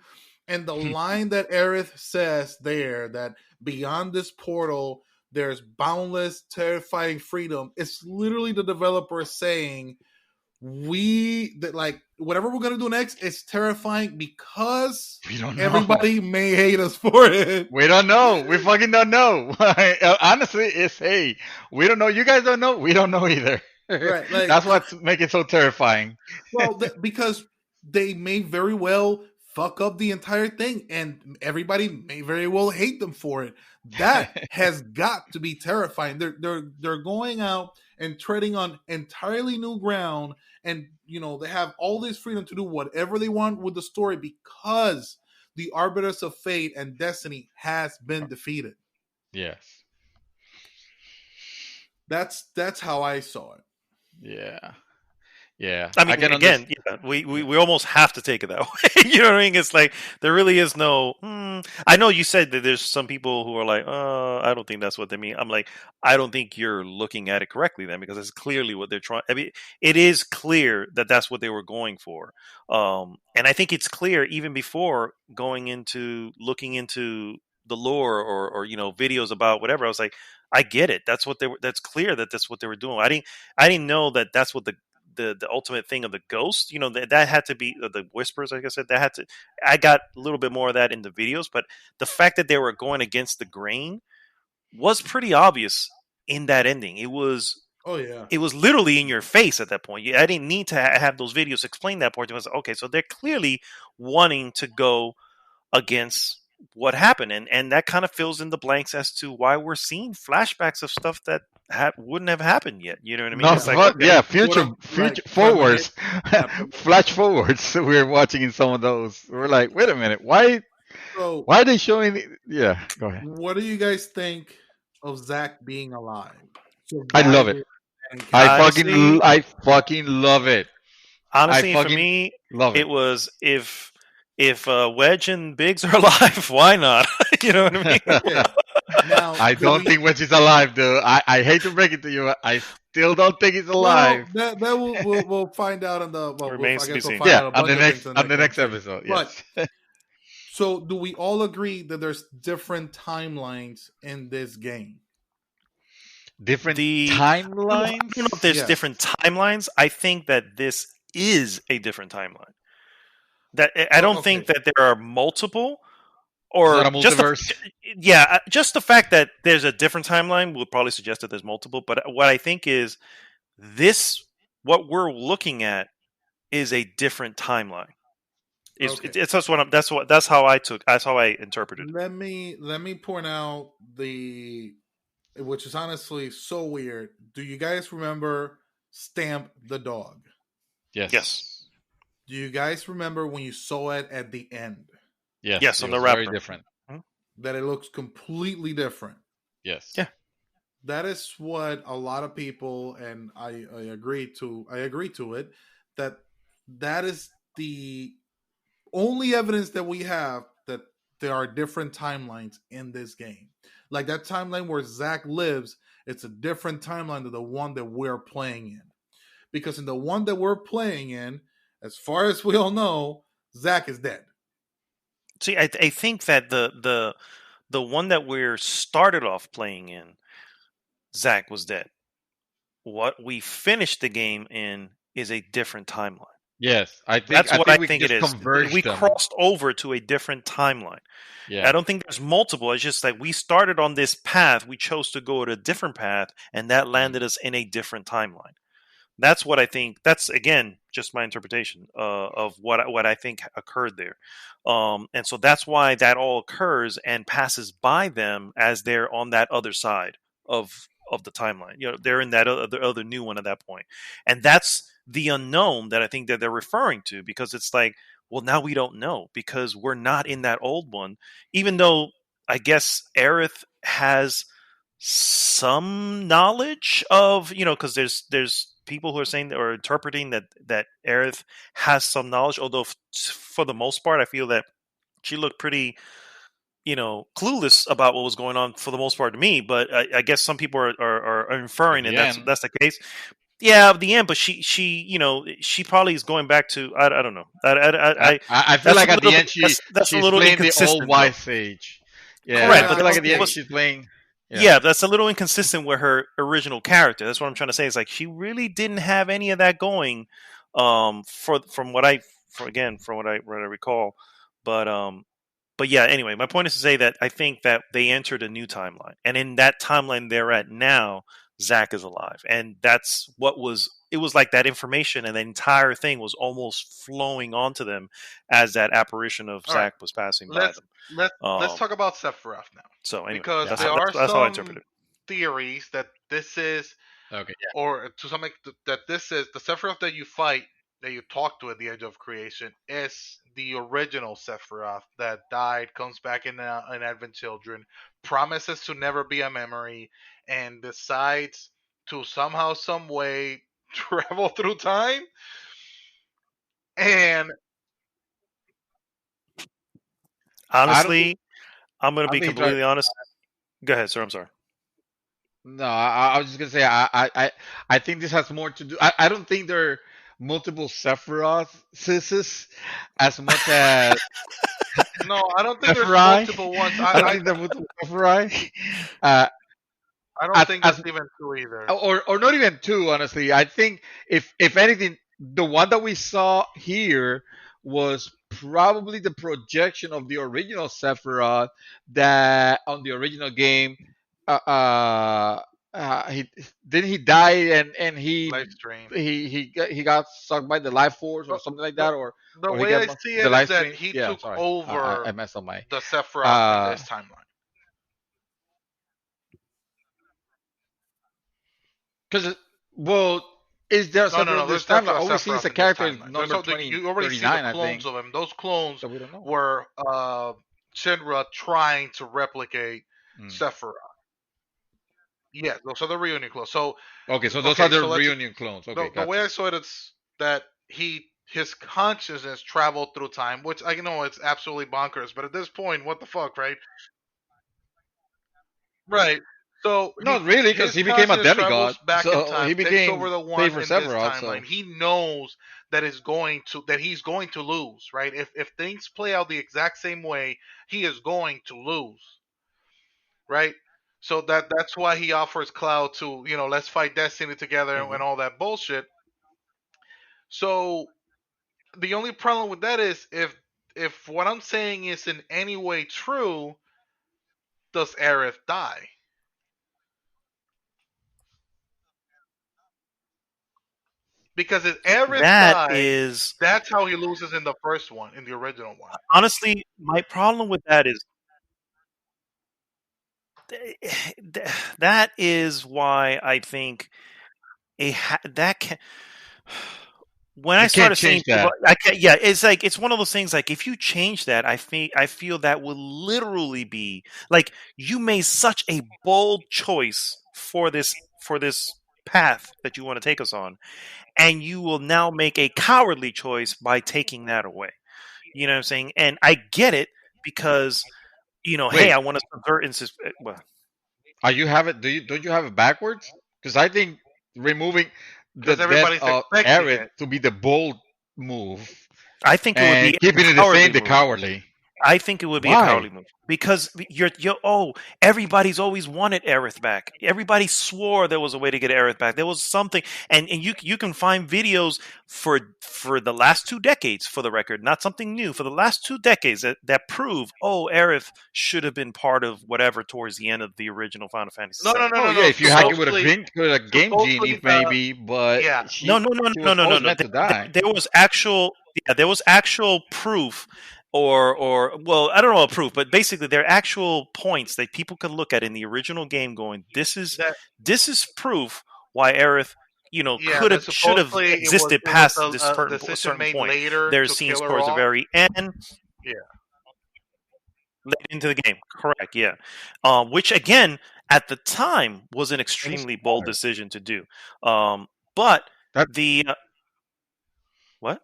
Speaker 3: And the line that Aerith says there, that beyond this portal, there's boundless, terrifying freedom. It's literally the developer saying, whatever we're going to do next is terrifying because everybody may hate us for it.
Speaker 2: We don't know. We fucking don't know. Honestly, it's, hey, we don't know. You guys don't know. We don't know either. Right. That's what's making it so terrifying.
Speaker 3: Well, because they may very well fuck up the entire thing, and everybody may very well hate them for it. That has got to be terrifying. They're going out and treading on entirely new ground, and they have all this freedom to do whatever they want with the story because the arbiters of fate and destiny has been defeated.
Speaker 2: Yes.
Speaker 3: That's how I saw it.
Speaker 2: Yeah. Yeah,
Speaker 1: I mean, again, we almost have to take it that way. You know what I mean? It's like there really is no. I know you said that there's some people who are like, I don't think that's what they mean. I'm like, I don't think you're looking at it correctly then, because it's clearly what they're trying. I mean, it is clear that that's what they were going for, and I think it's clear even before looking into the lore or videos about whatever. I was like, I get it. That's what they were. That's clear that that's what they were doing. I didn't know that that's what the ultimate thing of the ghost, that had to be the whispers, like I said, I got a little bit more of that in the videos, but the fact that they were going against the grain was pretty obvious in that ending. It was
Speaker 3: Oh yeah.
Speaker 1: it was literally in your face at that point. I didn't need to have those videos explain that point. It was okay, so they're clearly wanting to go against what happened, and that kind of fills in the blanks as to why we're seeing flashbacks of stuff that wouldn't have happened yet. You know what I mean?
Speaker 2: No,
Speaker 1: It's like,
Speaker 2: but
Speaker 1: okay,
Speaker 2: yeah,
Speaker 3: What
Speaker 2: future
Speaker 3: a, like
Speaker 2: future
Speaker 3: premonition
Speaker 2: forwards,
Speaker 3: happened.
Speaker 2: flash forwards. We're watching in some of those. We're like, wait a minute,
Speaker 3: So,
Speaker 2: why are they showing? Yeah, go ahead.
Speaker 3: what do you guys think of Zach being alive,
Speaker 2: I love it.
Speaker 3: surviving that encounter?
Speaker 2: I fucking love it. I
Speaker 1: honestly, for
Speaker 2: fucking
Speaker 1: me,
Speaker 2: love
Speaker 1: it
Speaker 2: it.
Speaker 1: was if Wedge and Biggs are alive, why not? You know what I mean?
Speaker 3: Okay. Now,
Speaker 2: I
Speaker 3: do
Speaker 2: don't
Speaker 3: we?
Speaker 2: think Wedge is alive, though. I hate to break it to you. I still don't think he's
Speaker 3: Well,
Speaker 2: alive.
Speaker 3: that we'll find out on the well.
Speaker 1: Remains
Speaker 3: I
Speaker 1: to be
Speaker 3: guess we'll
Speaker 1: seen.
Speaker 3: find
Speaker 2: Yeah,
Speaker 3: out a bunch of things in
Speaker 2: on the
Speaker 3: the
Speaker 2: next
Speaker 3: next episode.
Speaker 2: episode.
Speaker 3: But
Speaker 2: Yes.
Speaker 3: so, do we all agree that there's different timelines in this game?
Speaker 2: Different
Speaker 1: I don't
Speaker 2: timelines.
Speaker 1: know if there's
Speaker 3: Yes.
Speaker 1: different timelines. I think that this is a different timeline. That I don't
Speaker 3: Okay.
Speaker 1: think that there are multiple,
Speaker 2: Is that
Speaker 1: or
Speaker 2: a multiverse?
Speaker 1: just the fact that there's a different timeline will probably suggest that there's multiple. But what I think is this, what we're looking at, is a different timeline.
Speaker 3: Okay.
Speaker 1: That's how I interpreted it.
Speaker 3: Let me point out which is honestly so weird. Do you guys remember Stamp the dog?
Speaker 2: Yes.
Speaker 1: Yes.
Speaker 3: Do you guys remember when you saw it at the end?
Speaker 1: Yes,
Speaker 2: It
Speaker 1: on the
Speaker 2: was very
Speaker 1: rapper.
Speaker 2: different.
Speaker 3: That it looks completely different.
Speaker 2: Yes.
Speaker 1: Yeah.
Speaker 3: That is what a lot of people, and I agree to it, that is the only evidence that we have that there are different timelines in this game. Like that timeline where Zach lives, it's a different timeline than the one that we're playing in. Because in the one that we're playing in, as far as we all know, Zach is dead.
Speaker 1: See, I think that the one that we're started off playing in, Zach was dead. What we finished the game in is a different timeline.
Speaker 2: Yes,
Speaker 1: That's what I
Speaker 2: we
Speaker 1: think
Speaker 2: just
Speaker 1: it is.
Speaker 2: converged
Speaker 1: We
Speaker 2: them.
Speaker 1: crossed over to a different timeline.
Speaker 2: Yeah.
Speaker 1: I don't think there's multiple. It's just like we started on this path. We chose to go to a different path, and that landed us in a different timeline. That's what I think. That's, again, just my interpretation of what I think occurred there. And so that's why that all occurs and passes by them as they're on that other side of the timeline. You know, they're in that other new one at that point. And that's the unknown that I think that they're referring to, because it's like, well, now we don't know because we're not in that old one, even though I guess Aerith has some knowledge of, because there's people who are saying or interpreting that Aerith has some knowledge, although for the most part I feel that she looked pretty clueless about what was going on for the most part to me. But I guess some people are inferring that that's the case. Yeah, at the end, but she probably is going back to I don't know.
Speaker 2: I feel like at the end she's
Speaker 1: a little
Speaker 2: playing the
Speaker 1: inconsistent.
Speaker 2: old wise sage. Yeah,
Speaker 1: correct.
Speaker 2: I feel like at the end she's playing.
Speaker 1: Yeah, that's a little inconsistent with her original character. That's what I'm trying to say. It's like she really didn't have any of that going, from what I recall. But yeah. Anyway, my point is to say that I think that they entered a new timeline, and in that timeline they're at now, Zach is alive, and that's what was. It was like that information, and the entire thing was almost flowing onto them as that apparition of
Speaker 4: All
Speaker 1: Zach
Speaker 4: right.
Speaker 1: was passing by them.
Speaker 4: Let's talk about Sephiroth now.
Speaker 1: So anyway,
Speaker 4: Because
Speaker 1: that's
Speaker 4: there are
Speaker 1: how I interpret
Speaker 4: some
Speaker 1: it.
Speaker 4: theories that this is,
Speaker 2: Okay.
Speaker 4: or to some extent, that this is the Sephiroth that you fight, that you talk to at the Edge of Creation, is the original Sephiroth that died, comes back in Advent Children, promises to never be a memory, and decides to somehow, some way travel through time. And
Speaker 1: Honestly, I'm going to
Speaker 2: I
Speaker 1: be
Speaker 2: think
Speaker 1: completely honest. Go ahead, sir. I'm sorry.
Speaker 2: No, I was just gonna say I think this has more to do. I don't think there are multiple Sephiroth as much as
Speaker 4: no, I don't think there's
Speaker 2: Sephiroth.
Speaker 4: multiple ones.
Speaker 2: I don't think there are multiple Sephiroth.
Speaker 4: I don't think there's even two either.
Speaker 2: Or not even two. Honestly, I think if anything, the one that we saw here was probably the projection of the original Sephiroth that on the original game he didn't he die and
Speaker 4: Live stream.
Speaker 2: he got sucked by the life force or something like that,
Speaker 4: The
Speaker 2: or he
Speaker 4: way
Speaker 2: got
Speaker 4: I see
Speaker 2: the
Speaker 4: it is
Speaker 2: life
Speaker 4: that
Speaker 2: stream.
Speaker 4: he
Speaker 2: Yeah,
Speaker 4: took
Speaker 2: sorry,
Speaker 4: over
Speaker 2: I messed up my.
Speaker 4: the Sephiroth in this timeline.
Speaker 2: Because well, is there
Speaker 4: No.
Speaker 2: this
Speaker 4: There's
Speaker 2: time?
Speaker 4: definitely a
Speaker 2: Obviously, it's
Speaker 4: Sephiroth
Speaker 2: a
Speaker 4: in this
Speaker 2: character
Speaker 4: timeline.
Speaker 2: number
Speaker 4: You already see the
Speaker 2: 2039, I
Speaker 4: clones
Speaker 2: think.
Speaker 4: of him. Those clones
Speaker 2: So we don't know.
Speaker 4: were Shinra trying to replicate Sephiroth. Yeah, those are the reunion clones. So
Speaker 2: okay, so those are the
Speaker 4: let's-
Speaker 2: reunion clones. Okay,
Speaker 4: the way I saw it is that his consciousness traveled through time, which I know it's absolutely bonkers, but at this point, what the fuck, right? Right. So
Speaker 2: not really, because
Speaker 4: his
Speaker 2: he became a
Speaker 4: consciousness
Speaker 2: demigod.
Speaker 4: travels back in
Speaker 2: So
Speaker 4: time,
Speaker 2: he
Speaker 4: takes
Speaker 2: became
Speaker 4: over the one
Speaker 2: favorite
Speaker 4: in this
Speaker 2: Sephiroth. So
Speaker 4: timeline. He knows that he's going to lose, right? If things play out the exact same way, he is going to lose, right? So that's why he offers Cloud to, let's fight Destiny together and all that bullshit. So the only problem with that is if what I'm saying is in any way true, does Aerith die? Because if Aerith dies, that's how he loses in the first one, in the original one.
Speaker 1: Honestly, my problem with that is that is why I think that can. When I started seeing people, it's like it's one of those things. Like if you change that, I feel that will literally be like you made such a bold choice for this path that you want to take us on, and you will now make a cowardly choice by taking that away. You know what I'm saying? And I get it because hey, I want to subvert and well.
Speaker 2: Are you have it? Don't you have it backwards? Because I think removing the death of Aerith to be the bold move.
Speaker 1: I think it would be
Speaker 2: keeping it the same, the cowardly.
Speaker 1: I think it would be a cowardly move because everybody's always wanted Aerith back. Everybody swore there was a way to get Aerith back. There was something, and you can find videos for the last 2 decades, for the record, not something new, for the last 2 decades that prove Aerith should have been part of whatever towards the end of the original Final Fantasy.
Speaker 4: No.
Speaker 2: Yeah, if you hack it with a game genie, maybe, but
Speaker 1: yeah.
Speaker 2: She
Speaker 1: no.
Speaker 2: Meant to die.
Speaker 1: There was actual proof. Or well, I don't know a proof, but basically there are actual points that people can look at in the original game going, this is proof why Aerith, should have existed past this certain point. There's scenes towards the very end.
Speaker 4: Yeah.
Speaker 1: Late into the game. Correct, yeah. Which again, at the time was an extremely bold decision to do. But what?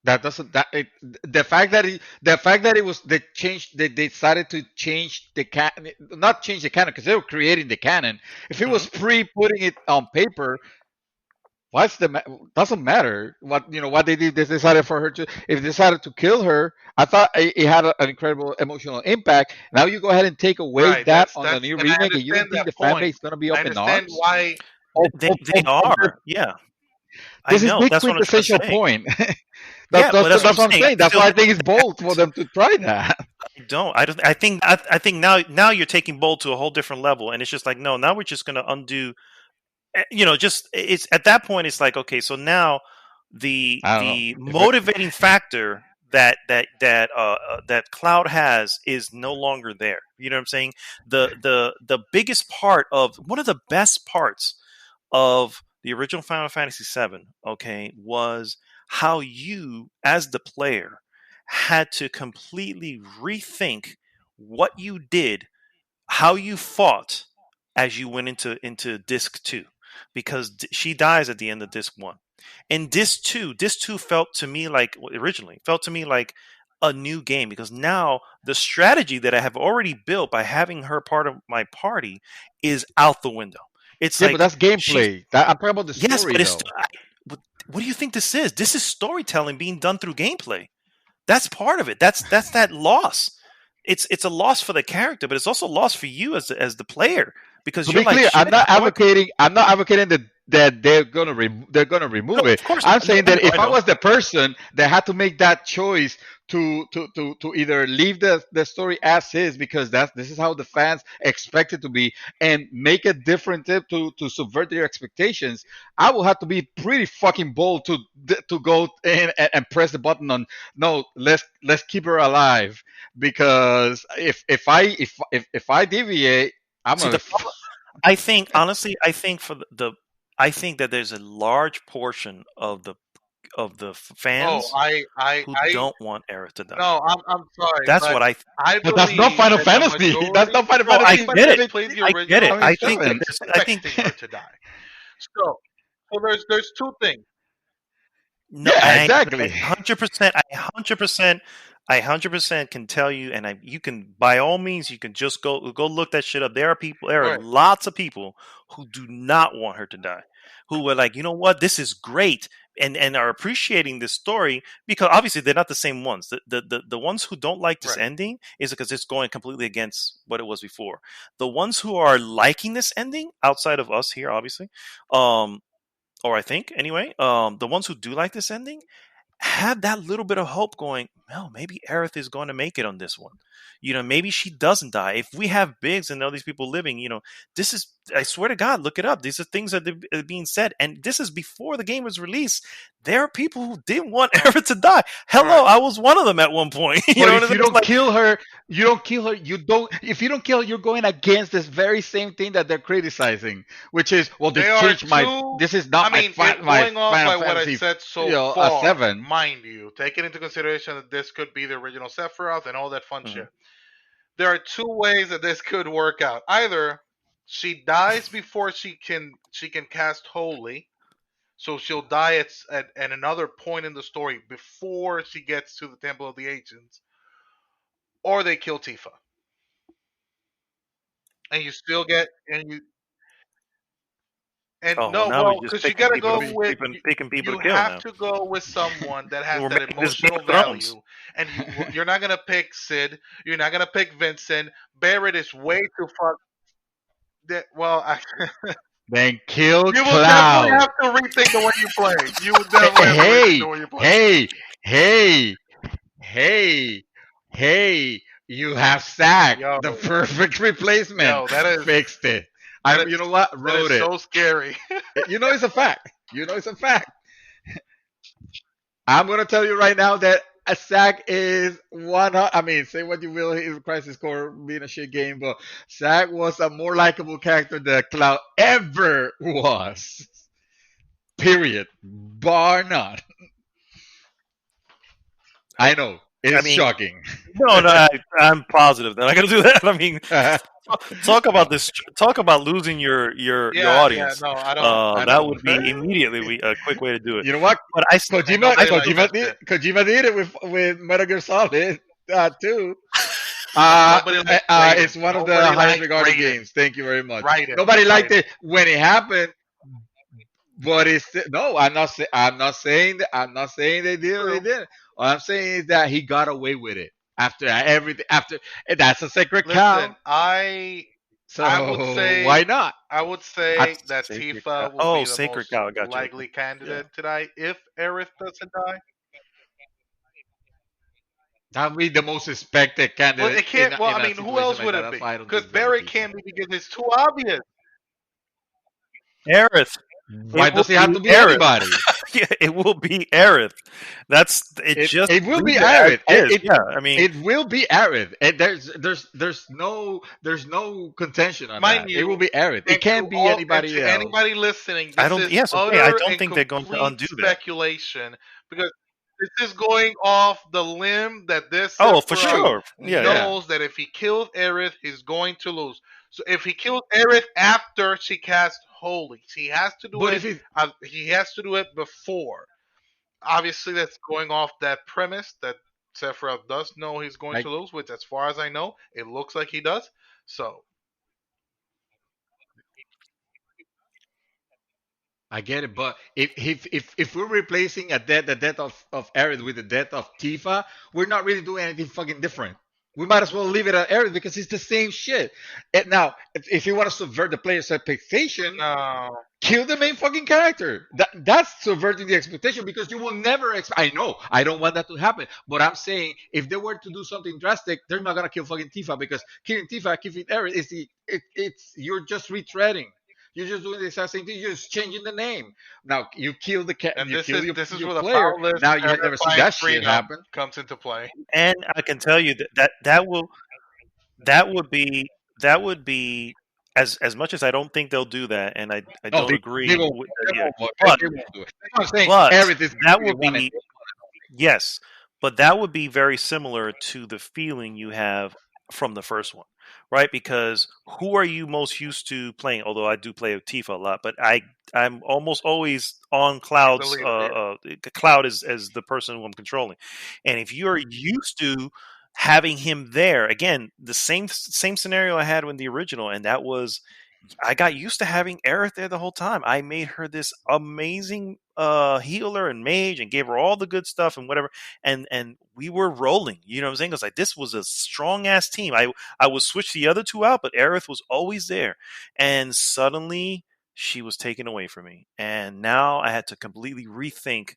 Speaker 2: That doesn't the fact that it was they decided to change the canon, not change the canon because they were creating the canon. If it was putting it on paper, doesn't matter what what they did. They decided for her to if they decided to kill her. I thought it had an incredible emotional impact. Now you go ahead and take away that on the new remake, and you don't think the fan base is going to be up in arms?
Speaker 4: Why
Speaker 1: they are? Yeah.
Speaker 2: This is the quintessential point. That's what I'm saying. That's why I think it's bold for them to try that.
Speaker 1: I think now you're taking bold to a whole different level, and it's just like no. Now we're just going to undo. It's at that point. It's like okay, so now the motivating factor that Cloud has is no longer there. You know what I'm saying? The biggest part of one of the best parts of the original Final Fantasy VII, okay, was how you, as the player, had to completely rethink what you did, how you fought as you went into Disc 2. Because she dies at the end of Disc 1. In Disc 2 felt to me like a new game because now the strategy that I have already built by having her part of my party is out the window. It's
Speaker 2: but that's gameplay. I'm talking about the story.
Speaker 1: Yes, but it's what do you think this is? This is storytelling being done through gameplay. That's part of it. That's that loss. It's a loss for the character, but it's also a loss for you as the player because
Speaker 2: to be clear, I'm not advocating that they're gonna
Speaker 1: No,
Speaker 2: remove it.
Speaker 1: of course
Speaker 2: I'm
Speaker 1: not. No,
Speaker 2: saying
Speaker 1: I
Speaker 2: that
Speaker 1: know, I
Speaker 2: if I
Speaker 1: know.
Speaker 2: was the person that had to make that choice to either leave the story as is, because this is how the fans expect it to be, and make it different to subvert their expectations, I will have to be pretty fucking bold to go in and press the button on no, let's keep her alive, because if I deviate, I'm
Speaker 1: See, the
Speaker 2: gonna.
Speaker 1: problem, I think honestly, I think for I think that there's a large portion of the
Speaker 4: Oh,
Speaker 1: fans who
Speaker 4: I
Speaker 1: don't want Aerith to die.
Speaker 4: no, I'm sorry,
Speaker 1: That's
Speaker 4: but
Speaker 1: what I.
Speaker 4: I
Speaker 2: But that's not
Speaker 4: believe
Speaker 2: Final
Speaker 4: that the
Speaker 2: Fantasy. That's
Speaker 4: majority,
Speaker 2: not Final
Speaker 1: No, I
Speaker 2: Fantasy.
Speaker 1: get
Speaker 4: anybody
Speaker 1: it.
Speaker 4: that's played the
Speaker 1: I get it.
Speaker 4: original
Speaker 1: I
Speaker 4: is
Speaker 1: think that
Speaker 2: 7.
Speaker 1: there's. I think
Speaker 4: expecting her to die. So, there's two things.
Speaker 1: no.
Speaker 2: Yeah,
Speaker 1: I
Speaker 2: exactly.
Speaker 1: 100%. I 100% can tell you, and you can by all means you can just go look that shit up. There are people. There are
Speaker 4: Right,
Speaker 1: lots of people who do not want her to die, who were like, you know what, this is great, and are appreciating this story because obviously they're not the same ones. The ones who don't like this
Speaker 4: right.
Speaker 1: ending is because it's going completely against what it was before. The ones who are liking this ending, outside of us here, obviously, um, or I think anyway, the ones who do like this ending have that little bit of hope going, well, maybe Aerith is going to make it on this one. You know, maybe she doesn't die. If we have Biggs and all these people living, you know, this is, I swear to God, look it up. These are things that are being said. And this is before the game was released. There are people who didn't want Aerith to die. Hello,
Speaker 4: Right.
Speaker 1: I was one of them at one point. You
Speaker 2: But
Speaker 1: know what I
Speaker 2: if
Speaker 1: mean?
Speaker 2: you
Speaker 1: It's
Speaker 2: don't
Speaker 1: like,
Speaker 2: kill her, you don't kill her. You don't. If you don't kill her, you're going against this very same thing that they're criticizing, which is, well,
Speaker 4: They
Speaker 2: this
Speaker 4: are
Speaker 2: changed my.
Speaker 4: two.
Speaker 2: This is
Speaker 4: I
Speaker 2: not
Speaker 4: mean,
Speaker 2: my
Speaker 4: going off
Speaker 2: Final
Speaker 4: by what I
Speaker 2: Fantasy,
Speaker 4: said so
Speaker 2: a
Speaker 4: far,
Speaker 2: 7.
Speaker 4: mind you, taking into consideration that this could be the original Sephiroth and all that fun
Speaker 1: mhm.
Speaker 4: shit. There are two ways that this could work out. Either she dies before she can cast Holy, so she'll die at another point in the story before she gets to the Temple of the Ancients, or they kill Tifa, and you still get and
Speaker 1: Oh, well,
Speaker 4: no,
Speaker 1: now we're
Speaker 4: well,
Speaker 1: just
Speaker 4: because you gotta go with
Speaker 1: picking people
Speaker 4: you
Speaker 1: to kill
Speaker 4: have
Speaker 1: now.
Speaker 4: to go with someone that has
Speaker 1: We're
Speaker 4: that
Speaker 1: making this Game
Speaker 4: emotional
Speaker 1: of Thrones.
Speaker 4: value, and you're not gonna pick Sid, you're not gonna pick Vincent. Barrett is way too far. Well,
Speaker 2: Then kill
Speaker 4: you will definitely
Speaker 2: Cloud.
Speaker 4: have to rethink the way you play. You will definitely have to rethink
Speaker 2: Hey,
Speaker 4: the way you play.
Speaker 2: hey, hey, hey, hey! You have Sack,
Speaker 4: Yo,
Speaker 2: the perfect replacement.
Speaker 4: yo, that is
Speaker 2: Fixed it.
Speaker 4: that is
Speaker 2: You know what?
Speaker 4: that is
Speaker 2: Wrote it.
Speaker 4: so scary.
Speaker 2: You know it's a fact. You know it's a fact. I'm gonna tell you right now that a Sack is one. I mean, say what you will, his Crisis Core being a shit game, but Sack was a more likable character than Cloud ever was. Period. Bar none. I know. It
Speaker 1: I
Speaker 2: is
Speaker 1: mean,
Speaker 2: shocking.
Speaker 1: no, I'm positive that I got to do that. I mean, talk about this. Talk about losing your
Speaker 4: Yeah, yeah,
Speaker 1: audience.
Speaker 4: no, I don't.
Speaker 2: I
Speaker 1: That
Speaker 2: know.
Speaker 1: would be immediately a quick way to do it.
Speaker 2: You know what?
Speaker 1: But
Speaker 4: Ain't nobody likes that shit.
Speaker 2: Kojima did it with Metal Gear Solid too.
Speaker 4: Nobody likes Raiden.
Speaker 2: It's one of the
Speaker 4: Nobody
Speaker 2: highest
Speaker 4: likes
Speaker 2: regarded
Speaker 4: Raiden.
Speaker 2: games. Thank you very much.
Speaker 4: Raiden.
Speaker 2: Nobody liked
Speaker 4: Raiden.
Speaker 2: it when it happened, but it's no. I'm not saying that. I'm not saying they did or they
Speaker 4: True.
Speaker 2: didn't. All I'm saying is that he got away with it after everything. After that's a sacred
Speaker 4: Listen,
Speaker 2: cow.
Speaker 4: I would
Speaker 2: So
Speaker 4: say
Speaker 2: why not?
Speaker 4: I would
Speaker 2: I,
Speaker 4: say that
Speaker 1: Sacred
Speaker 4: Tifa
Speaker 1: Cow.
Speaker 4: will
Speaker 1: Oh,
Speaker 4: be the
Speaker 1: Sacred
Speaker 4: most
Speaker 1: Cow. I got you.
Speaker 4: likely
Speaker 1: Yeah.
Speaker 4: candidate to die if Aerith doesn't die.
Speaker 2: that would be the most expected
Speaker 4: Well,
Speaker 2: candidate
Speaker 4: it can't. Well, I
Speaker 2: in a
Speaker 4: mean, who
Speaker 2: situation
Speaker 4: else
Speaker 2: like
Speaker 4: would
Speaker 2: that.
Speaker 4: it
Speaker 2: That's
Speaker 4: be?
Speaker 2: why I don't
Speaker 4: Because
Speaker 2: think it's gonna be
Speaker 4: Barrett
Speaker 2: Tifa.
Speaker 4: can't be because it's too obvious.
Speaker 1: Aerith.
Speaker 2: Why
Speaker 1: It will
Speaker 2: does it have
Speaker 1: be
Speaker 2: to be
Speaker 1: Aerith.
Speaker 2: anybody?
Speaker 1: Yeah, it will be Aerith. That's it. Just
Speaker 2: It will be
Speaker 1: leave it as
Speaker 2: Aerith.
Speaker 1: is. Yeah, I mean,
Speaker 2: It will be Aerith. There's no contention on
Speaker 4: Mind
Speaker 2: that. It will
Speaker 4: you,
Speaker 2: be Aerith. It
Speaker 4: and to
Speaker 2: can't be
Speaker 4: all and
Speaker 2: anybody
Speaker 4: to
Speaker 2: else.
Speaker 4: anybody listening,
Speaker 1: I
Speaker 4: this
Speaker 1: don't.
Speaker 4: is
Speaker 1: Yes, okay. I
Speaker 4: utter
Speaker 1: don't
Speaker 4: and
Speaker 1: think they're going to
Speaker 4: complete
Speaker 1: undo that.
Speaker 4: speculation because this is going off the limb that this
Speaker 1: Oh, for
Speaker 4: Sephiroth
Speaker 2: Hey,
Speaker 1: sure. Yeah, yeah.
Speaker 2: yeah.
Speaker 4: knows that if he kills Aerith, he's going to lose. So if he kills Aerith after she casts Holy, he has to do
Speaker 2: But
Speaker 4: it.
Speaker 2: if it,
Speaker 4: He has to do it before. Obviously, that's going off that premise that Sephiroth does know he's going
Speaker 2: like,
Speaker 4: to lose, which, as far as I know, it looks like he does. So
Speaker 2: I get it, but if we're replacing the death of Aerith with the death of Tifa, we're not really doing anything fucking different. We might as well leave it at Aerith because it's the same shit. And now, if you want to subvert the player's expectation,
Speaker 4: No.
Speaker 2: kill the main fucking character. That's subverting the expectation because you will never expect. I know I don't want that to happen, but I'm saying if they were to do something drastic, they're not gonna kill fucking Tifa because killing Tifa, killing Aerith is it's you're just retreading. You're just doing the exact same thing. You're just changing the name. Now you kill
Speaker 4: And
Speaker 2: you
Speaker 4: this
Speaker 2: kill
Speaker 4: is this is
Speaker 2: your
Speaker 4: where the
Speaker 2: player.
Speaker 4: powerless
Speaker 2: Now you had never seen
Speaker 4: terrifying
Speaker 2: that shit
Speaker 4: freedom
Speaker 2: happen.
Speaker 4: comes into play.
Speaker 1: And I can tell you that would be as much as I don't think they'll do that, and I
Speaker 2: No,
Speaker 1: don't
Speaker 2: they
Speaker 1: agree
Speaker 2: won't.
Speaker 1: with
Speaker 2: They
Speaker 1: yeah.
Speaker 2: won't.
Speaker 1: But
Speaker 2: They won't do it. That's what I'm saying.
Speaker 1: but
Speaker 2: Aerith is
Speaker 1: that
Speaker 2: the
Speaker 1: would
Speaker 2: one.
Speaker 1: be yes, but that would be very similar to the feeling you have from the first one, right? Because who are you most used to playing? Although I do play Tifa a lot, but I'm almost always on Cloud's
Speaker 4: The leader,
Speaker 1: Cloud as the person who I'm controlling, and if you're used to having him there again, the same scenario I had with the original, and that was I got used to having Aerith there the whole time. I made her this amazing healer and mage and gave her all the good stuff and whatever. And we were rolling. You know what I'm saying? It was like this was a strong ass team. I would switch the other two out, but Aerith was always there. And suddenly she was taken away from me. And now I had to completely rethink.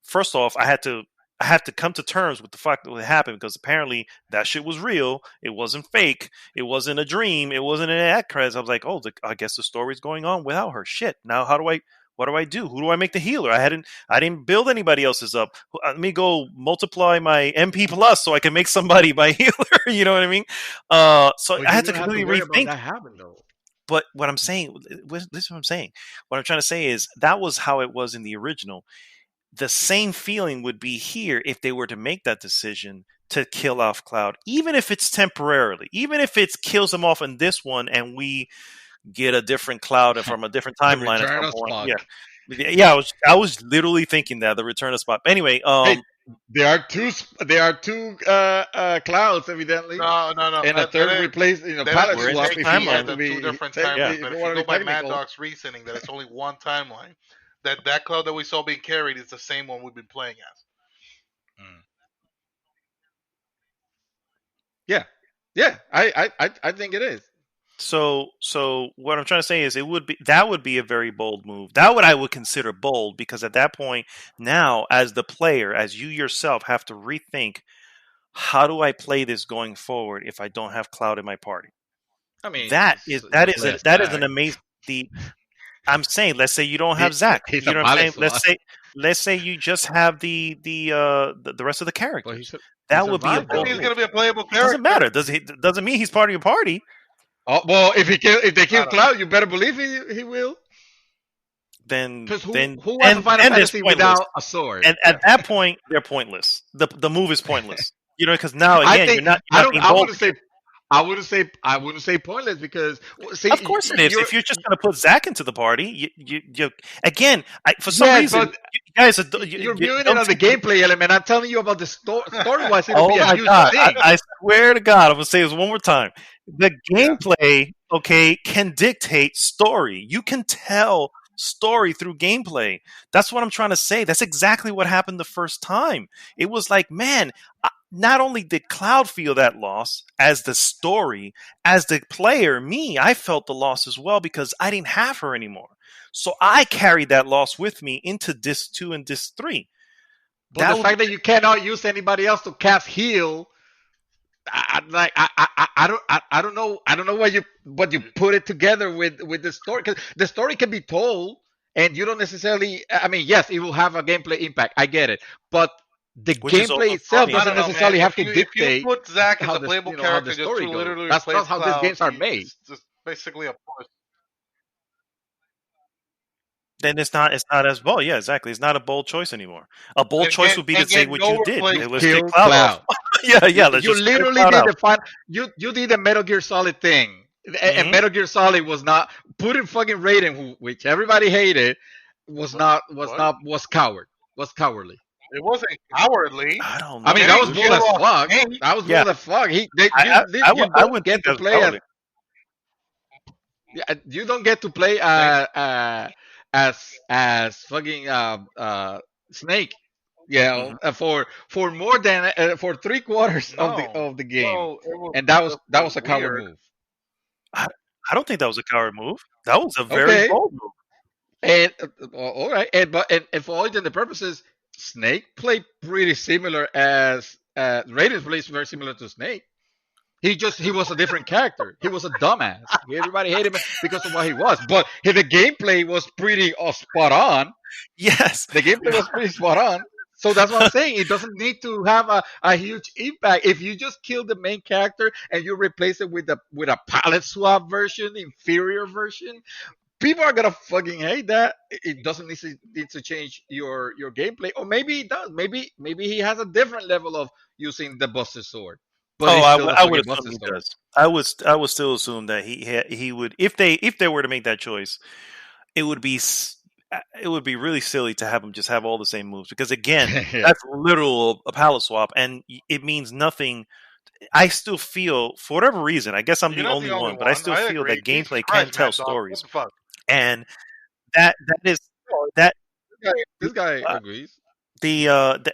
Speaker 1: First off, I had to come to terms with the fact that it happened because apparently that shit was real. It wasn't fake. It wasn't a dream. It wasn't an act. I was like, oh, I guess the story's going on without her. Shit. Now, what do I do? Who do I make the healer? I didn't build anybody else's up. Let me go multiply my MP plus so I can make somebody my healer. You know what I mean? So
Speaker 2: But
Speaker 1: I
Speaker 2: you
Speaker 1: had to
Speaker 2: don't have to
Speaker 1: completely
Speaker 2: worry about
Speaker 1: rethink.
Speaker 2: that happening though.
Speaker 1: But what I'm saying, this is what I'm saying. What I'm trying to say is that was how it was in the original. The same feeling would be here if they were to make that decision to kill off Cloud, even if it's temporarily, even if it kills him off in this one and we get a different Cloud from a different
Speaker 2: The
Speaker 1: timeline at
Speaker 2: return
Speaker 1: some
Speaker 2: of
Speaker 1: point.
Speaker 2: Spock.
Speaker 1: Yeah. I was literally thinking that the return of Spock. Anyway,
Speaker 2: Hey, there are two clouds evidently,
Speaker 4: no.
Speaker 2: and a third replaced
Speaker 4: That
Speaker 2: palette
Speaker 1: We're in
Speaker 2: swap
Speaker 1: two
Speaker 2: if you
Speaker 1: timelines.
Speaker 2: want
Speaker 4: the
Speaker 2: to be
Speaker 4: two different
Speaker 1: Yeah.
Speaker 4: timelines.
Speaker 2: if
Speaker 4: But
Speaker 2: you
Speaker 4: if you
Speaker 2: want to
Speaker 4: go
Speaker 2: be
Speaker 4: by Mad
Speaker 2: technical.
Speaker 4: Dog's reasoning that it's only one timeline, that cloud that we saw being carried is the same one we've been playing as.
Speaker 2: Mm. Yeah, yeah, I think it is.
Speaker 1: So what I'm trying to say is that would be a very bold move. That I would consider bold because at that point now as the player, as you yourself have to rethink how do I play this going forward if I don't have Cloud in my party?
Speaker 2: I mean,
Speaker 1: That
Speaker 2: just
Speaker 1: is
Speaker 2: play as
Speaker 1: that is
Speaker 2: Zack.
Speaker 1: an amazing I'm saying let's say you don't have Zach.
Speaker 2: He's
Speaker 1: You
Speaker 2: a
Speaker 1: know what I'm
Speaker 2: palette
Speaker 1: saying?
Speaker 2: swap,
Speaker 1: Let's say you just have the rest of the
Speaker 2: but
Speaker 1: characters.
Speaker 2: he
Speaker 1: That would be a
Speaker 2: survived
Speaker 4: I
Speaker 1: bold
Speaker 4: think he's
Speaker 2: though.
Speaker 1: move.
Speaker 4: going to be a playable
Speaker 1: It doesn't
Speaker 4: character.
Speaker 1: matter. Doesn't mean he's part of your party.
Speaker 2: Oh well, if they kill
Speaker 4: I don't
Speaker 2: Cloud, you better believe he will.
Speaker 1: Then
Speaker 2: Because
Speaker 1: then
Speaker 2: who wants a Final
Speaker 1: then there's
Speaker 2: Fantasy
Speaker 1: pointless.
Speaker 2: without a sword?
Speaker 1: And at that point, they're pointless. The move is pointless. You know, because now
Speaker 2: I
Speaker 1: again,
Speaker 2: think
Speaker 1: you're not being bold.
Speaker 2: I wouldn't say pointless because
Speaker 1: Of
Speaker 2: see
Speaker 1: course it is.
Speaker 2: you're
Speaker 1: If you're just going to put Zach into the party, you again, for some
Speaker 2: yes,
Speaker 1: reason,
Speaker 2: but
Speaker 1: you guys
Speaker 2: you're viewing it
Speaker 1: don't
Speaker 2: on the
Speaker 1: seem to-
Speaker 2: gameplay element. I'm telling you about the story wise. It'll
Speaker 1: Oh
Speaker 2: be a
Speaker 1: my
Speaker 2: huge
Speaker 1: god!
Speaker 2: thing.
Speaker 1: I swear to God, I'm gonna say this one more time. The gameplay, okay, can dictate story. You can tell story through gameplay. That's what I'm trying to say. That's exactly what happened the first time. It was like, man, not only did Cloud feel that loss as the story, as the player, I felt the loss as well because I didn't have her anymore. So I carried that loss with me into Disc 2 and Disc 3.
Speaker 2: But the fact that you cannot use anybody else to cast heal, I don't know what you put it together with the story because the story can be told and you don't necessarily. I mean, yes, it will have a gameplay impact. I get it, but the
Speaker 1: Which is
Speaker 2: gameplay
Speaker 1: also
Speaker 2: itself
Speaker 1: funny.
Speaker 4: I
Speaker 2: doesn't
Speaker 4: don't know,
Speaker 2: necessarily
Speaker 4: man.
Speaker 2: have to
Speaker 4: If you
Speaker 2: dictate
Speaker 4: put Zach as
Speaker 2: how
Speaker 4: a
Speaker 2: the
Speaker 4: playable
Speaker 2: how the
Speaker 4: character just
Speaker 2: story
Speaker 4: to
Speaker 2: goes.
Speaker 4: literally
Speaker 2: That's
Speaker 4: replace
Speaker 2: not how these
Speaker 4: Cloud,
Speaker 2: games are made.
Speaker 4: it's just basically a push.
Speaker 1: Then it's not as bold. Yeah, exactly. It's not a bold choice anymore. A bold choice would be to
Speaker 4: And
Speaker 1: say
Speaker 4: get
Speaker 1: what
Speaker 4: no
Speaker 1: you did.
Speaker 4: replace.
Speaker 1: Hey, let's get
Speaker 2: Kill
Speaker 1: Cloud off.
Speaker 2: Cloud.
Speaker 1: Yeah. Let's
Speaker 2: You
Speaker 1: just get
Speaker 2: literally
Speaker 1: Cloud
Speaker 2: did
Speaker 1: out.
Speaker 2: the fun. You did the Metal Gear Solid thing, and
Speaker 1: hmm
Speaker 2: Metal Gear Solid was not putting fucking Raiden, which everybody hated, was
Speaker 4: What?
Speaker 2: cowardly.
Speaker 4: It wasn't cowardly.
Speaker 1: I don't
Speaker 2: I
Speaker 1: know,
Speaker 2: mean,
Speaker 4: It
Speaker 2: that
Speaker 4: didn't
Speaker 2: was
Speaker 1: dude.
Speaker 2: bold
Speaker 4: kill
Speaker 2: as
Speaker 4: off
Speaker 2: fuck.
Speaker 4: Hank.
Speaker 2: That was
Speaker 1: Yeah,
Speaker 2: bold as fuck. You
Speaker 1: I
Speaker 2: don't
Speaker 1: wouldn't
Speaker 2: get
Speaker 1: think
Speaker 2: to
Speaker 1: that's
Speaker 2: play as
Speaker 1: cowardly.
Speaker 2: you don't get to play
Speaker 4: Hank.
Speaker 2: as fucking Snake. Yeah,
Speaker 1: Hmm.
Speaker 2: for more than for 3/4
Speaker 4: No,
Speaker 2: of the game,
Speaker 4: well, it was
Speaker 2: and
Speaker 4: just
Speaker 2: that was a coward
Speaker 4: weird.
Speaker 2: move.
Speaker 1: I, I don't think that was a coward move. That was a very
Speaker 2: Okay,
Speaker 1: bold move.
Speaker 2: and all right, and for all intents and purposes, Snake played pretty similar as Raiden plays very similar to Snake. He was a different character. He was a dumbass. Everybody hated him because of what he was, but the gameplay was pretty spot on.
Speaker 1: Yes.
Speaker 2: The gameplay was pretty spot on. So that's what I'm saying. It doesn't need to have a huge impact. If you just kill the main character and you replace it with a palette swap version, inferior version, people are gonna fucking hate that. It doesn't need to change your gameplay, or maybe it does. Maybe he has a different level of using the Buster Sword, but
Speaker 1: Oh,
Speaker 2: it's still the
Speaker 1: I would
Speaker 2: fucking
Speaker 1: assume
Speaker 2: Buster
Speaker 1: he
Speaker 2: Sword.
Speaker 1: does. I would still assume that he would if they were to make that choice, it would be it would be really silly to have them just have all the same moves because again,
Speaker 2: Yeah.
Speaker 1: that's literal a palette swap and it means nothing. I still feel for whatever reason, I guess I'm
Speaker 4: You're
Speaker 1: the
Speaker 4: not
Speaker 1: only
Speaker 4: the only
Speaker 1: one, but I
Speaker 4: one.
Speaker 1: still
Speaker 4: I
Speaker 1: feel
Speaker 4: agree.
Speaker 1: that
Speaker 4: Jesus
Speaker 1: gameplay can
Speaker 4: Christ,
Speaker 1: tell
Speaker 4: Mad Dog. What
Speaker 1: stories,
Speaker 4: the fuck?
Speaker 1: and that is
Speaker 2: Oh,
Speaker 1: that
Speaker 2: this guy agrees.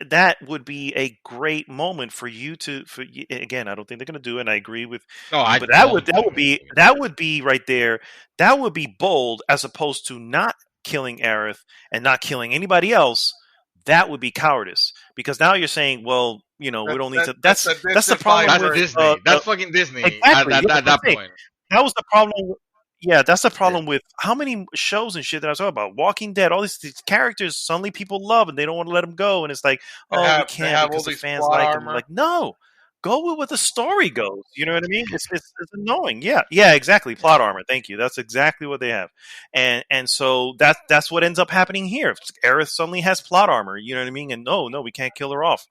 Speaker 1: that would be a great moment for you to again I don't think they're going to do it and I agree with
Speaker 2: No,
Speaker 1: you
Speaker 2: I
Speaker 1: but
Speaker 2: don't think they're gonna do it.
Speaker 1: that would be right there, that would be bold as opposed to not killing Aerith and not killing anybody else. That would be cowardice because now you're saying well we don't need to
Speaker 4: That's a
Speaker 1: that's the
Speaker 4: Disney
Speaker 1: problem
Speaker 2: That's
Speaker 1: with
Speaker 2: Disney. That's fucking Disney
Speaker 1: exactly yeah,
Speaker 2: at
Speaker 1: that's
Speaker 2: that
Speaker 1: what I'm
Speaker 2: point.
Speaker 1: that was the problem. Yeah, that's the
Speaker 2: Yeah.
Speaker 1: problem with how many shows and shit that I was talking about. Walking Dead, all these characters suddenly people love and they don't want to let them go, and it's like, oh, we
Speaker 4: They
Speaker 1: can't
Speaker 4: have all
Speaker 1: because the
Speaker 4: these
Speaker 1: fans
Speaker 4: plot
Speaker 1: like them.
Speaker 4: armor.
Speaker 1: Like, no, go with what the story goes. You know what I mean? It's annoying. Yeah, yeah, exactly. Plot armor. Thank you. That's exactly what they have, and so that's what ends up happening here. Aerith suddenly has plot armor. You know what I mean? And no, we can't kill her off.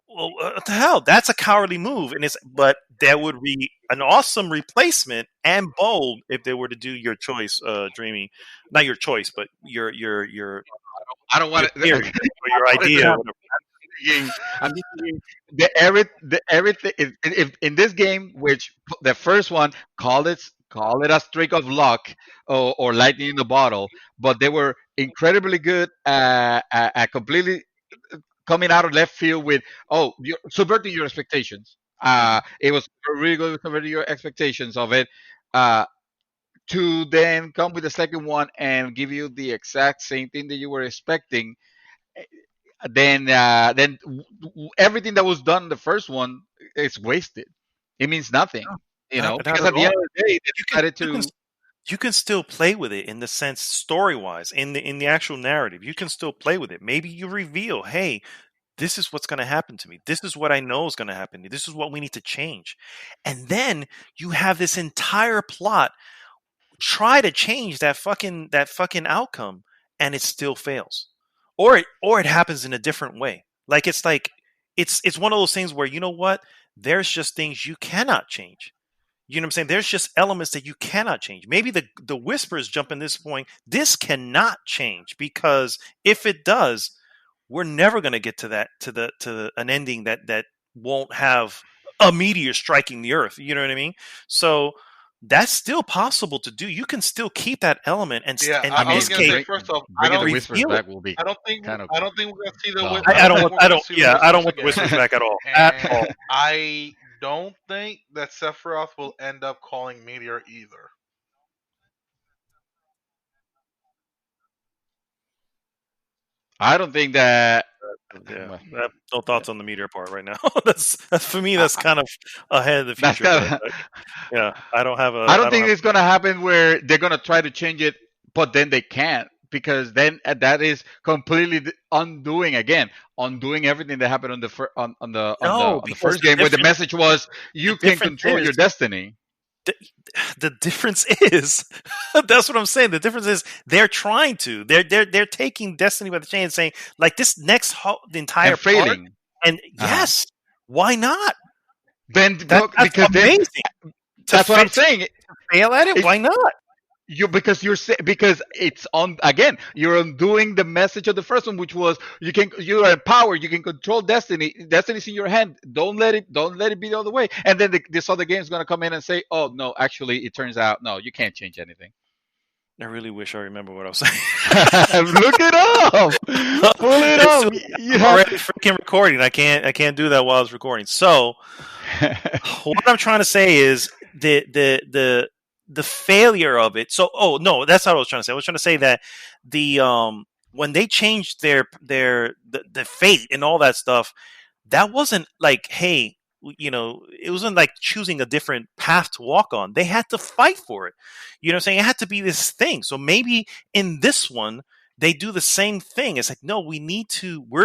Speaker 1: Well, what the hell? That's a cowardly move, and but that would be an awesome replacement and bold if they were to do your choice, Dreamy. Not your choice, but
Speaker 2: I don't
Speaker 1: your
Speaker 2: want
Speaker 1: theory
Speaker 2: to.
Speaker 1: or your idea. Or whatever.
Speaker 2: I'm just thinking the everything if in this game, which the first one call it a streak of luck or lightning in the bottle, but they were incredibly good at completely coming out of left field with you're subverting your expectations.
Speaker 1: Mhm.
Speaker 2: It was really good with subverting your expectations of it. Uh, to then come with the second one and give you the exact same thing that you were expecting, then everything that was done in the first one is wasted. It means nothing,
Speaker 1: Not
Speaker 2: because
Speaker 1: at
Speaker 2: at the end
Speaker 1: all.
Speaker 2: of the day, they
Speaker 1: You can
Speaker 2: decided
Speaker 1: you can
Speaker 2: to.
Speaker 1: you can still play with it in the sense story wise in the actual narrative. You can still play with it. Maybe you reveal, hey, this is what's going to happen to me. This is what I know is going to happen to me. This is what we need to change. And then you have this entire plot try to change that fucking outcome and it still fails. Or it happens in a different way. Like it's one of those things where you know what? There's just things you cannot change. You know what I'm saying? There's just elements that you cannot change. Maybe the whispers jump in this point. This cannot change because if it does, we're never going to get to that to an ending that won't have a meteor striking the earth. You know what I mean? So that's still possible to do. You can still keep that element
Speaker 4: Yeah,
Speaker 1: and
Speaker 2: I
Speaker 1: in
Speaker 4: I
Speaker 1: this
Speaker 4: was
Speaker 2: mean,
Speaker 4: gonna say
Speaker 1: case
Speaker 4: first off,
Speaker 2: bringing the whispers
Speaker 1: reveal it.
Speaker 2: back will be kind of
Speaker 4: I don't think we're gonna see
Speaker 2: dumb.
Speaker 4: I don't think we're
Speaker 1: I
Speaker 4: gonna
Speaker 1: don't.
Speaker 4: see the
Speaker 1: Yeah, I don't
Speaker 4: whispers
Speaker 1: want the
Speaker 4: again,
Speaker 1: whispers back at all. At
Speaker 4: and
Speaker 1: all.
Speaker 4: I don't think that Sephiroth will end up calling Meteor either.
Speaker 2: I don't think that.
Speaker 1: Yeah,
Speaker 2: Well,
Speaker 1: I have no thoughts on the meteor part right now. That's for me.
Speaker 2: I,
Speaker 1: That's kind of ahead of the
Speaker 2: that's
Speaker 1: future.
Speaker 2: kind of.
Speaker 1: Yeah, I don't have
Speaker 2: I
Speaker 1: a. I
Speaker 2: don't
Speaker 1: don't
Speaker 2: think
Speaker 1: have.
Speaker 2: it's gonna happen where they're gonna try to change it, but then they can't because then that is completely undoing everything that happened on the
Speaker 1: No,
Speaker 2: on the
Speaker 1: because
Speaker 2: first game where the message was
Speaker 1: the
Speaker 2: you can
Speaker 1: difference
Speaker 2: control
Speaker 1: is
Speaker 2: your destiny.
Speaker 1: the, the difference is that's what I'm saying. The difference is they're trying to. They're taking Destiny by the chain and saying like this the entire
Speaker 2: And
Speaker 1: part.
Speaker 2: failing.
Speaker 1: And
Speaker 2: Uh-huh.
Speaker 1: yes, why not?
Speaker 2: Then
Speaker 1: That's
Speaker 2: because then
Speaker 1: amazing.
Speaker 2: that's what I'm saying.
Speaker 1: To fail at it,
Speaker 2: It,
Speaker 1: why not?
Speaker 2: because it's on again. You're undoing the message of the first one, which was you are empowered. You can control destiny. Destiny's in your hand. Don't let it be the other way. And then this other game is gonna come in and say, oh no, actually, it turns out no, you can't change anything.
Speaker 1: I really wish I remember what I was saying.
Speaker 2: Look it up. Pull it up.
Speaker 1: I'm already freaking recording. I can't do that while I was recording. So what I'm trying to say is the failure of it. So no, that's not what I was trying to say. I was trying to say that the when they changed the fate and all that stuff, that wasn't like, hey, it wasn't like choosing a different path to walk on. They had to fight for it. You know what I'm saying? It had to be this thing. So maybe in this one, they do the same thing. It's like, no, we're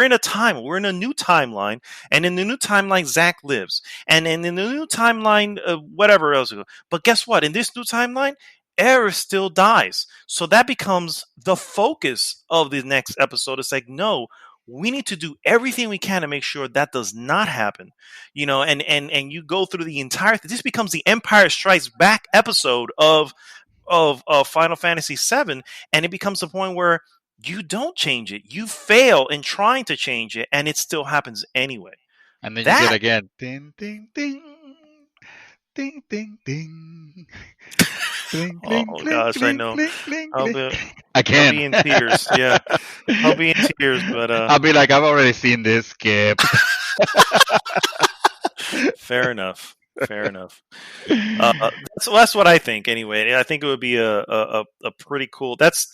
Speaker 1: in a new timeline. And in the new timeline, Zach lives. And in the new timeline, whatever else. But guess what? In this new timeline, Aerith still dies. So that becomes the focus of the next episode. It's like, no, we need to do everything we can to make sure that does not happen. And you go through the entire this becomes the Empire Strikes Back episode of Final Fantasy VII, and it becomes a point where you don't change it. You fail in trying to change it, and it still happens anyway.
Speaker 2: And then you get again. Ding, ding, ding. Ding, ding, ding. Cling, cling,
Speaker 1: oh
Speaker 2: cling,
Speaker 1: gosh,
Speaker 2: cling,
Speaker 1: I know.
Speaker 2: Cling, cling,
Speaker 1: I'll
Speaker 2: Again.
Speaker 1: be in tears. Yeah, I'll be in tears. But
Speaker 2: I'll be like, I've already seen this. Skip.
Speaker 1: Fair enough. That's what I think anyway. I think it would be a pretty cool. That's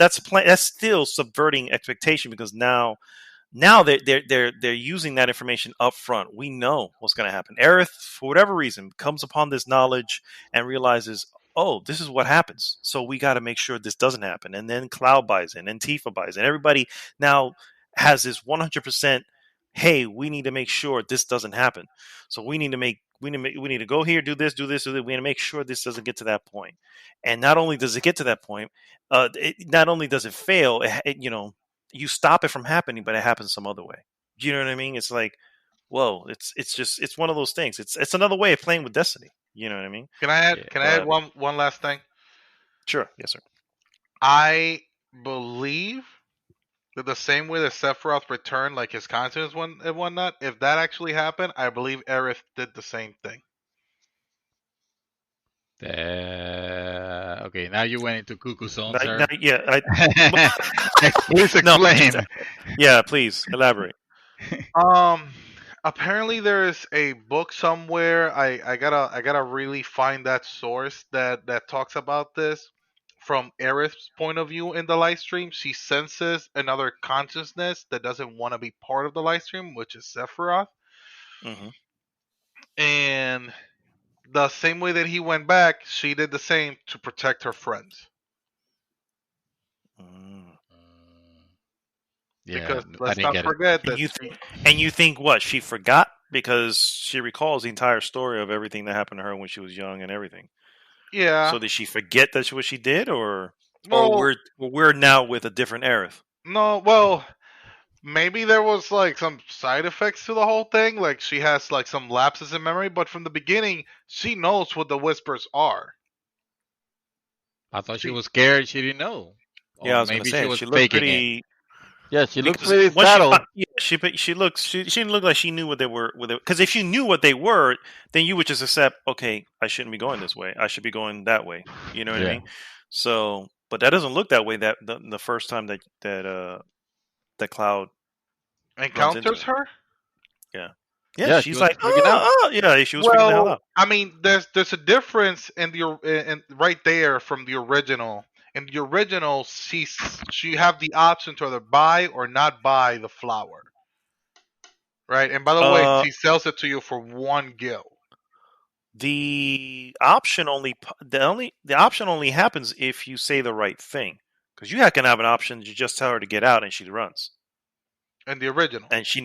Speaker 1: still subverting expectation, because now they're using that information up front. We know what's going to happen. Aerith, for whatever reason, comes upon this knowledge and realizes, oh, this is what happens. So we got to make sure this doesn't happen. And then Cloud buys in, and Tifa buys in. Everybody now has this 100%. Hey, we need to make sure this doesn't happen. So we need to go here, do this. We need to make sure this doesn't get to that point. And not only does it get to that point, not only does it fail, you stop it from happening, but it happens some other way. Do you know what I mean? It's like, whoa, it's one of those things. It's another way of playing with Destiny. You know what I mean?
Speaker 4: Can I add one last thing?
Speaker 1: Sure. Yes, sir.
Speaker 4: I believe that the same way that Sephiroth returned, like his conscience and whatnot, if that actually happened, I believe Aerith did the same thing.
Speaker 2: Okay, now you went into cuckoo zone, sir.
Speaker 1: Please
Speaker 2: explain.
Speaker 1: Yeah, please elaborate.
Speaker 4: Apparently there is a book somewhere. I gotta really find that source that talks about this from Aerith's point of view in the live stream. She senses another consciousness that doesn't want to be part of the live stream, which is Sephiroth.
Speaker 1: Mm-hmm.
Speaker 4: And the same way that he went back, she did the same to protect her friends.
Speaker 2: Yeah,
Speaker 4: because let's not forget that.
Speaker 1: And you think what? She forgot because she recalls the entire story of everything that happened to her when she was young and everything.
Speaker 4: Yeah.
Speaker 1: So did she forget that's what she did, or we're now with a different Aerith?
Speaker 4: No, well, maybe there was like some side effects to the whole thing. Like she has like some lapses in memory, but from the beginning, she knows what the whispers are.
Speaker 2: I thought she was scared. She didn't know.
Speaker 1: Yeah, I was maybe she was faking it.
Speaker 5: Yeah, she looks pretty startled.
Speaker 1: She didn't look like she knew what they were. Because if you knew what they were, then you would just accept, okay, I shouldn't be going this way. I should be going that way. You know what I mean? So, but that doesn't look that way. That the first time that Cloud
Speaker 4: encounters her.
Speaker 1: Yeah, she's like, yeah, she was freaking the hell out.
Speaker 4: I mean, there's a difference in right there from the original. In the original, she have the option to either buy or not buy the flower, right? And by the way, she sells it to you for 1 gil.
Speaker 1: The option only happens if you say the right thing, because you can have an option to just tell her to get out and she runs.
Speaker 4: In the original,
Speaker 1: and she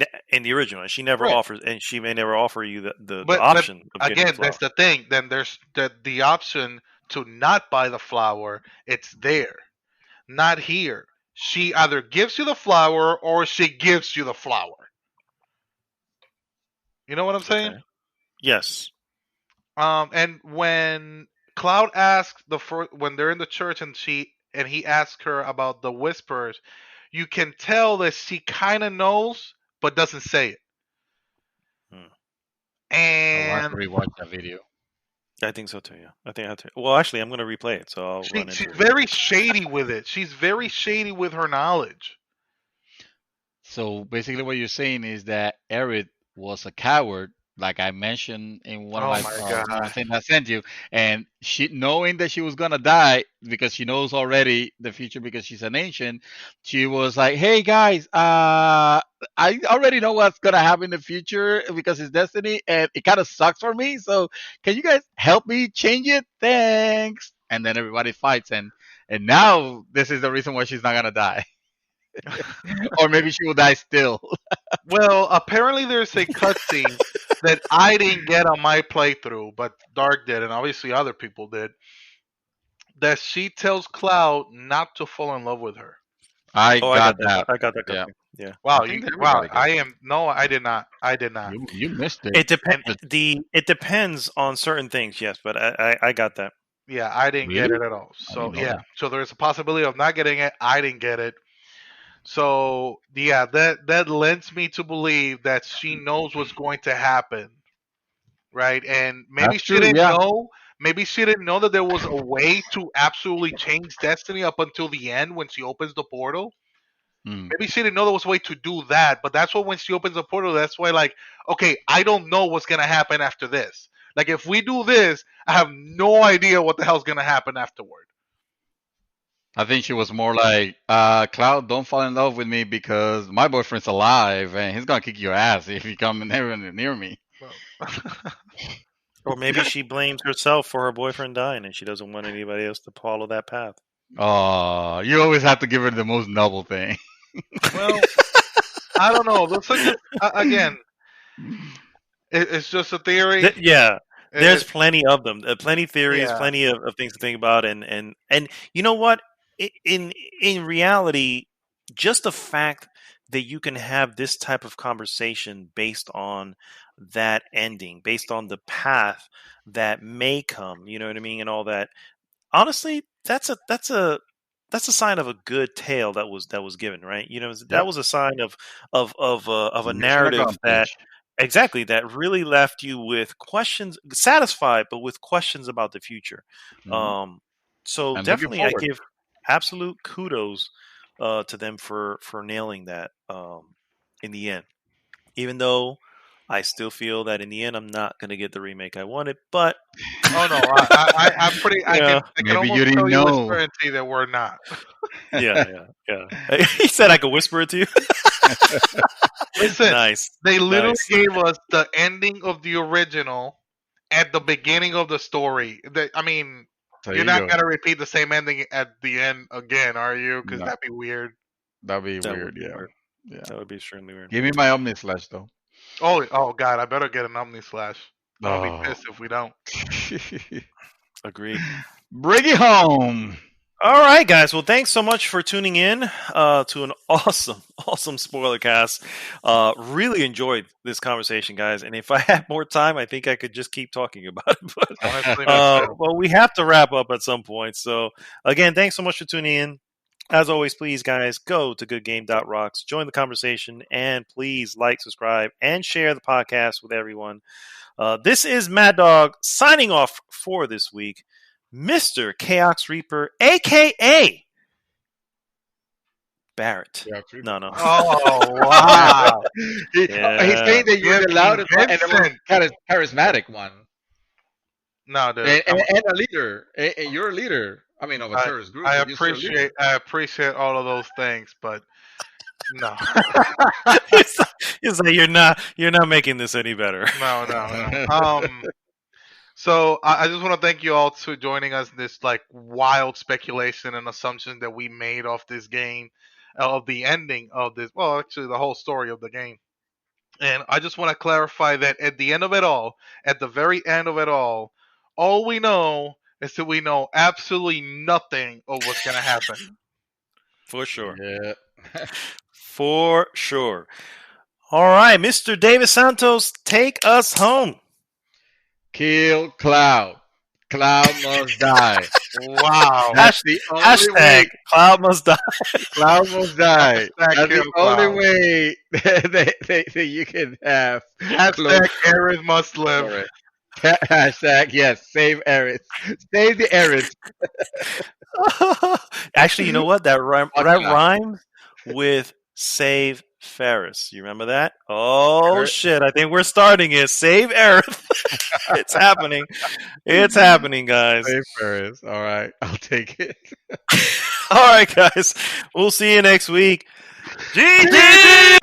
Speaker 1: never offers, and she may never offer you the option.
Speaker 4: But again, that's the thing. Then there's the option to not buy the flower. It's there, not here. She either gives you the flower or she gives you the flower. You know what I'm saying?
Speaker 1: Okay. Yes.
Speaker 4: And when Cloud asks when they're in the church and he asks her about the whispers, you can tell that she kind of knows but doesn't say it. And
Speaker 2: I want to rewatch that video.
Speaker 1: I think so too. Yeah, I think I have to. Well, actually, I'm going to replay it, so I'll run into
Speaker 4: She's
Speaker 1: it.
Speaker 4: very shady with it. She's very shady with her knowledge.
Speaker 2: So basically, what you're saying is that Aerith was a coward, like I mentioned in one of
Speaker 4: Oh
Speaker 2: my
Speaker 4: my
Speaker 2: one of the
Speaker 4: god.
Speaker 2: things I sent you, and she knowing that she was gonna die because she knows already the future because she's an ancient. She was like, "Hey guys, I already know what's gonna happen in the future because it's destiny, and it kind of sucks for me. So can you guys help me change it? Thanks." And then everybody fights, and now this is the reason why she's not gonna die. Or maybe she will die still.
Speaker 4: Well, apparently there's a cutscene that I didn't get on my playthrough, but Dark did, and obviously other people did. That she tells Cloud not to fall in love with her.
Speaker 2: I
Speaker 1: Oh, I
Speaker 2: got
Speaker 1: got that.
Speaker 2: that.
Speaker 1: I got that.
Speaker 2: Yeah.
Speaker 1: Yeah.
Speaker 4: Wow,
Speaker 2: I think that
Speaker 4: wow,
Speaker 2: everybody got it.
Speaker 4: I did not. I did not.
Speaker 2: You missed it.
Speaker 1: It depends.
Speaker 2: But
Speaker 1: It depends on certain things, yes, but I got that.
Speaker 4: Yeah, I didn't get
Speaker 2: really?
Speaker 4: it at all.
Speaker 2: I
Speaker 4: So
Speaker 2: didn't know
Speaker 4: yeah,
Speaker 2: that.
Speaker 4: so there's a possibility of not getting it. I didn't get it. So yeah, that lends me to believe that she knows what's going to happen, right? And maybe
Speaker 2: That's
Speaker 4: she
Speaker 2: true.
Speaker 4: didn't
Speaker 2: Yeah.
Speaker 4: know. Maybe she didn't know that there was a way to absolutely change destiny up until the end when she opens the portal.
Speaker 2: Mm.
Speaker 4: Maybe she didn't know there was a way to do that, but that's what when she opens the portal, that's why like, okay, I don't know what's gonna happen after this. Like if we do this, I have no idea what the hell's gonna happen afterward.
Speaker 2: I think she was more like, Cloud, don't fall in love with me because my boyfriend's alive and he's gonna kick your ass if you come near me.
Speaker 1: Or maybe she blames herself for her boyfriend dying, and she doesn't want anybody else to follow that path.
Speaker 2: Oh, you always have to give her the most noble thing.
Speaker 4: Well, I don't know. Looks like again, it's just a theory.
Speaker 1: Yeah, there's
Speaker 4: It's,
Speaker 1: plenty of them. Plenty theories,
Speaker 4: yeah,
Speaker 1: plenty of things to think about, and you know what? In reality, just the fact that you can have this type of conversation based on that ending, based on the path that may come, you know what I mean, and all that. Honestly, that's a sign of a good tale that was given, right? You know, that
Speaker 2: Yep.
Speaker 1: was a sign of a
Speaker 2: Mission
Speaker 1: narrative that
Speaker 2: accomplished.
Speaker 1: exactly that really left you with questions, satisfied, but with questions about the future.
Speaker 2: Mhm.
Speaker 1: Um, so
Speaker 2: And looking
Speaker 1: definitely, I
Speaker 2: forward.
Speaker 1: give absolute kudos to them for nailing that in the end. Even though I still feel that in the end, I'm not going to get the remake I wanted, but
Speaker 4: oh no, I'm pretty.
Speaker 1: yeah,
Speaker 4: I can
Speaker 2: Maybe you
Speaker 4: almost
Speaker 2: didn't
Speaker 4: tell you with
Speaker 2: know.
Speaker 4: certainty that we're not.
Speaker 1: yeah. He said I could whisper it to you.
Speaker 4: Listen,
Speaker 1: Nice,
Speaker 4: they literally
Speaker 1: nice.
Speaker 4: gave us the ending of the original at the beginning of the story. I mean,
Speaker 2: There
Speaker 4: you're
Speaker 2: you
Speaker 4: not
Speaker 2: go.
Speaker 4: gonna repeat the same ending at the end again, are you? Because
Speaker 2: No,
Speaker 4: that'd be weird.
Speaker 2: that'd be
Speaker 1: That would
Speaker 2: weird.
Speaker 1: be
Speaker 2: Yeah.
Speaker 1: weird.
Speaker 2: Yeah.
Speaker 1: That would be extremely weird.
Speaker 2: Give me my Omni Slash though.
Speaker 4: Oh God, I better get an Omni Slash. I'm gonna be
Speaker 2: Oh.
Speaker 4: pissed if we don't.
Speaker 1: Agreed.
Speaker 2: Bring it home.
Speaker 1: All right, guys. Well, thanks so much for tuning in to an awesome spoiler cast. Really enjoyed this conversation, guys. And if I had more time, I think I could just keep talking about it. But
Speaker 4: Honestly, me too.
Speaker 1: well, we have to wrap up at some point. So, again, thanks so much for tuning in. As always, please, guys, go to goodgame.rocks, join the conversation, and please like, subscribe, and share the podcast with everyone. This is Mad Dog signing off for this week. Mr. Chaos Reaper, a.k.a. Barrett. No.
Speaker 4: Oh wow!
Speaker 2: He's saying that you're the
Speaker 4: Give me
Speaker 2: loudest one and the
Speaker 4: Vincent.
Speaker 2: most charismatic one.
Speaker 4: No, dude.
Speaker 2: And a leader. And you're a leader. I mean, of a terrorist group.
Speaker 4: I
Speaker 2: but you're still a leader.
Speaker 4: appreciate all of those things, but no,
Speaker 1: He's like, you're not making this any better.
Speaker 4: no. So I just want to thank you all for joining us in this like wild speculation and assumption that we made of this game, of the ending of this. Well, actually, the whole story of the game. And I just want to clarify that at the end of it all, at the very end of it all we know is that we know absolutely nothing of what's going to happen.
Speaker 1: For sure.
Speaker 2: Yeah.
Speaker 1: For sure. All right, Mr. David Santos, take us home.
Speaker 2: Kill Cloud. Cloud must die.
Speaker 4: Wow.
Speaker 2: That's the only
Speaker 1: Hashtag
Speaker 2: way.
Speaker 1: Cloud must die.
Speaker 2: Cloud must die. That's the
Speaker 4: Kill
Speaker 2: only
Speaker 4: Cloud.
Speaker 2: way that you can have.
Speaker 4: Hashtag Aaron must live.
Speaker 2: Correct. Hashtag yes. Save Eris. Save the Eris.
Speaker 1: Actually, you know what? That rhymes with Save Ferris. You remember that? Oh shit! I think we're starting it. Save Aerith. It's happening. It's happening, guys.
Speaker 2: Save Ferris. All right, I'll take it.
Speaker 1: All right, guys. We'll see you next week. GG!